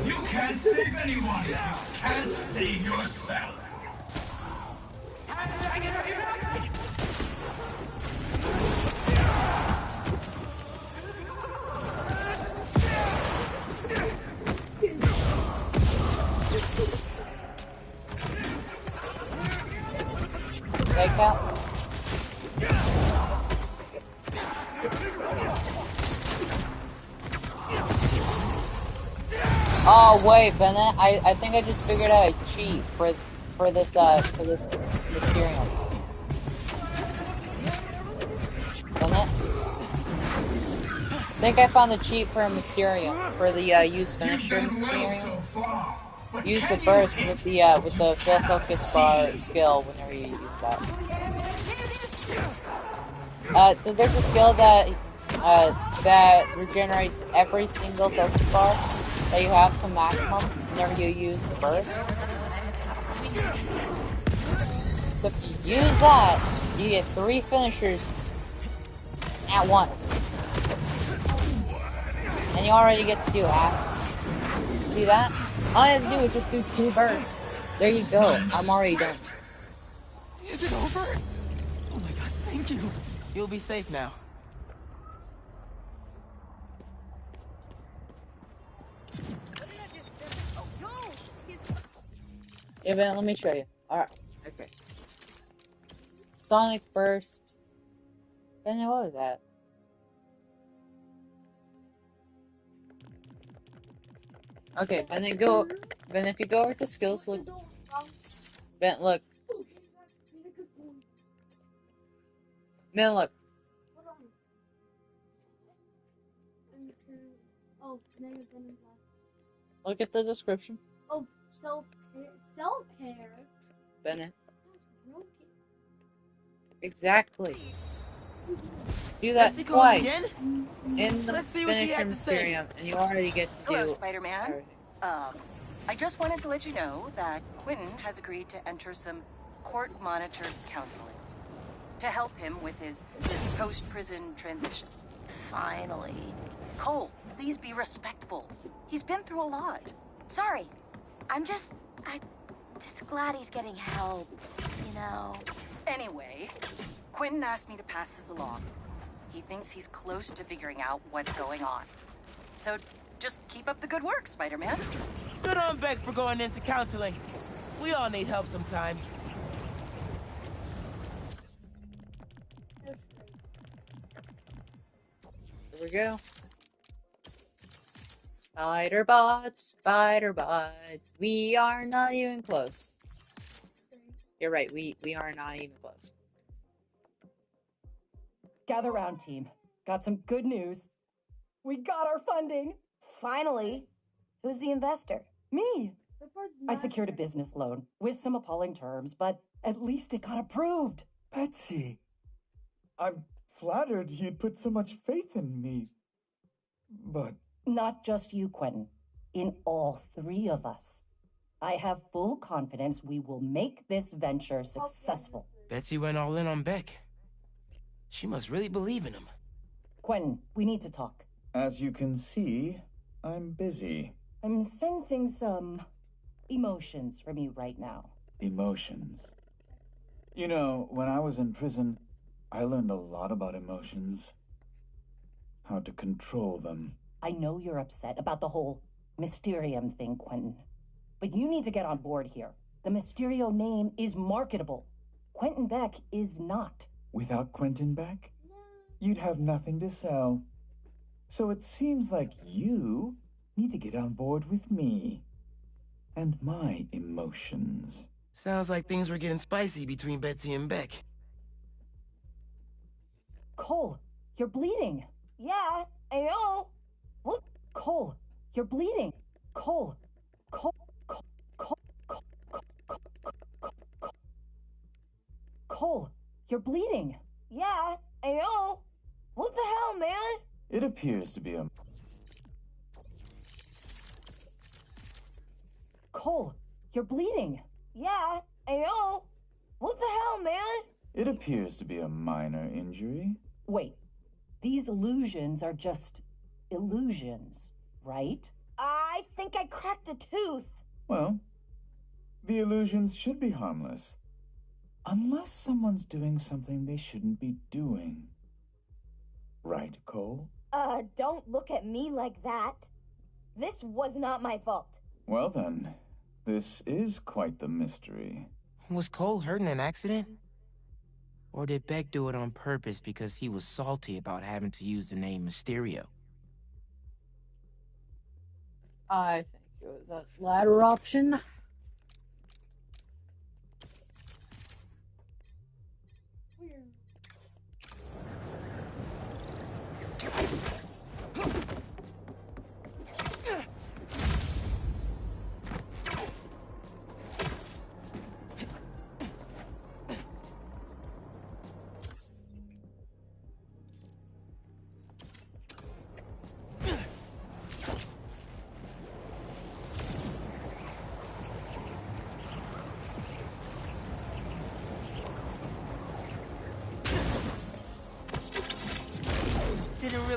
You can't save anyone if you can't save yourself. Take out. Oh wait, Bennett, I think I just figured out a cheat for this Mysterium. Bennett? I think I found the cheat for a Mysterium, for the use finisher Mysterium. Use the burst with the full focus bar skill whenever you use that. So there's a skill that regenerates every single focus bar that you have to maximum whenever you use the burst. So if you use that, You get 3 finishers at once. And you already get to do half. See that? All I have to do is just do 2 bursts. There you go. I'm already done. Is it over? Oh my god, thank you. You'll be safe now. Yeah, Ben, let me show you. Alright, okay. Sonic Burst. Ben, what was that? Okay, Ben, then go. Ben, if you go over to skills, look. Ben, look. Ben, look. Oh, now you're gonna Look at the description. Oh, self-care. Self-care? Bennett. Exactly. Do that twice in the finisher Mysterium, and you already get to Hello, do Spider-Man. everything. I just wanted to let you know that Quentin has agreed to enter some court-monitored counseling to help him with his post-prison transition. Finally. Cole, please be respectful. He's been through a lot. Sorry. I'm just glad he's getting help, you know. Anyway, Quentin asked me to pass this along. He thinks he's close to figuring out what's going on. So just keep up the good work, Spider-Man. Good on Beck for going into counseling. We all need help sometimes. Here we go. Spider-Bot, Spider-Bot. We are not even close. You're right, we are not even close. Gather round, team. Got some good news. We got our funding. Finally. Who's the investor? Me. I secured a business loan with some appalling terms, but at least it got approved. Betsy, I'm flattered you'd put so much faith in me. But... Not just you, Quentin. In all 3 of us. I have full confidence we will make this venture successful. Betsy went all in on Beck. She must really believe in him. Quentin, we need to talk. As you can see, I'm busy. I'm sensing some emotions from you right now. Emotions. You know, when I was in prison, I learned a lot about emotions. How to control them. I know you're upset about the whole Mysterium thing, Quentin. But you need to get on board here. The Mysterio name is marketable. Quentin Beck is not. Without Quentin Beck, you'd have nothing to sell. So it seems like you need to get on board with me. And my emotions. Sounds like things were getting spicy between Betsy and Beck. Cole, you're bleeding. Yeah, I know. What? Cole, you're bleeding. Cole. Cole, you're bleeding. Yeah, I know. What the hell, man? It appears to be a... Cole, you're bleeding. Yeah, I know. What the hell, man? It appears to be a minor injury. Wait, these illusions are just illusions, right? I think I cracked a tooth. Well, the illusions should be harmless. Unless someone's doing something they shouldn't be doing. Right, Cole? Don't look at me like that. This was not my fault. Well then, this is quite the mystery. Was Cole hurt in an accident? Or did Beck do it on purpose because he was salty about having to use the name Mysterio? I think it was that latter option.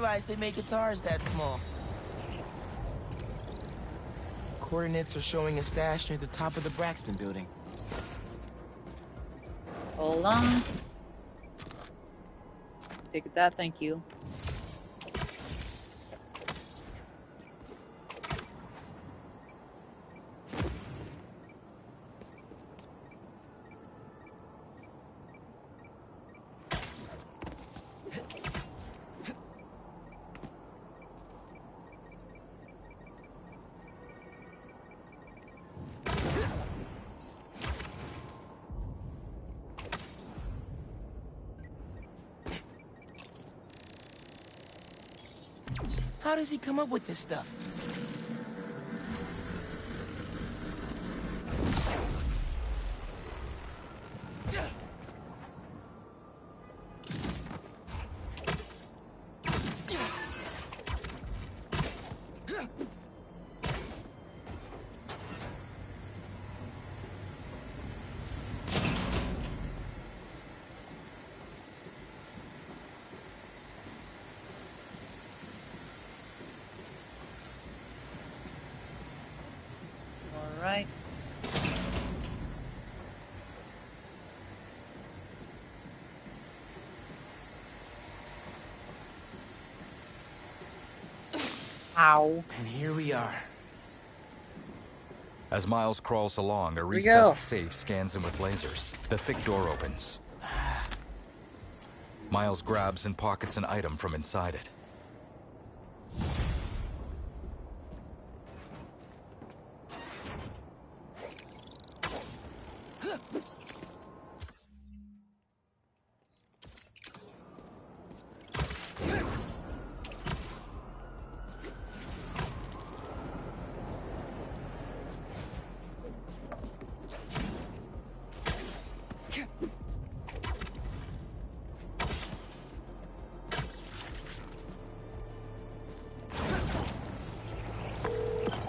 realize they make guitars that small. Coordinates are showing a stash near the top of the Braxton building. Hold on. Take that, thank you. How does he come up with this stuff? Right. Ow. And here we are. As Miles crawls along, a we recessed go. safe scans him with lasers. The thick door opens. Miles grabs and pockets an item from inside it.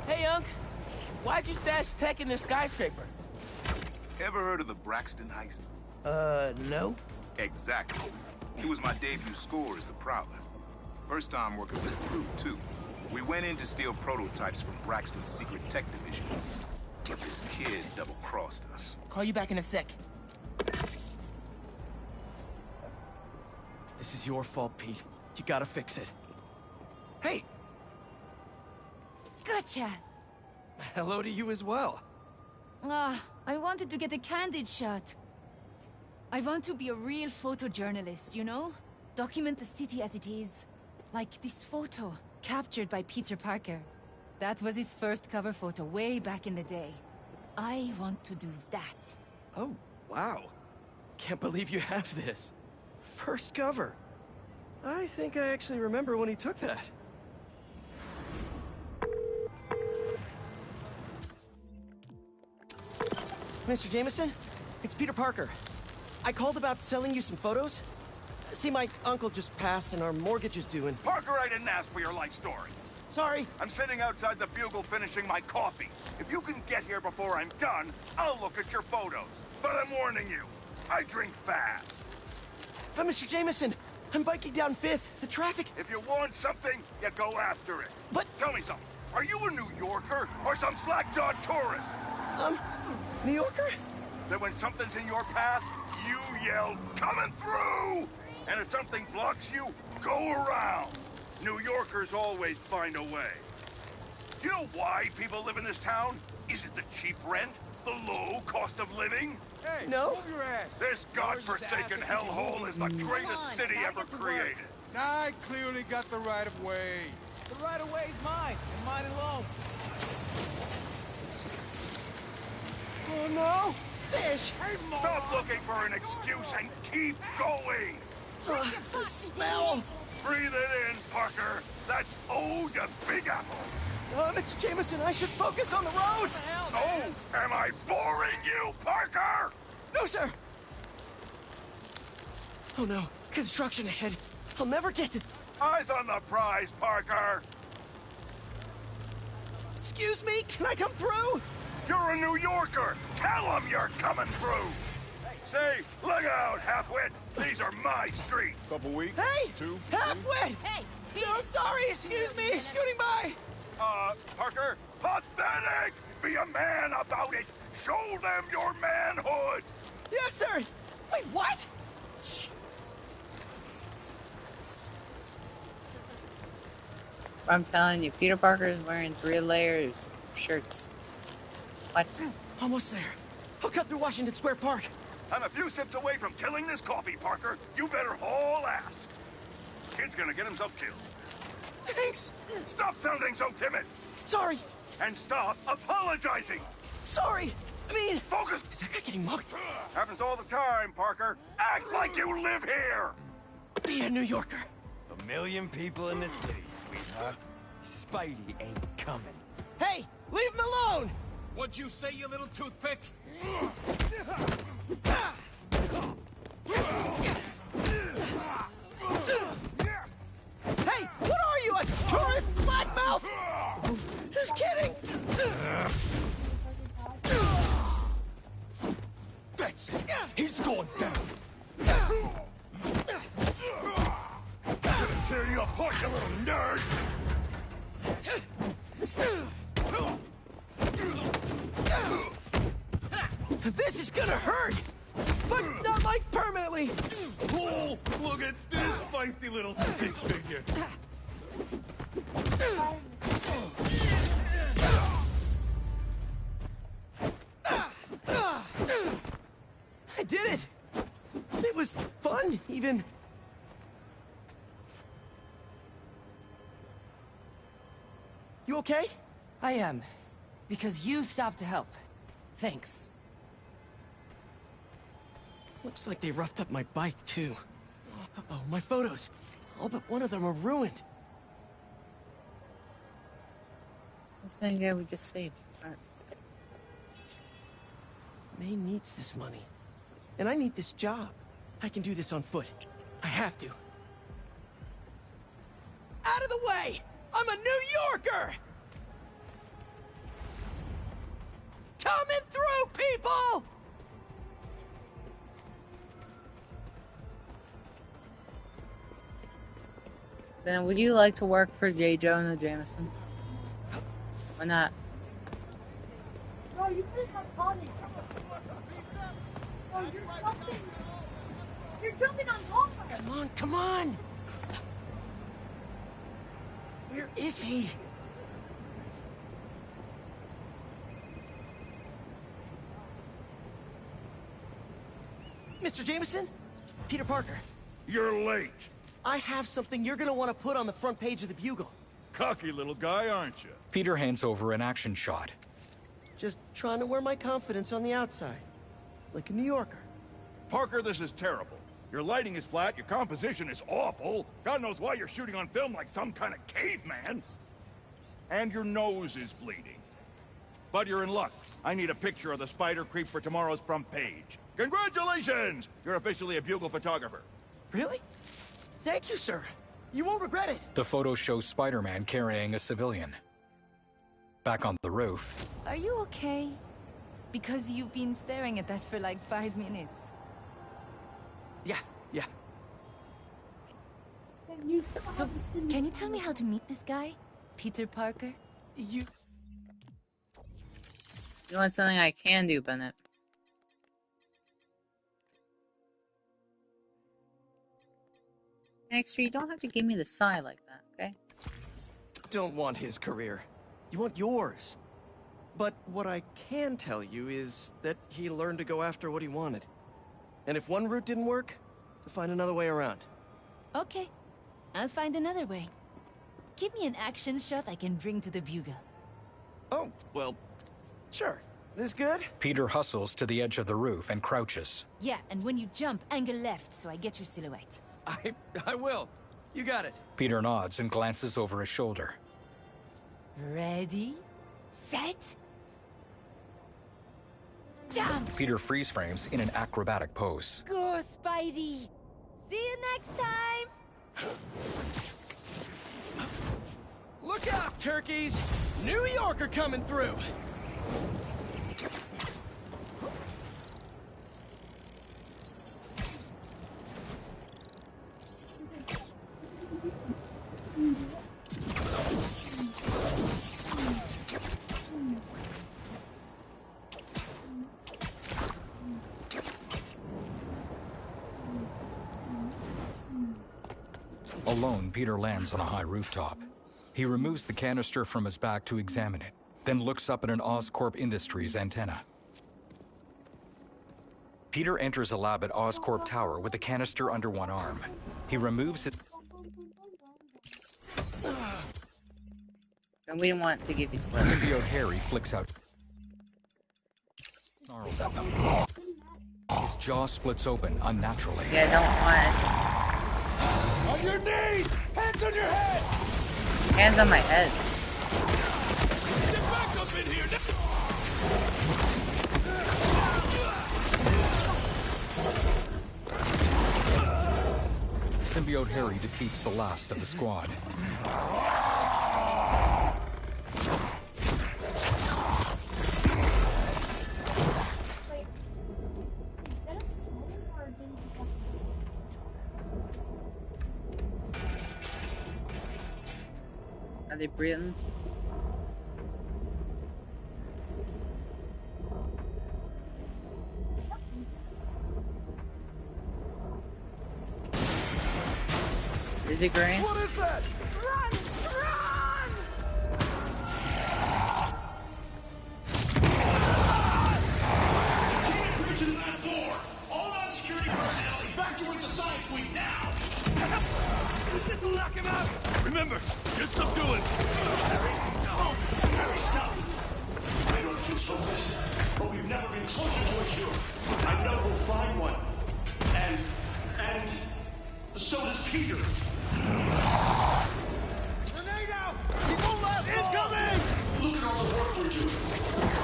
Hey, Unc. Why'd you stash tech in this skyscraper? Ever heard of the Braxton heist? No. Exactly. It was my debut score as the Prowler. First time working with the crew, too. We went in to steal prototypes from Braxton's secret tech division. But this kid double-crossed us. Call you back in a sec. This is your fault, Pete. You gotta fix it. Hey! Gotcha! Hello to you as well. I wanted to get a candid shot. I want to be a real photojournalist, you know? Document the city as it is. Like this photo, captured by Peter Parker. That was his first cover photo way back in the day. I want to do that. Oh, wow. Can't believe you have this. First cover. I think I actually remember when he took that. Mr. Jameson, it's Peter Parker. I called about selling you some photos. See, my uncle just passed and our mortgage is due and... Parker, I didn't ask for your life story. Sorry. I'm sitting outside the Bugle finishing my coffee. If you can get here before I'm done, I'll look at your photos. But I'm warning you, I drink fast. Mr. Jameson, I'm biking down 5th. The traffic... If you want something, you go after it. But... Tell me something. Are you a New Yorker or some slack-jawed tourist? New Yorker? Then when something's in your path, you yell, "Coming through!" And if something blocks you, go around. New Yorkers always find a way. You know why people live in this town? Is it the cheap rent? The low cost of living? Hey, no. Move your ass. This godforsaken hellhole is the greatest city ever created. I clearly got the right of way. The right of way's mine, and mine alone. Oh no! Fish! Stop looking for an excuse and keep going! The smell! Breathe it in, Parker. That's ode to Big Apple. Mr. Jameson, I should focus on the road! Oh, am I boring you, Parker? No, sir! Oh no, construction ahead. I'll never get it. Eyes on the prize, Parker. Excuse me, can I come through? You're a New Yorker. Tell them you're coming through. Say, look out, halfwit. These are my streets. Couple weeks. Hey! Two. Halfwit! Hey, No, sorry, excuse me, scooting by! Parker, pathetic! Be a man about it! Show them your manhood! Yes, sir! Wait, what? I'm telling you, Peter Parker is wearing 3 layers of shirts. What? Almost there. I'll cut through Washington Square Park. I'm a few sips away from killing this coffee, Parker. You better haul ass. Kid's gonna get himself killed. Thanks! Stop sounding so timid! Sorry! And stop apologizing! Sorry! I mean... Focus! Is that guy getting mugged? Happens all the time, Parker. Act like you live here! Be a New Yorker. 1 million people in the city, sweetheart. Spidey ain't coming. Hey! Leave him alone! What'd you say, you little toothpick? Hey! What are you, a tourist slackmouth? Just kidding! That's it! He's going down! Gonna tear you apart, you little nerd! This is gonna hurt! But not like permanently! Oh, look at this feisty little stick figure! I did it! It was fun, even. You okay? I am. Because you stopped to help. Thanks. Looks like they roughed up my bike, too. Oh, my photos. All but one of them are ruined. The same guy we just saved. Right. May needs this money. And I need this job. I can do this on foot. I have to. Out of the way! I'm a New Yorker! Coming through, people! Ben, would you like to work for J. Jonah Jameson? Why not? No, you could have called it. Oh, you're jumping. You're jumping on Walker. Come on, come on! Where is he? Mr. Jameson? Peter Parker. You're late. I have something you're gonna want to put on the front page of the Bugle. Cocky little guy, aren't you? Peter hands over an action shot. Just trying to wear my confidence on the outside. Like a New Yorker. Parker, this is terrible. Your lighting is flat, your composition is awful. God knows why you're shooting on film like some kind of caveman. And your nose is bleeding. But you're in luck. I need a picture of the spider creep for tomorrow's front page. Congratulations! You're officially a Bugle photographer. Really? Thank you, sir. You won't regret it. The photo shows Spider-Man carrying a civilian. Back on the roof. Are you okay? Because you've been staring at that for like 5 minutes. Yeah. So, can you tell me how to meet this guy? Peter Parker? You want something I can do, Bennett? Extra, you don't have to give me the sigh like that, okay? don't want his career. You want yours. But what I can tell you is that he learned to go after what he wanted. And if one route didn't work, to find another way around. Okay. I'll find another way. Give me an action shot I can bring to the Bugle. Oh, well, sure. This good? Peter hustles to the edge of the roof and crouches. Yeah, and when you jump, angle left so I get your silhouette. I will. You got it. Peter nods and glances over his shoulder. Ready? Set? Jump! Peter freeze frames in an acrobatic pose. Go, Spidey! See you next time! Look out, turkeys! New Yorker coming through! Alone, Peter lands on a high rooftop. He removes the canister from his back to examine it, then looks up at an Oscorp Industries antenna. Peter enters a lab at Oscorp Tower with a canister under one arm. He removes it. And we don't want to give you spoilers. Symbiote Harry flicks out, snarls at them. His jaw splits open unnaturally. Yeah, don't want. On your knees! Hands on your head! Hands on my head. Get back up in here! Symbiote Harry defeats the last of the squad. Are they breathing? Is it green? What is that? Run! Run! Can't breach into that door! All non-security personnel evacuate the science wing now! This'll knock him out! Remember, just subdue him! Harry, no! Harry, stop! I don't feel hopeless, but we've never been closer to a cure. I know we'll find one. And so does Peter. Grenade out! He won't last long! Incoming! Look at all the work we're doing.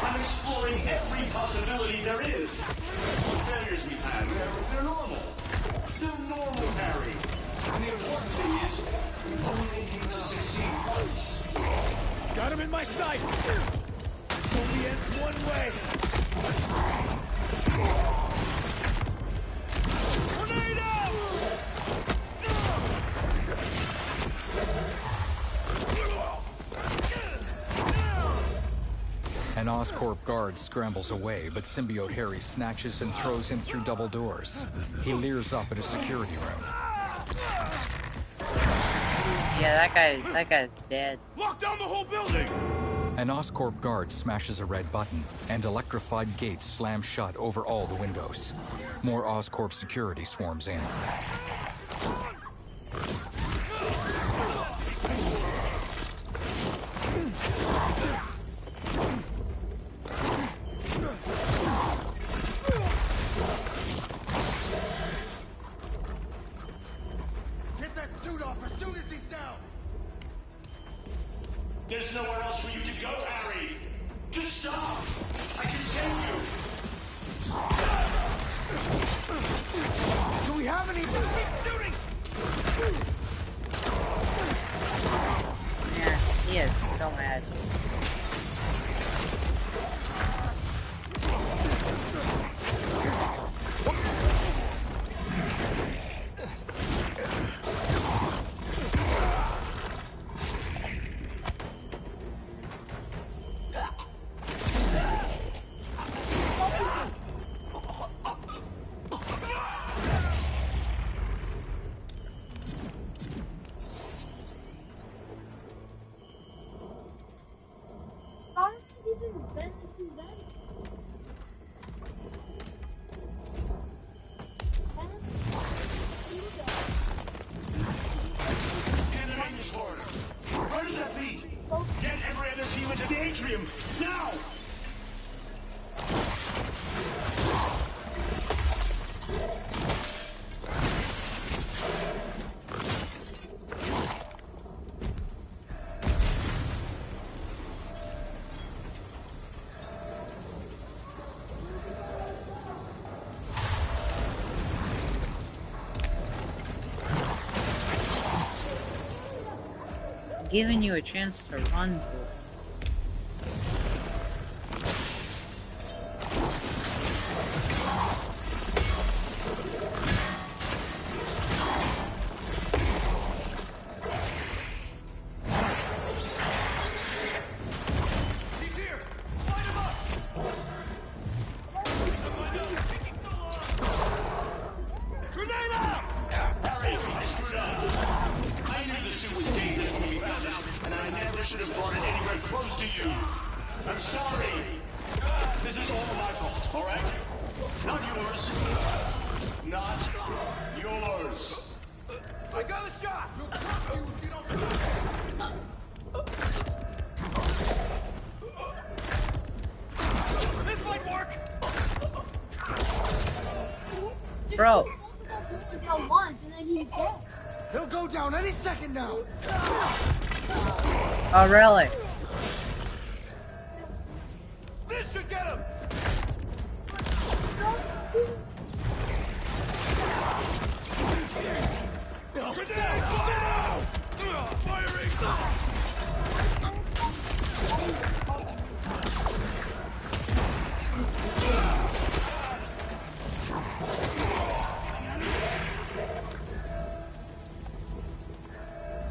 I'm exploring every possibility there is. The failures we've had, they're normal. They're normal, Harry. And the important thing is, we only need to succeed once. Got him in my sight! Only ends one way! Grenade out! An Oscorp guard scrambles away, but Symbiote Harry snatches and throws him through double doors. He leers up at a security room. Yeah, that guy's dead. Lock down the whole building! An Oscorp guard smashes a red button, and electrified gates slam shut over all the windows. More Oscorp security swarms in. Get that suit off as soon as he's down! There's nowhere else for you to go, Harry. Just stop. I can save you. Do we have any... shooting! Yeah, he is so mad. Candidate order. Where does that lead? Get every other team into the atrium. Now! Giving you a chance to run. Grenade out! Harry, I screwed up. All right? Not yours. Not yours. I got a shot! He'll drop you if you don't stop! This might work! Bro. Once, and then he's dead. He'll go down any second now! Oh, really? This should get him!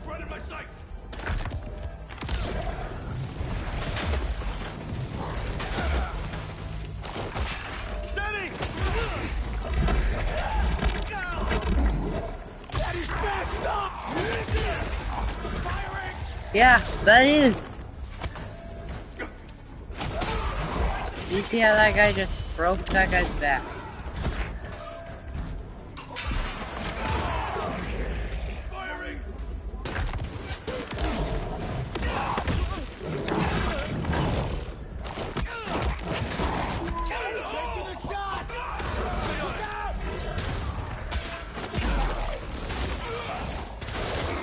Right in my sight. Steady! That is fast up! Firing! Yeah, that is. You see how that guy just broke that guy's back?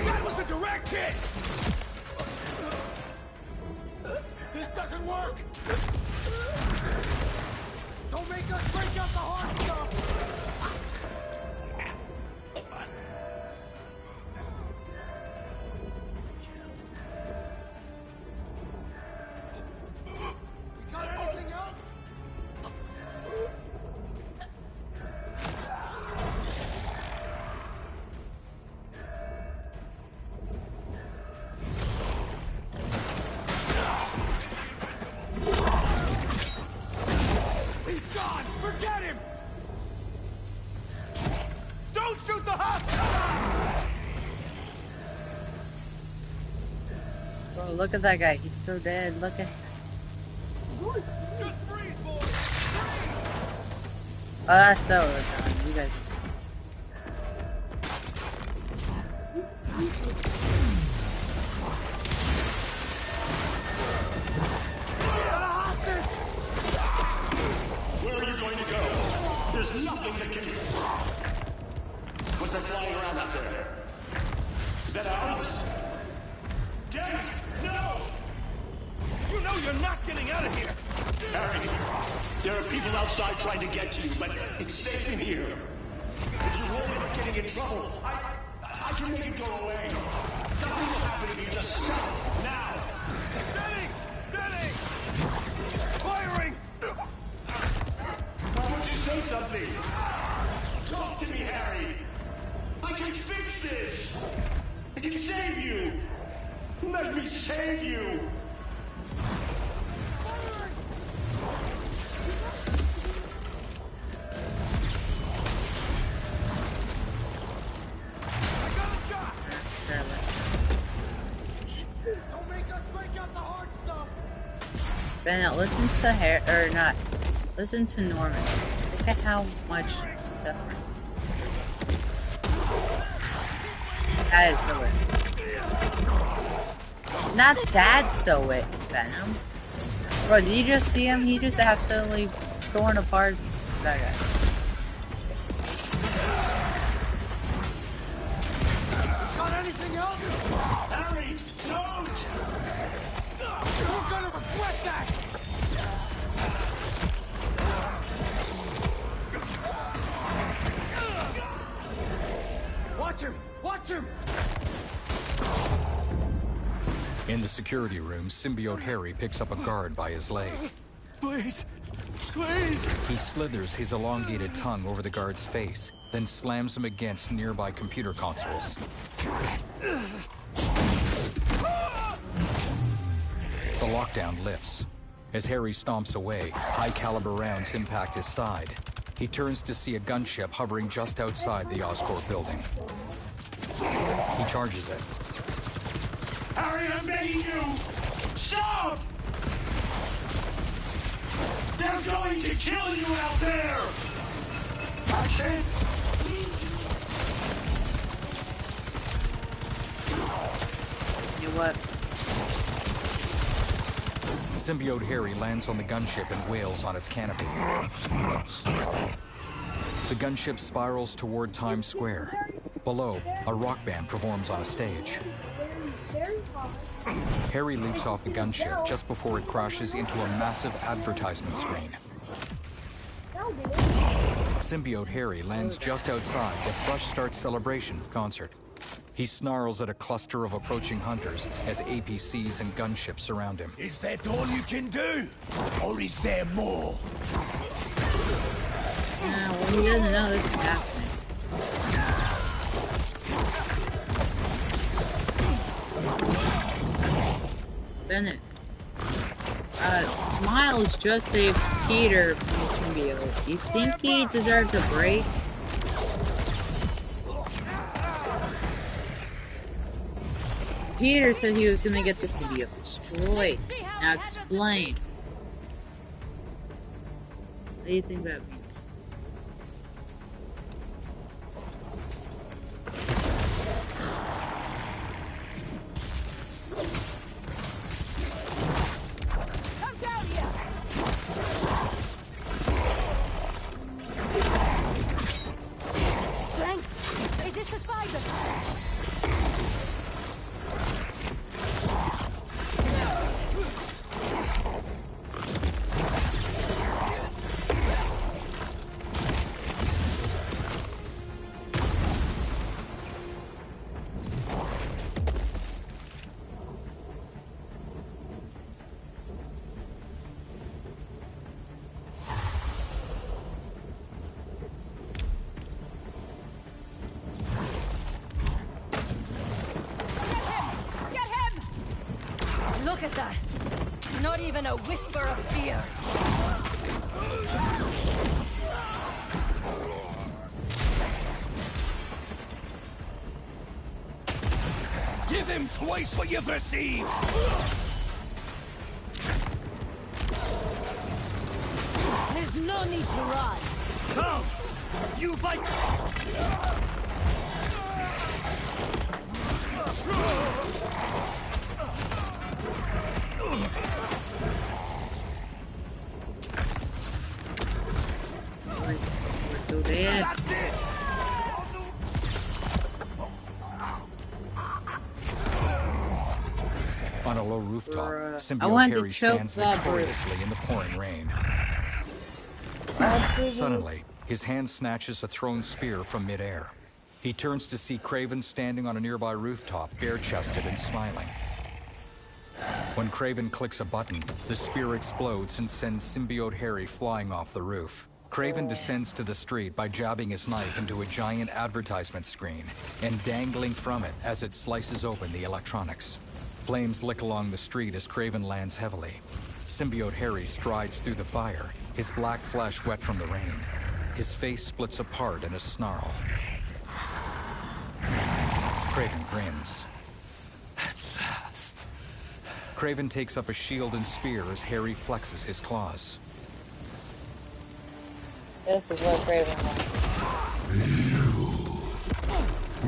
That was a direct hit! This doesn't work! Don't make us break up the hard stuff! You got anything else? He's gone! Forget him! Don't shoot the hostage! Bro, look at that guy. He's so dead. Look at him. Oh, that's so done. You guys just... Where are you going to go? There's nothing that can... What's that flying around out there? Is that ours? Damn it! No! You know you're not getting out of here! Harry, there are people outside trying to get to you, but it's safe in here. If you won't end up getting in trouble, I can make it go away. Nothing will happen if you just stop now. Steady! Steady! Firing! Why don't you say something? Talk to me, Harry. I can fix this. I can save you. Let me save you. Don't make us break up the hard stuff! Bennett, listen to not. Listen to Norman. Look at how much suffering. That is so it. Not that so it, Venom. Bro, did you just see him? He just absolutely torn apart that guy. Got anything else? Harry, don't! You're gonna regret that! Watch him! Watch him! In the security room, symbiote Harry picks up a guard by his leg. Please! Please! He slithers his elongated tongue over the guard's face, then slams him against nearby computer consoles. The lockdown lifts. As Harry stomps away, high-caliber rounds impact his side. He turns to see a gunship hovering just outside the Oscorp building. He charges it. Harry, I'm begging you! Stop! They're going going to kill you out there! Action! You know what? Symbiote Harry lands on the gunship and wails on its canopy. The gunship spirals toward Times Square. Below, a rock band performs on a stage. Harry leaps off the gunship just before it crashes into a massive advertisement screen. Symbiote Harry lands just outside the Fresh Start Celebration concert. He snarls at a cluster of approaching hunters as APCs and gunships surround him. Is that all you can do? Or is there more? Well, he doesn't know this is happening. Bennett. Miles just saved Peter from the symbiote. You think he deserves a break? Peter said he was gonna get the symbiote destroyed. Now explain. What do you think that means? Come down here! Strength! Is this the spider? Look at that! Not even a whisper of fear! Give him twice what you've received! There's no need to run! Come! You fight! We're so dead. On a low rooftop, I Symbiote wanted to Harry choke stands that victoriously in the pouring rain. Suddenly, his hand snatches a thrown spear from midair. He turns to see Kraven standing on a nearby rooftop, bare-chested and smiling. When Kraven clicks a button, the spear explodes and sends Symbiote Harry flying off the roof. Kraven descends to the street by jabbing his knife into a giant advertisement screen and dangling from it as it slices open the electronics. Flames lick along the street as Kraven lands heavily. Symbiote Harry strides through the fire, his black flesh wet from the rain. His face splits apart in a snarl. Kraven grins. At last. Kraven takes up a shield and spear as Harry flexes his claws. This is what Kraven wants.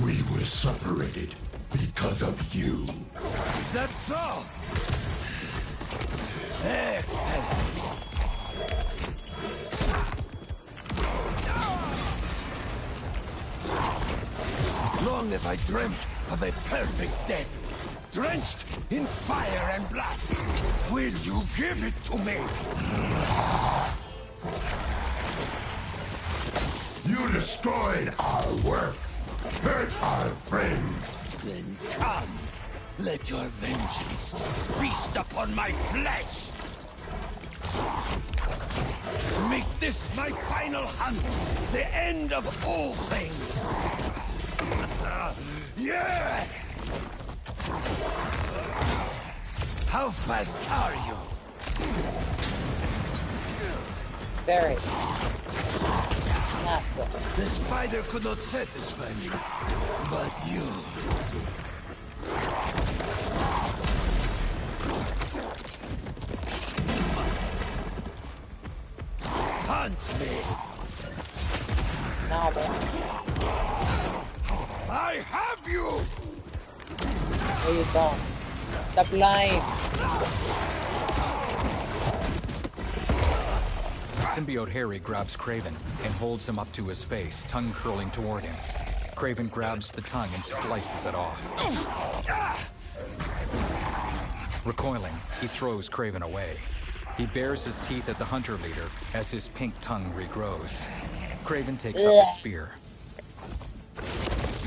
We were separated because of you. That's so! Excellent! Long as I dreamt of a perfect death, drenched in fire and blood, will you give it to me? You destroyed our work, hurt our friends. Then come, let your vengeance feast upon my flesh. Make this my final hunt, the end of all things. Yes! How fast are you? Very. Not so. The spider could not satisfy me, but you. Hunt me! Nah, bro. I have you! No, you don't. Stop lying. Symbiote Harry grabs Craven and holds him up to his face, tongue curling toward him. Craven grabs the tongue and slices it off. Recoiling, he throws Craven away. He bares his teeth at the hunter leader as his pink tongue regrows. Craven takes up his spear.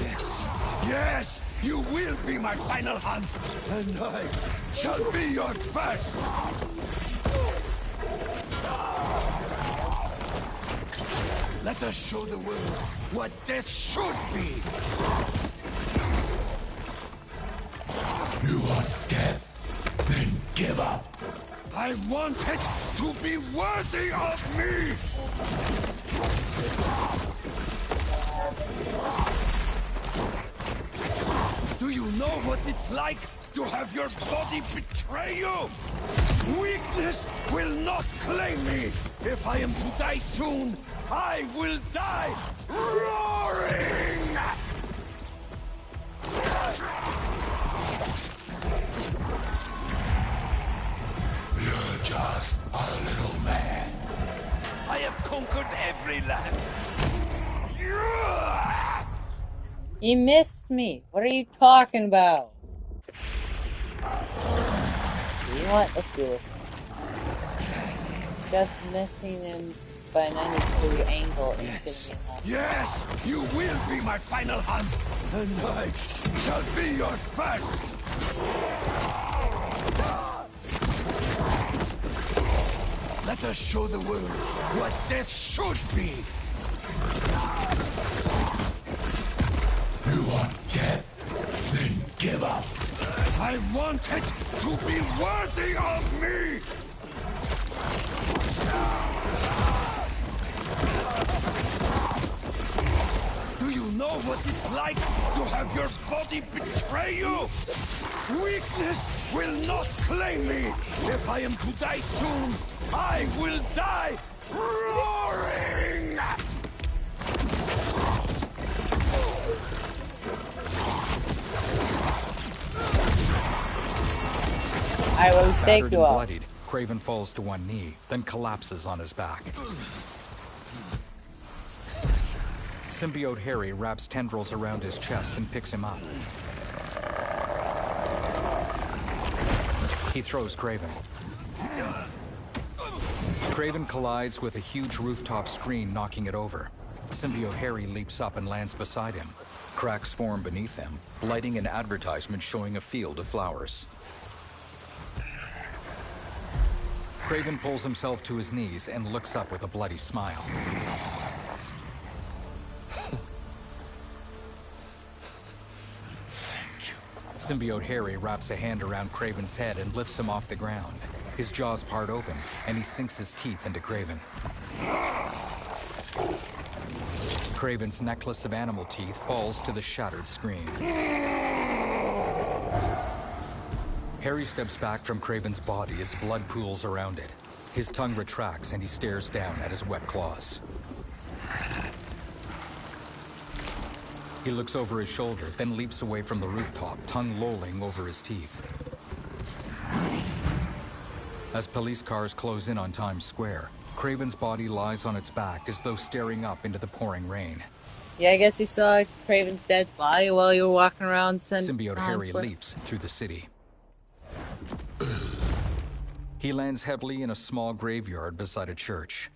Yes, yes, you will be my final hunt, and I shall be your first. Let us show the world what death should be. You want death? Then give up. I want it to be worthy of me! Do you know what it's like to have your body betray you? Weakness will not claim me! If I am to die soon, I will die roaring! You're just a little man. I have conquered every land. He missed me. What are you talking about? You know what? Let's do it. Just missing him by a 90-degree angle and Yes, getting him yes, you will be my final hunt, and I shall be your first. Let us show the world what death should be. You want death? Then give up. I want it to be worthy of me! Do you know what it's like to have your body betray you? Weakness will not claim me! If I am to die soon, I will die roaring! I will take Battered you and out. bloodied, Craven falls to one knee, then collapses on his back. Symbiote Harry wraps tendrils around his chest and picks him up. He throws Craven. Craven collides with a huge rooftop screen, knocking it over. Symbiote Harry leaps up and lands beside him. Cracks form beneath them, lighting an advertisement showing a field of flowers. Craven pulls himself to his knees and looks up with a bloody smile. Symbiote Harry wraps a hand around Craven's head and lifts him off the ground. His jaws part open, and he sinks his teeth into Craven. Craven's necklace of animal teeth falls to the shattered screen. Harry steps back from Craven's body as blood pools around it. His tongue retracts and he stares down at his wet claws. He looks over his shoulder, then leaps away from the rooftop, tongue lolling over his teeth. As police cars close in on Times Square, Craven's body lies on its back as though staring up into the pouring rain. Yeah, I guess you saw Craven's dead body while you were walking around. Symbiote Harry leaps through the city. He lands heavily in a small graveyard beside a church.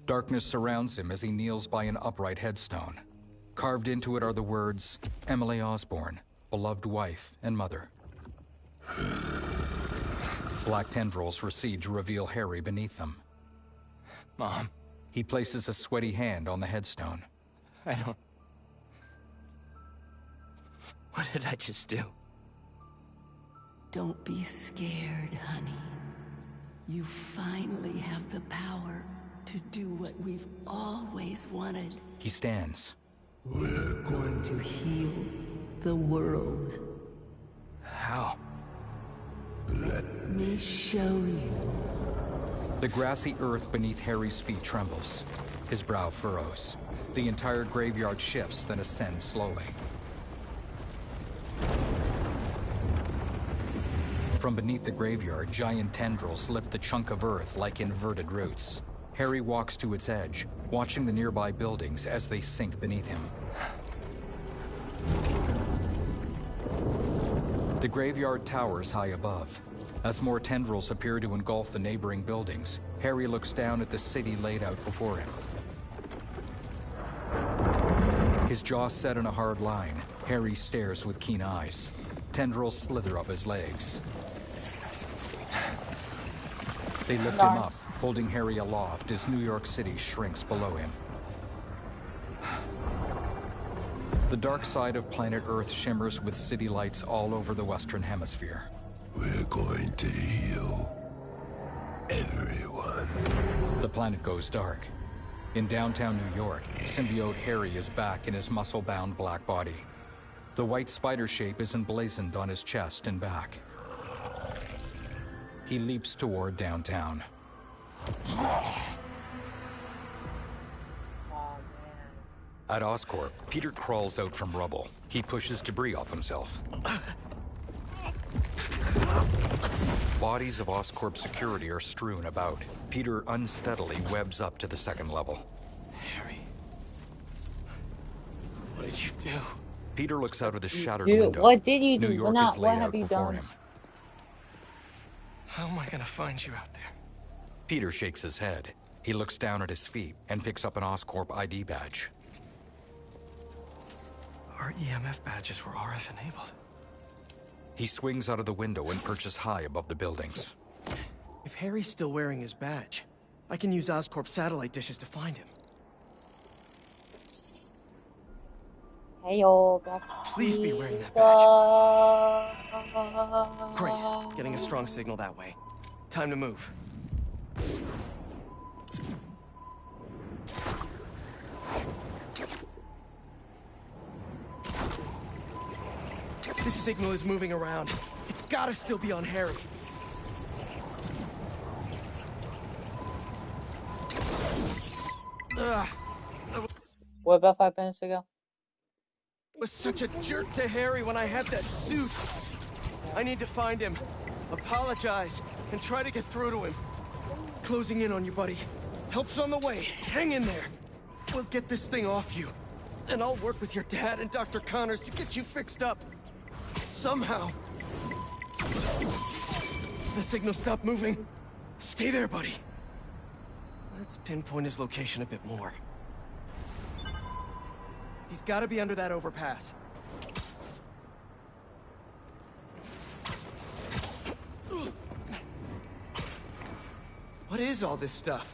Darkness surrounds him as he kneels by an upright headstone. Carved into it are the words, Emily Osborne, beloved wife and mother. Black tendrils recede to reveal Harry beneath them. Mom. He places a sweaty hand on the headstone. I don't... What did I just do? Don't be scared, honey. You finally have the power to do what we've always wanted. He stands. We're going to heal the world. How? Let me show you. The grassy earth beneath Harry's feet trembles. His brow furrows. The entire graveyard shifts, then ascends slowly. From beneath the graveyard, giant tendrils lift the chunk of earth like inverted roots. Harry walks to its edge, watching the nearby buildings as they sink beneath him. The graveyard towers high above. As more tendrils appear to engulf the neighboring buildings, Harry looks down at the city laid out before him. His jaw set in a hard line, Harry stares with keen eyes. Tendrils slither up his legs. They lift him up, holding Harry aloft as New York City shrinks below him. The dark side of planet Earth shimmers with city lights all over the Western Hemisphere. We're going to heal everyone. The planet goes dark. In downtown New York, symbiote Harry is back in his muscle-bound black body. The white spider shape is emblazoned on his chest and back. He leaps toward downtown. At Oscorp, Peter crawls out from rubble. He pushes debris off himself. Bodies of Oscorp security are strewn about. Peter unsteadily webs up to the second level. Harry, what did you do? Peter looks out of the shattered window. What did you do? New York is laid out before him. How am I gonna find you out there? Peter shakes his head. He looks down at his feet and picks up an Oscorp ID badge. Our EMF badges were RF enabled. He swings out of the window and perches high above the buildings. If Harry's still wearing his badge, I can use Oscorp satellite dishes to find him. Hey, old. Please be wearing that badge. Great. Getting a strong signal that way. Time to move. This signal is moving around. It's gotta still be on Harry. What about 5 minutes ago? Was such a jerk to Harry when I had that suit. I need to find him, apologize, and try to get through to him. Closing in on you, buddy. Help's on the way. Hang in there. We'll get this thing off you. And I'll work with your dad and Dr. Connors to get you fixed up. Somehow. The signal stopped moving. Stay there, buddy. Let's pinpoint his location a bit more. He's gotta be under that overpass. What is all this stuff?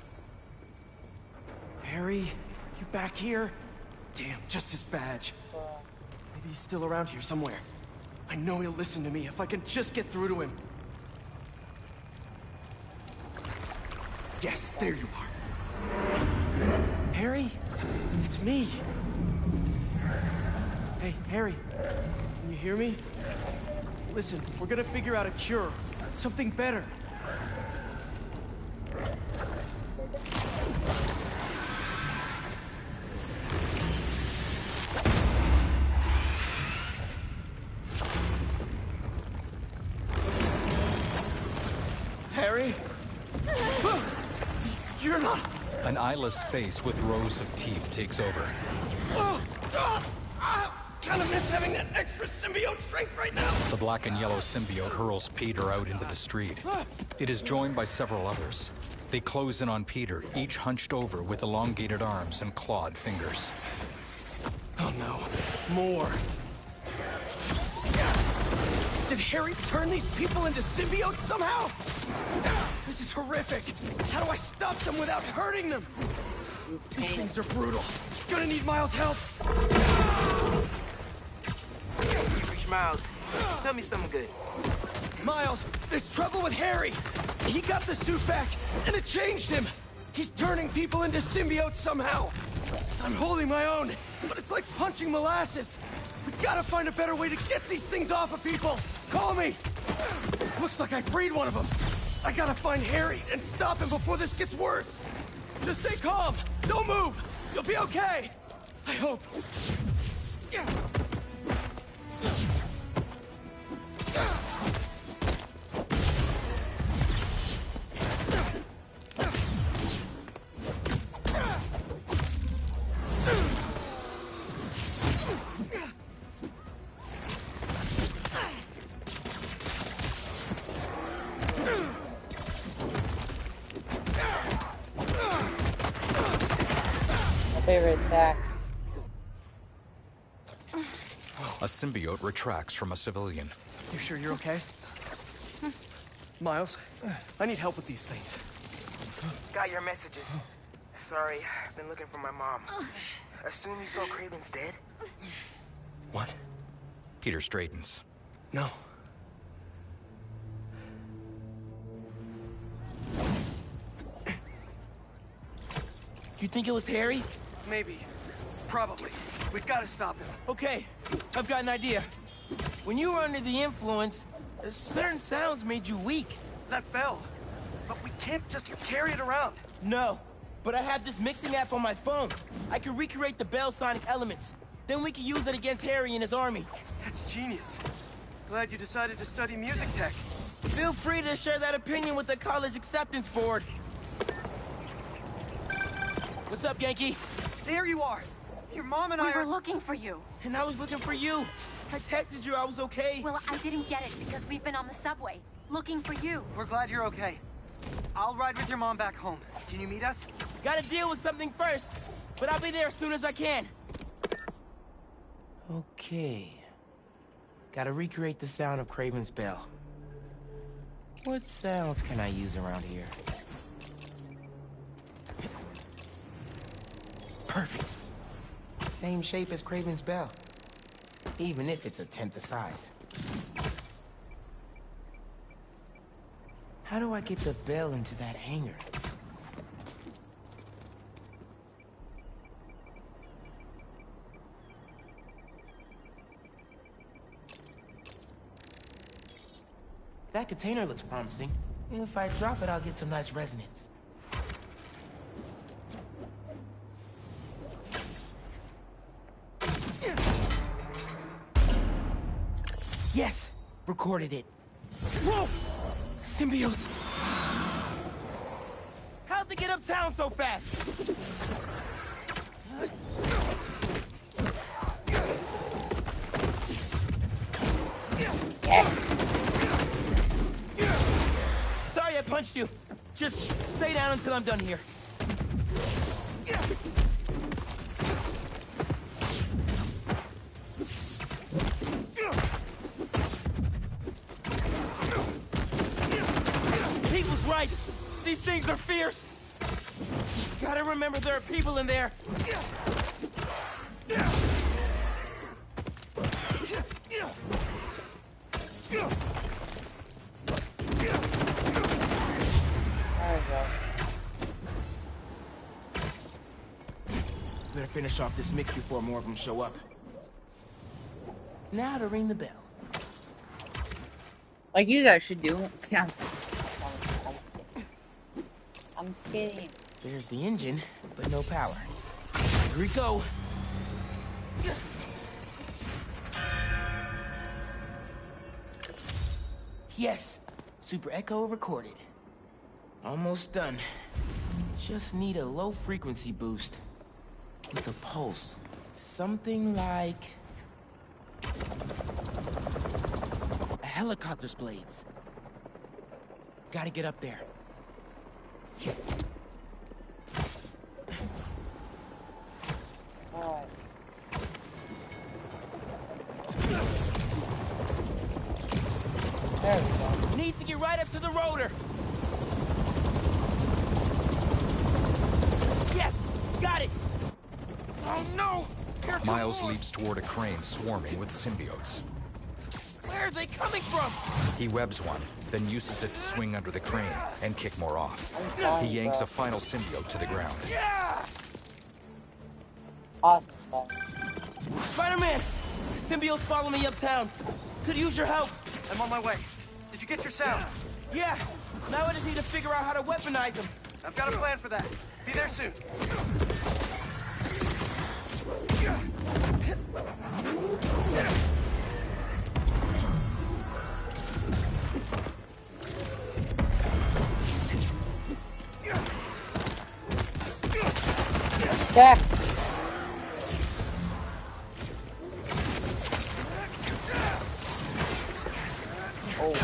Harry, you back here? Damn, just his badge. Maybe he's still around here somewhere. I know he'll listen to me if I can just get through to him. Yes, there you are. Harry? It's me. Hey, Harry. Can you hear me? Listen, we're gonna figure out a cure. Something better. Harry? You're not... An eyeless face with rows of teeth takes over. Kind of miss having that extra symbiote strength right now. The black and yellow symbiote hurls Peter out into the street. It is joined by several others. They close in on Peter, each hunched over with elongated arms and clawed fingers. Oh no, more. Did Harry turn these people into symbiotes somehow? This is horrific. How do I stop them without hurting them? These things are brutal. Gonna need Miles' help. You reach Miles. Tell me something good. Miles, there's trouble with Harry. He got the suit back, and it changed him. He's turning people into symbiotes somehow. I'm holding my own, but it's like punching molasses. We gotta find a better way to get these things off of people. Call me. Looks like I freed one of them. I gotta find Harry and stop him before this gets worse. Just stay calm. Don't move. You'll be okay. I hope. Favorite attack. A symbiote retracts from a civilian. You sure you're okay? Miles, I need help with these things. Got your messages. Sorry, I've been looking for my mom. Assume you saw Craven's dead? What? Peter straightens. No. You think it was Harry? Maybe. Probably. We've got to stop him. Okay, I've got an idea. When you were under the influence, certain sounds made you weak. That bell. But we can't just carry it around. No, but I have this mixing app on my phone. I can recreate the bell sonic elements. Then we can use it against Harry and his army. That's genius. Glad you decided to study music tech. Feel free to share that opinion with the college acceptance board. What's up, Yankee? There you are. Your mom and I We were looking for you. And I was looking for you. I texted you I was okay. Well, I didn't get it because we've been on the subway, looking for you. We're glad you're okay. I'll ride with your mom back home. Can you meet us? Gotta deal with something first, but I'll be there as soon as I can. Okay. Gotta recreate the sound of Craven's bell. What sounds can I use around here? Perfect. Same shape as Craven's bell. Even if it's a tenth the size. How do I get the bell into that hangar? That container looks promising. If I drop it, I'll get some nice resonance. Yes! Recorded it. Whoa! Symbiotes! How'd they get uptown so fast? Yes! Sorry I punched you. Just stay down until I'm done here. Pete was right. These things are fierce. Gotta remember there are people in there. Better finish off this mix before more of them show up. Now to ring the bell. Like you guys should do. I'm kidding. There's the engine, but no power. Here we go. Yes, Super Echo recorded. Almost done. Just need a low frequency boost. With a pulse. Something like... a helicopter's blades. Gotta get up there. Alright. There we go. Need to get right up to the rotor. Yes! Got it! Oh no! Here Miles leaps toward a crane swarming with symbiotes. Where are they coming from? He webs one, then uses it to swing under the crane and kick more off. He yanks a final symbiote to the ground. Yeah! Awesome spot. Spider-Man! Symbiotes follow me uptown. Could use your help. I'm on my way. Did you get your sound? Yeah, Now I just need to figure out how to weaponize them. I've got a plan for that. Be there soon. Jack. Oh.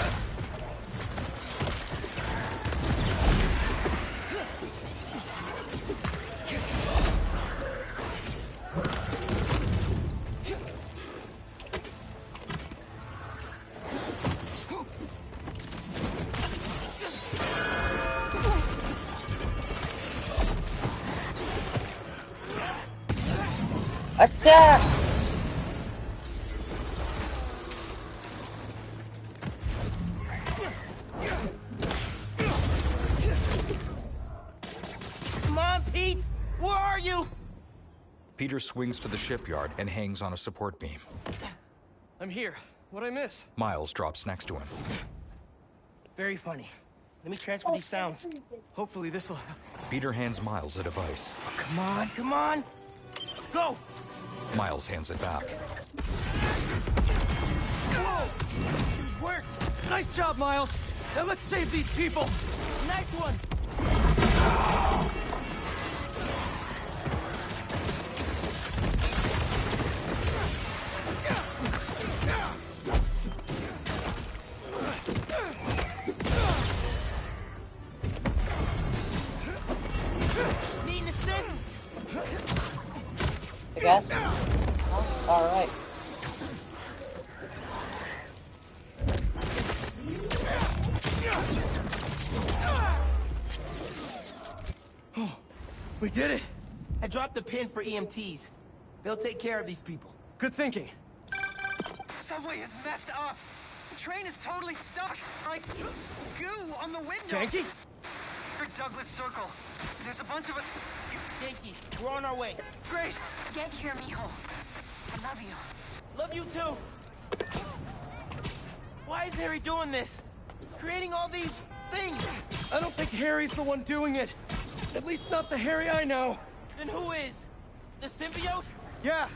Attack! Come on, Pete! Where are you? Peter swings to the shipyard and hangs on a support beam. I'm here. What'd I miss? Miles drops next to him. Very funny. Let me transfer these sounds. Hopefully this'll help. Peter hands Miles a device. Come on, come on! Go! Miles hands it back. Whoa! Work! Nice job, Miles! Now let's save these people! Nice one! Need an assist? I guess. Oh, alright. Oh, we did it! I dropped a pin for EMTs. They'll take care of these people. Good thinking. Subway is messed up. The train is totally stuck. Like goo on the window. Yankee? Douglas Circle. There's a bunch of us. Yankee, we're on our way. Great. Get here, mijo. I love you. Love you too. Why is Harry doing this? Creating all these things? I don't think Harry's the one doing it. At least not the Harry I know. Then who is? The symbiote? Yeah.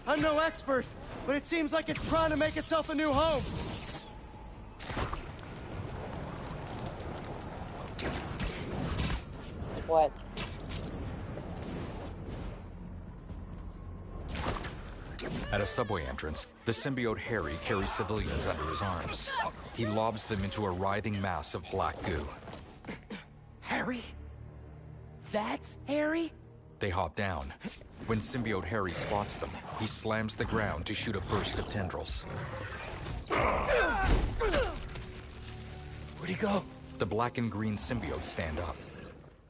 I'm no expert, but it seems like it's trying to make itself a new home. What? At a subway entrance, the symbiote Harry carries civilians under his arms. He lobs them into a writhing mass of black goo. Harry? That's Harry? They hop down. When symbiote Harry spots them, he slams the ground to shoot a burst of tendrils. Where'd he go? The black and green symbiotes stand up.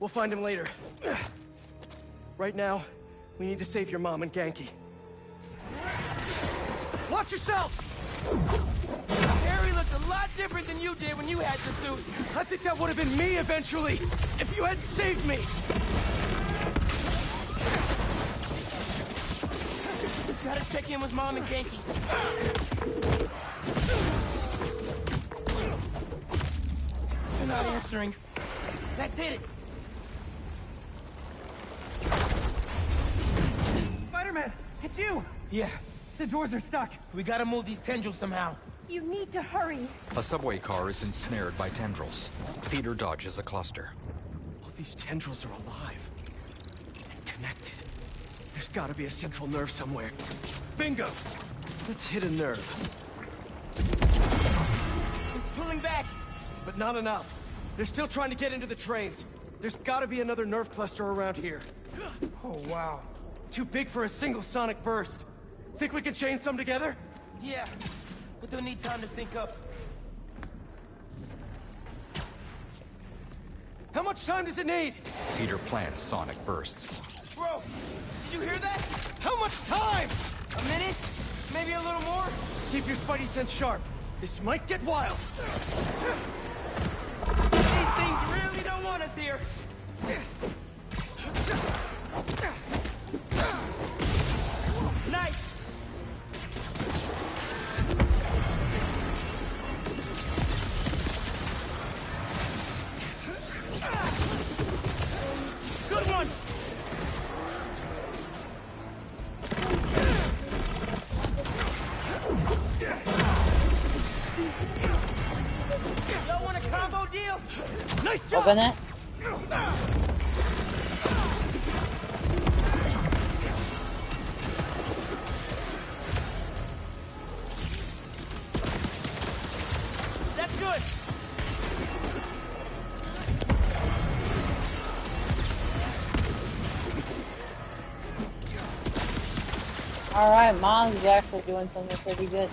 We'll find him later. Right now, we need to save your mom and Genki. Watch yourself! Harry looked a lot different than you did when you had the suit. I think that would have been me eventually, if you hadn't saved me! Gotta check in with Mom and Genki. They're not answering. That did it! Spider-Man, it's you! Yeah. The doors are stuck. We gotta move these tendrils somehow. You need to hurry. A subway car is ensnared by tendrils. Peter dodges a cluster. All these tendrils are alive. And connected. There's gotta be a central nerve somewhere. Bingo! Let's hit a nerve. It's pulling back! But not enough. They're still trying to get into the trains. There's gotta be another nerve cluster around here. Oh, wow. Too big for a single sonic burst. Think we can chain some together? Yeah, but they'll need time to sync up. How much time does it need? Peter plants sonic bursts. Bro, did you hear that? How much time? A minute? Maybe a little more? Keep your spidey sense sharp. This might get wild. These things really don't want us here. Nice! Open it. That's good. Alright, Miles is actually doing something pretty good.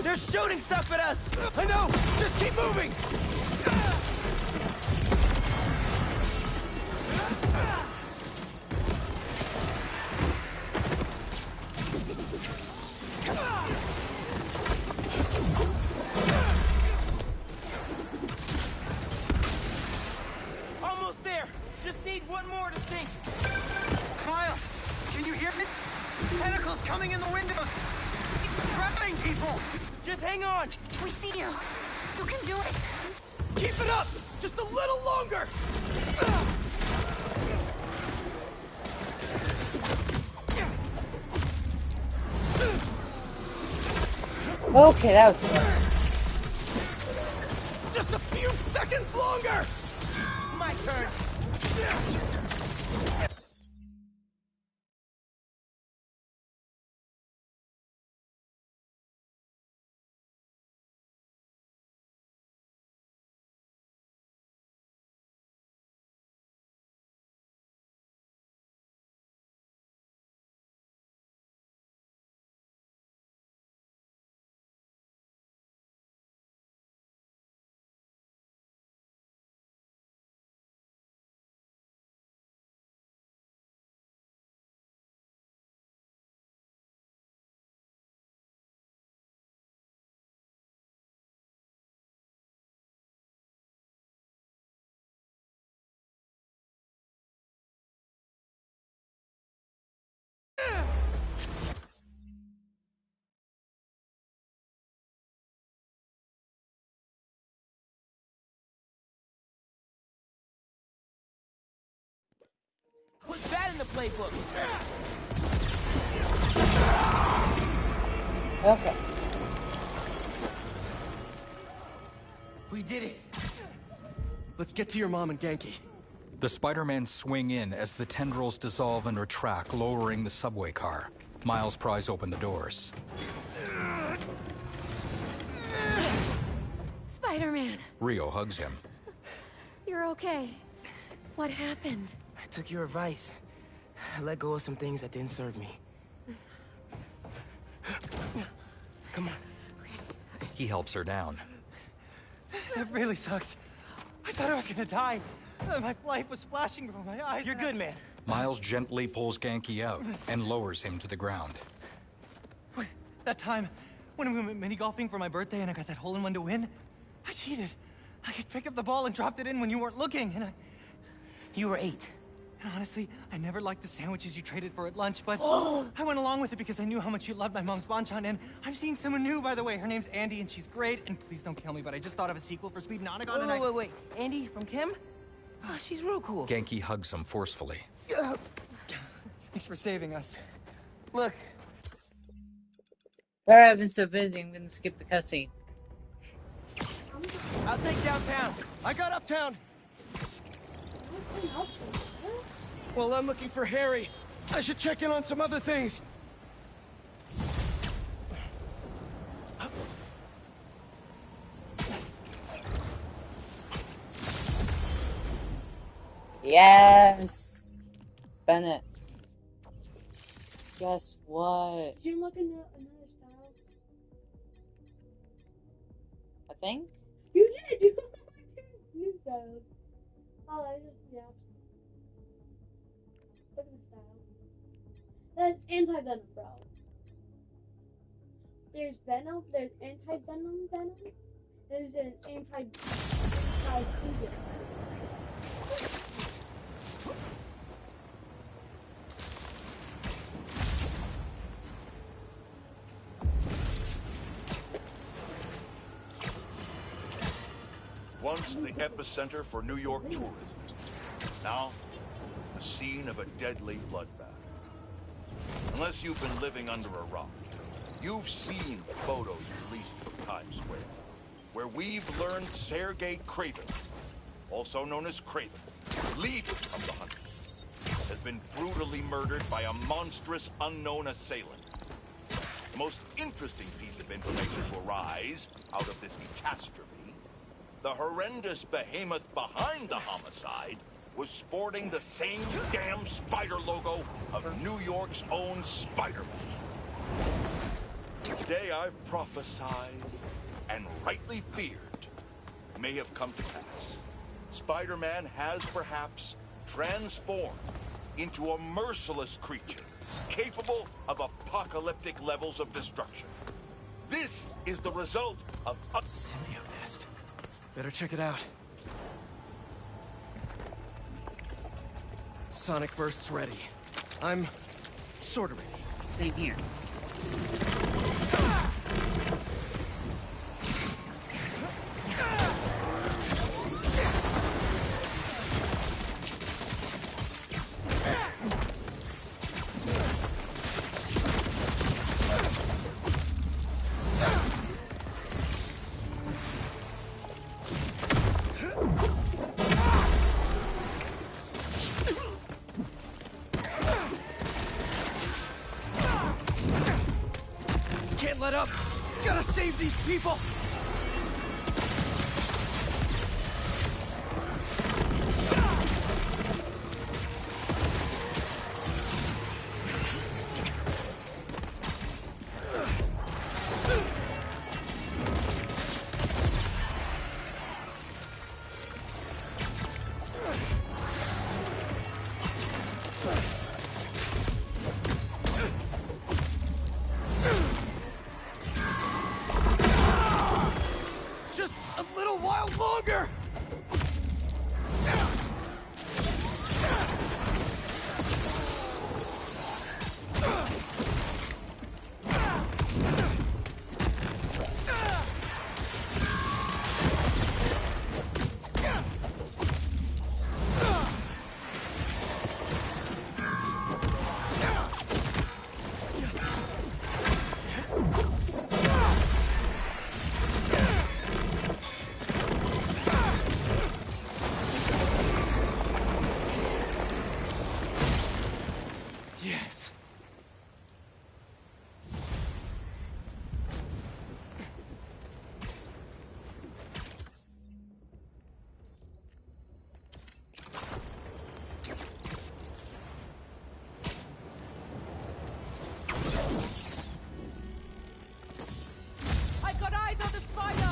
They're shooting stuff at us! I know! Just keep moving! Almost there! Just need one more to sink! Miles, can you hear me? Tentacles coming in the windows! Trapping people! Just hang on! We see you. You can do it. Keep it up! Just a little longer! Okay, that was close. Just a few seconds longer! My turn! What's that in the playbook? Okay. We did it. Let's get to your mom and Genki. The Spider-Man swing in as the tendrils dissolve and retract, lowering the subway car. Miles pries open the doors. Spider-Man, Rio hugs him. you're okay. What happened? I took your advice. I let go of some things that didn't serve me. Come on. He helps her down. That really sucks. I thought I was gonna die. My life was flashing before my eyes. You're good, man. Miles gently pulls Genki out and lowers him to the ground. That time, when we went mini-golfing for my birthday and I got that hole-in-one to win, I cheated. I could pick up the ball and dropped it in when you weren't looking, and You were 8. And honestly, I never liked the sandwiches you traded for at lunch, but I went along with it because I knew how much you loved my mom's banchan, and I'm seeing someone new, by the way. Her name's Andy, and she's great, and please don't kill me, but I just thought of a sequel for Speed Nonagon, and Wait. Andy from Kim? Oh, she's real cool. Genki hugs him forcefully. Thanks for saving us. Look. Sorry, I've been so busy, I'm gonna skip the cutscene. I'll take downtown. I got uptown. Well, I'm looking for Harry. I should check in on some other things. Yes! Bennett. Guess what? Did you look at another style? I think? You did! You looked at new styles. Oh, I just snapped. Look at the style. That's anti-venom, bro. There's venom, there's anti-venom venom. There's an anti-season. Once the epicenter for New York tourism. Now, the scene of a deadly bloodbath. Unless you've been living under a rock. You've seen photos released from Times Square, where we've learned Sergei Craven, also known as Craven, leader of the Hunters, has been brutally murdered by a monstrous unknown assailant. The most interesting piece of information to arise out of this catastrophe: the horrendous behemoth behind the homicide was sporting the same damn spider logo of New York's own Spider-Man. The day I've prophesied and rightly feared may have come to pass. Spider-Man has perhaps transformed into a merciless creature capable of apocalyptic levels of destruction. This is the result of a symbiote nest. Better check it out. Sonic burst's ready. I'm sort of ready. Same here. Can't let up! Gotta save these people! Just a little while longer! Yes. I've got eyes on the spider!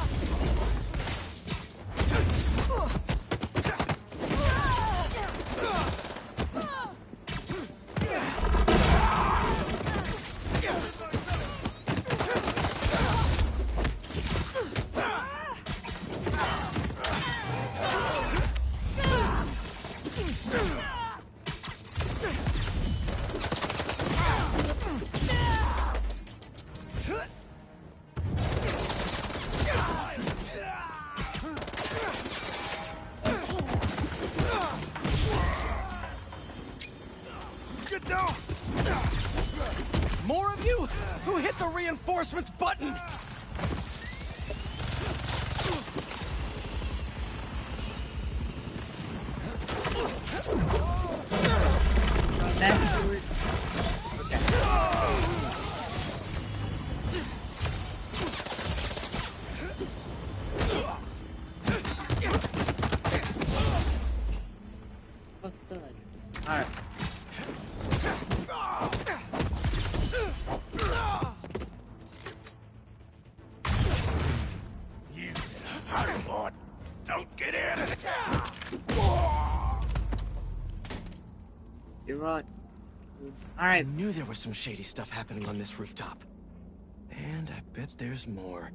More of you? Who hit the reinforcements button? Alright. You Hollywood, don't get out of the You're right. Alright. I knew there was some shady stuff happening on this rooftop. And I bet there's more.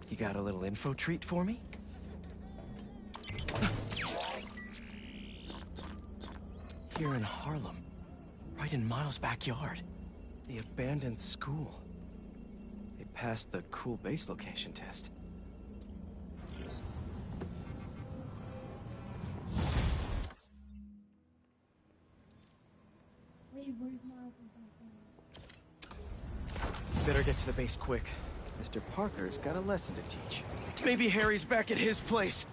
You got a little info treat for me? Here in Harlem, right in Miles' backyard. The abandoned school. They passed the cool base location test. Wait, where's Miles and Bethany? Better get to the base quick. Mr. Parker's got a lesson to teach. Maybe Harry's back at his place.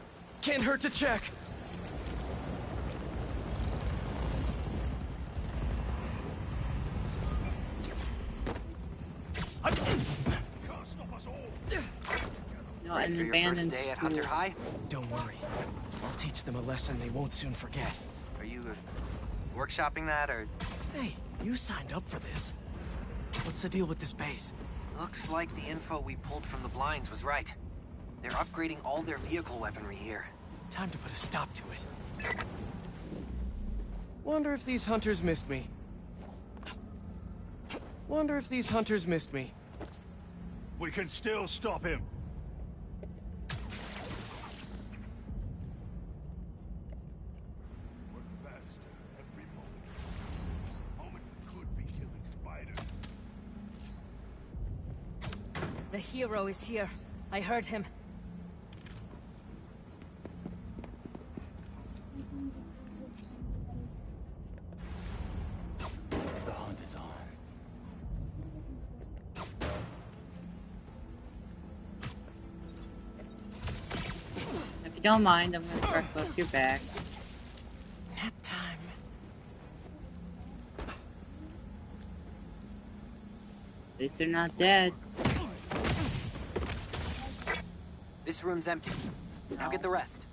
Can't hurt to check. No, Ready an for your abandoned first day at school. Hunter High? Don't worry. I'll teach them a lesson they won't soon forget. Are you workshopping that, or...? Hey, you signed up for this. What's the deal with this base? Looks like the info we pulled from the blinds was right. They're upgrading all their vehicle weaponry here. Time to put a stop to it. Wonder if these hunters missed me. We can still stop him. We're faster every moment. Could be killing spiders. The hero is here. I heard him. The hunt is on. If you don't mind, I'm gonna crack both your backs. Nap time. At least they're not dead. This room's empty. Now get the rest.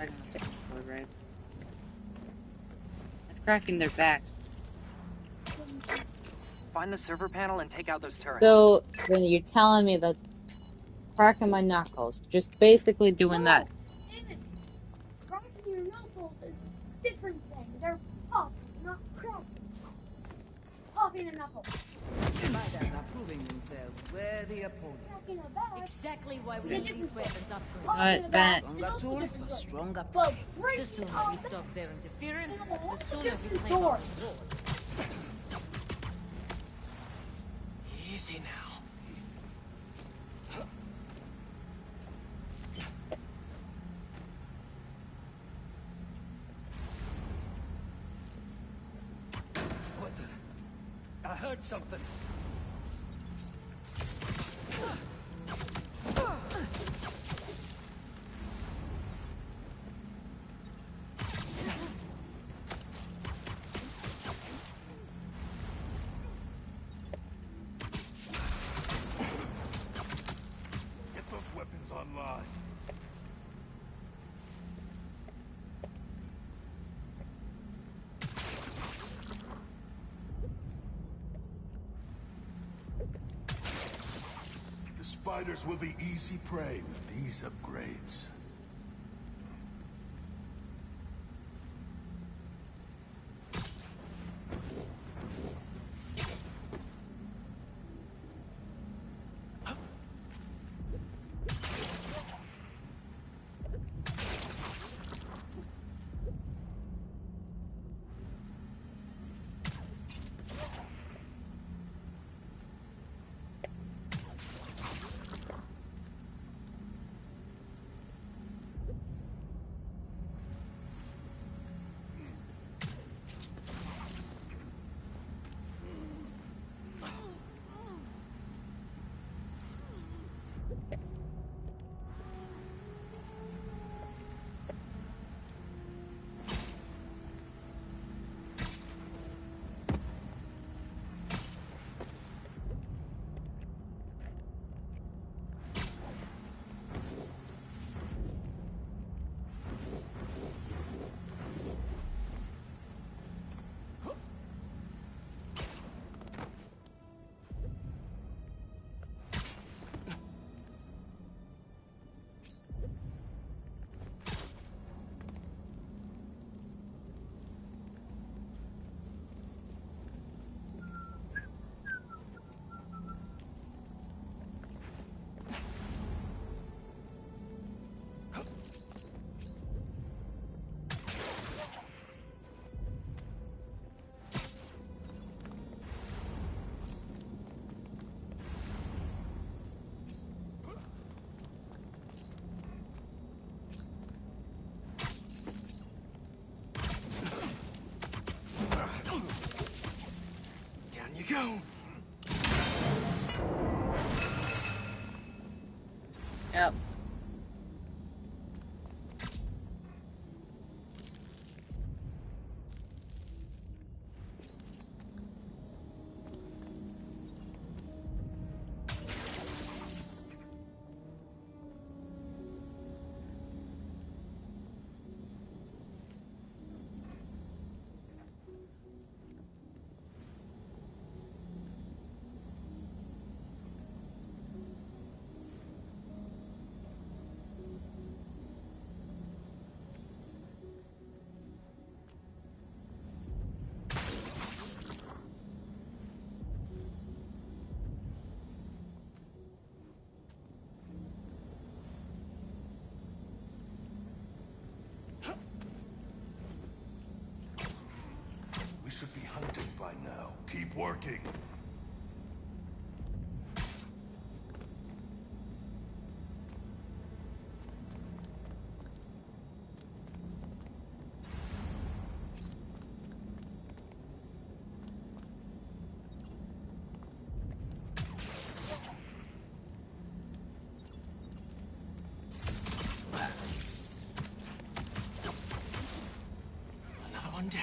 I'm gonna say forward, right? It's cracking their backs. Find the server panel and take out those turrets. So then you're telling me that cracking my knuckles, just basically doing that. David, cracking your knuckles is a different thing. They're popping, not cracking. Popping a knuckle. Spiders are proving themselves worthy opponents. Cracking a back. Exactly why we need these weapons upgraded. Popping a back. Stronger tools for stronger But prey. The breaking sooner a we back. stop their interference, It's a the sooner we different claim door. our reward. Easy now. What the? I heard something. Get those weapons online. The spiders will be easy prey with these upgrades. Down you go. by now. Keep working. Another one down.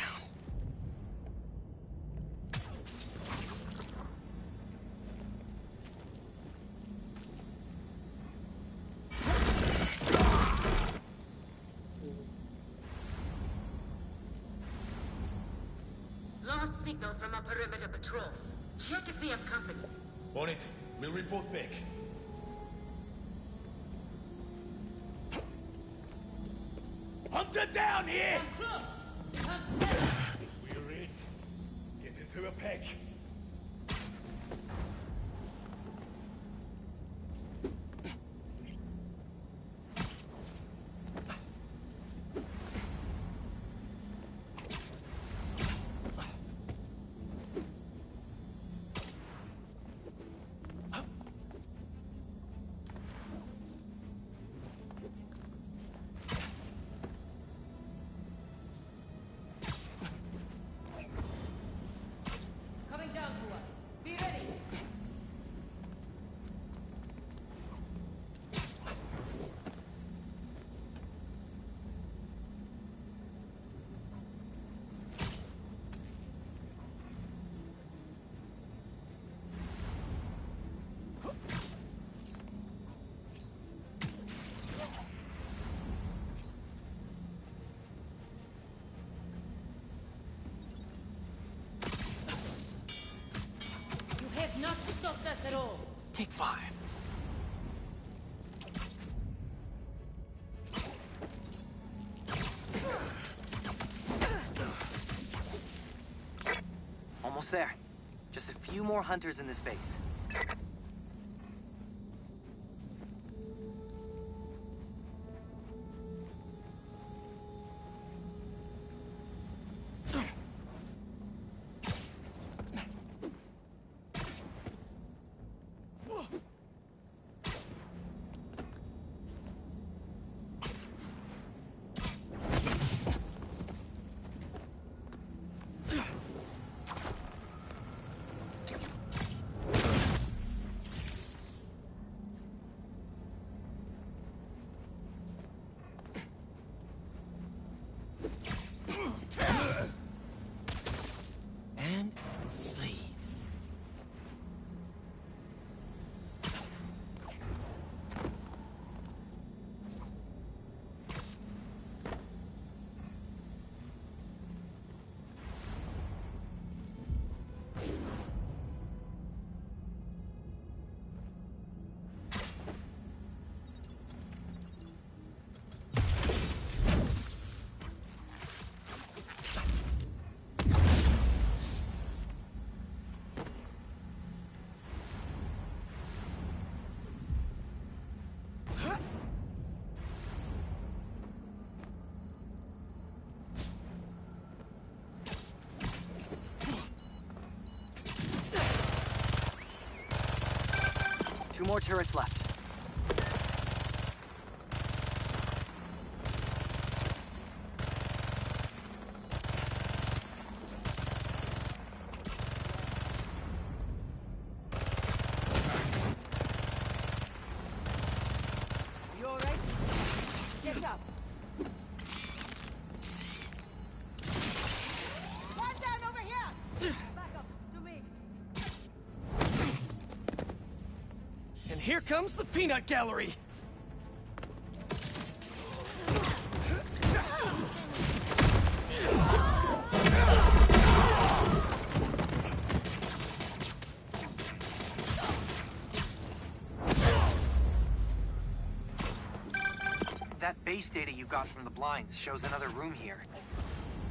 Lost signal from a perimeter patrol. Check if we have company. On it. We'll report back. Hunter down here! We're it. Get into a pack. Coming down to us. Be ready. You have not stopped us at all. Take 5. Almost there. Just a few more hunters in this base. And sleep. Two more turrets left. You all right? Get up. One down over here. Back up to me. And here comes the peanut gallery. That base data you got from the blinds shows another room here.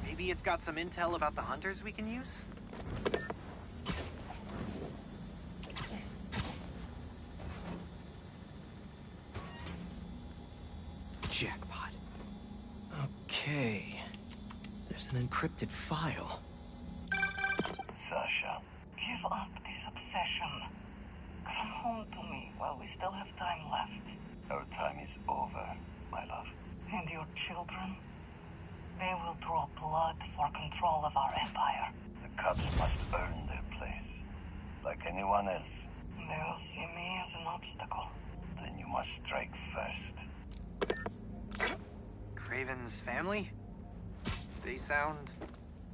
Maybe it's got some intel about the hunters we can use? Jackpot. Okay. There's an encrypted file. Sasha. Give up this obsession. Come home to me while we still have time left. Our time is over, my love. And your children? They will draw blood for control of our empire. The cubs must earn their place, like anyone else. They will see me as an obstacle. Then you must strike first. Craven's family? They sound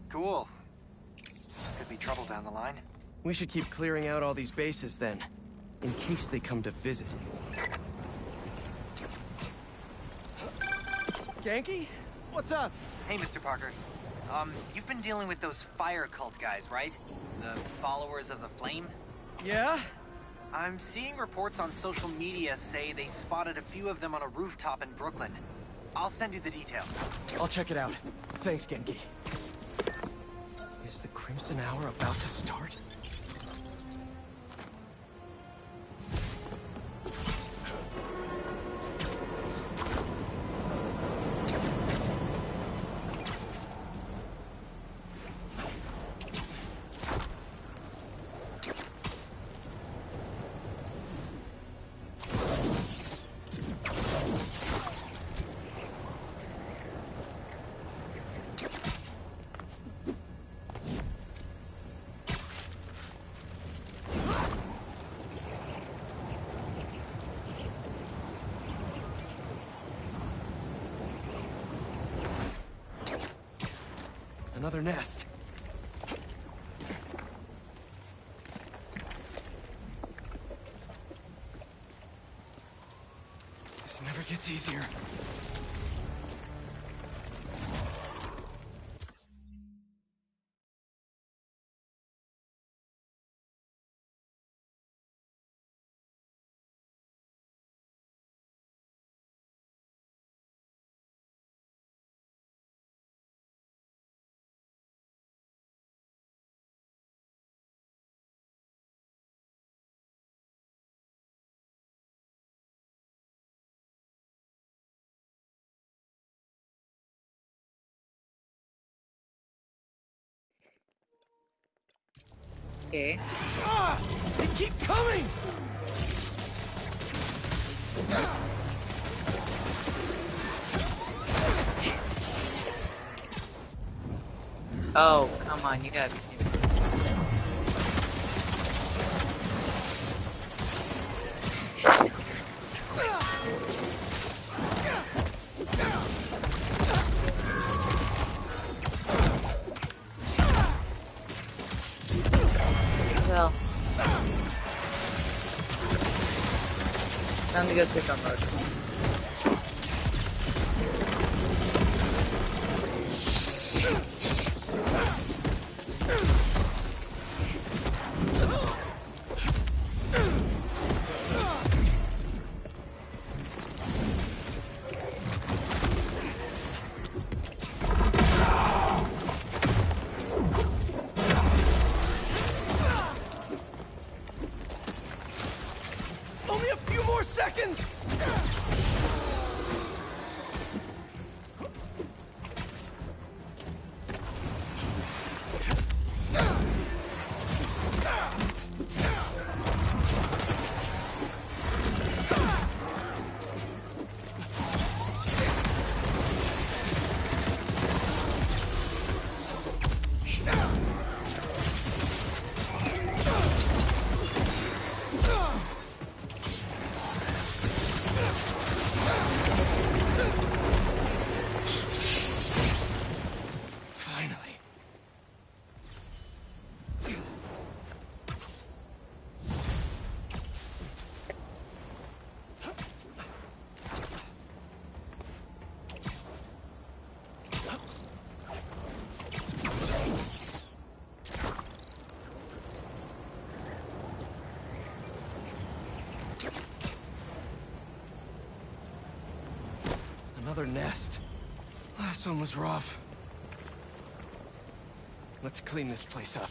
cool. Could be trouble down the line. We should keep clearing out all these bases then, in case they come to visit. Genki? What's up? Hey, Mr. Parker. You've been dealing with those fire cult guys, right? The followers of the flame? Yeah? I'm seeing reports on social media say they spotted a few of them on a rooftop in Brooklyn. I'll send you the details. I'll check it out. Thanks, Genki. Is the Crimson Hour about to start? Another nest. This never gets easier. Okay. Ah! They keep coming! Oh, come on, you gotta be kidding me. Well, time to go switch on mode. Only a few more seconds! Finally. Another nest. Last one was rough. Let's clean this place up.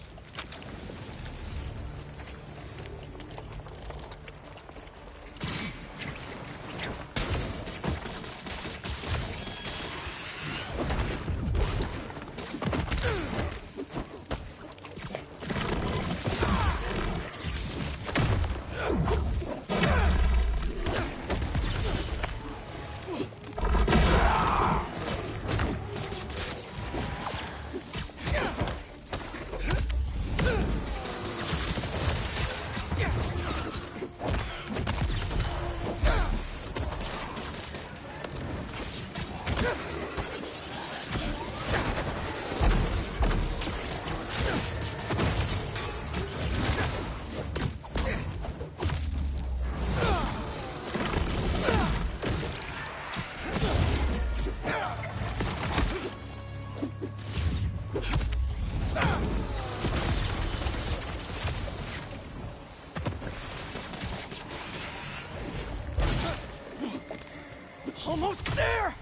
Almost there!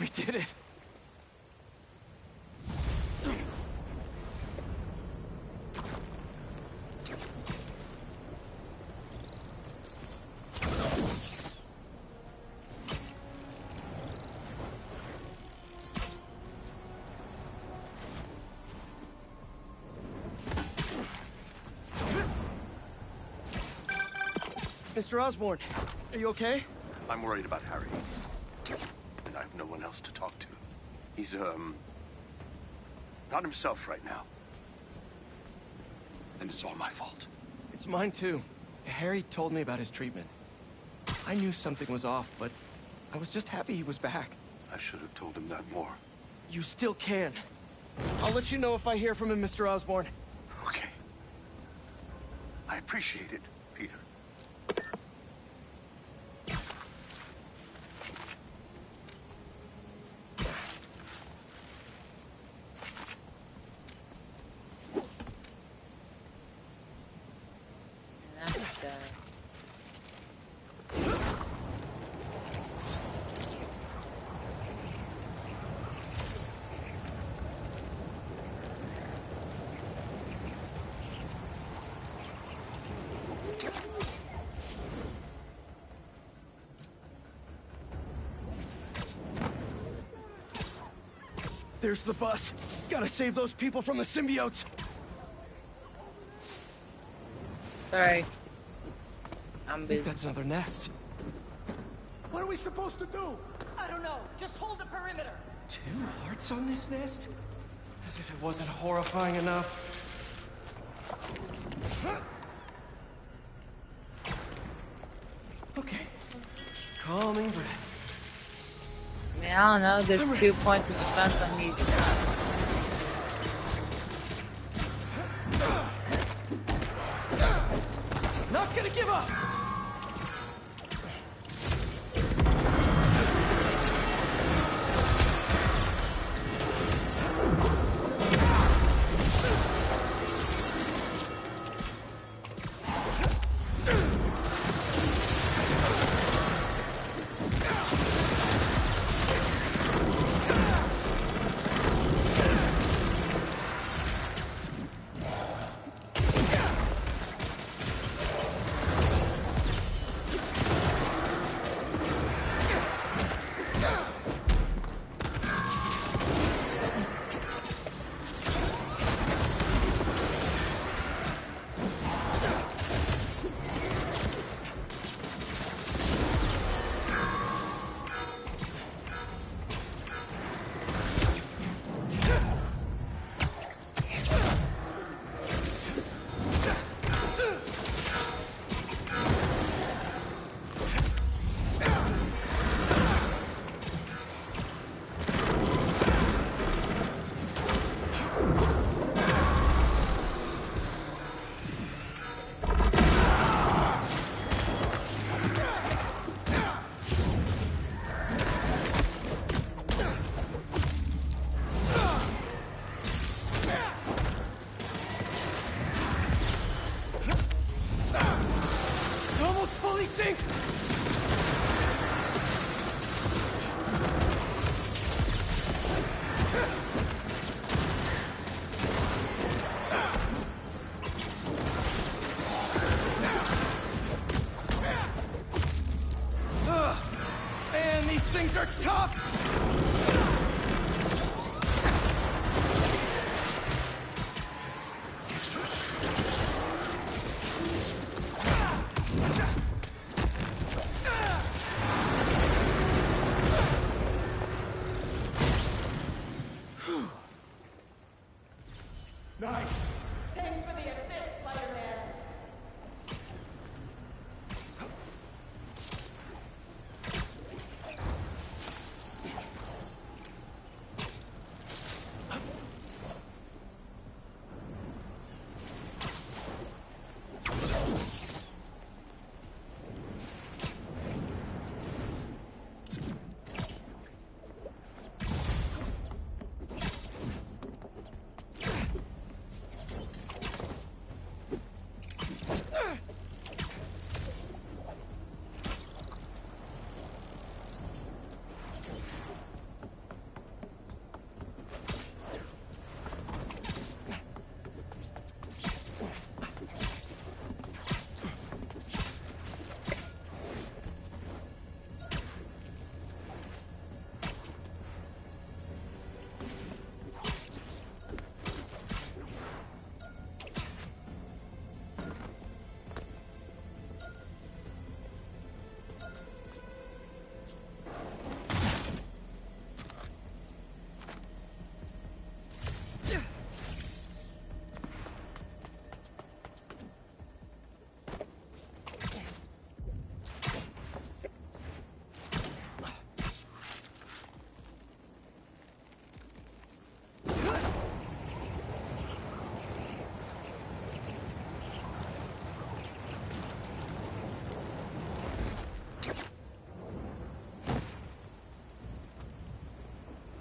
We did it. Mr. Osborn, are you okay? I'm worried about Harry. And I have no one else to talk to. He's, not himself right now. And it's all my fault. It's mine too. Harry told me about his treatment. I knew something was off, but I was just happy he was back. I should have told him that more. You still can. I'll let you know if I hear from him, Mr. Osborn. Okay. I appreciate it, Peter. There's the bus. Gotta save those people from the symbiotes. Sorry. I think that's another nest. What are we supposed to do? I don't know. Just hold the perimeter. 2 hearts on this nest? As if it wasn't horrifying enough. Okay. Calming breath. I mean, I don't know. There's 2 points of defense I need. Not gonna give up! things are tough! Nice. Thanks for the assist, Spider-Man.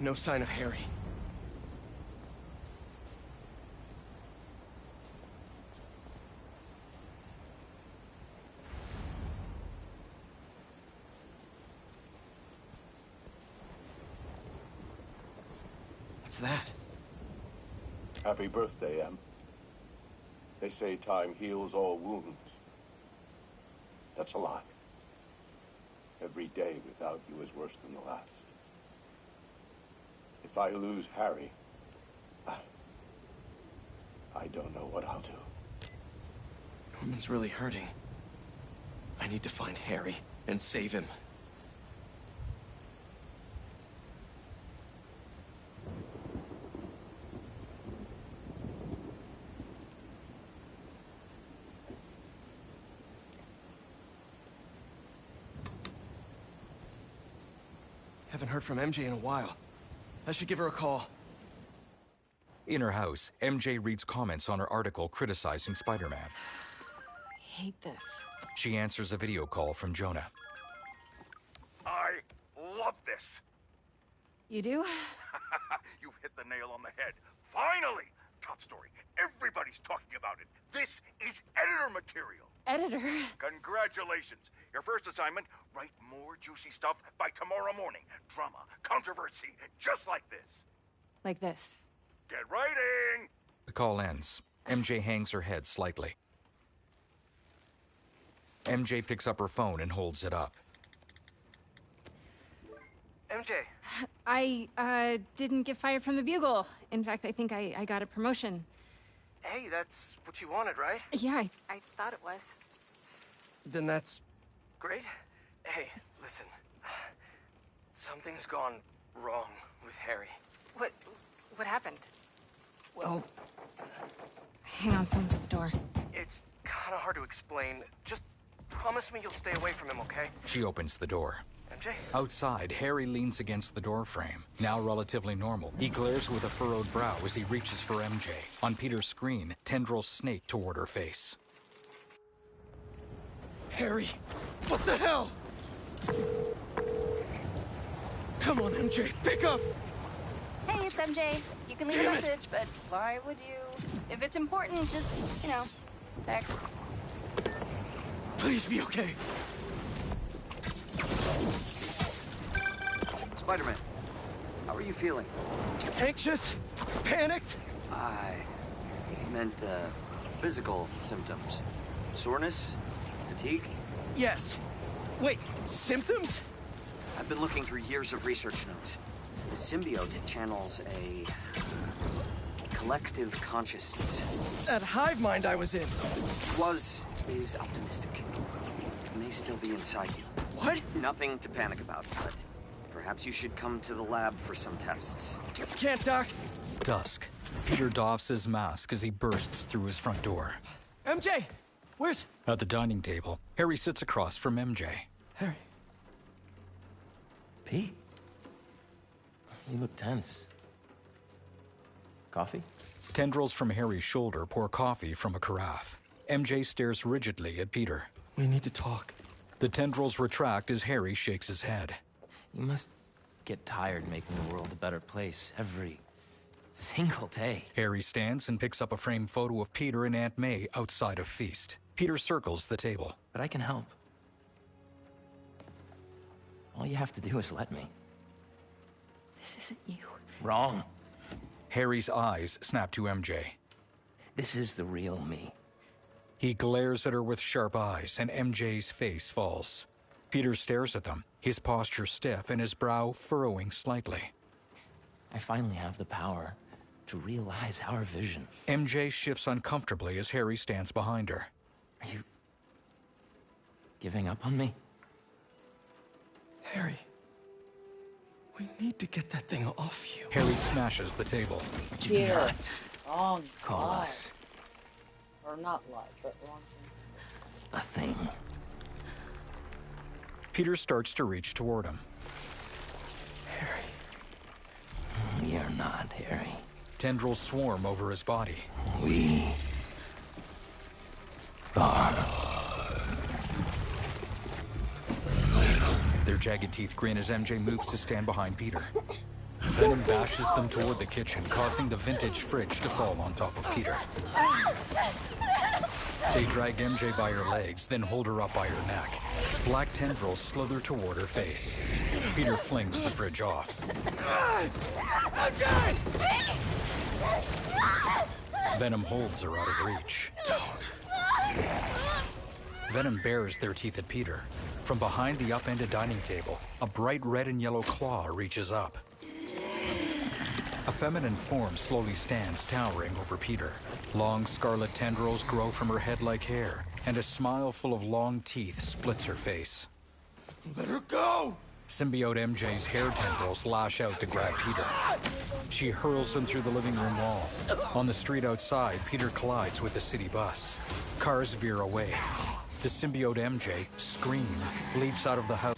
No sign of Harry. What's that? Happy birthday, Em. They say time heals all wounds. That's a lie. Every day without you is worse than the last. If I lose Harry, I don't know what I'll do. Norman's really hurting. I need to find Harry and save him. Haven't heard from MJ in a while. I should give her a call. In her house, MJ reads comments on her article criticizing Spider-Man. I hate this. She answers a video call from Jonah. I love this. You do? You've hit the nail on the head. Finally! Top story. Everybody's talking about it. This is editor material. Editor? Congratulations. Your first assignment, write more juicy stuff by tomorrow morning. Drama, controversy, just like this. Like this. Get writing! The call ends. MJ hangs her head slightly. MJ picks up her phone and holds it up. MJ. I didn't get fired from the Bugle. In fact, I think I got a promotion. Hey, that's what you wanted, right? Yeah, I thought it was. Then that's great. Hey, listen. Something's gone wrong with Harry. What happened? Well, Hang on, someone's at the door. it's kind of hard to explain. Just promise me you'll stay away from him, okay? She opens the door. MJ? Outside, Harry leans against the doorframe, now relatively normal. He glares with a furrowed brow as he reaches for MJ. On Peter's screen, tendrils snake toward her face. Harry, what the hell? Come on, MJ, pick up! Hey, it's MJ. You can leave a message, but why would you? If it's important, just, text. Please be okay. Spider-Man, how are you feeling? Anxious? Panicked? I meant, physical symptoms. Soreness? Fatigue? Yes. Wait, symptoms? I've been looking through years of research notes. The symbiote channels a collective consciousness. That hive mind I was in. Is optimistic. It may still be inside you. What? Nothing to panic about, but perhaps you should come to the lab for some tests. Can't, Doc. Dusk. Peter doffs his mask as he bursts through his front door. MJ! Where's... At the dining table, Harry sits across from MJ. Harry. Pete. You look tense. Coffee? Tendrils from Harry's shoulder pour coffee from a carafe. MJ stares rigidly at Peter. We need to talk. The tendrils retract as Harry shakes his head. You must get tired making the world a better place every single day. Harry stands and picks up a framed photo of Peter and Aunt May outside of Feast. Peter circles the table. But I can help. All you have to do is let me. This isn't you. Wrong. Harry's eyes snap to MJ. This is the real me. He glares at her with sharp eyes, and MJ's face falls. Peter stares at them, his posture stiff and his brow furrowing slightly. I finally have the power to realize our vision. MJ shifts uncomfortably as Harry stands behind her. Are you giving up on me? Harry. We need to get that thing off you. Harry smashes the table. Peter. Wrong. Call lie. us Or not lie, but wrong. a thing. Peter starts to reach toward him. We are not, Harry. Tendrils swarm over his body. We are. Their jagged teeth grin as MJ moves to stand behind Peter. Venom bashes them toward the kitchen, causing the vintage fridge to fall on top of Peter. They drag MJ by her legs, then hold her up by her neck. Black tendrils slither toward her face. Peter flings the fridge off. Venom holds her out of reach. Don't. Venom bares their teeth at Peter. From behind the upended dining table, a bright red and yellow claw reaches up. A feminine form slowly stands, towering over Peter. Long scarlet tendrils grow from her head like hair, and a smile full of long teeth splits her face. Let her go! Symbiote MJ's hair tendrils lash out to grab Peter. She hurls him through the living room wall. On the street outside, Peter collides with a city bus. Cars veer away. The symbiote MJ, scream, leaps out of the house.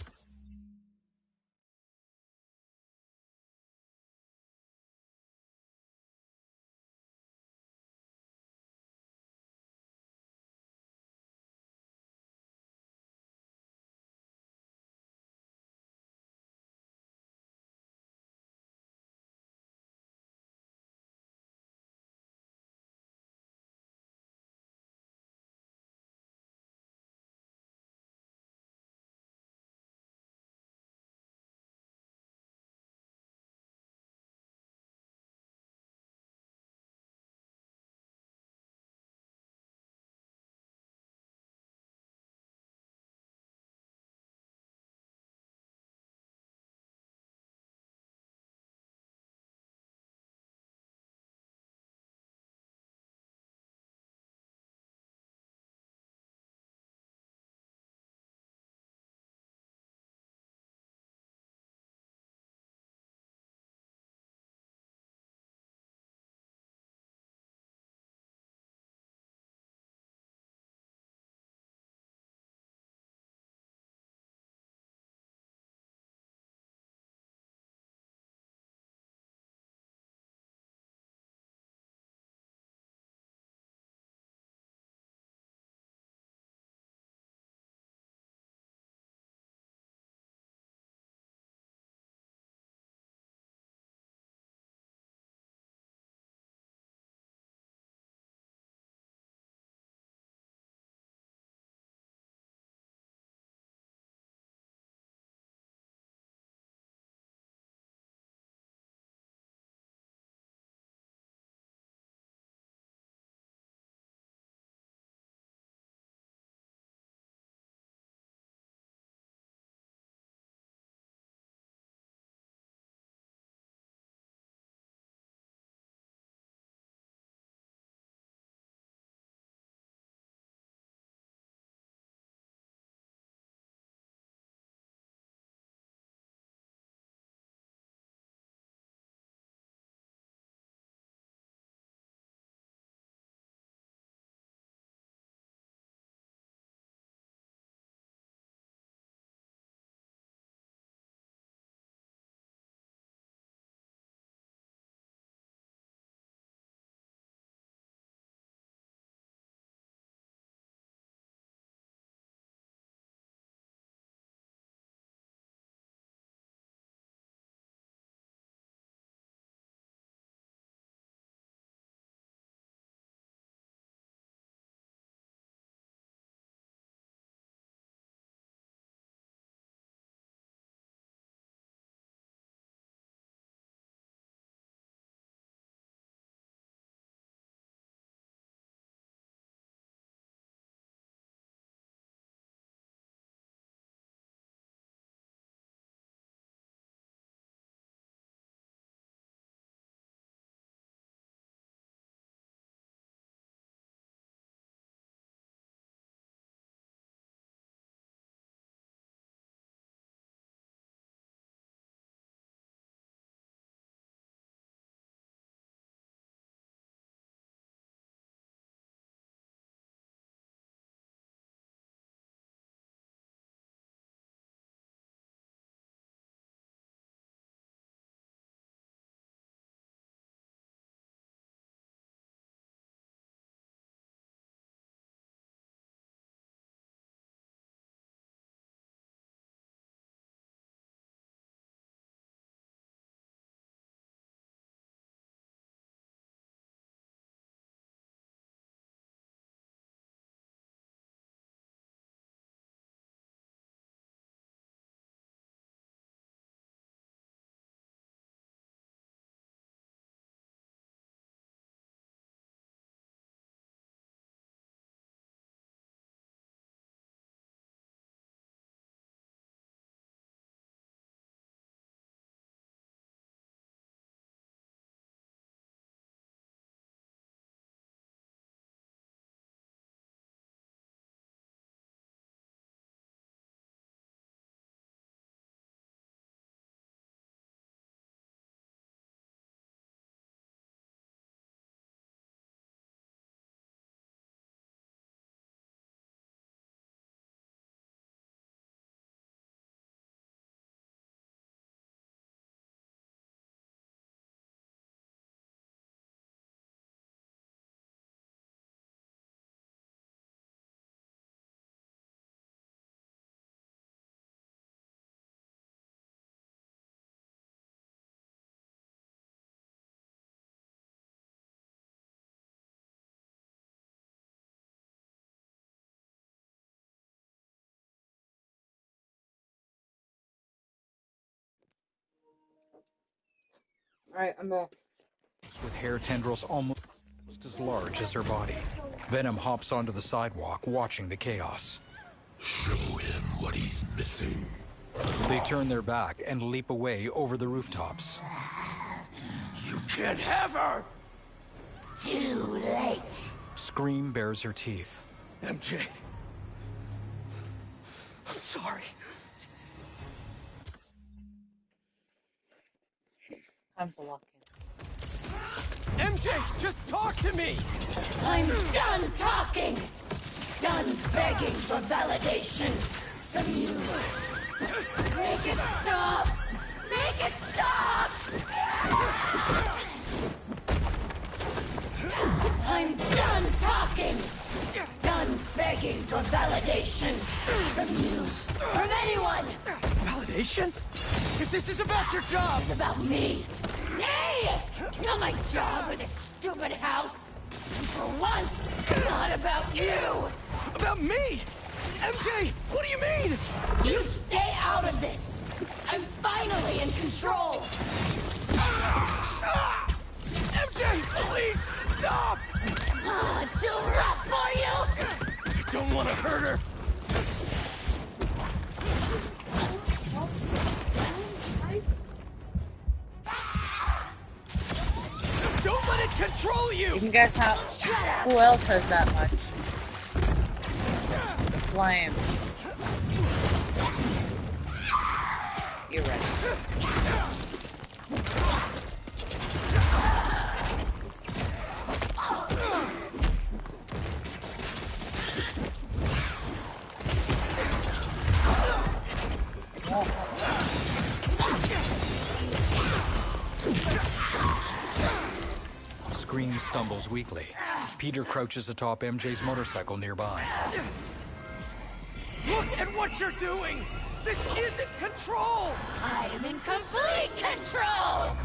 Alright, I'm back. With hair tendrils almost as large as her body, Venom hops onto the sidewalk, watching the chaos. Show him what he's missing. They turn their back and leap away over the rooftops. You can't have her! Too late. Scream bares her teeth. MJ. I'm sorry. Time to lock in. MJ, just talk to me! I'm done talking! Done begging for validation from you. Make it stop! Make it stop! I'm done talking! Done begging for validation from you. From anyone! Validation? If this is about your job! It's about me! Nay! Not my job or this stupid house! And for once, not about you! About me? MJ, what do you mean? You stay out of this! I'm finally in control! MJ, please, stop! Too rough for you? I don't want to hurt her. Don't let it control you! You can guess who else has that much? The Flame. You're ready. Scream stumbles weakly. Peter crouches atop MJ's motorcycle nearby. Look at what you're doing! This isn't control! I am in complete control!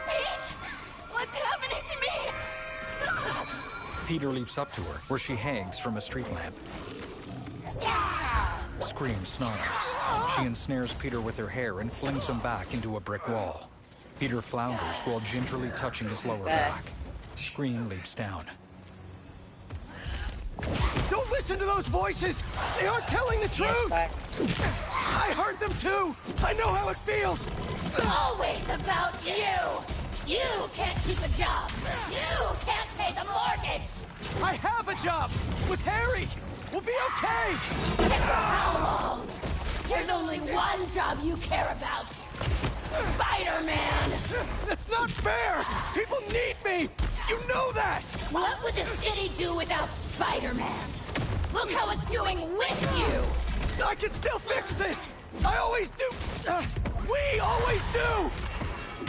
Pete! What's happening to me? Peter leaps up to her, where she hangs from a street lamp. Scream snarls. She ensnares Peter with her hair and flings him back into a brick wall. Peter flounders while gingerly touching his lower back. Scream leaps down. Don't listen to those voices! They aren't telling the truth! I heard them too! I know how it feels! Always about you! You can't keep a job! You can't pay the mortgage! I have a job! With Harry! We'll be okay! And for how long? There's only one job you care about! Spider-Man! That's not fair! People need me! You know that! What would the city do without Spider-Man? Look how it's doing with you! I can still fix this! I always do! We always do!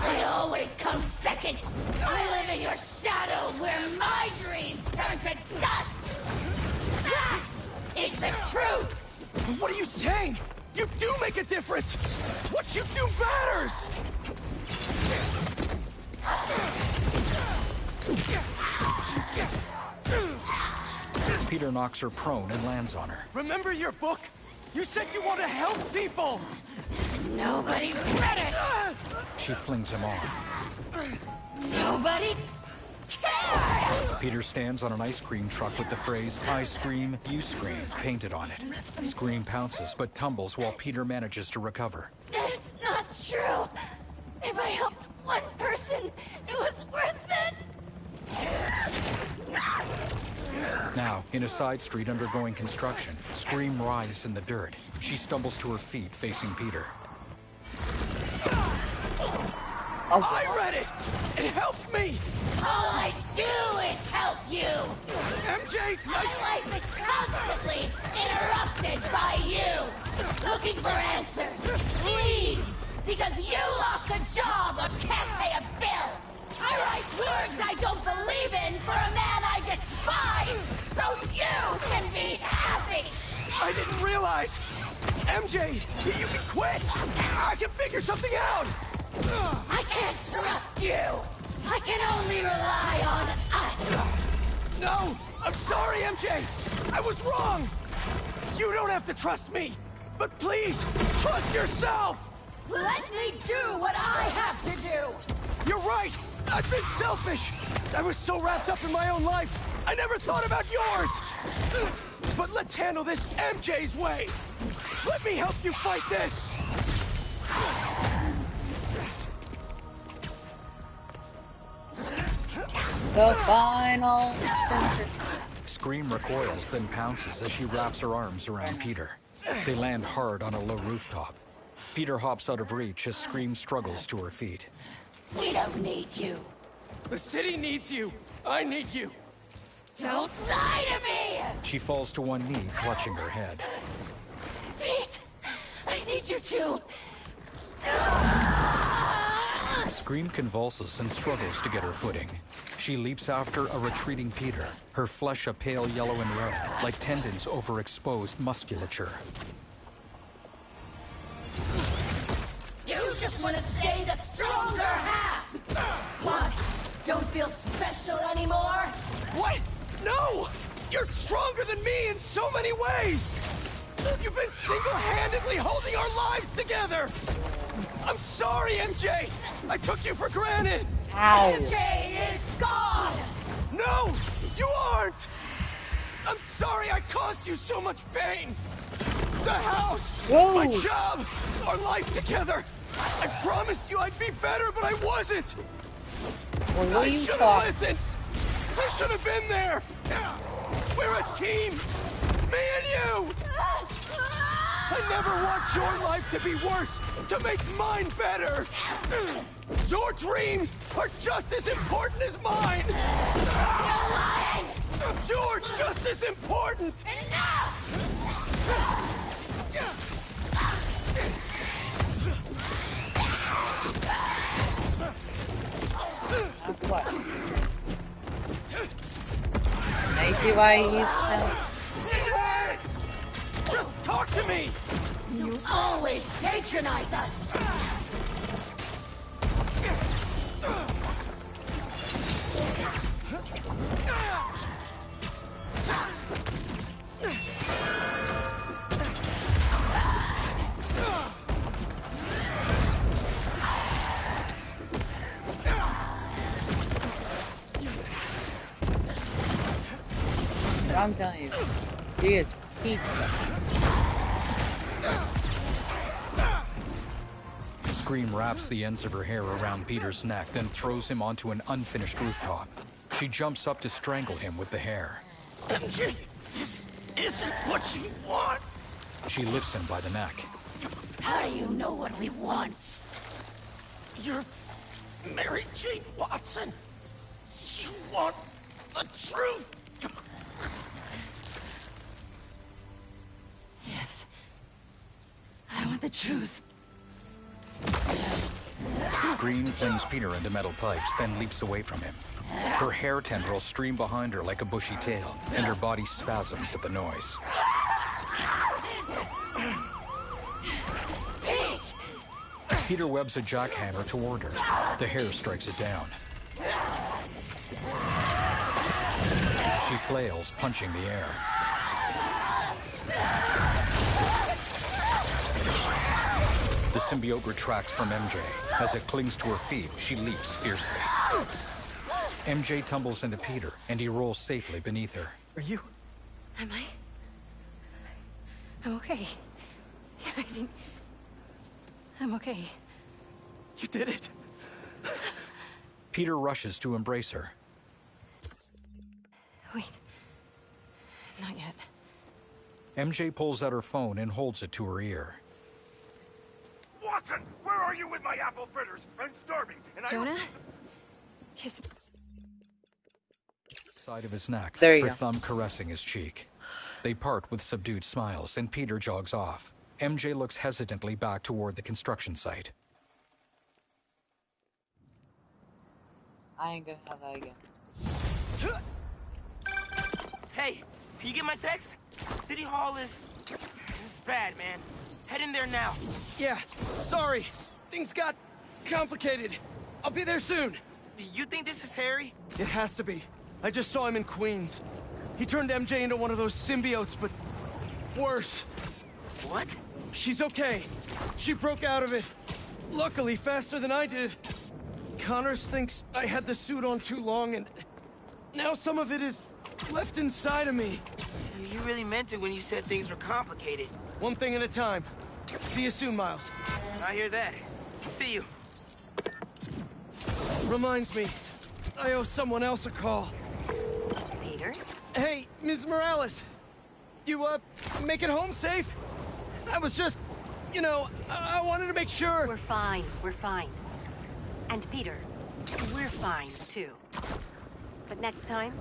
I always come second! I live in your shadow where my dreams turn to dust! That is the truth! What are you saying? You do make a difference! What you do matters! Peter knocks her prone and lands on her. Remember your book? You said you want to help people! Nobody read it! She flings him off. Nobody cares! Peter stands on an ice cream truck with the phrase, "I scream, you scream," painted on it. Scream pounces, but tumbles while Peter manages to recover. That's not true! If I helped one person, it was worth it! Now, in a side street undergoing construction, Scream writhes in the dirt. She stumbles to her feet, facing Peter. I read it! It helped me! All I do is help you! MJ! My life is constantly interrupted by you! Looking for answers! Please! Because you lost a job or can't pay a bill! I write words I don't believe in for a man I despise! So you can be happy! I didn't realize! MJ, you can quit! I can figure something out! I can't trust you! I can only rely on us! No! I'm sorry, MJ! I was wrong! You don't have to trust me! But please, trust yourself! Let me do what I have to do! You're right! I've been selfish! I was so wrapped up in my own life, I never thought about yours! But let's handle this MJ's way! Let me help you fight this! The final Scream recoils, then pounces as she wraps her arms around Peter. They land hard on a low rooftop. Peter hops out of reach as Scream struggles to her feet. We don't need you. The city needs you. I need you. Don't lie to me! She falls to one knee, clutching her head. Pete! I need you too! Scream convulses and struggles to get her footing. She leaps after a retreating Peter, her flesh a pale yellow and red, like tendons over exposed musculature. You just want to stay the stronger half! What? Don't feel special anymore? What? No! You're stronger than me in so many ways! You've been single-handedly holding our lives together! I'm sorry, MJ! I took you for granted! Ow. MJ is gone! No! You aren't! I'm sorry I caused you so much pain! The house! Whoa. My job! Our life together! I promised you I'd be better, but I wasn't! Well, what I are you should have talking? listened! I should have been there! We're a team! Me and you! I never want your life to be worse, to make mine better! Your dreams are just as important as mine! You're lying! You're just as important! What? Now you see why he's telling. Just talk to me! You always patronize us! I'm telling you, he is pizza. Scream wraps the ends of her hair around Peter's neck, then throws him onto an unfinished rooftop. She jumps up to strangle him with the hair. MJ, this isn't what you want! She lifts him by the neck. How do you know what we want? You're Mary Jane Watson. You want the truth. Yes. I want the truth. Scream flings Peter into metal pipes, then leaps away from him. Her hair tendrils stream behind her like a bushy tail, and her body spasms at the noise. Pete! Peter webs a jackhammer toward her. The hair strikes it down. She flails, punching the air. The symbiote retracts from MJ. As it clings to her feet, she leaps fiercely. MJ tumbles into Peter, and he rolls safely beneath her. Are you? Am I? I'm okay. I think... I'm okay. You did it. Peter rushes to embrace her. Wait. Not yet. MJ pulls out her phone and holds it to her ear. Watson, where are you with my apple fritters? I'm starving, and Jonah? Kiss... Side of his neck, There you her go. thumb caressing his cheek. They part with subdued smiles, and Peter jogs off. MJ looks hesitantly back toward the construction site. I ain't gonna have that again. Hey, you get my text? City Hall is... This is bad, man. Head in there now. Yeah, sorry. Things got complicated. I'll be there soon. You think this is Harry? It has to be. I just saw him in Queens. He turned MJ into one of those symbiotes, but worse. What? She's okay. She broke out of it. Luckily, faster than I did. Connors thinks I had the suit on too long, and now some of it is left inside of me. You really meant it when you said things were complicated. One thing at a time. See you soon, Miles. I hear that. See you. Reminds me, I owe someone else a call. Peter? Hey, Ms. Morales. You, make it home safe? I was just, you know, I wanted to make sure. We're fine. We're fine. And Peter, we're fine, too. But next time,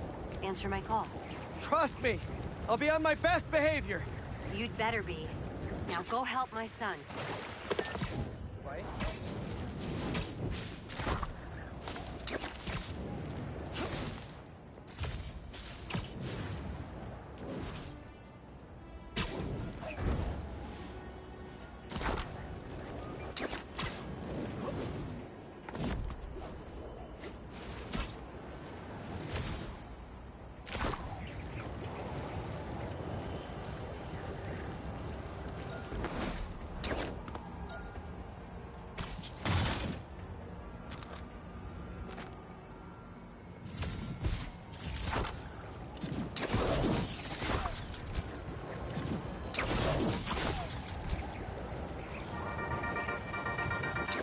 answer my calls. Trust me. I'll be on my best behavior. You'd better be. Now go help my son. Right?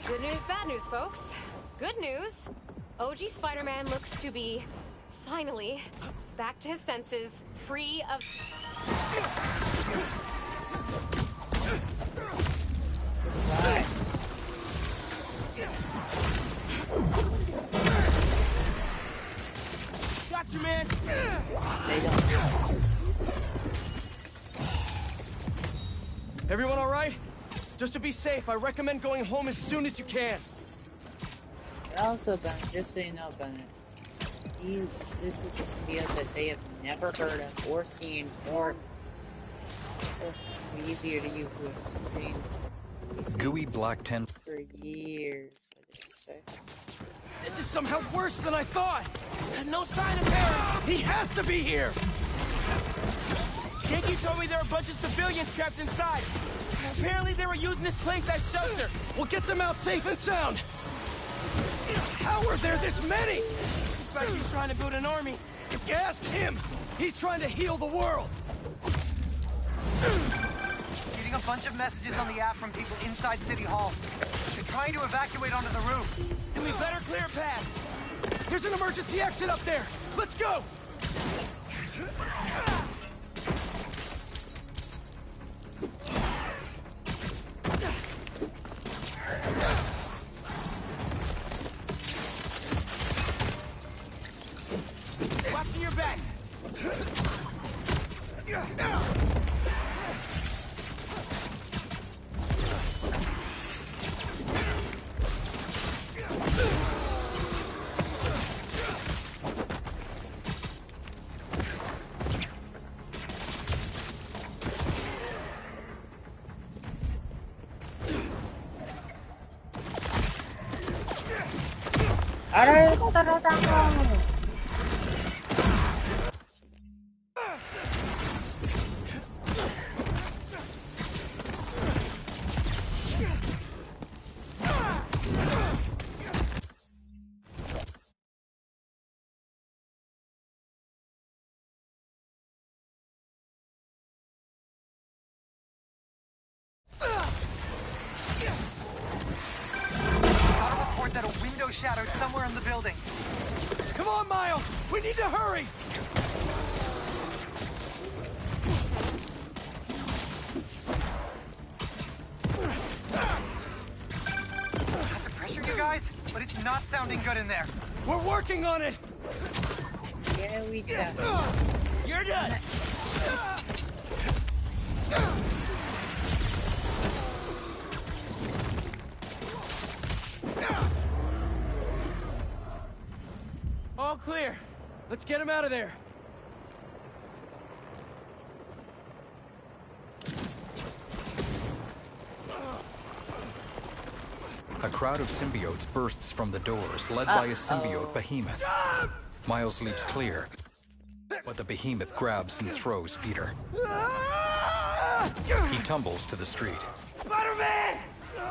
Good news, bad news, folks. Good news. OG Spider-Man looks to be, finally, back to his senses, free of... Got you, man! Everyone all right? Just to be safe, I recommend going home as soon as you can. Also, Bennett, just so you know, Bennett, this is a symbiote that they have never heard of or seen or easier to use with Gooey black tent for years, I dare say. This is somehow worse than I thought! No sign of Harry! He has to be here! Yankee told me there were a bunch of civilians trapped inside. Apparently they were using this place as shelter. We'll get them out safe and sound! How are there this many? It's like he's trying to build an army. If you ask him, he's trying to heal the world! Getting a bunch of messages on the app from people inside City Hall. They're trying to evacuate onto the roof. Then we better clear a path. There's an emergency exit up there! Let's go! Watching your back. That a window shattered somewhere in the building. Come on, Miles! We need to hurry! I have to pressure you guys, but it's not sounding good in there. We're working on it! Yeah, we try. You're done! All clear. Let's get him out of there. A crowd of symbiotes bursts from the doors, led by a symbiote behemoth. Miles leaps clear, but the behemoth grabs and throws Peter. He tumbles to the street. Spider-Man!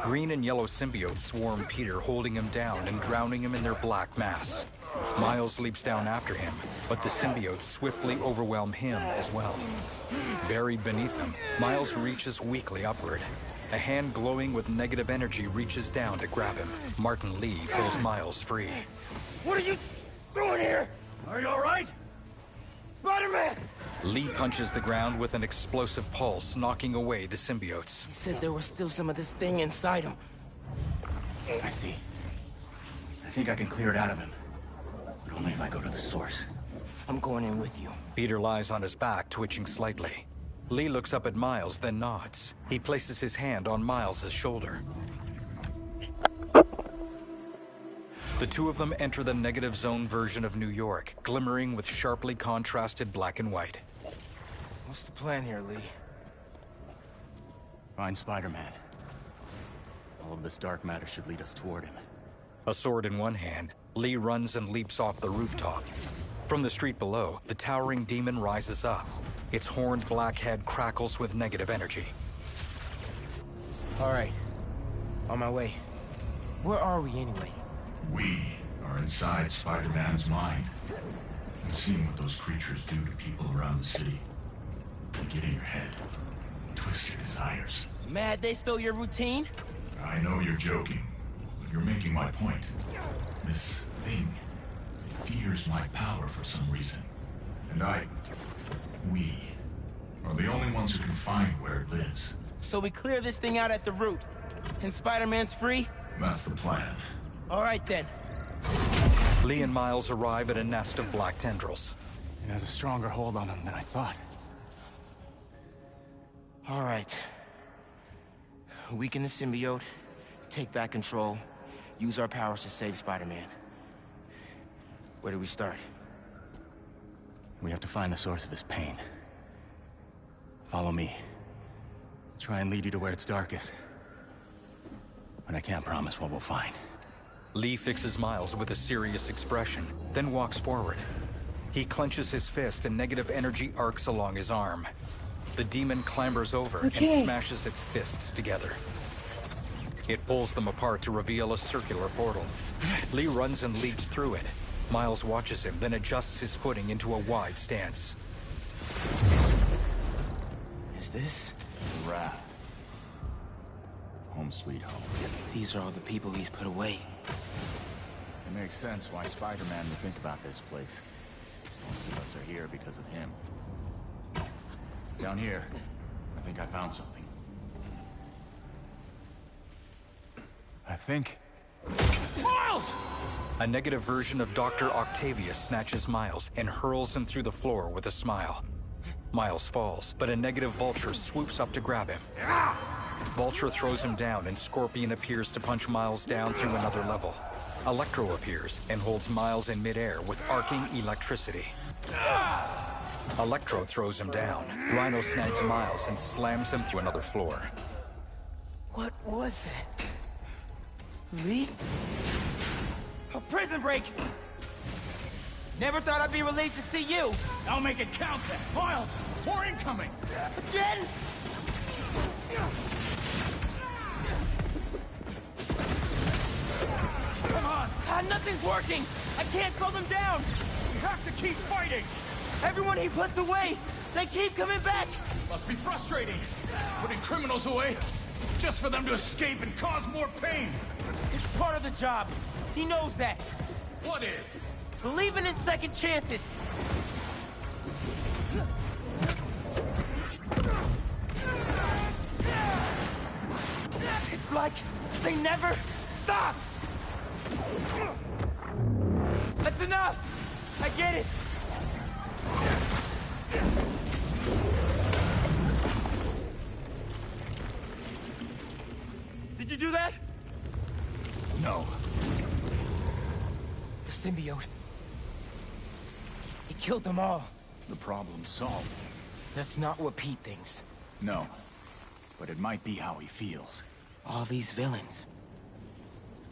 Green and yellow symbiotes swarm Peter, holding him down and drowning him in their black mass. Miles leaps down after him, but the symbiotes swiftly overwhelm him as well. Buried beneath him, Miles reaches weakly upward. A hand glowing with negative energy reaches down to grab him. Martin Lee pulls Miles free. What are you doing here? Are you all right? Spider-Man! Lee punches the ground with an explosive pulse, knocking away the symbiotes. He said there was still some of this thing inside him. I see. I think I can clear it out of him. But only if I go to the source. I'm going in with you. Peter lies on his back, twitching slightly. Lee looks up at Miles, then nods. He places his hand on Miles' shoulder. The two of them enter the negative zone version of New York, glimmering with sharply contrasted black and white. What's the plan here, Lee? Find Spider-Man. All of this dark matter should lead us toward him. A sword in one hand, Lee runs and leaps off the rooftop. From the street below, the towering demon rises up. Its horned black head crackles with negative energy. All right. On my way. Where are we anyway? We are inside Spider-Man's mind. I've seen what those creatures do to people around the city. They get in your head, twist your desires. Mad they stole your routine? I know you're joking, but you're making my point. This thing fears my power for some reason. And we are the only ones who can find where it lives. So we clear this thing out at the root, and Spider-Man's free? That's the plan. All right then. Lee and Miles arrive at a nest of black tendrils. It has a stronger hold on him than I thought. All right. Weaken the symbiote, take back control, use our powers to save Spider-Man. Where do we start? We have to find the source of his pain. Follow me. I'll try and lead you to where it's darkest. But I can't promise what we'll find. Lee fixes Miles with a serious expression, then walks forward. He clenches his fist and negative energy arcs along his arm. The demon clambers over and smashes its fists together. It pulls them apart to reveal a circular portal. Lee runs and leaps through it. Miles watches him, then adjusts his footing into a wide stance. Is this? The raft. Home sweet home. These are all the people he's put away. It makes sense why Spider-Man would think about this place. Most of us are here because of him. Down here, I think I found something. I think... Miles! A negative version of Dr. Octavius snatches Miles and hurls him through the floor with a smile. Miles falls, but a negative vulture swoops up to grab him. Vulture throws him down and Scorpion appears to punch Miles down through another level. Electro appears and holds Miles in midair with arcing electricity. Electro throws him down. Rhino snags Miles and slams him through another floor. What was that? Lee? A prison break! Never thought I'd be relieved to see you! I'll make it count then! Miles! More incoming! Again? Come on! Nothing's working! I can't slow them down! We have to keep fighting! Everyone he puts away, they keep coming back! Must be frustrating. Putting criminals away, just for them to escape and cause more pain. It's part of the job. He knows that. What is? Believing in second chances. It's like they never stop! That's enough! I get it! Did you do that? No. The symbiote. He killed them all. The problem's solved. That's not what Pete thinks. No. But it might be how he feels. All these villains.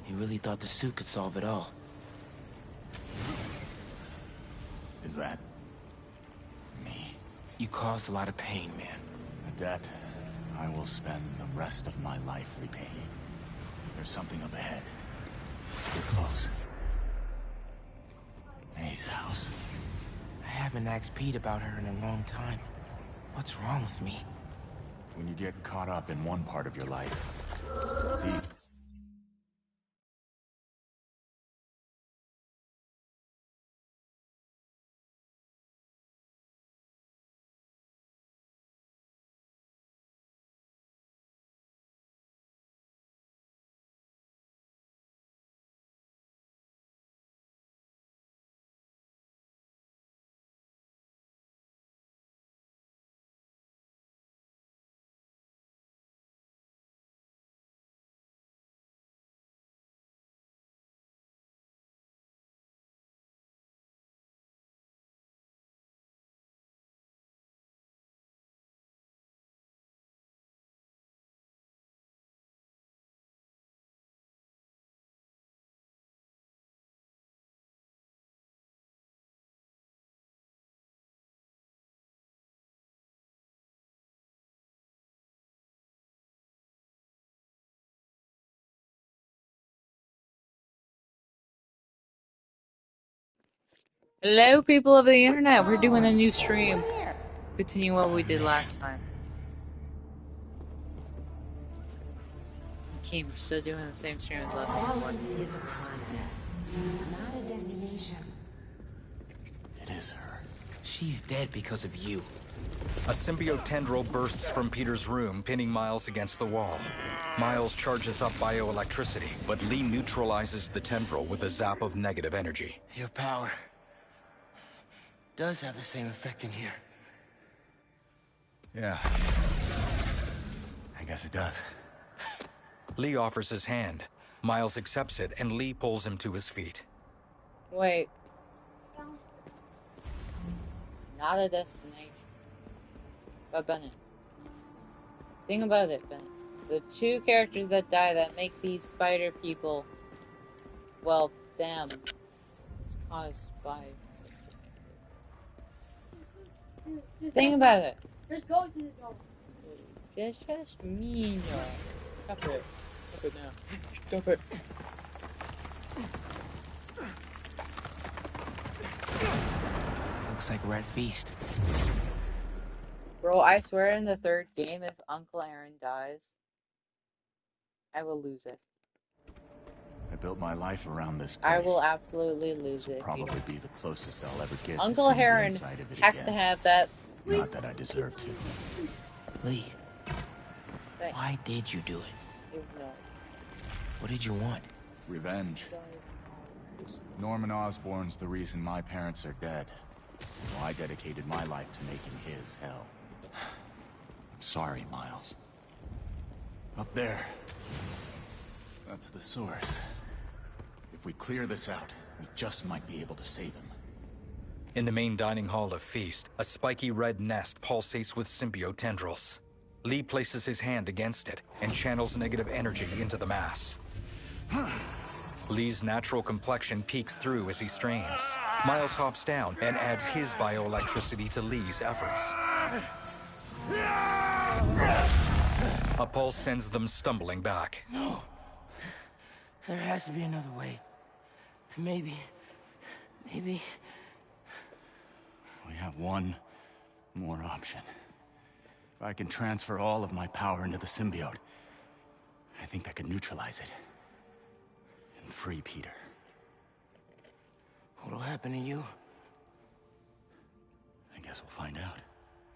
He really thought the suit could solve it all. Is that... me? You caused a lot of pain, man. A debt I will spend the rest of my life repaying. There's something up ahead. We're close. May's house. I haven't asked Pete about her in a long time. What's wrong with me? When you get caught up in one part of your life, it's easy. Hello, people of the internet. We're doing a new stream. Continue what we did last time. Okay, we're still doing the same stream as last time. Balance is a process, not a destination. It is her. She's dead because of you. A symbiote tendril bursts from Peter's room, pinning Miles against the wall. Miles charges up bioelectricity, but Lee neutralizes the tendril with a zap of negative energy. Your power does have the same effect in here. Yeah. I guess it does. Lee offers his hand. Miles accepts it, and Lee pulls him to his feet. Wait. Not a destination. But Bennett. Think about it, Bennett. The two characters that die that make these spider people, well, them, it's caused by... Think about it. Just go to the door. Just me, no. Stop it. Stop it now. Stop it. Looks like we're at feast. Bro, I swear in the third game, if Uncle Aaron dies, I will lose it. I built my life around this place. I will absolutely lose it. Probably be the closest I'll ever get Uncle to seeing the Aaron inside of it has again. to have that. Not that I deserve to. Lee, why did you do it? What did you want? Revenge. Norman Osborn's the reason my parents are dead. So I dedicated my life to making his hell. I'm sorry, Miles. Up there. That's the source. If we clear this out, we just might be able to save him. In the main dining hall of Feast, a spiky red nest pulsates with symbiote tendrils. Lee places his hand against it and channels negative energy into the mass. Lee's natural complexion peeks through as he strains. Miles hops down and adds his bioelectricity to Lee's efforts. A pulse sends them stumbling back. No. There has to be another way. Maybe... We have one more option. If I can transfer all of my power into the symbiote, I think that could neutralize it. And free Peter. What'll happen to you? I guess we'll find out.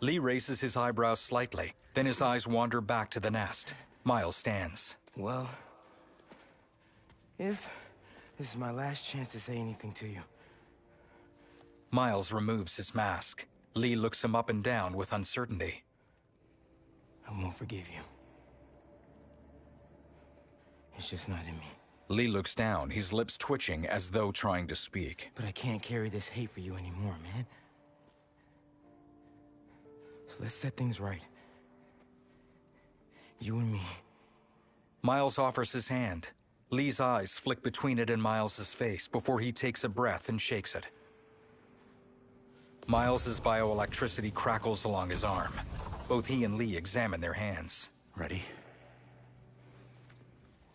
Lee raises his eyebrows slightly, then his eyes wander back to the nest. Miles stands. Well, if this is my last chance to say anything to you. Miles removes his mask. Lee looks him up and down with uncertainty. I won't forgive you. It's just not in me. Lee looks down, his lips twitching as though trying to speak. But I can't carry this hate for you anymore, man. So let's set things right. You and me. Miles offers his hand. Lee's eyes flick between it and Miles's face before he takes a breath and shakes it. Miles's bioelectricity crackles along his arm. Both he and Lee examine their hands. Ready?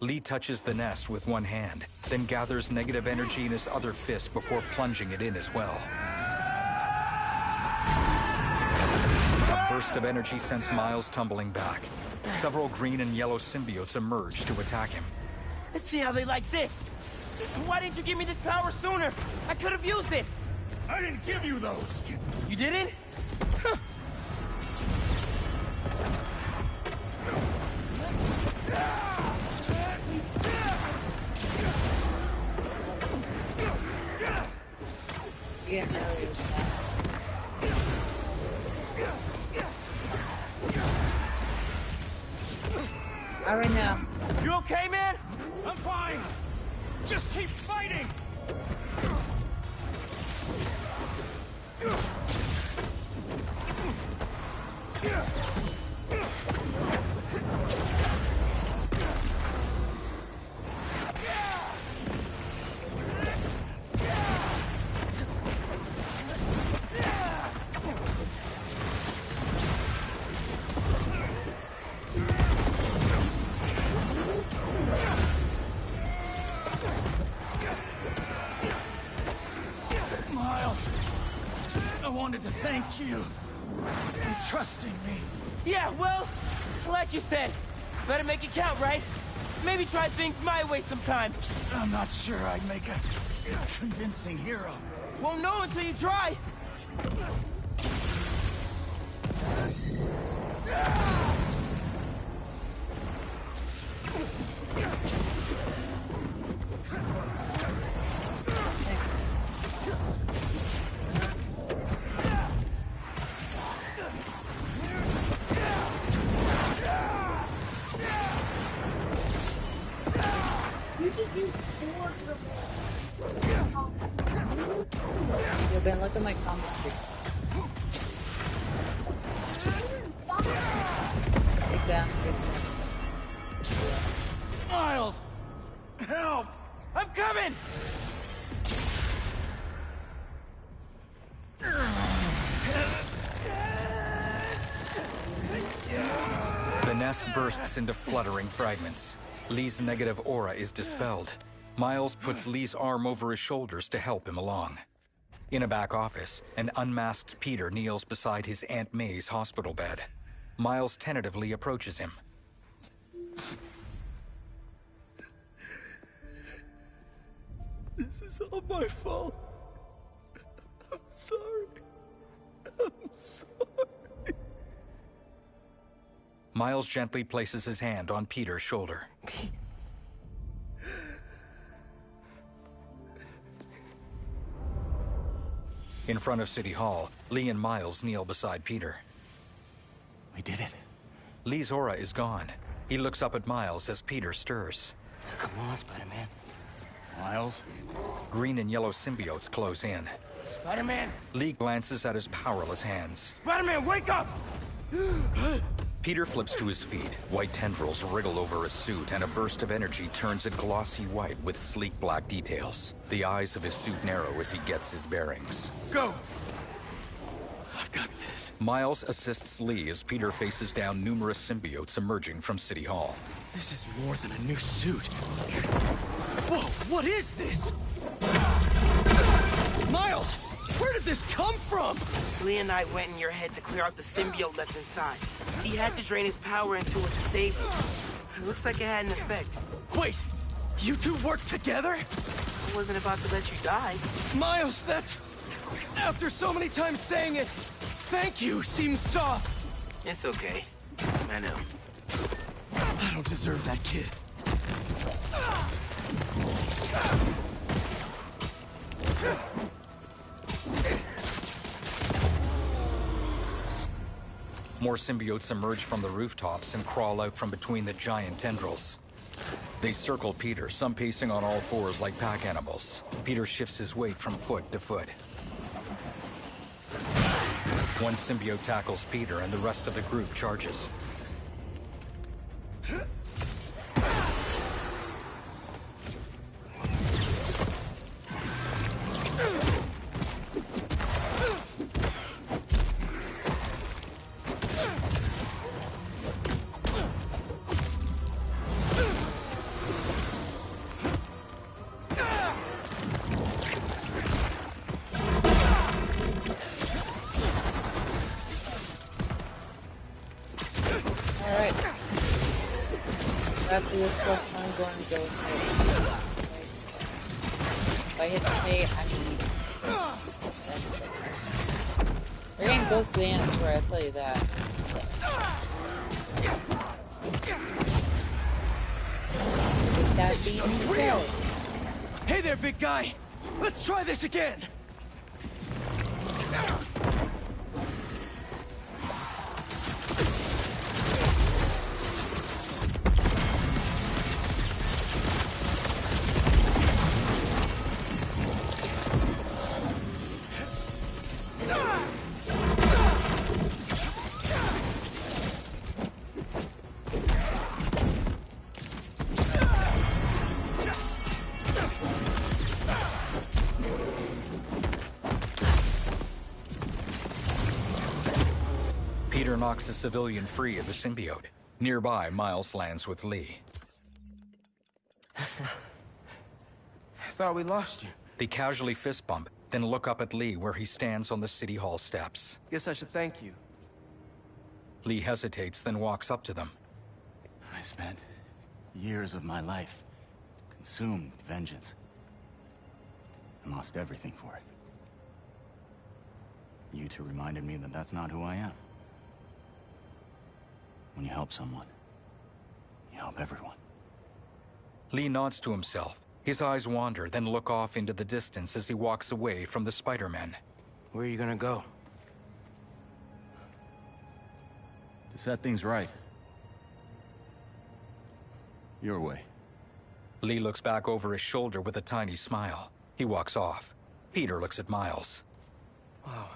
Lee touches the nest with one hand, then gathers negative energy in his other fist before plunging it in as well. A burst of energy sends Miles tumbling back. Several green and yellow symbiotes emerge to attack him. Let's see how they like this. Why didn't you give me this power sooner? I could have used it. I didn't give you those. You didn't? Huh. Yeah, all right now. You okay, man? I'm fine. Just keep fighting. Miles, I wanted to thank you for trusting me. Yeah, well, like you said, better make it count, right? Maybe try things my way sometime. I'm not sure I'd make a convincing hero. Won't know until you try. Yo, Ben, look at my comment streak. Take down. Miles! Help! I'm coming! The nest bursts into fluttering fragments. Lee's negative aura is dispelled. Miles puts Lee's arm over his shoulders to help him along. In a back office, an unmasked Peter kneels beside his Aunt May's hospital bed. Miles tentatively approaches him. This is all my fault. I'm sorry. I'm sorry. Miles gently places his hand on Peter's shoulder. In front of City Hall, Lee and Miles kneel beside Peter. We did it. Lee's aura is gone. He looks up at Miles as Peter stirs. Come on, Spider-Man. Miles? Green and yellow symbiotes close in. Spider-Man! Lee glances at his powerless hands. Spider-Man, wake up! Peter flips to his feet. White tendrils wriggle over his suit, and a burst of energy turns it glossy white with sleek black details. The eyes of his suit narrow as he gets his bearings. Go! I've got this. Miles assists Lee as Peter faces down numerous symbiotes emerging from City Hall. This is more than a new suit. Whoa, what is this? Miles, where did this come from? Lee and I went in your head to clear out the symbiote left inside. He had to drain his power into it to save you. It looks like it had an effect. Wait, you two worked together? I wasn't about to let you die. Miles, that's... After so many times saying it, thank you seems soft. It's okay. I know. I don't deserve that kid. More symbiotes emerge from the rooftops and crawl out from between the giant tendrils. They circle Peter, some pacing on all fours like pack animals. Peter shifts his weight from foot to foot. One symbiote tackles Peter and the rest of the group charges. Alright. After this quest, I'm going to go ahead. If I hit play, I need answer. We're getting close to the answer, I'll tell you that. With that being said... Hey there, big guy! Let's try this again! Peter knocks a civilian free of the symbiote. Nearby, Miles lands with Lee. I thought we lost you. They casually fist bump, then look up at Lee where he stands on the city hall steps. Guess I should thank you. Lee hesitates, then walks up to them. I spent years of my life consumed with vengeance and lost everything for it. You two reminded me that that's not who I am. When you help someone, you help everyone. Lee nods to himself. His eyes wander, then look off into the distance as he walks away from the Spider-Men. Where are you gonna go? To set things right. Your way. Lee looks back over his shoulder with a tiny smile. He walks off. Peter looks at Miles. Wow.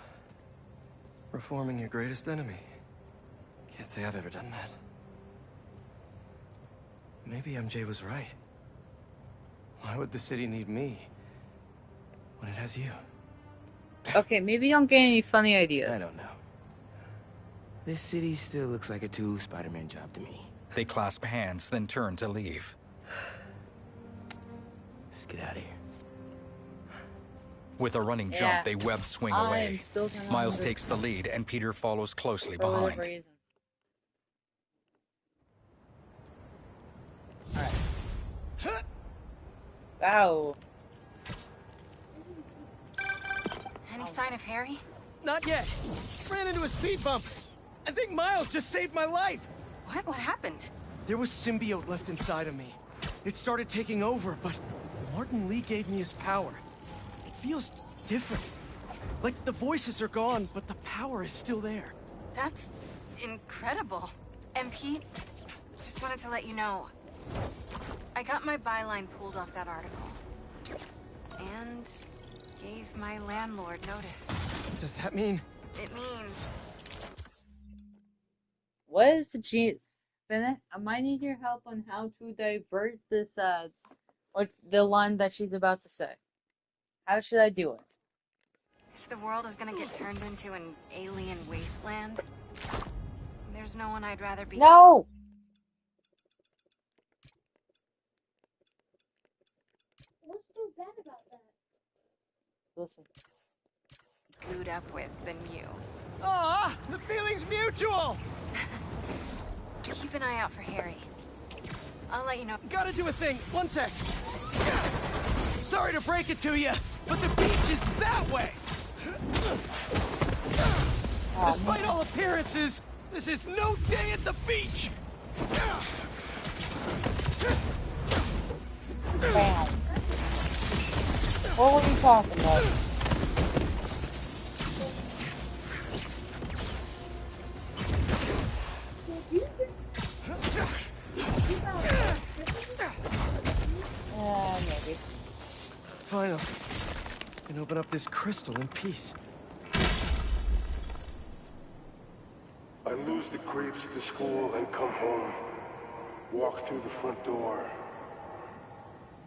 Reforming your greatest enemy. Can't say I've ever done that. Maybe MJ was right. Why would the city need me when it has you? Okay, maybe you don't get any funny ideas. I don't know. This city still looks like a Spider-Man job to me. They clasp hands, then turn to leave. Let's get out of here. With a running jump, they web swing away. Miles takes the lead, and Peter follows closely behind. Alright. Wow. Any sign of Harry? Not yet. Ran into a speed bump. I think Miles just saved my life. What happened? There was symbiote left inside of me. It started taking over, but Martin Lee gave me his power. It feels different. Like the voices are gone, but the power is still there. That's incredible. And Pete, just wanted to let you know, I got my byline pulled off that article. And gave my landlord notice. Does that mean? It means... What is the Bennett, I might need your help on how to divert this, or the line that she's about to say. How should I do it? If the world is gonna get turned into an alien wasteland, there's no one I'd rather be. No! What's so bad about that? Listen. Glued up with than you. Ah, the feeling's mutual! Keep an eye out for Harry. I'll let you know. Gotta do a thing. One sec. Sorry to break it to you, but the beach is that way! Despite all appearances, this is no day at the beach! Bam. What were we talking about? Maybe. Finally. Can open up this crystal in peace. I lose the creeps at the school and come home. Walk through the front door.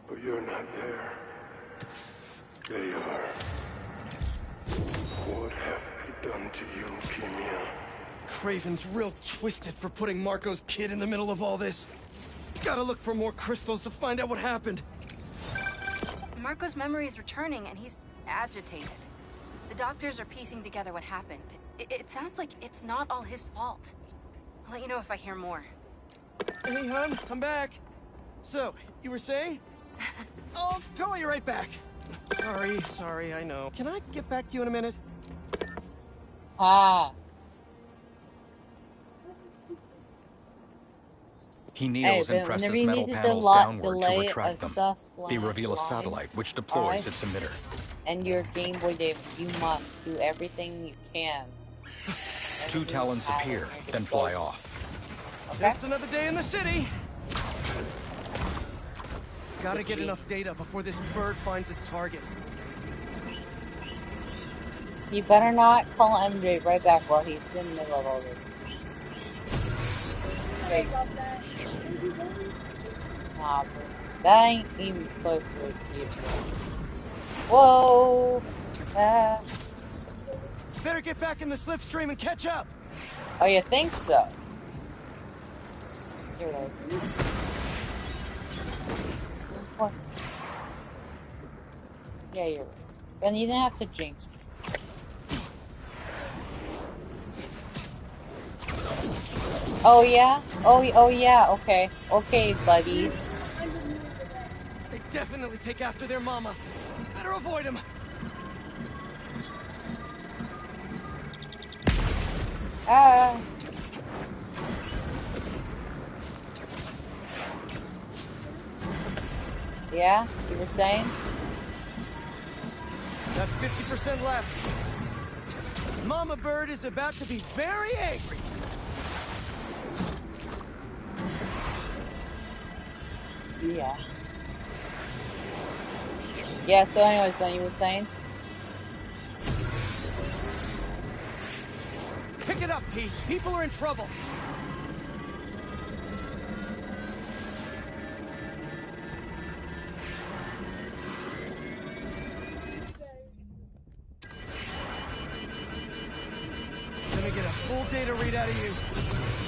But you're not there. They are. What have they done to you, Kimia? Craven's real twisted for putting Marco's kid in the middle of all this. Gotta look for more crystals to find out what happened. Marco's memory is returning and he's agitated. The doctors are piecing together what happened. It sounds like it's not all his fault. I'll let you know if I hear more. Hey, hon, I'm back. So, you were saying? I'll call you right back. Sorry, I know. Can I get back to you in a minute? Ah. He kneels Hey, and but whenever presses you metal need to panels downward to delay a retract them. sus They reveal a line, satellite, which deploys alright? its emitter. And your Game Boy, David, you must do everything you can. Two Talons appear, then fly off. Okay? Just another day in the city! Gotta get enough data before this bird finds its target. You better not call MJ right back while he's in the middle of all this. Okay. Nah, bro. That ain't even close to it. Whoa! Ah. Better get back in the slipstream and catch up! Oh, you think so? Here it is. What? Yeah, you're right. Ben, you didn't have to jinx me. Oh yeah? Oh yeah, okay. Okay, buddy. They definitely take after their mama. Better avoid them. Ah. Yeah, you were saying? Got 50% left. Mama Bird is about to be very angry. Yeah. Yeah, so anyways, then you were saying? Pick it up, Pete. People are in trouble. Gonna get a full data read out of you.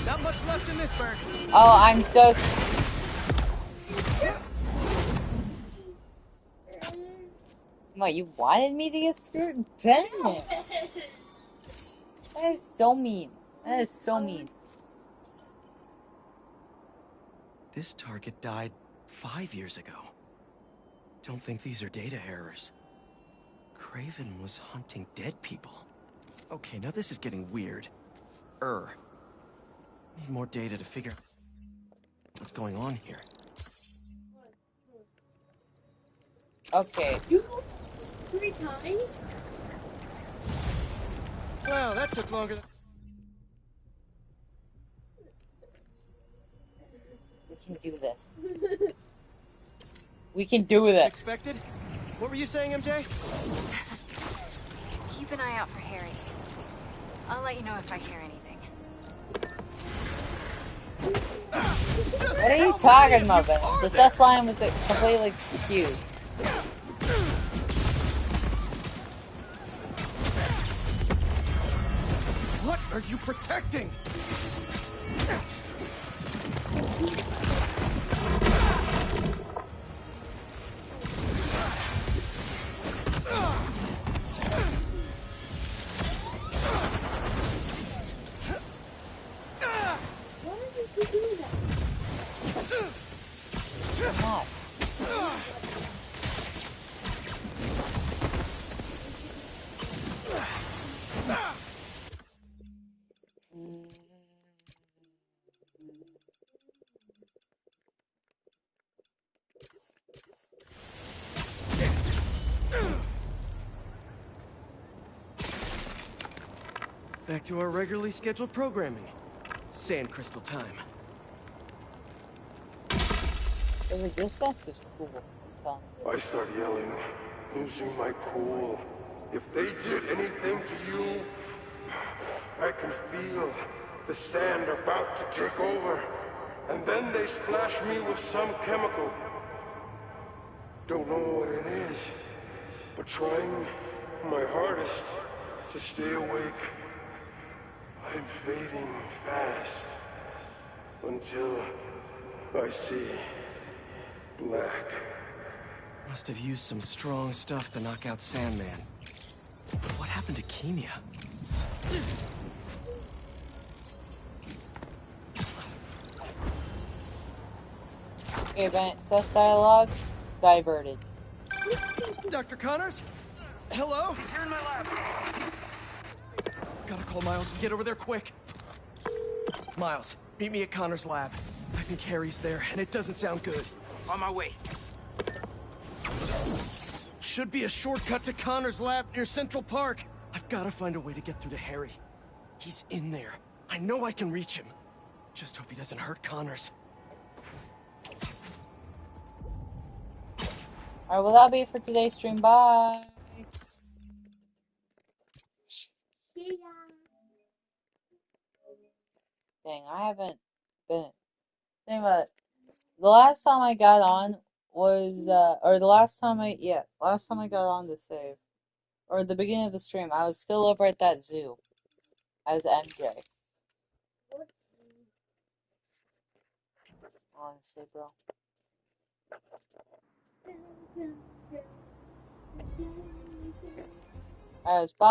Not much left in this bird. Oh, I'm so... What, you wanted me to get screwed? Damn it. That is so mean. That is so mean. This target died 5 years ago. Don't think these are data errors. Craven was hunting dead people. Okay, now this is getting weird. Need more data to figure what's going on here. Okay. You go 3 times? Well, that took longer than... We can do this. We can do this. Expected? What were you saying, MJ? Keep an eye out for Harry. I'll let you know if I hear anything. What are you talking about, Ben? The sus line was completely excused. What are you protecting? Back to our regularly scheduled programming. Sand crystal time. This stuff is cool. I start yelling, losing my cool. If they did anything to you, I can feel the sand about to take over. And then they splash me with some chemical. Don't know what it is, but trying my hardest to stay awake. I'm fading fast until I see black. Must have used some strong stuff to knock out Sandman. What happened to Kemia? Okay, Bennett, sus dialogue diverted. Dr. Connors? Hello? He's here in my lab. Gotta call Miles and get over there quick. Miles, meet me at Connor's lab. I think Harry's there, and it doesn't sound good. On my way. Should be a shortcut to Connor's lab near Central Park. I've gotta find a way to get through to Harry. He's in there. I know I can reach him. Just hope he doesn't hurt Connors. Alright, well, that'll be it for today's stream. Bye. Dang, I haven't been. Think about it. The last time I got on was, or the last time last time I got on to save, or the beginning of the stream, I was still over at that zoo as MJ. Honestly, bro. Alright, bye.